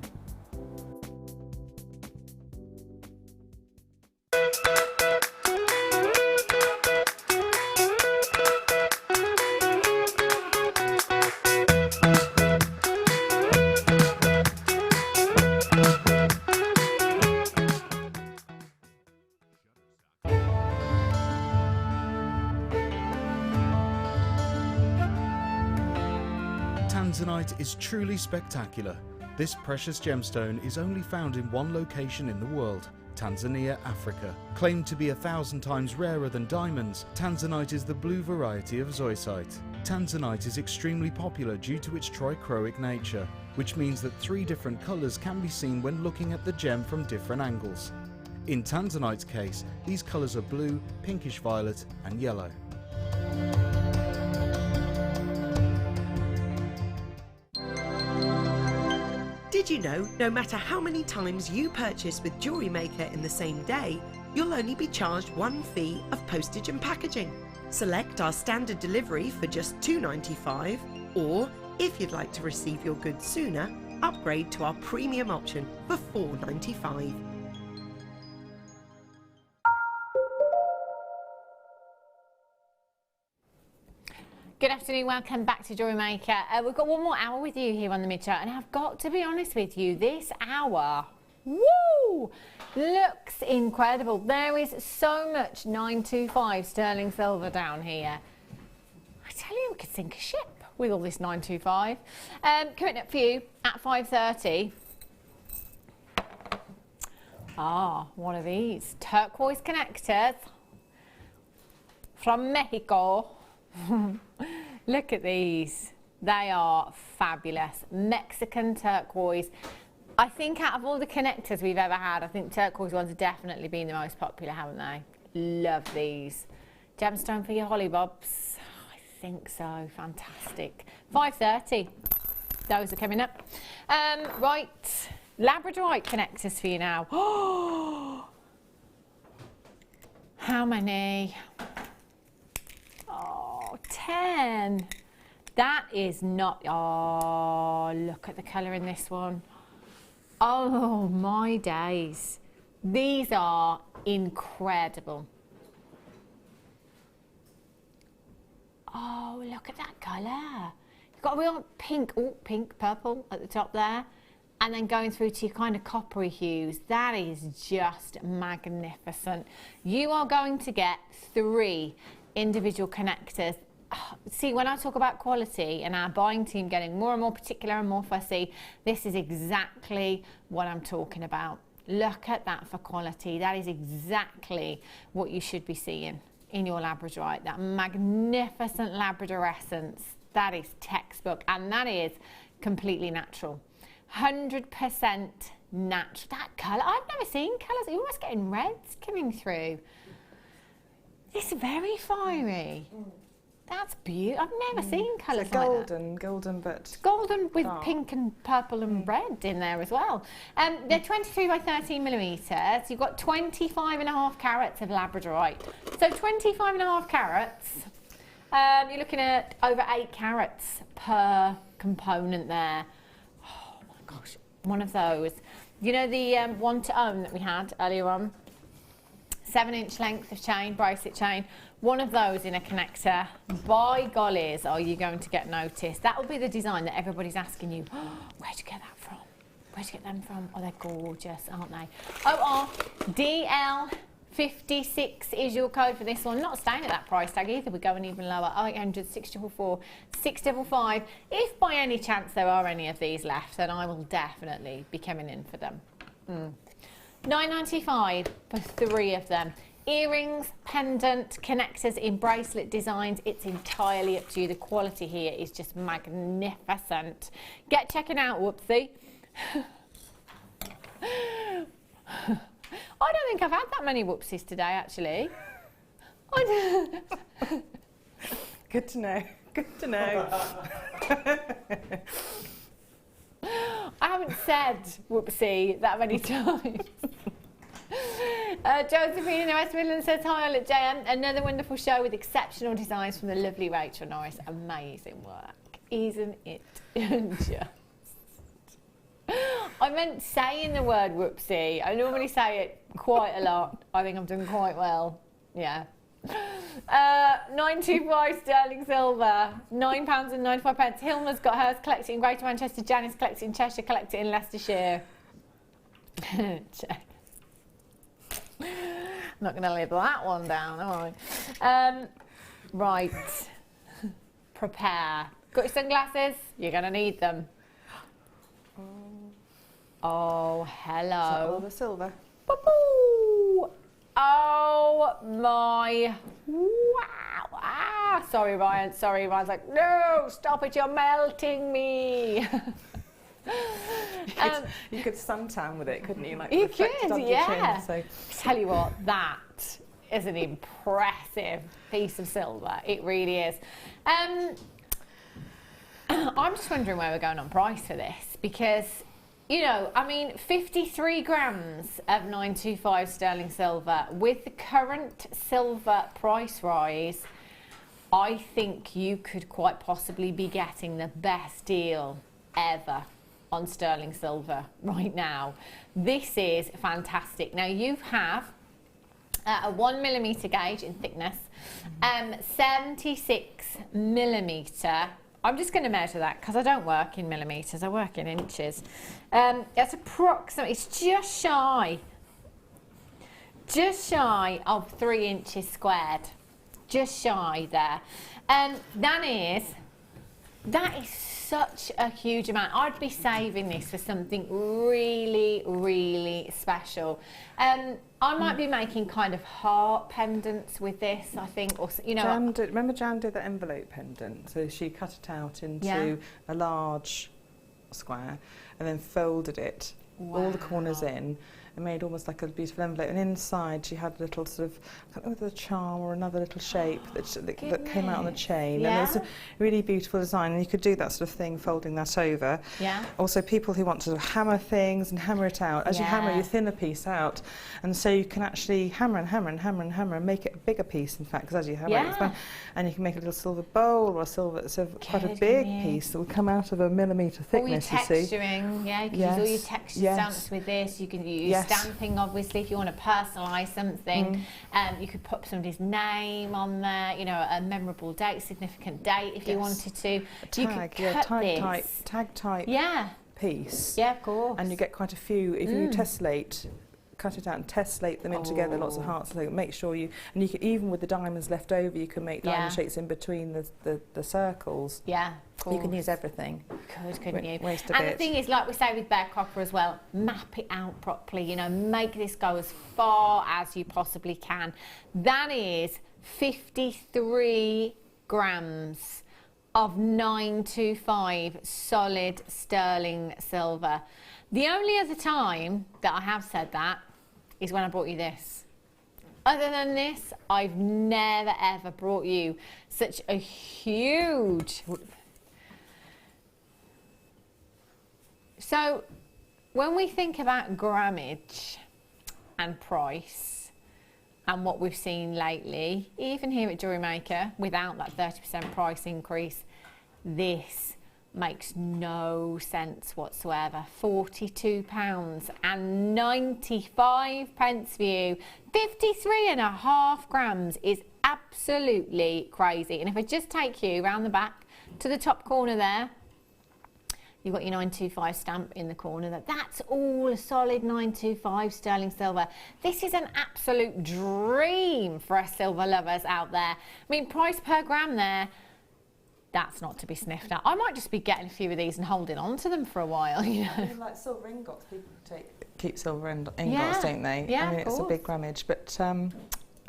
Tanzanite is truly spectacular. This precious gemstone is only found in one location in the world, Tanzania, Africa. Claimed to be 1,000 times rarer than diamonds, Tanzanite is the blue variety of zoisite. Tanzanite is extremely popular due to its trichroic nature, which means that 3 different colours can be seen when looking at the gem from different angles. In Tanzanite's case, these colours are blue, pinkish violet and yellow. Did you know, no matter how many times you purchase with Jewellery Maker in the same day, you'll only be charged one fee of postage and packaging. Select our standard delivery for just $2.95, or if you'd like to receive your goods sooner, upgrade to our premium option for $4.95. Good afternoon, welcome back to Jewellery Maker. We've got one more hour with you here on the mid-show, and I've got to be honest with you, this hour, woo, looks incredible. There is so much 925 sterling silver down here. I tell you, we could sink a ship with all this 925. Coming up for you at 5:30. One of these turquoise connectors from Mexico. Look at these, they are fabulous. Mexican turquoise. I think out of all the connectors we've ever had, I think turquoise ones have definitely been the most popular, haven't they? Love these. Gemstone for your hollybobs? I think so, fantastic. 5:30, those are coming up. Right, labradorite connectors for you now. How many? 10. That is not, oh, look at the colour in this one. Oh my days. These are incredible. Oh, look at that colour. You've got a real pink, pink, purple at the top there. And then going through to your kind of coppery hues. That is just magnificent. You are going to get 3 individual connectors. See, when I talk about quality and our buying team getting more and more particular and more fussy, this is exactly what I'm talking about. Look at that for quality. That is exactly what you should be seeing in your labradorite. That magnificent Labrador essence. That is textbook, and that is completely natural. 100% natural. That colour, I've never seen colours. You're almost getting reds coming through. It's very fiery. That's beautiful. I've never seen colours like that. Golden, but it's golden with dark. Pink and purple and red in there as well. They're 23 by 13 millimetres. You've got 25.5 carats of labradorite. So 25.5 carats. You're looking at over 8 carats per component there. Oh my gosh, one of those. You know the one to own that we had earlier on? 7-inch length of chain, bracelet chain, one of those in a connector. By gollies, are you going to get noticed? That will be the design that everybody's asking you, where'd you get that from? Where'd you get them from? Oh, they're gorgeous, aren't they? DL56 is your code for this one. Not staying at that price tag either, we're going even lower. 0800 644 655. If by any chance there are any of these left, then I will definitely be coming in for them. $9.95 for 3 of them. Earrings, pendant, connectors in bracelet designs. It's entirely up to you. The quality here is just magnificent. Get checking out, whoopsie. I don't think I've had that many whoopsies today, actually. Good to know. Good to know. I haven't said whoopsie that many times. Josephine in the West Midlands says, hi, all at JM. Another wonderful show with exceptional designs from the lovely Rachel Norris. Amazing work, isn't it? Just. I meant saying the word whoopsie. I normally say it quite a lot. I think I'm doing quite well. Yeah. 925 sterling silver, £9.95. Hilma's got hers collected in Greater Manchester. Janice collected in Cheshire, collected in Leicestershire. Not going to live that one down, am I? Right. Prepare. Got your sunglasses? You're going to need them. Oh, hello. All the silver. Boo-boo. Oh my, wow. Ah, sorry Ryan, Ryan's like, no, stop it, you're melting me. You could suntan with it, couldn't you? Like you reflect could, onto yeah. your chin, so. Tell you what, that is an impressive piece of silver. It really is. I'm just wondering where we're going on price for this, because, you know, I mean, 53 grams of 925 sterling silver. With the current silver price rise, I think you could quite possibly be getting the best deal ever on sterling silver right now. This is fantastic. Now, you have a 1mm gauge in thickness, 76mm. I'm just going to measure that because I don't work in millimetres, I work in inches. It's approximately, it's just shy of 3 inches squared. Just shy there. That is such a huge amount. I'd be saving this for something really, really special. I might be making kind of heart pendants with this, I think, or, you know. Remember Jan did the envelope pendant? So she cut it out into a large square and then folded it, all the corners in, and made almost like a beautiful envelope. And inside she had a little sort of, I don't know whether a charm or another little shape that came out on the chain. Yeah. And it was a really beautiful design. And you could do that sort of thing, folding that over. Yeah. Also, people who want to hammer things and hammer it out. As you hammer, you thin a piece out. And so you can actually hammer and hammer and hammer and hammer and make it a bigger piece, in fact, because as you hammer it, and you can make a little silver bowl or a silver, so quite a big piece that will come out of a millimetre thickness, all your texturing, you can use all your texture stamps with this. You can use stamping, obviously, if you want to personalise something. You could put somebody's name on there, you know, a memorable date, significant date, if you wanted to. A tag, you could cut tag type piece. Yeah, of course. And you get quite a few, if you tessellate, cut it out and tessellate them in together, lots of hearts, so make sure you, and you can, even with the diamonds left over, you can make diamond shapes in between the circles. Yeah, of course. You can use everything. Couldn't you? Waste a and bit. The thing is, like we say with bare copper as well, map it out properly, you know, make this go as far as you possibly can. That is 53 grams of 925 solid sterling silver. The only other time that I have said that is when I brought you this. Other than this, I've never ever brought you such a huge... So, when we think about grammage and price and what we've seen lately, even here at Jewellery Maker, without that 30% price increase, this makes no sense whatsoever. £42.95 for you. 53.5 grams is absolutely crazy. And if I just take you around the back to the top corner there, you've got your 925 stamp in the corner there. That's all a solid 925 sterling silver. This is an absolute dream for us silver lovers out there. I mean, price per gram there, that's not to be sniffed at. I might just be getting a few of these and holding on to them for a while, you know. Like silver ingots, people keep silver ingots, don't they? Yeah, I mean, it's a big grammage, but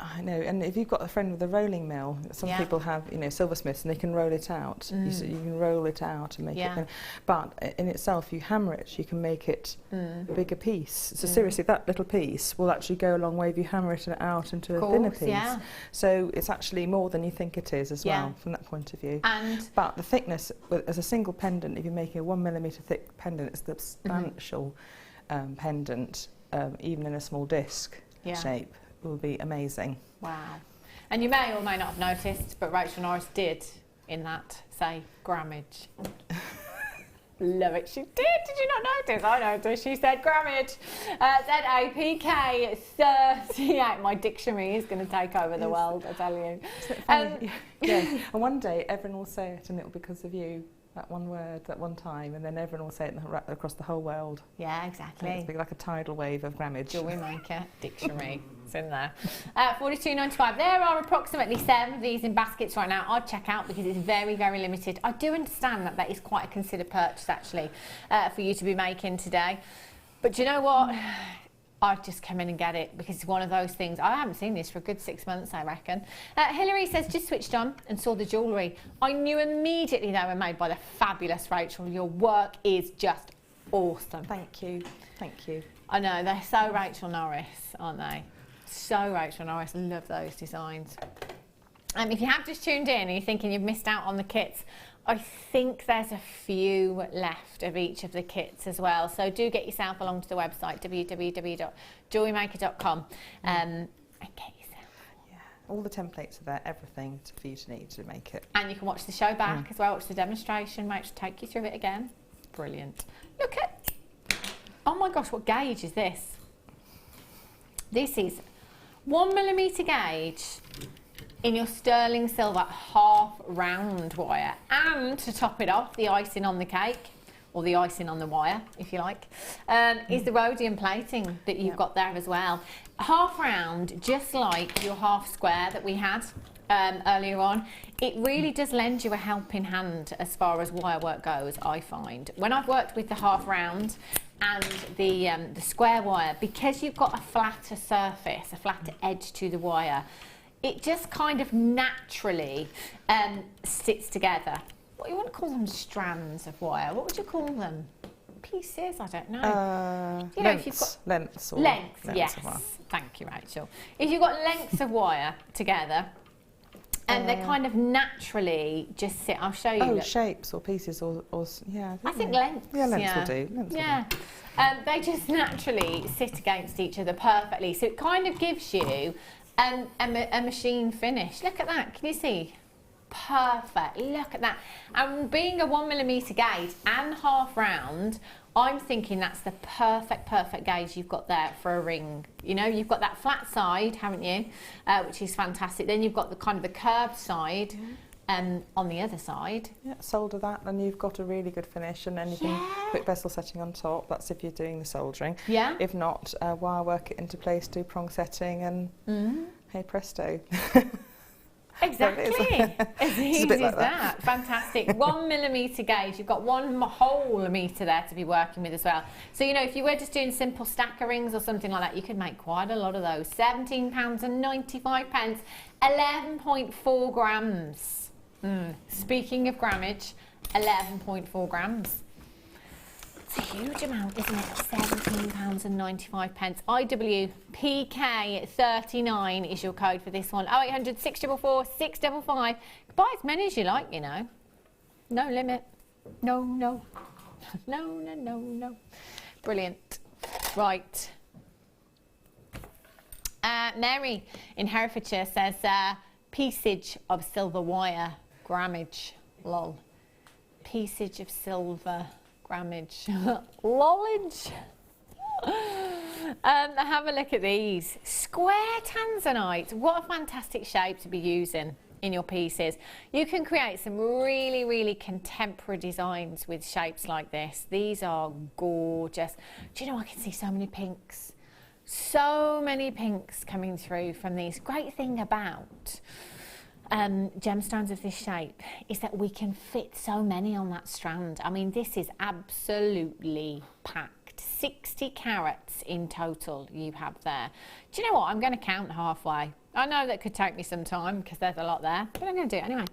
I know, and if you've got a friend with a rolling mill, some people have, you know, silversmiths, and they can roll it out. You can roll it out and make it. But in itself, you hammer it, you can make it a bigger piece. So seriously, that little piece will actually go a long way if you hammer it out into a thinner piece. So it's actually more than you think it is as well, from that point of view. But the thickness, as a single pendant, if you're making a 1mm thick pendant, it's a substantial pendant, even in a small disc shape, will be amazing. Wow. And you may or may not have noticed, but Rachel Norris did in that say grammage. Love it. She did. Did you not notice? I noticed. She said grammage. ZAPK 38. My dictionary is going to take over the world, I tell you. And one day everyone will say it, and it will be because of you. That one word, that one time, and then everyone will say it across the whole world. Yeah, exactly. It's like a tidal wave of grammage. Jewellery Maker dictionary. It's in there. $42.95. There are approximately 7 of these in baskets right now. I'd check out because it's very, very limited. I do understand that is quite a considered purchase, actually, for you to be making today. But do you know what? I'd just come in and get it because it's one of those things. I haven't seen this for a good 6 months, I reckon. Hilary says, just switched on and saw the jewellery. I knew immediately they were made by the fabulous Rachel. Your work is just awesome. Thank you. Thank you. I know, they're so Rachel Norris, aren't they? So Rachel Norris. I love those designs. If you have just tuned in and you're thinking you've missed out on the kits, I think there's a few left of each of the kits as well. So do get yourself along to the website, www.jewellerymaker.com, and get yourself. Yeah, all the templates are there, everything for you to need to make it. And you can watch the show back as well, watch the demonstration, Rachel take you through it again. Brilliant. Look at, oh my gosh, what gauge is this? This is 1mm gauge in your sterling silver half round wire, and to top it off, the icing on the cake, or the icing on the wire if you like, is the rhodium plating that you've got there as well. Half round, just like your half square that we had earlier on. It really does lend you a helping hand as far as wire work goes, I find. When I've worked with the half round and the square wire, because you've got a flatter surface, a flatter edge to the wire, it just kind of naturally sits together. What you wouldn't call them strands of wire. What would you call them? Pieces? I don't know. You know, if you've got lengths, yes. Thank you, Rachel. If you've got lengths of wire together, and they kind of naturally just sit. I'll show you. Oh, shapes or pieces or yeah. I think lengths. Yeah, lengths will do. Lengths will do. They just naturally sit against each other perfectly. So it kind of gives you a machine finish. Look at that. Can you see? Perfect. Look at that. And being a 1mm gauge and half round, I'm thinking that's the perfect gauge you've got there for a ring. You know, you've got that flat side, haven't you? Which is fantastic. Then you've got the kind of the curved side on the other side. Yeah, solder that and you've got a really good finish, and then you can put vessel setting on top. That's if you're doing the soldering. Yeah. If not, wire work it into place, do prong setting, and hey presto. Exactly. As easy as like that. Fantastic. 1mm gauge. You've got 1 whole metre there to be working with as well. So, you know, if you were just doing simple stacker rings or something like that, you could make quite a lot of those. £17.95, 11.4 grams. Speaking of grammage, 11.4 grams. It's a huge amount, isn't it? £17.95. IWPK39 is your code for this one. 0800 644 655. Buy as many as you like, you know. No limit. No, no. No, no, no, no. Brilliant. Right. Mary in Herefordshire says, piecage of silver wire, grammage, lol. Piecage of silver, grammage, lollage. Have a look at these. Square tanzanite. What a fantastic shape to be using in your pieces. You can create some really, really contemporary designs with shapes like this. These are gorgeous. Do you know, I can see so many pinks. So many pinks coming through from these. Great thing about gemstones of this shape is that we can fit so many on that strand. I mean, this is absolutely packed. 60 carats in total you have there. Do you know what? I'm going to count halfway. I know that could take me some time because there's a lot there, but I'm going to do it anyway.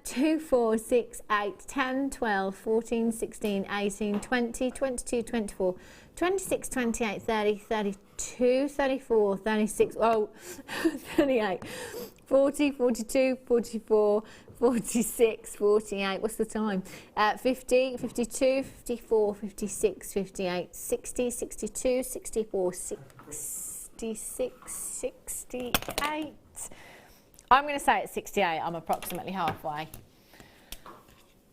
2, 4, 6, 8, 10, 12, 14, 16, 18, 20, 22, 24, 26, 28, 30, 32, 34, 36, 38, 40, 42, 44, 46, 48, what's the time? 50, 52, 54, 56, 58, 60, 62, 64, 66, 68. I'm going to say it's 68. I'm approximately halfway.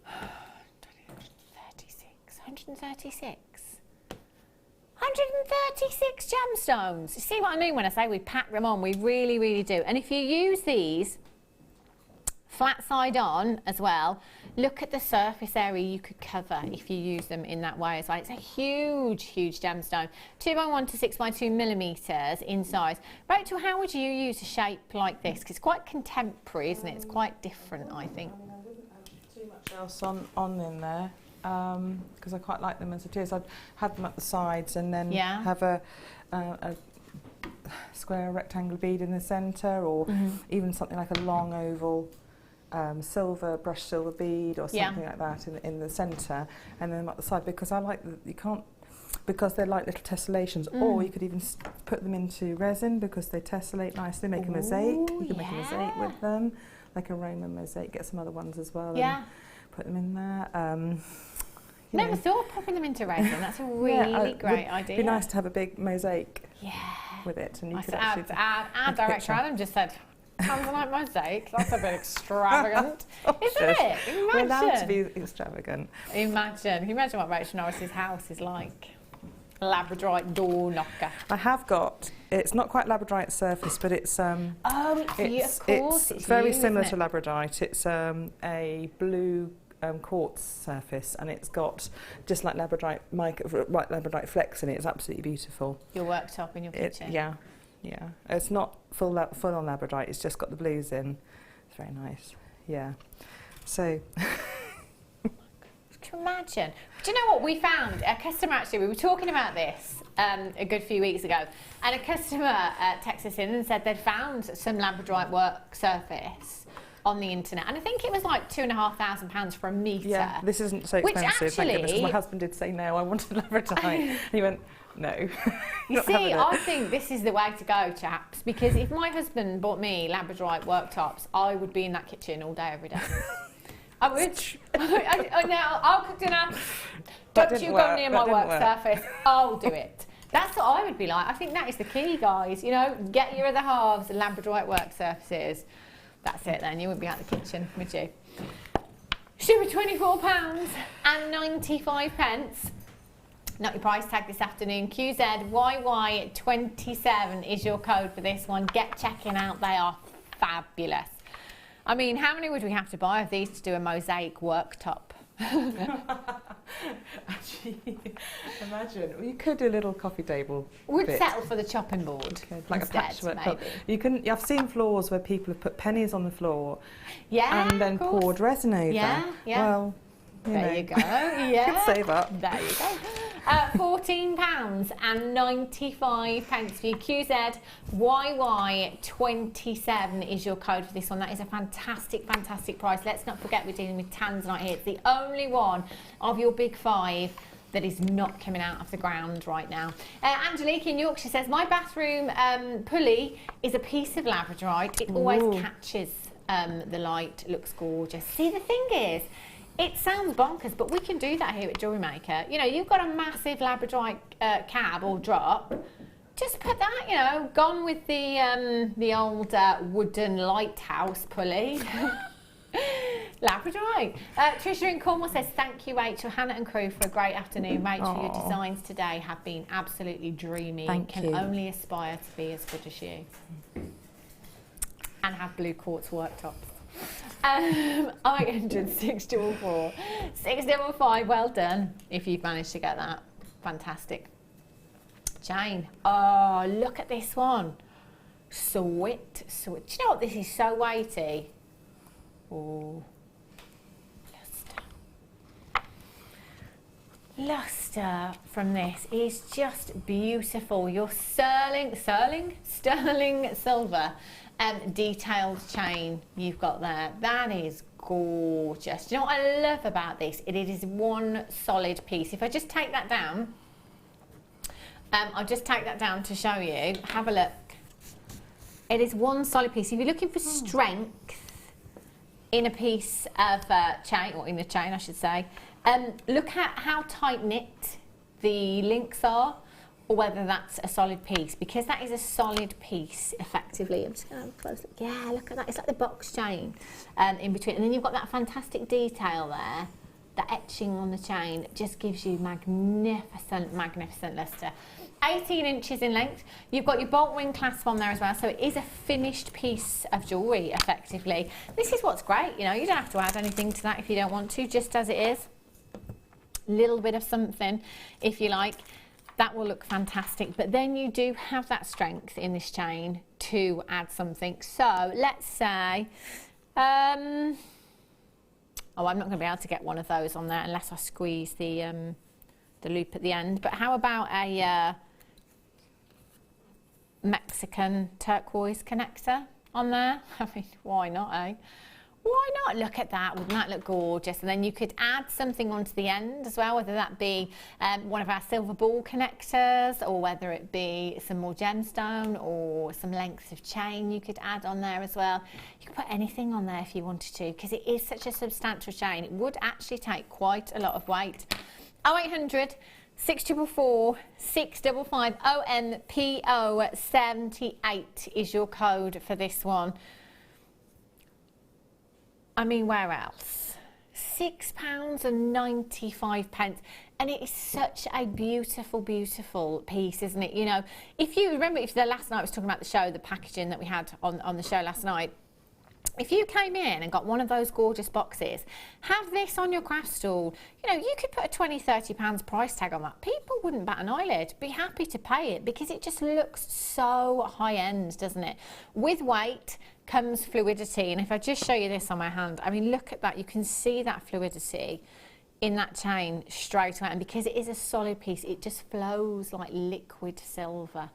36, 136. 136 gemstones. You see what I mean when I say we pack them on? We really, really do. And if you use these flat side on as well, look at the surface area you could cover if you use them in that way as well. It's a huge, huge gemstone. 2x1 to 6x2 millimetres in size. Rachel, how would you use a shape like this? Because it's quite contemporary, isn't it? It's quite different, I think. I didn't have too much else on in there because I quite like them as it is. I'd have them at the sides and then have a square rectangle bead in the centre, or even something like a long oval brushed silver bead or something like that in the centre, and then at the side, because I like because they're like little tessellations. Or you could even put them into resin because they tessellate nicely, make a mosaic. You can make a mosaic with them, like a Roman mosaic. Get some other ones as well and put them in there. Never thought of popping them into resin. That's a really great idea. It'd be nice to have a big mosaic with it, and you could actually our director Adam just said, Tanzanite mosaic, that's a bit extravagant, isn't it? Imagine. We're allowed to be extravagant. Imagine what Rachel Norris's house is like. Labradorite door knocker. I have got, it's not quite labradorite surface, but it's of course, it's very similar to labradorite. It's a blue quartz surface, and it's got just like labradorite labradorite flecks in it. It's absolutely beautiful. Your worktop in your kitchen. Yeah. It's not full on labradorite. It's just got the blues in. It's very nice. Yeah. So. Can you imagine? Do you know what we found? A customer, actually, we were talking about this a good few weeks ago, and a customer texted us in and said they'd found some labradorite work surface on the internet, and I think it was like £2,500 for a metre. Yeah, this isn't so expensive, thank goodness, because my husband did say no, I wanted labradorite, and he went, no. You see, I think this is the way to go, chaps, because if my husband bought me labradorite worktops, I would be in that kitchen all day, every day. I would. Now, I'll cook dinner. Don't you go near my work surface. I'll do it. That's what I would be like. I think that is the key, guys. You know, get your other halves labradorite work surfaces. That's it then. You wouldn't be out the kitchen, would you? Should be £24.95. Not your price tag this afternoon. QZYY27 is your code for this one. Get checking out. They are fabulous. I mean, how many would we have to buy of these to do a mosaic worktop? Actually, imagine. Well, you could do a little coffee table. We'd settle for the chopping board. Like instead, a patchwork. You can. I've seen floors where people have put pennies on the floor. Yeah. And then poured resin over. Yeah. Well, there you go. Yeah. Could save up. There you go. £14.95 for your QZYY27 is your code for this one. That is a fantastic, fantastic price. Let's not forget we're dealing with Tanzanite here. It's the only one of your big five that is not coming out of the ground right now. Angelique in Yorkshire says, my bathroom pulley is a piece of labradorite. It always catches the light, looks gorgeous. See, the thing is, it sounds bonkers, but we can do that here at Jewellery Maker. You know, you've got a massive labradorite cab or drop. Just put that, you know, gone with the old wooden lighthouse pulley. Labradorite. Tricia in Cornwall says, thank you, Rachel, Hannah and crew for a great afternoon. Rachel, your designs today have been absolutely dreamy. Thank you. Can only aspire to be as good as you. And have blue quartz worktops. 800 644 655. Well done if you've managed to get that. Fantastic. Jane, oh, look at this one. Sweet. Do you know what? This is so weighty. Oh, luster from this is just beautiful. Your sterling silver detailed chain you've got there. That is gorgeous. Do you know what I love about this? It is one solid piece. If I just take that down, I'll just take that down to show you. Have a look. It is one solid piece. If you're looking for strength in a piece of chain, or in the chain I should say, look at how tight knit the links are, or whether that's a solid piece, because that is a solid piece effectively. I'm just going to have a close look. Yeah, look at that. It's like the box chain in between. And then you've got that fantastic detail there. The etching on the chain just gives you magnificent, magnificent luster. 18 inches in length. You've got your bolt ring clasp on there as well, so it is a finished piece of jewellery effectively. This is what's great, you know, you don't have to add anything to that if you don't want to, just as it is. Little bit of something if you like. That will look fantastic, but then you do have that strength in this chain to add something. So let's say, oh, I'm not going to be able to get one of those on there unless I squeeze the loop at the end. But how about a Mexican turquoise connector on there? I mean, why not, eh? Why not? Look at that. Wouldn't that look gorgeous? And then you could add something onto the end as well, whether that be one of our silver ball connectors, or whether it be some more gemstone or some lengths of chain you could add on there as well. You could put anything on there if you wanted to, because it is such a substantial chain. It would actually take quite a lot of weight. 0800 644 655 OMPO 78 is your code for this one. I mean, where else? £6.95, and it is such a beautiful, beautiful piece, isn't it? You know, if you remember, if the last night I was talking about the show, the packaging that we had on the show last night. If you came in and got one of those gorgeous boxes, have this on your craft stall, you know, you could put a £20, £30 price tag on that. People wouldn't bat an eyelid, be happy to pay it, because it just looks so high end, doesn't it? With weight comes fluidity, and if I just show you this on my hand, I mean, look at that. You can see that fluidity in that chain straight away, and because it is a solid piece, it just flows like liquid silver.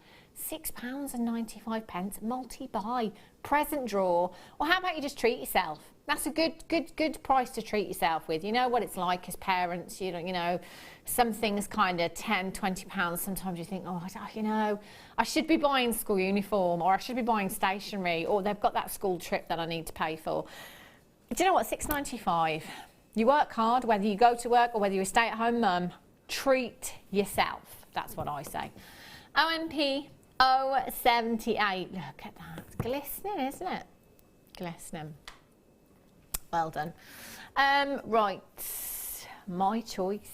£6.95, multi-buy, present draw, or how about you just treat yourself? That's a good price to treat yourself with. You know what it's like as parents, you know, some things kind of £10, £20, sometimes you think, oh, you know, I should be buying school uniform, or I should be buying stationery, or they've got that school trip that I need to pay for. Do you know what, £6.95? You work hard, whether you go to work or whether you're a stay-at-home mum, treat yourself. That's what I say. OMP 078. Look at that. It's glistening, isn't it? Glistening. Well done. Right. My choice.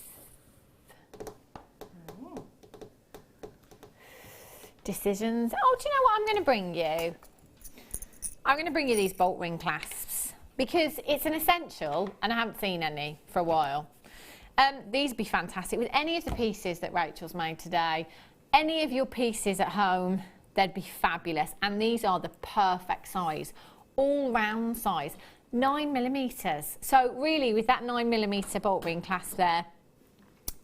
Decisions. Oh, do you know what I'm going to bring you? I'm going to bring you these bolt ring clasps, because it's an essential and I haven't seen any for a while. These would be fantastic with any of the pieces that Rachel's made today. Any of your pieces at home, they'd be fabulous. And these are the perfect size, all round size, 9mm. So really, with that 9mm bolt ring clasp there,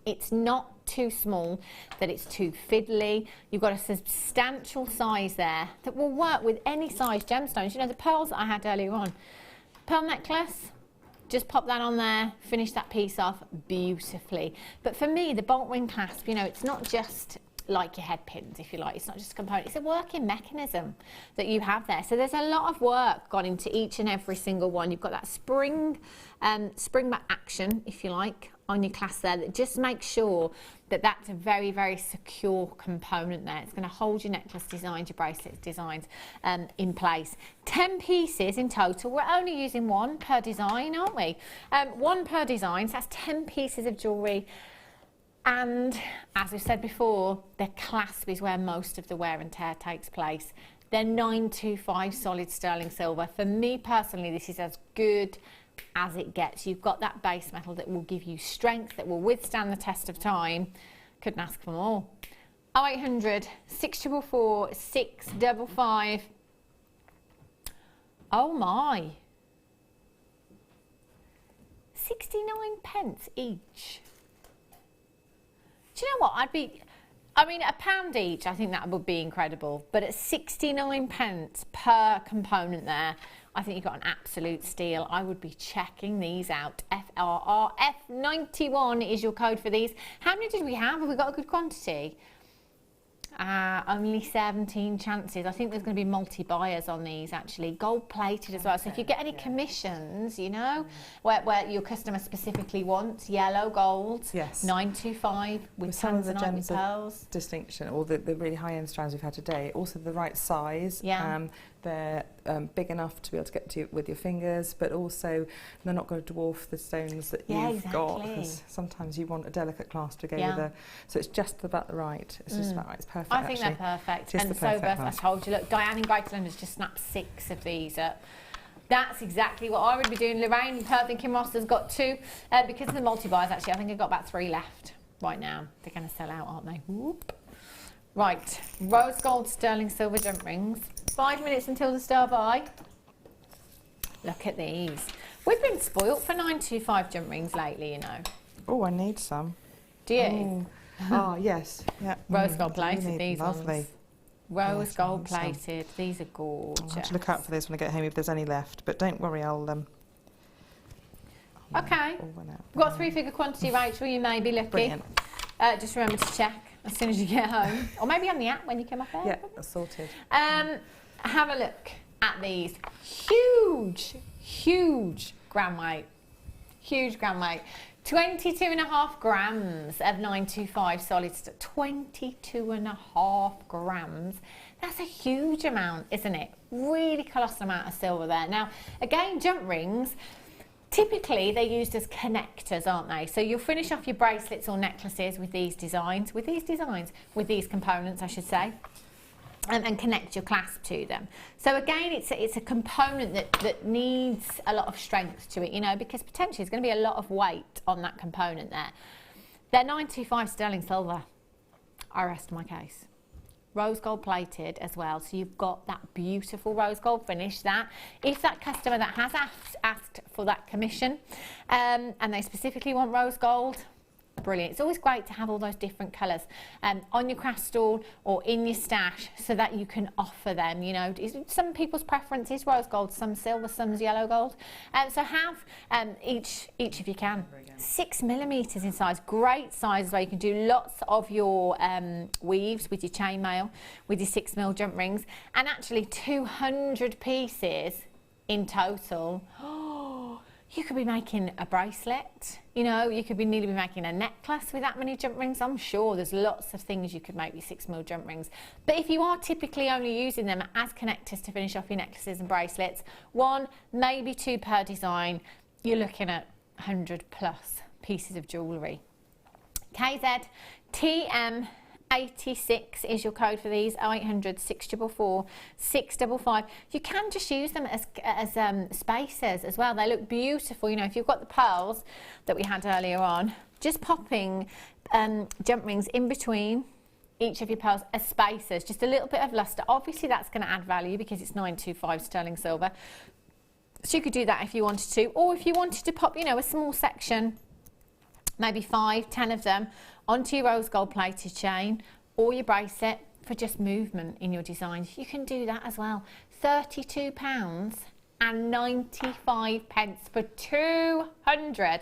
it's not too small that it's too fiddly. You've got a substantial size there that will work with any size gemstones. You know, the pearls that I had earlier on, pearl necklace, just pop that on there, finish that piece off beautifully. But for me, the bolt ring clasp, you know, it's not just like your head pins, if you like. It's not just a component, it's a working mechanism that you have there. So there's a lot of work gone into each and every single one. You've got that spring back action, if you like, on your clasp there, that just makes sure that that's a very, very secure component there. It's going to hold your necklace designs, your bracelet designs in place. 10 pieces in total. We're only using one per design, aren't we? One per design, so that's 10 pieces of jewellery. And as we said before, the clasp is where most of the wear and tear takes place. They're 925 solid sterling silver. For me personally, this is as good as it gets. You've got that base metal that will give you strength, that will withstand the test of time. Couldn't ask for more. 0800 644 655. Oh my. 69 pence each. Do you know what? I mean, £1 each, I think that would be incredible. But at 69 pence per component there, I think you've got an absolute steal. I would be checking these out. FRRF91 is your code for these. How many did we have? Have we got a good quantity? Only 17 chances. I think there's going to be multi-buyers on these, actually. Gold plated as well. So if you get any commissions, you know, where your customer specifically wants yellow gold, yes, 925 with some of the gems with pearls. Distinction, or the really high-end strands we've had today. Also the right size. Yeah. They're big enough to be able to get to with your fingers, but also they're not going to dwarf the stones that you've got. Because sometimes you want a delicate clasp to go with a. So it's just about the right. It's just about right. It's perfect. I think they're perfect. And so worth. I told you. Look, Diane in Greater London has just snapped 6 of these up. That's exactly what I would be doing. Lorraine, Perth and Kim Ross has got 2. Because of the multi-buys, actually, I think I've got about 3 left right now. They're going to sell out, aren't they? Whoop. Right, rose gold sterling silver jump rings. 5 minutes until the star buy. Look at these. We've been spoilt for 925 jump rings lately, you know. Oh, I need some. Do you? Oh, yes. Yeah. Rose gold plated, these lovely. ones. Rose gold plated. These are gorgeous. I'll have to look out for these when I get home if there's any left. But don't worry, I'll okay. We've got 3-figure quantity, Rachel. You may be lucky. Brilliant. Just remember to check as soon as you get home, or maybe on the app when you come up there. Yeah, that's sorted. Have a look at these huge gram weight. Huge gram weight. 22.5 grams of 925 solid. 22.5 grams. That's a huge amount, isn't it? Really colossal amount of silver there. Now, again, jump rings. Typically, they're used as connectors, aren't they? So you'll finish off your bracelets or necklaces with these designs, with these components, I should say, and connect your clasp to them. So again, it's a component that needs a lot of strength to it, you know, because potentially there's going to be a lot of weight on that component there. They're 925 sterling silver. I rest my case. Rose gold plated as well, so you've got that beautiful rose gold finish. That if that customer that has asked for that commission and they specifically want rose gold, brilliant. It's always great to have all those different colours on your craft stall or in your stash so that you can offer them, you know. Some people's preference is rose gold, some silver, some's yellow gold. So have each if you can. 6 millimetres in size, great size as well. You can do lots of your weaves with your chainmail, with your 6mm jump rings, and actually 200 pieces in total. You could be making a bracelet, you know, you could nearly be making a necklace with that many jump rings. I'm sure there's lots of things you could make with 6mm jump rings. But if you are typically only using them as connectors to finish off your necklaces and bracelets, 1, maybe 2 per design, you're looking at 100+ pieces of jewellery. KZ TM86 is your code for these. 0800 644 655. You can just use them as spacers as well. They look beautiful. You know, if you've got the pearls that we had earlier on, just popping jump rings in between each of your pearls as spacers, just a little bit of lustre. Obviously that's going to add value because it's 925 sterling silver. So you could do that if you wanted to, or if you wanted to pop, you know, a small section, maybe 5, 10 of them, onto your rose gold plated chain or your bracelet for just movement in your designs. You can do that as well. £32.95 for 200.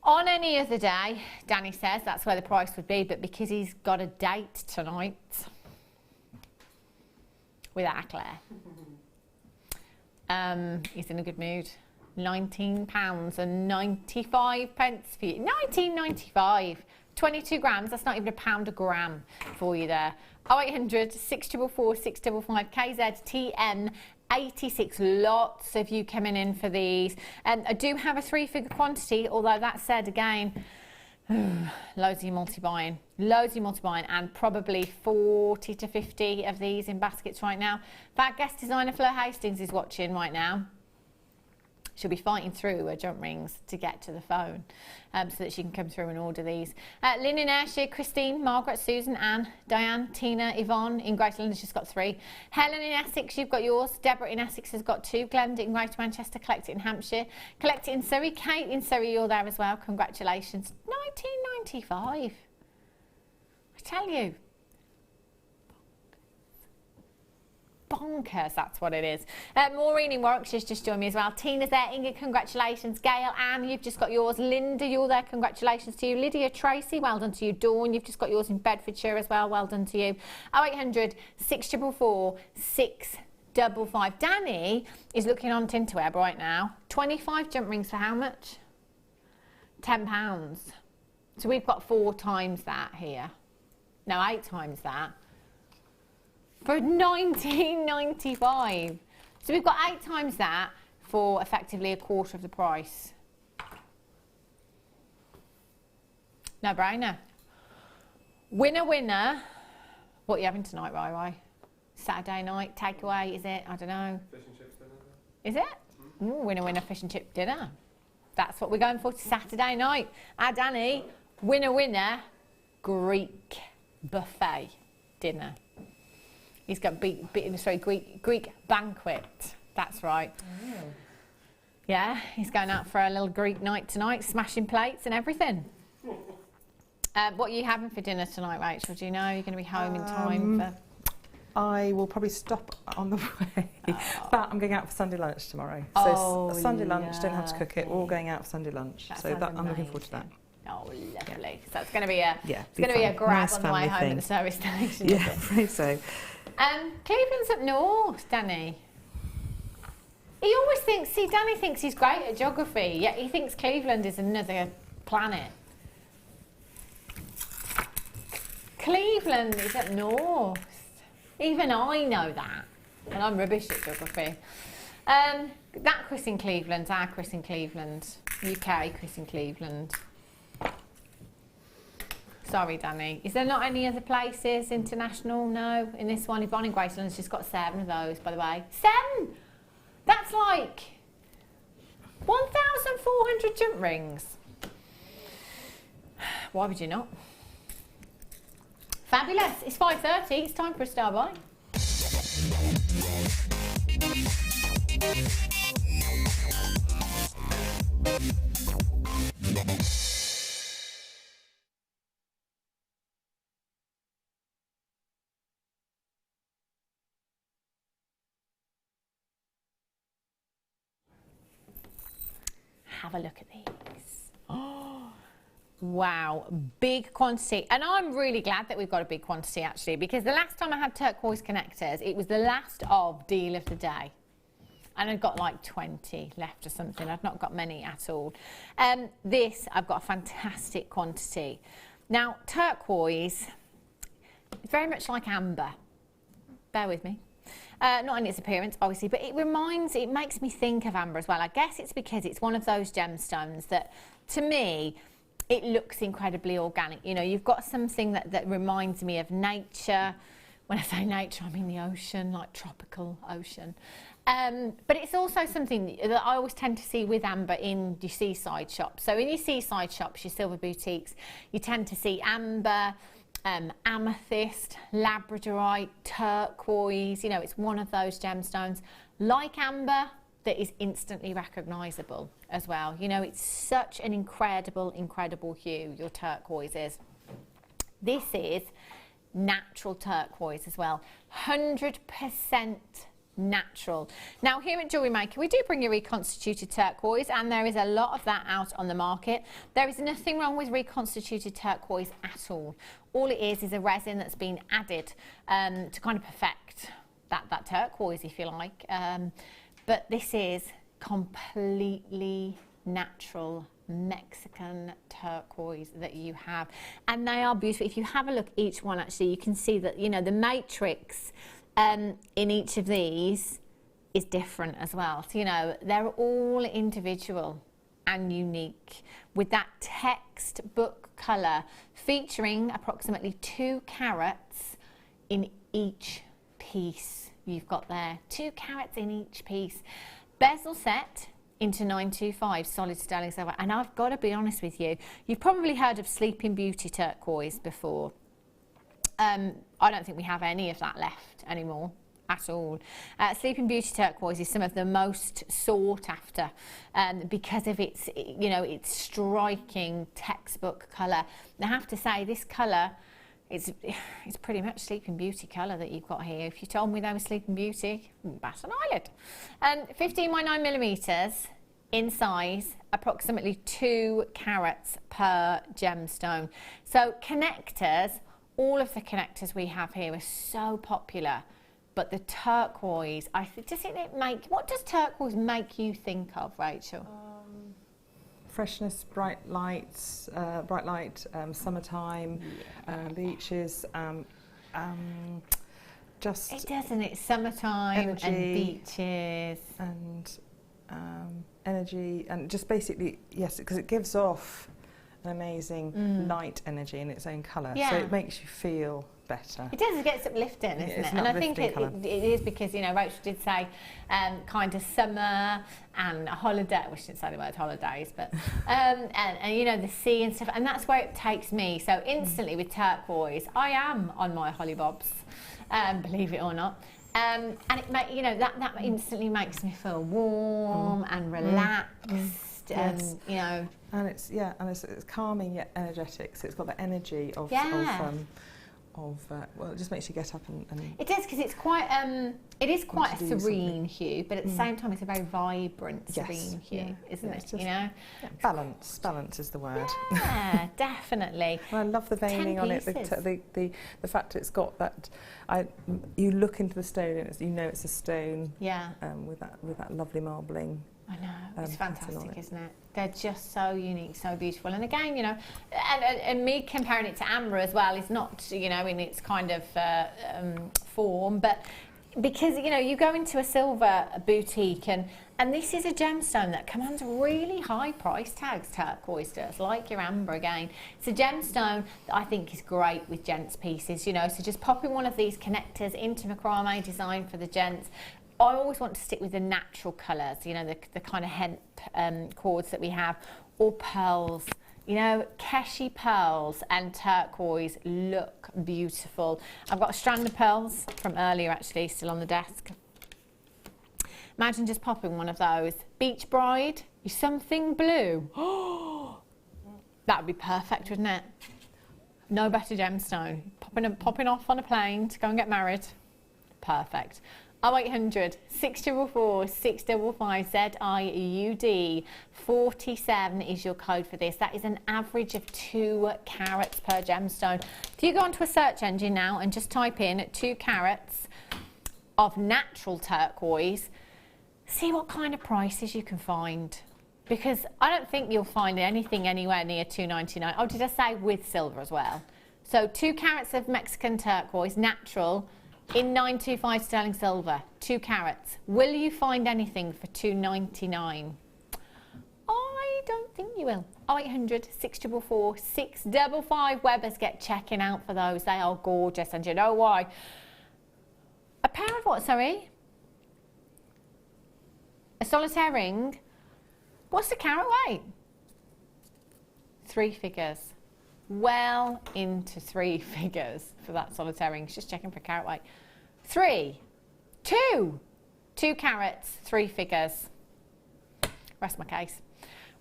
On any other day, Danny says that's where the price would be, but because he's got a date tonight with Claire. He's in a good mood. £19.95 for you. £19.95. 22 grams. That's not even £1 a gram for you there. 0800 644 655 KZTM 86. Lots of you coming in for these. And I do have a 3-figure quantity, although that said again, loads of you multi-buying, and probably 40 to 50 of these in baskets right now. In fact, guest designer Fleur Hastings is watching right now. She'll be fighting through her jump rings to get to the phone so that she can come through and order these. Lynn in Ayrshire, Christine, Margaret, Susan, Anne, Diane, Tina, Yvonne in Greater London, she's got 3. Helen in Essex, you've got yours. Deborah in Essex has got 2. Glenda in Greater Manchester, Collect It in Hampshire. Collect It in Surrey. Kate in Surrey, you're there as well. Congratulations. 1995. I tell you. Bonkers, that's what it is. Maureen in Warwickshire's just joined me as well. Tina's there. Inga, congratulations. Gail, Anne, you've just got yours. Linda, you're there. Congratulations to you. Lydia, Tracy, well done to you. Dawn, you've just got yours in Bedfordshire as well. Well done to you. 0800 644 655. Danny is looking on Tinterweb right now. 25 jump rings for how much? £10. So we've got 4 times that here. No, 8 times that. For £19.95. So we've got 8 times that for effectively a quarter of the price. No brainer. Winner, winner. What are you having tonight, Rai? Saturday night takeaway, is it? I don't know. Fish and chips dinner. Is it? Ooh, winner, winner, fish and chip dinner. That's what we're going for Saturday night. Danny, winner, winner, Greek buffet dinner. He's got Greek banquet. That's right. Oh. Yeah, he's going out for a little Greek night tonight, smashing plates and everything. What are you having for dinner tonight, Rachel? Do you know you're going to be home in time for? I will probably stop on the way, but I'm going out for Sunday lunch tomorrow. So Sunday lunch, don't have to cook it. We're all going out for Sunday lunch. So I'm looking forward to that. Oh, lovely. Yeah. So it's going to be a grab nice on the way home at the service station. Yeah, afraid so. Cleveland's up north, Danny. He always thinks, Danny thinks he's great at geography, yet he thinks Cleveland is another planet. Cleveland is up north. Even I know that, and I'm rubbish at geography. That Chris in Cleveland's our Chris in Cleveland. UK Chris in Cleveland. Sorry, Danny. Is there not any other places international? No, in this one. Yvonne in Graceland's just got 7 of those, by the way. 7! That's like 1,400 jump rings. Why would you not? Fabulous. It's 5:30. It's time for a star buy. Have a look at these. Oh, wow, big quantity. And I'm really glad that we've got a big quantity actually, because the last time I had turquoise connectors, it was the last of deal of the day. And I've got like 20 left or something. I've not got many at all. This, I've got a fantastic quantity. Now, turquoise, it's very much like amber. Bear with me. Not in its appearance, obviously, but it makes me think of amber as well. I guess it's because it's one of those gemstones that, to me, it looks incredibly organic. You know, you've got something that reminds me of nature. When I say nature, I mean the ocean, like tropical ocean. But it's also something that I always tend to see with amber in your seaside shops. So in your seaside shops, your silver boutiques, you tend to see amber, amethyst, labradorite, turquoise. You know, it's one of those gemstones like amber that is instantly recognisable as well. You know, it's such an incredible hue, your turquoise is. This is natural turquoise as well, 100% natural. Now here at Jewellery Maker we do bring you reconstituted turquoise, and there is a lot of that out on the market. There is nothing wrong with reconstituted turquoise at all. All it is a resin that's been added to kind of perfect that turquoise, if you like. But this is completely natural Mexican turquoise that you have, and they are beautiful. If you have a look at each one, actually you can see that, you know, the matrix in each of these is different as well. So, you know, they're all individual and unique, with that textbook colour featuring approximately 2 carats in each piece. You've got there 2 carats in each piece. Bezel set into 925 solid sterling silver. And I've got to be honest with you, you've probably heard of Sleeping Beauty turquoise before. I don't think we have any of that left anymore at all. Sleeping Beauty turquoise is some of the most sought after because of its, you know, its striking textbook colour. I have to say, this colour, it's pretty much Sleeping Beauty colour that you've got here. If you told me they were Sleeping Beauty, bat an eyelid. 15 by 9 millimetres in size, approximately 2 carats per gemstone. So connectors, all of the connectors we have here are so popular, but the turquoise, what does turquoise make you think of, Rachel? Freshness, bright light, summertime, beaches, just It doesn't, it's summertime energy, and beaches. and energy, and just basically, yes, because it gives off an amazing light energy in its own colour, Yeah. so it makes you feel better. It does, it gets uplifting, isn't It's it? an And I think uplifting it is because, you know, Rachel did say kind of summer and a holiday, well, she didn't say the word holidays, but, and you know, the sea and stuff, and that's where it takes me. So instantly with turquoise, I am on my hollybobs, believe it or not. And it you know, that instantly makes me feel warm and relaxed, and, Yes. you know. And it's it's calming yet energetic, so it's got the energy of well, it just makes you get up and It does, because it's quite it is quite Want a to do serene something. hue, but at the same time it's a very vibrant Yes, serene hue, yeah, isn't yeah, it? it's just- You know? balance is the word. Yeah, definitely. And I love the veining on it, the fact it's got that. You look into the stone and you know it's a stone. Yeah. With that lovely marbling. I know, it's pattern on fantastic, it. isn't it? They're just so unique, so beautiful. And again, you know, and me comparing it to amber as well is not, you know, in its kind of form, but because, you know, you go into a silver boutique and this is a gemstone that commands really high price tags, turquoise does, like your amber again. It's a gemstone that I think is great with gents pieces, you know, so just popping one of these connectors into macrame design for the gents. I always want to stick with the natural colours, you know, the kind of hemp cords that we have, or pearls. You know, Keshi pearls and turquoise look beautiful. I've got a strand of pearls from earlier, actually, still on the desk. Imagine just popping one of those. Beach Bride, something blue. That would be perfect, wouldn't it? No better gemstone. Popping off on a plane to go and get married. Perfect. 0800 644 655 ZIUD 47 is your code for this. That is an average of 2 carats per gemstone. If you go onto a search engine now and just type in 2 carats of natural turquoise, see what kind of prices you can find. Because I don't think you'll find anything anywhere near $2.99. Oh, did I say with silver as well? So 2 carats of Mexican turquoise, natural, in 925 sterling silver, 2 carats. Will you find anything for $2.99? I don't think you will. 0800 644 655. Webbers, get checking out for those. They are gorgeous, and you know why? A pair of what, sorry? A solitaire ring. What's the carat weight? 3 figures. Well into 3 figures for that solitaire ring. Just checking for carat weight. 2 carats, 3 figures. Rest my case.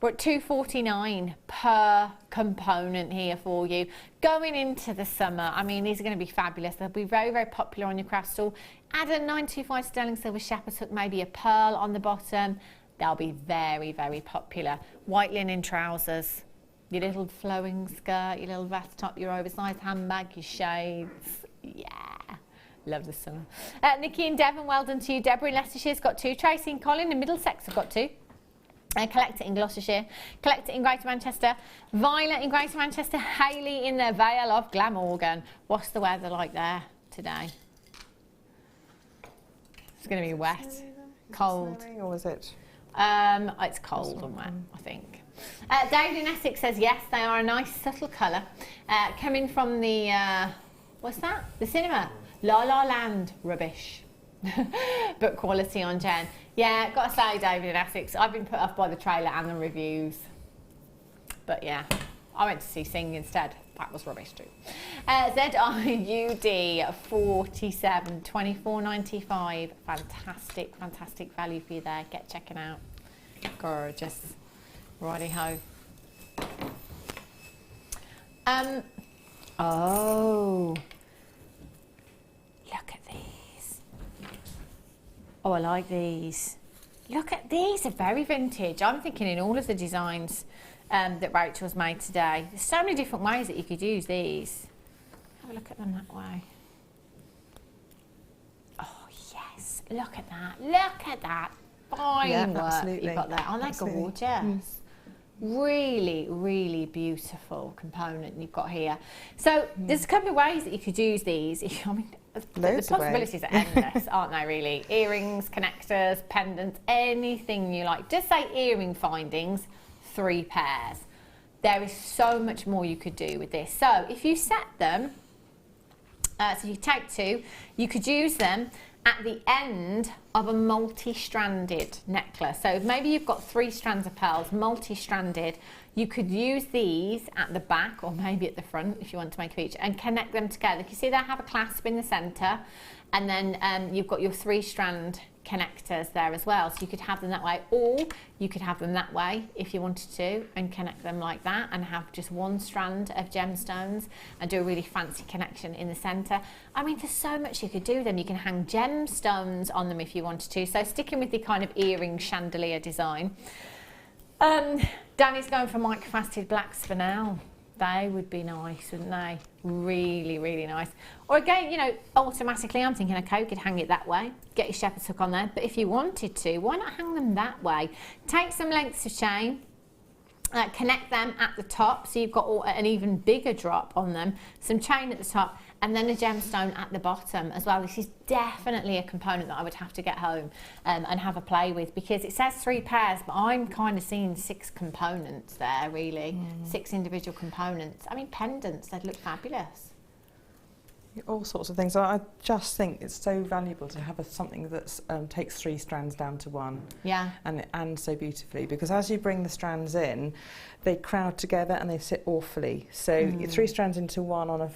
We're at $2.49 per component here for you. Going into the summer, I mean, these are going to be fabulous. They'll be very, very popular on your craft stall. Add a 925 sterling silver shepherd's hook, maybe a pearl on the bottom. They'll be very, very popular. White linen trousers, your little flowing skirt, your little vest top, your oversized handbag, your shades. Yeah, love the summer. Nikki and Devon, well done to you. Deborah in Leicestershire's got 2. Tracy and Colin in Middlesex have got 2. Collector in Gloucestershire, Collector in Greater Manchester, Violet in Greater Manchester, Hayley in the Vale of Glamorgan. What's the weather like there today? It's going to be wet, cold. Or was it? It's cold and wet, I think. David in Essex says yes, they are a nice subtle colour. Coming from the, what's that? The cinema. La La Land, rubbish. but quality on Jen. Yeah, got to say, David in Essex, I've been put off by the trailer and the reviews. But yeah, I went to see Sing instead. That was rubbish too. ZIUD 47, $24.95. Fantastic, fantastic value for you there. Get checking out. Gorgeous. Righty ho. Oh, look at these. Oh, I like these. Look at these, they're very vintage. I'm thinking in all of the designs that Rachel's made today. There's so many different ways that you could use these. Have a look at them that way. Oh yes, look at that, look at that. Fine work you've got there. Aren't they gorgeous? Mm. Really, really beautiful component you've got here. So there's a couple of ways that you could use these. I mean, the possibilities are endless, aren't they really? Earrings, connectors, pendants, anything you like. Just say earring findings, 3 pairs. There is so much more you could do with this. So if you set them, so you take 2, you could use them at the end of a multi-stranded necklace. So maybe you've got 3 strands of pearls, multi-stranded. You could use these at the back or maybe at the front if you want to make a feature and connect them together. You can see they have a clasp in the centre, and then you've got your 3-strand connectors there as well. So you could have them that way, or you could have them that way if you wanted to and connect them like that and have just 1 strand of gemstones and do a really fancy connection in the centre. I mean, there's so much you could do with them. You can hang gemstones on them if you wanted to. So sticking with the kind of earring chandelier design. Danny's going for microfaceted blacks for now. They would be nice, wouldn't they? Really, really nice. Or again, you know, automatically I'm thinking, okay, you could hang it that way, get your shepherd's hook on there, but if you wanted to, why not hang them that way? Take some lengths of chain, connect them at the top, so you've got an even bigger drop on them, some chain at the top, and then a gemstone at the bottom as well. This is definitely a component that I would have to get home and have a play with, because it says 3 pairs, but I'm kind of seeing 6 components there, really. 6 individual components. I mean, pendants, they'd look fabulous. All sorts of things. So I just think it's so valuable to have something that takes 3 strands down to 1. Yeah. And so beautifully, because as you bring the strands in, they crowd together and they sit awfully. So 3 strands into 1 on a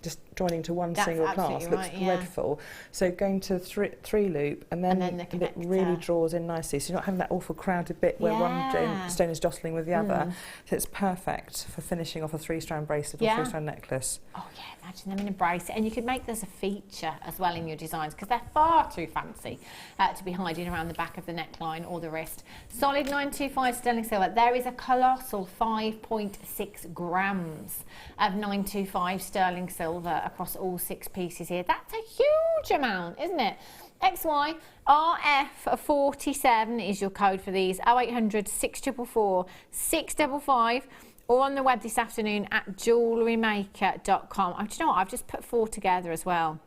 just joining to 1 single clasp looks dreadful. So going to 3 loop and then it really draws in nicely. So you're not having that awful crowded bit where one stone is jostling with the other. So it's perfect for finishing off a 3-strand bracelet or 3-strand necklace. Oh yeah, imagine them in a bracelet. And you could make this a feature as well in your designs, because they're far too fancy to be hiding around the back of the neckline or the wrist. Solid 925 sterling silver. There is a colossal 5.6 grams of 925 sterling silver across all 6 pieces here. That's a huge amount, isn't it? XY RF 47 is your code for these. 0800 644 655, or on the web this afternoon at JewelleryMaker.com. Oh, do you know what? I've just put 4 together as well.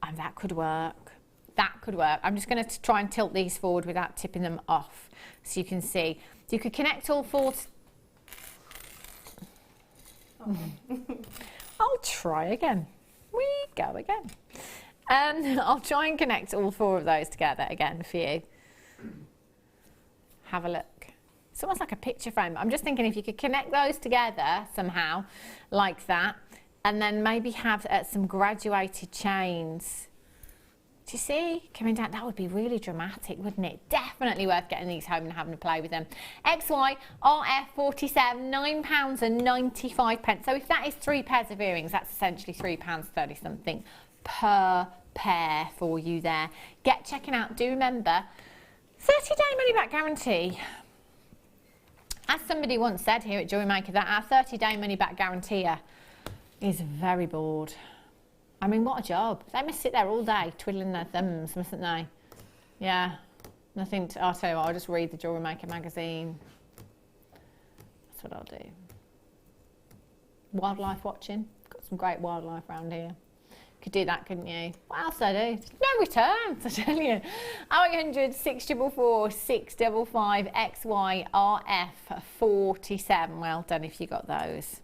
And that could work. That could work. I'm just going to try and tilt these forward without tipping them off, so you can see. You could connect all 4. I'll try again. We go again. I'll try and connect all 4 of those together again for you. Have a look. It's almost like a picture frame. I'm just thinking if you could connect those together somehow, like that, and then maybe have some graduated chains. Do you see? Coming down, that would be really dramatic, wouldn't it? Definitely worth getting these home and having a play with them. XY RF 47, £9.95. So if that is 3 pairs of earrings, that's essentially £3.30 something per pair for you there. Get checking out. Do remember, 30-day money-back guarantee. As somebody once said here at Jewellery Maker, that our 30-day money-back guaranteer is very bored. I mean, what a job. They must sit there all day twiddling their thumbs, mustn't they? Yeah. Nothing to, I'll tell you what, I'll just read the Jewellery Maker magazine. That's what I'll do. Wildlife watching. Got some great wildlife around here. Could do that, couldn't you? What else do I do? No returns, I tell you. 0800 644 655 XY RF 47. Well done if you got those.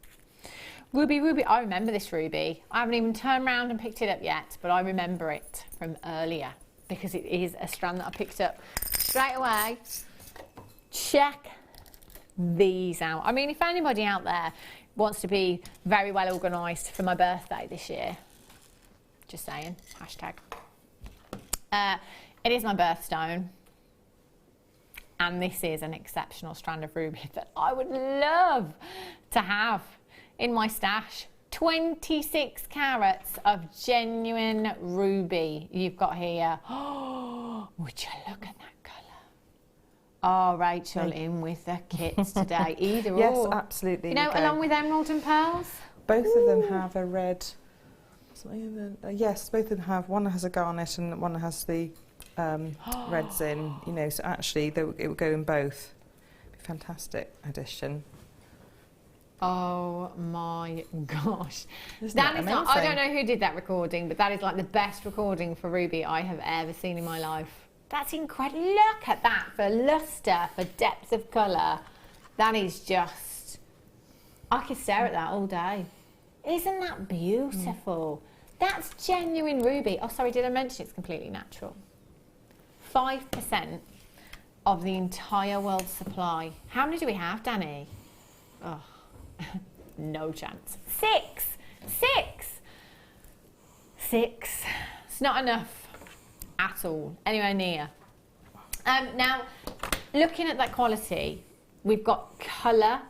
Ruby, ruby. I remember this ruby. I haven't even turned around and picked it up yet, but I remember it from earlier because it is a strand that I picked up straight away. Check these out. I mean, if anybody out there wants to be very well organised for my birthday this year, just saying, hashtag. It is my birthstone, and this is an exceptional strand of ruby that I would love to have in my stash. 26 carats of genuine ruby you've got here. Oh, would you look at that colour? Oh, Rachel, in with the kits today. Either yes, or. absolutely. You know, along with emerald and pearls? Both of them have a red. Yes, both of them have. One has a garnet and one has the reds in. You know, so actually it would go in both. Fantastic addition. Oh my gosh. Isn't That that is not, amazing? I don't know who did that recording, but that is like the best recording for ruby I have ever seen in my life. That's incredible. Look at that for lustre, for depth of colour. That is just, I could stare at that all day. Isn't that beautiful? That's genuine ruby. Oh, sorry, did I mention it's completely natural? 5% of the entire world's supply. How many do we have, Danny? Oh, no chance. Six. It's not enough at all, anywhere near. Now, looking at that quality, we've got colour.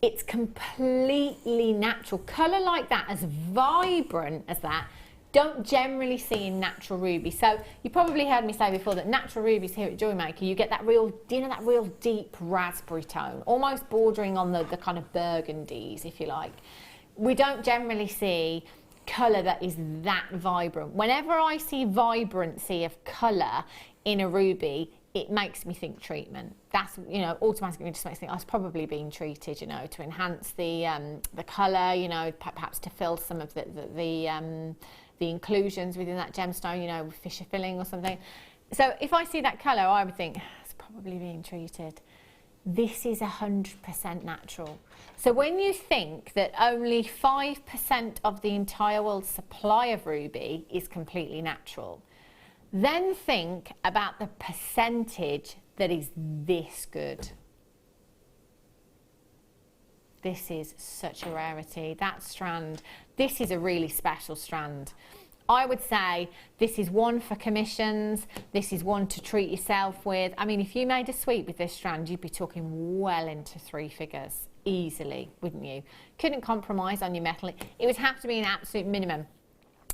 It's completely natural. Colour like that, as vibrant as that, don't generally see in natural ruby. So you probably heard me say before that natural rubies here at Jewellery Maker, you get that real, you know, that real deep raspberry tone, almost bordering on the kind of burgundies, if you like. We don't generally see colour that is that vibrant. Whenever I see vibrancy of colour in a ruby, it makes me think treatment. That's, you know, automatically just makes me think I was probably being treated, you know, to enhance the colour, you know, perhaps to fill some of the inclusions within that gemstone, you know, with Fisher filling or something. So if I see that colour, I would think it's probably being treated. This is 100% natural. So when you think that only 5% of the entire world's supply of ruby is completely natural, then think about the percentage that is this good. This is such a rarity. That strand, this is a really special strand. I would say this is one for commissions. This is one to treat yourself with. I mean, if you made a suite with this strand, you'd be talking well into 3 figures easily, wouldn't you? Couldn't compromise on your metal. It would have to be an absolute minimum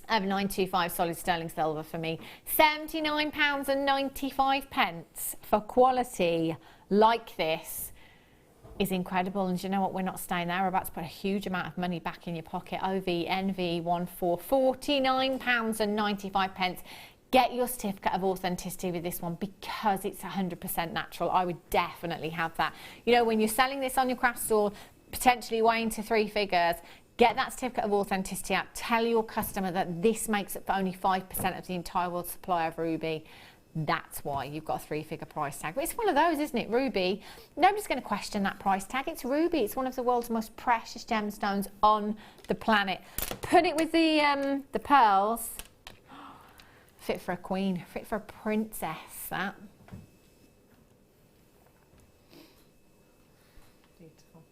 of 925 solid sterling silver for me. £79.95 for quality like this is incredible. And do you know what? We're not staying there. We're about to put a huge amount of money back in your pocket. OVNV14, £49.95. Get your certificate of authenticity with this one because it's 100% natural. I would definitely have that. You know, when you're selling this on your craft store, potentially way into 3 figures, get that certificate of authenticity out. Tell your customer that this makes up for only 5% of the entire world's supply of ruby. That's why you've got a 3-figure price tag. But it's one of those, isn't it? Ruby, nobody's going to question that price tag. It's ruby. It's one of the world's most precious gemstones on the planet. Put it with the pearls. Fit for a queen. Fit for a princess, that. Beautiful.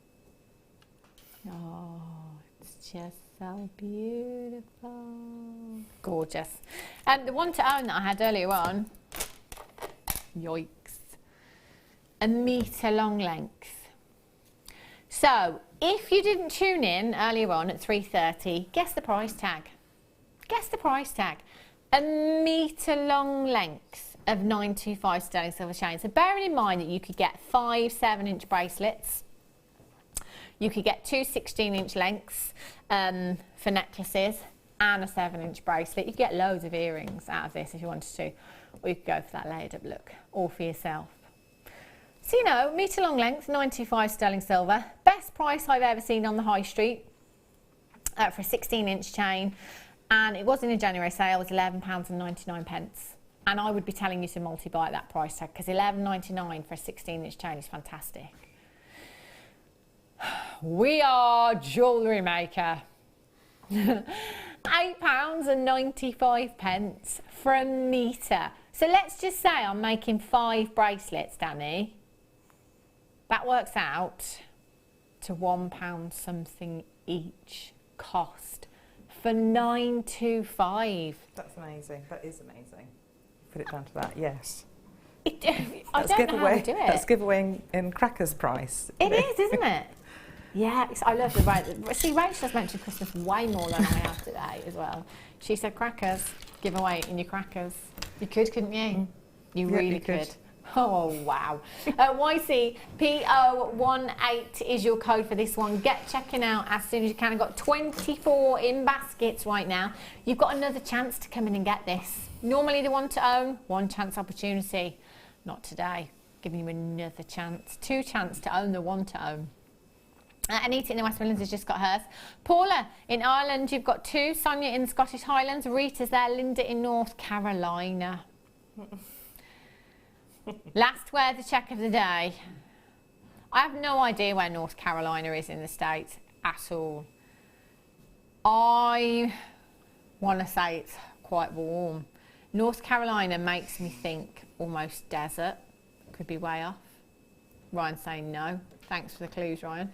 Oh, it's just so beautiful. Gorgeous. And the one to own that I had earlier on, yikes, 1 metre long length. So if you didn't tune in earlier on at 3:30, guess the price tag. Guess the price tag. 1 metre long length of 925 sterling silver chain. So bearing in mind that you could get 5 7-inch bracelets, you could get 2 16-inch lengths for necklaces and a 7-inch bracelet. You could get loads of earrings out of this if you wanted to, or you could go for that layered up look, all for yourself. So, you know, metre long length, 925 sterling silver. Best price I've ever seen on the high street for a 16-inch chain. And it was in a January sale, it was £11.99. And I would be telling you to multi-buy at that price tag because £11.99 for a 16-inch chain is fantastic. We are Jewellery Maker. £8.95 for a metre. So let's just say I'm making 5 bracelets, Danny. That works out to £1 something each cost for 925. That's amazing. That is amazing. Put it down to that, yes. I don't know how to do it. That's giveaway in Cracker's price. It is, isn't it? Yeah, I love the right. See, Rachel's mentioned Christmas way more than I have today as well. She said crackers, give away in your crackers. You could, couldn't you? You really could. Oh, wow. YCPO18 is your code for this one. Get checking out as soon as you can. I've got 24 in baskets right now. You've got another chance to come in and get this. Normally the one to own, 1 chance opportunity. Not today. Giving you another chance. 2 chance to own the 1 to own. Anita in the West Midlands has just got hers. Paula in Ireland, you've got 2. Sonia in the Scottish Highlands. Rita's there. Linda in North Carolina. Last wear the check of the day. I have no idea where North Carolina is in the States at all. I want to say it's quite warm. North Carolina makes me think almost desert. Could be way off. Ryan's saying no. Thanks for the clues, Ryan.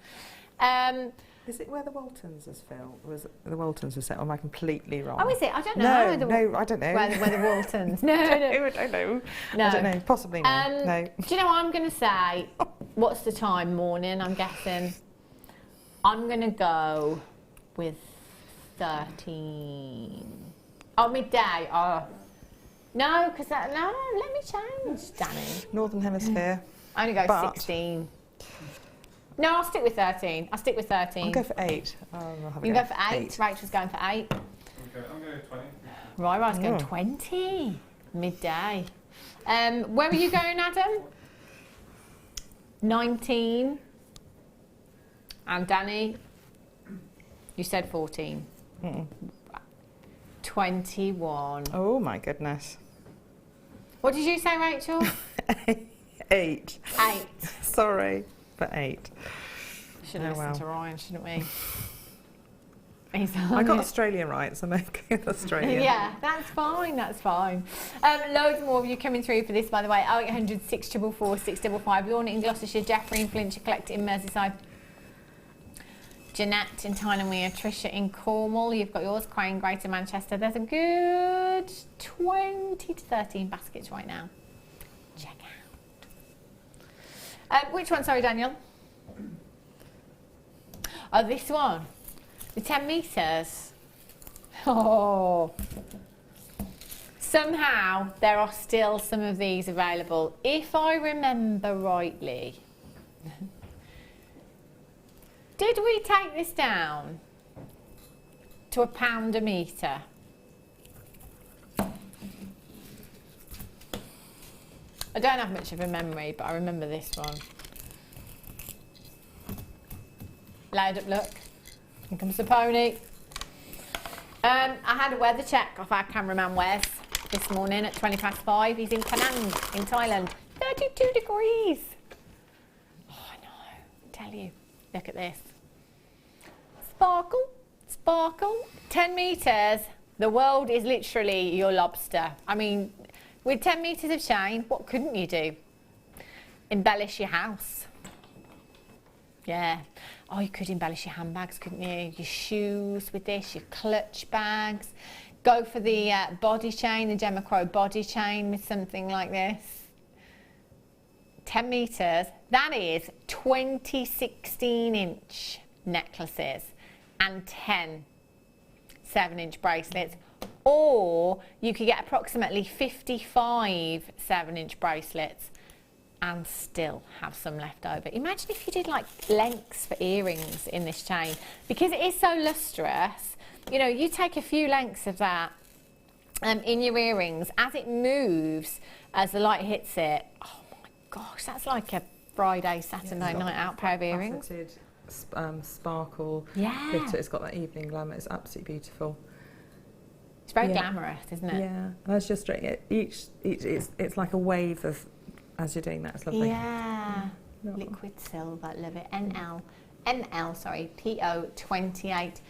Is it where the Waltons is filmed? Was it the Waltons was set? Or am I completely wrong? Oh, is it? I don't know. No, I don't know. Where the Waltons. No. I don't know. No. I don't know. Possibly not. No. Do you know what I'm going to say? What's the time? Morning, I'm guessing. I'm going to go with 13. Oh, midday. Oh. No, because no, let me change, Danny. Northern Hemisphere. I'm going to go 16. No, I'll stick with 13. I'll stick with 13. I'll go for 8. You can go for 8. Rachel's going for 8. Okay, I'm going to 20. Ryan's going 20. Midday. Where are you going, Adam? 19. And Danny? You said 14. 21. Oh my goodness. What did you say, Rachel? 8. 8. Sorry, but 8. Should have listened to Ryan, shouldn't we? I got Australia right, so I'm okay with Australia. Yeah, that's fine, that's fine. Loads more of you coming through for this, by the way. 0800 644 655. Lorna in Gloucestershire, Jeffrey in Flintshire, Collect in Merseyside. Jeanette in Tynemere, Tricia in Cornwall. You've got yours, Crane, Greater Manchester. There's a good 20 to 13 baskets right now. Check out. Which one, sorry, Daniel? Oh, this one. The 10 metres. Oh. Somehow there are still some of these available. If I remember rightly. Did we take this down to £1 a metre? I don't have much of a memory, but I remember this one. Loud up, look. Here comes the pony. I had a weather check off our cameraman Wes this morning at 5:20. He's in Penang, in Thailand. 32 degrees. Oh, I know. Tell you. Look at this. Sparkle, sparkle. 10 metres. The world is literally your lobster. I mean, with 10 metres of chain, what couldn't you do? Embellish your house. Yeah. Oh, you could embellish your handbags, couldn't you? Your shoes with this, your clutch bags. Go for the body chain, the Gemma Crow body chain with something like this. 10 metres. That is 20 16-inch necklaces and 10 7-inch bracelets. Or you could get approximately 55 7-inch bracelets and still have some left over. Imagine if you did like lengths for earrings in this chain. Because it is so lustrous, you know, you take a few lengths of that in your earrings. As it moves, as the light hits it, oh my gosh, that's like a Friday, Saturday night out pair of earrings. Sparkle. Yeah. Glitter. It's got that evening glamour. It's absolutely beautiful. It's very glamorous, isn't it? Yeah. And that's just it's like a wave of, as you're doing that. It's lovely. Yeah. Liquid silver, love it. NL ML, sorry, PO28.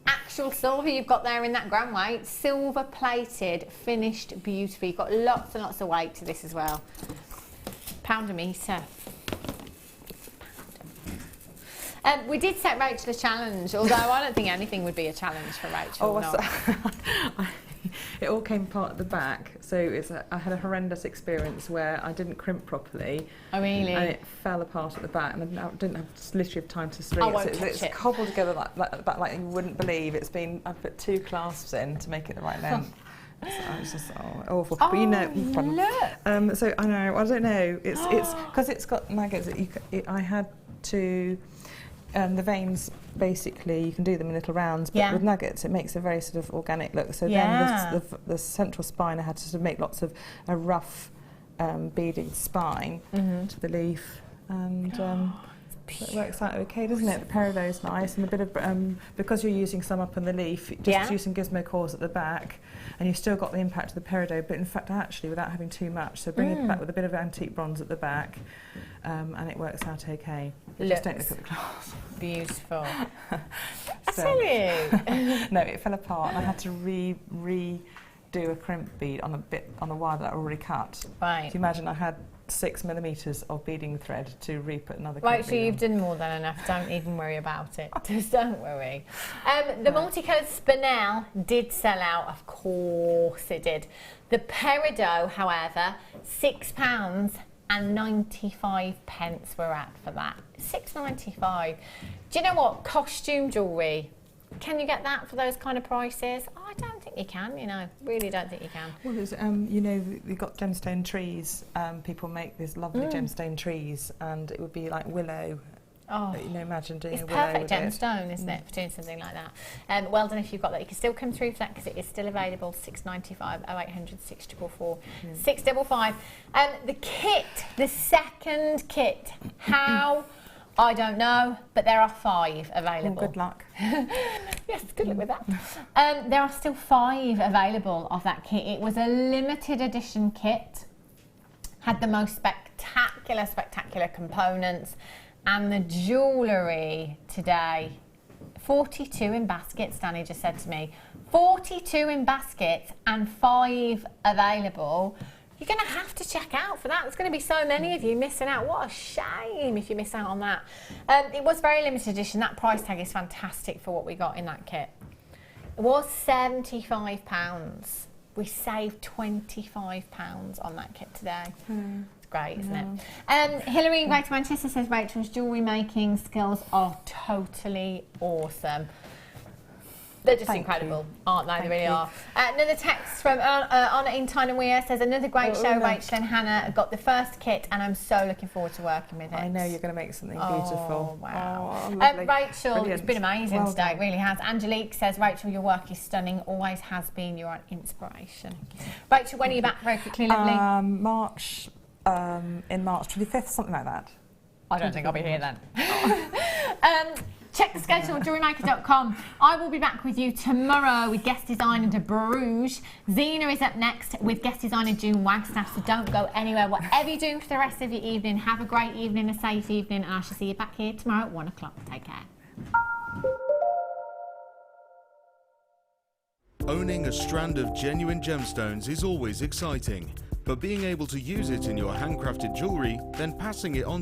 Actual silver you've got there in that gram weight, silver plated, finished beautifully. You've got lots and lots of weight to this as well. Pound a metre. We did set Rachel a challenge, although I don't think anything would be a challenge for Rachel. It all came apart at the back, so I had a horrendous experience where I didn't crimp properly. Oh really? And it fell apart at the back, and I didn't have literally time to string I it. So it's cobbled together like you wouldn't believe. I've put 2 clasps in to make it the right length. So it's just awful. But you know, look. So I know. I don't know. It's because it's got maggots. I had to. The veins, basically, you can do them in little rounds, but with nuggets, it makes a very sort of organic look. So then the central spine, I had to sort of make lots of a rough beading spine to the leaf, and it works out okay, doesn't it? The peridot's nice, and a bit of because you're using some up on the leaf, just use some gizmo cores at the back, and you've still got the impact of the peridot, but in fact, actually, without having too much. So bring it back with a bit of antique bronze at the back, and it works out okay. Just don't look at the glass. Beautiful. Silly. No, it fell apart, and I had to redo a crimp bead on a wire that I already cut. Right. So you imagine I had 6 millimetres of beading thread to re-put another Right, crimp so bead you've on. done more than enough. Don't even worry about it. Just don't worry. The multicoloured spinel did sell out, of course it did. The peridot, however, £6 and 95 pence we're at for that. £6.95. Do you know what? Costume jewellery. Can you get that for those kind of prices? Oh, I don't think you can, you know. Really don't think you can. Well, there's, you know, we've got gemstone trees. People make these lovely gemstone trees, and it would be like willow. Oh, you know, imagine doing it's a willow perfect with it. gemstone, isn't it, for doing something like that. Well done if you've got that. You can still come through for that because it is still available. £6.95, 0800 644 655. The kit, the second kit, how? I don't know, but there are 5 available. Oh, good luck. Yes, good luck with that. There are still 5 available of that kit. It was a limited edition kit, had the most spectacular components, and the jewellery today, 42 in baskets, Danny just said to me. 42 in baskets and 5 available. You're going to have to check out for that. There's going to be so many of you missing out. What a shame if you miss out on that. It was very limited edition. That price tag is fantastic for what we got in that kit. It was £75. We saved £25 on that kit today. It's great, isn't it? Hilary Back to Manchester says Rachel's jewellery making skills are totally awesome. They're just incredible, aren't they? They really are. Another text from Anna in Tyne says, another great show, Rachel and Hannah got the first kit and I'm so looking forward to working with it. I know you're going to make something beautiful. Wow. Lovely. Rachel, Brilliant. It's been amazing Well today, done. it really has. Angelique says, Rachel, your work is stunning, always has been, you're an inspiration. Rachel, when are you back very quickly, lovely? In March 25th, something like that. I don't think I'll be here then. Check the schedule at JewelleryMaker.com. I will be back with you tomorrow with guest designer de Bruges. Zena is up next with guest designer June Wagstaff, so don't go anywhere. Whatever you're doing for the rest of your evening, have a great evening, a safe evening, and I shall see you back here tomorrow at 1 o'clock. Take care. Owning a strand of genuine gemstones is always exciting, but being able to use it in your handcrafted jewellery, then passing it on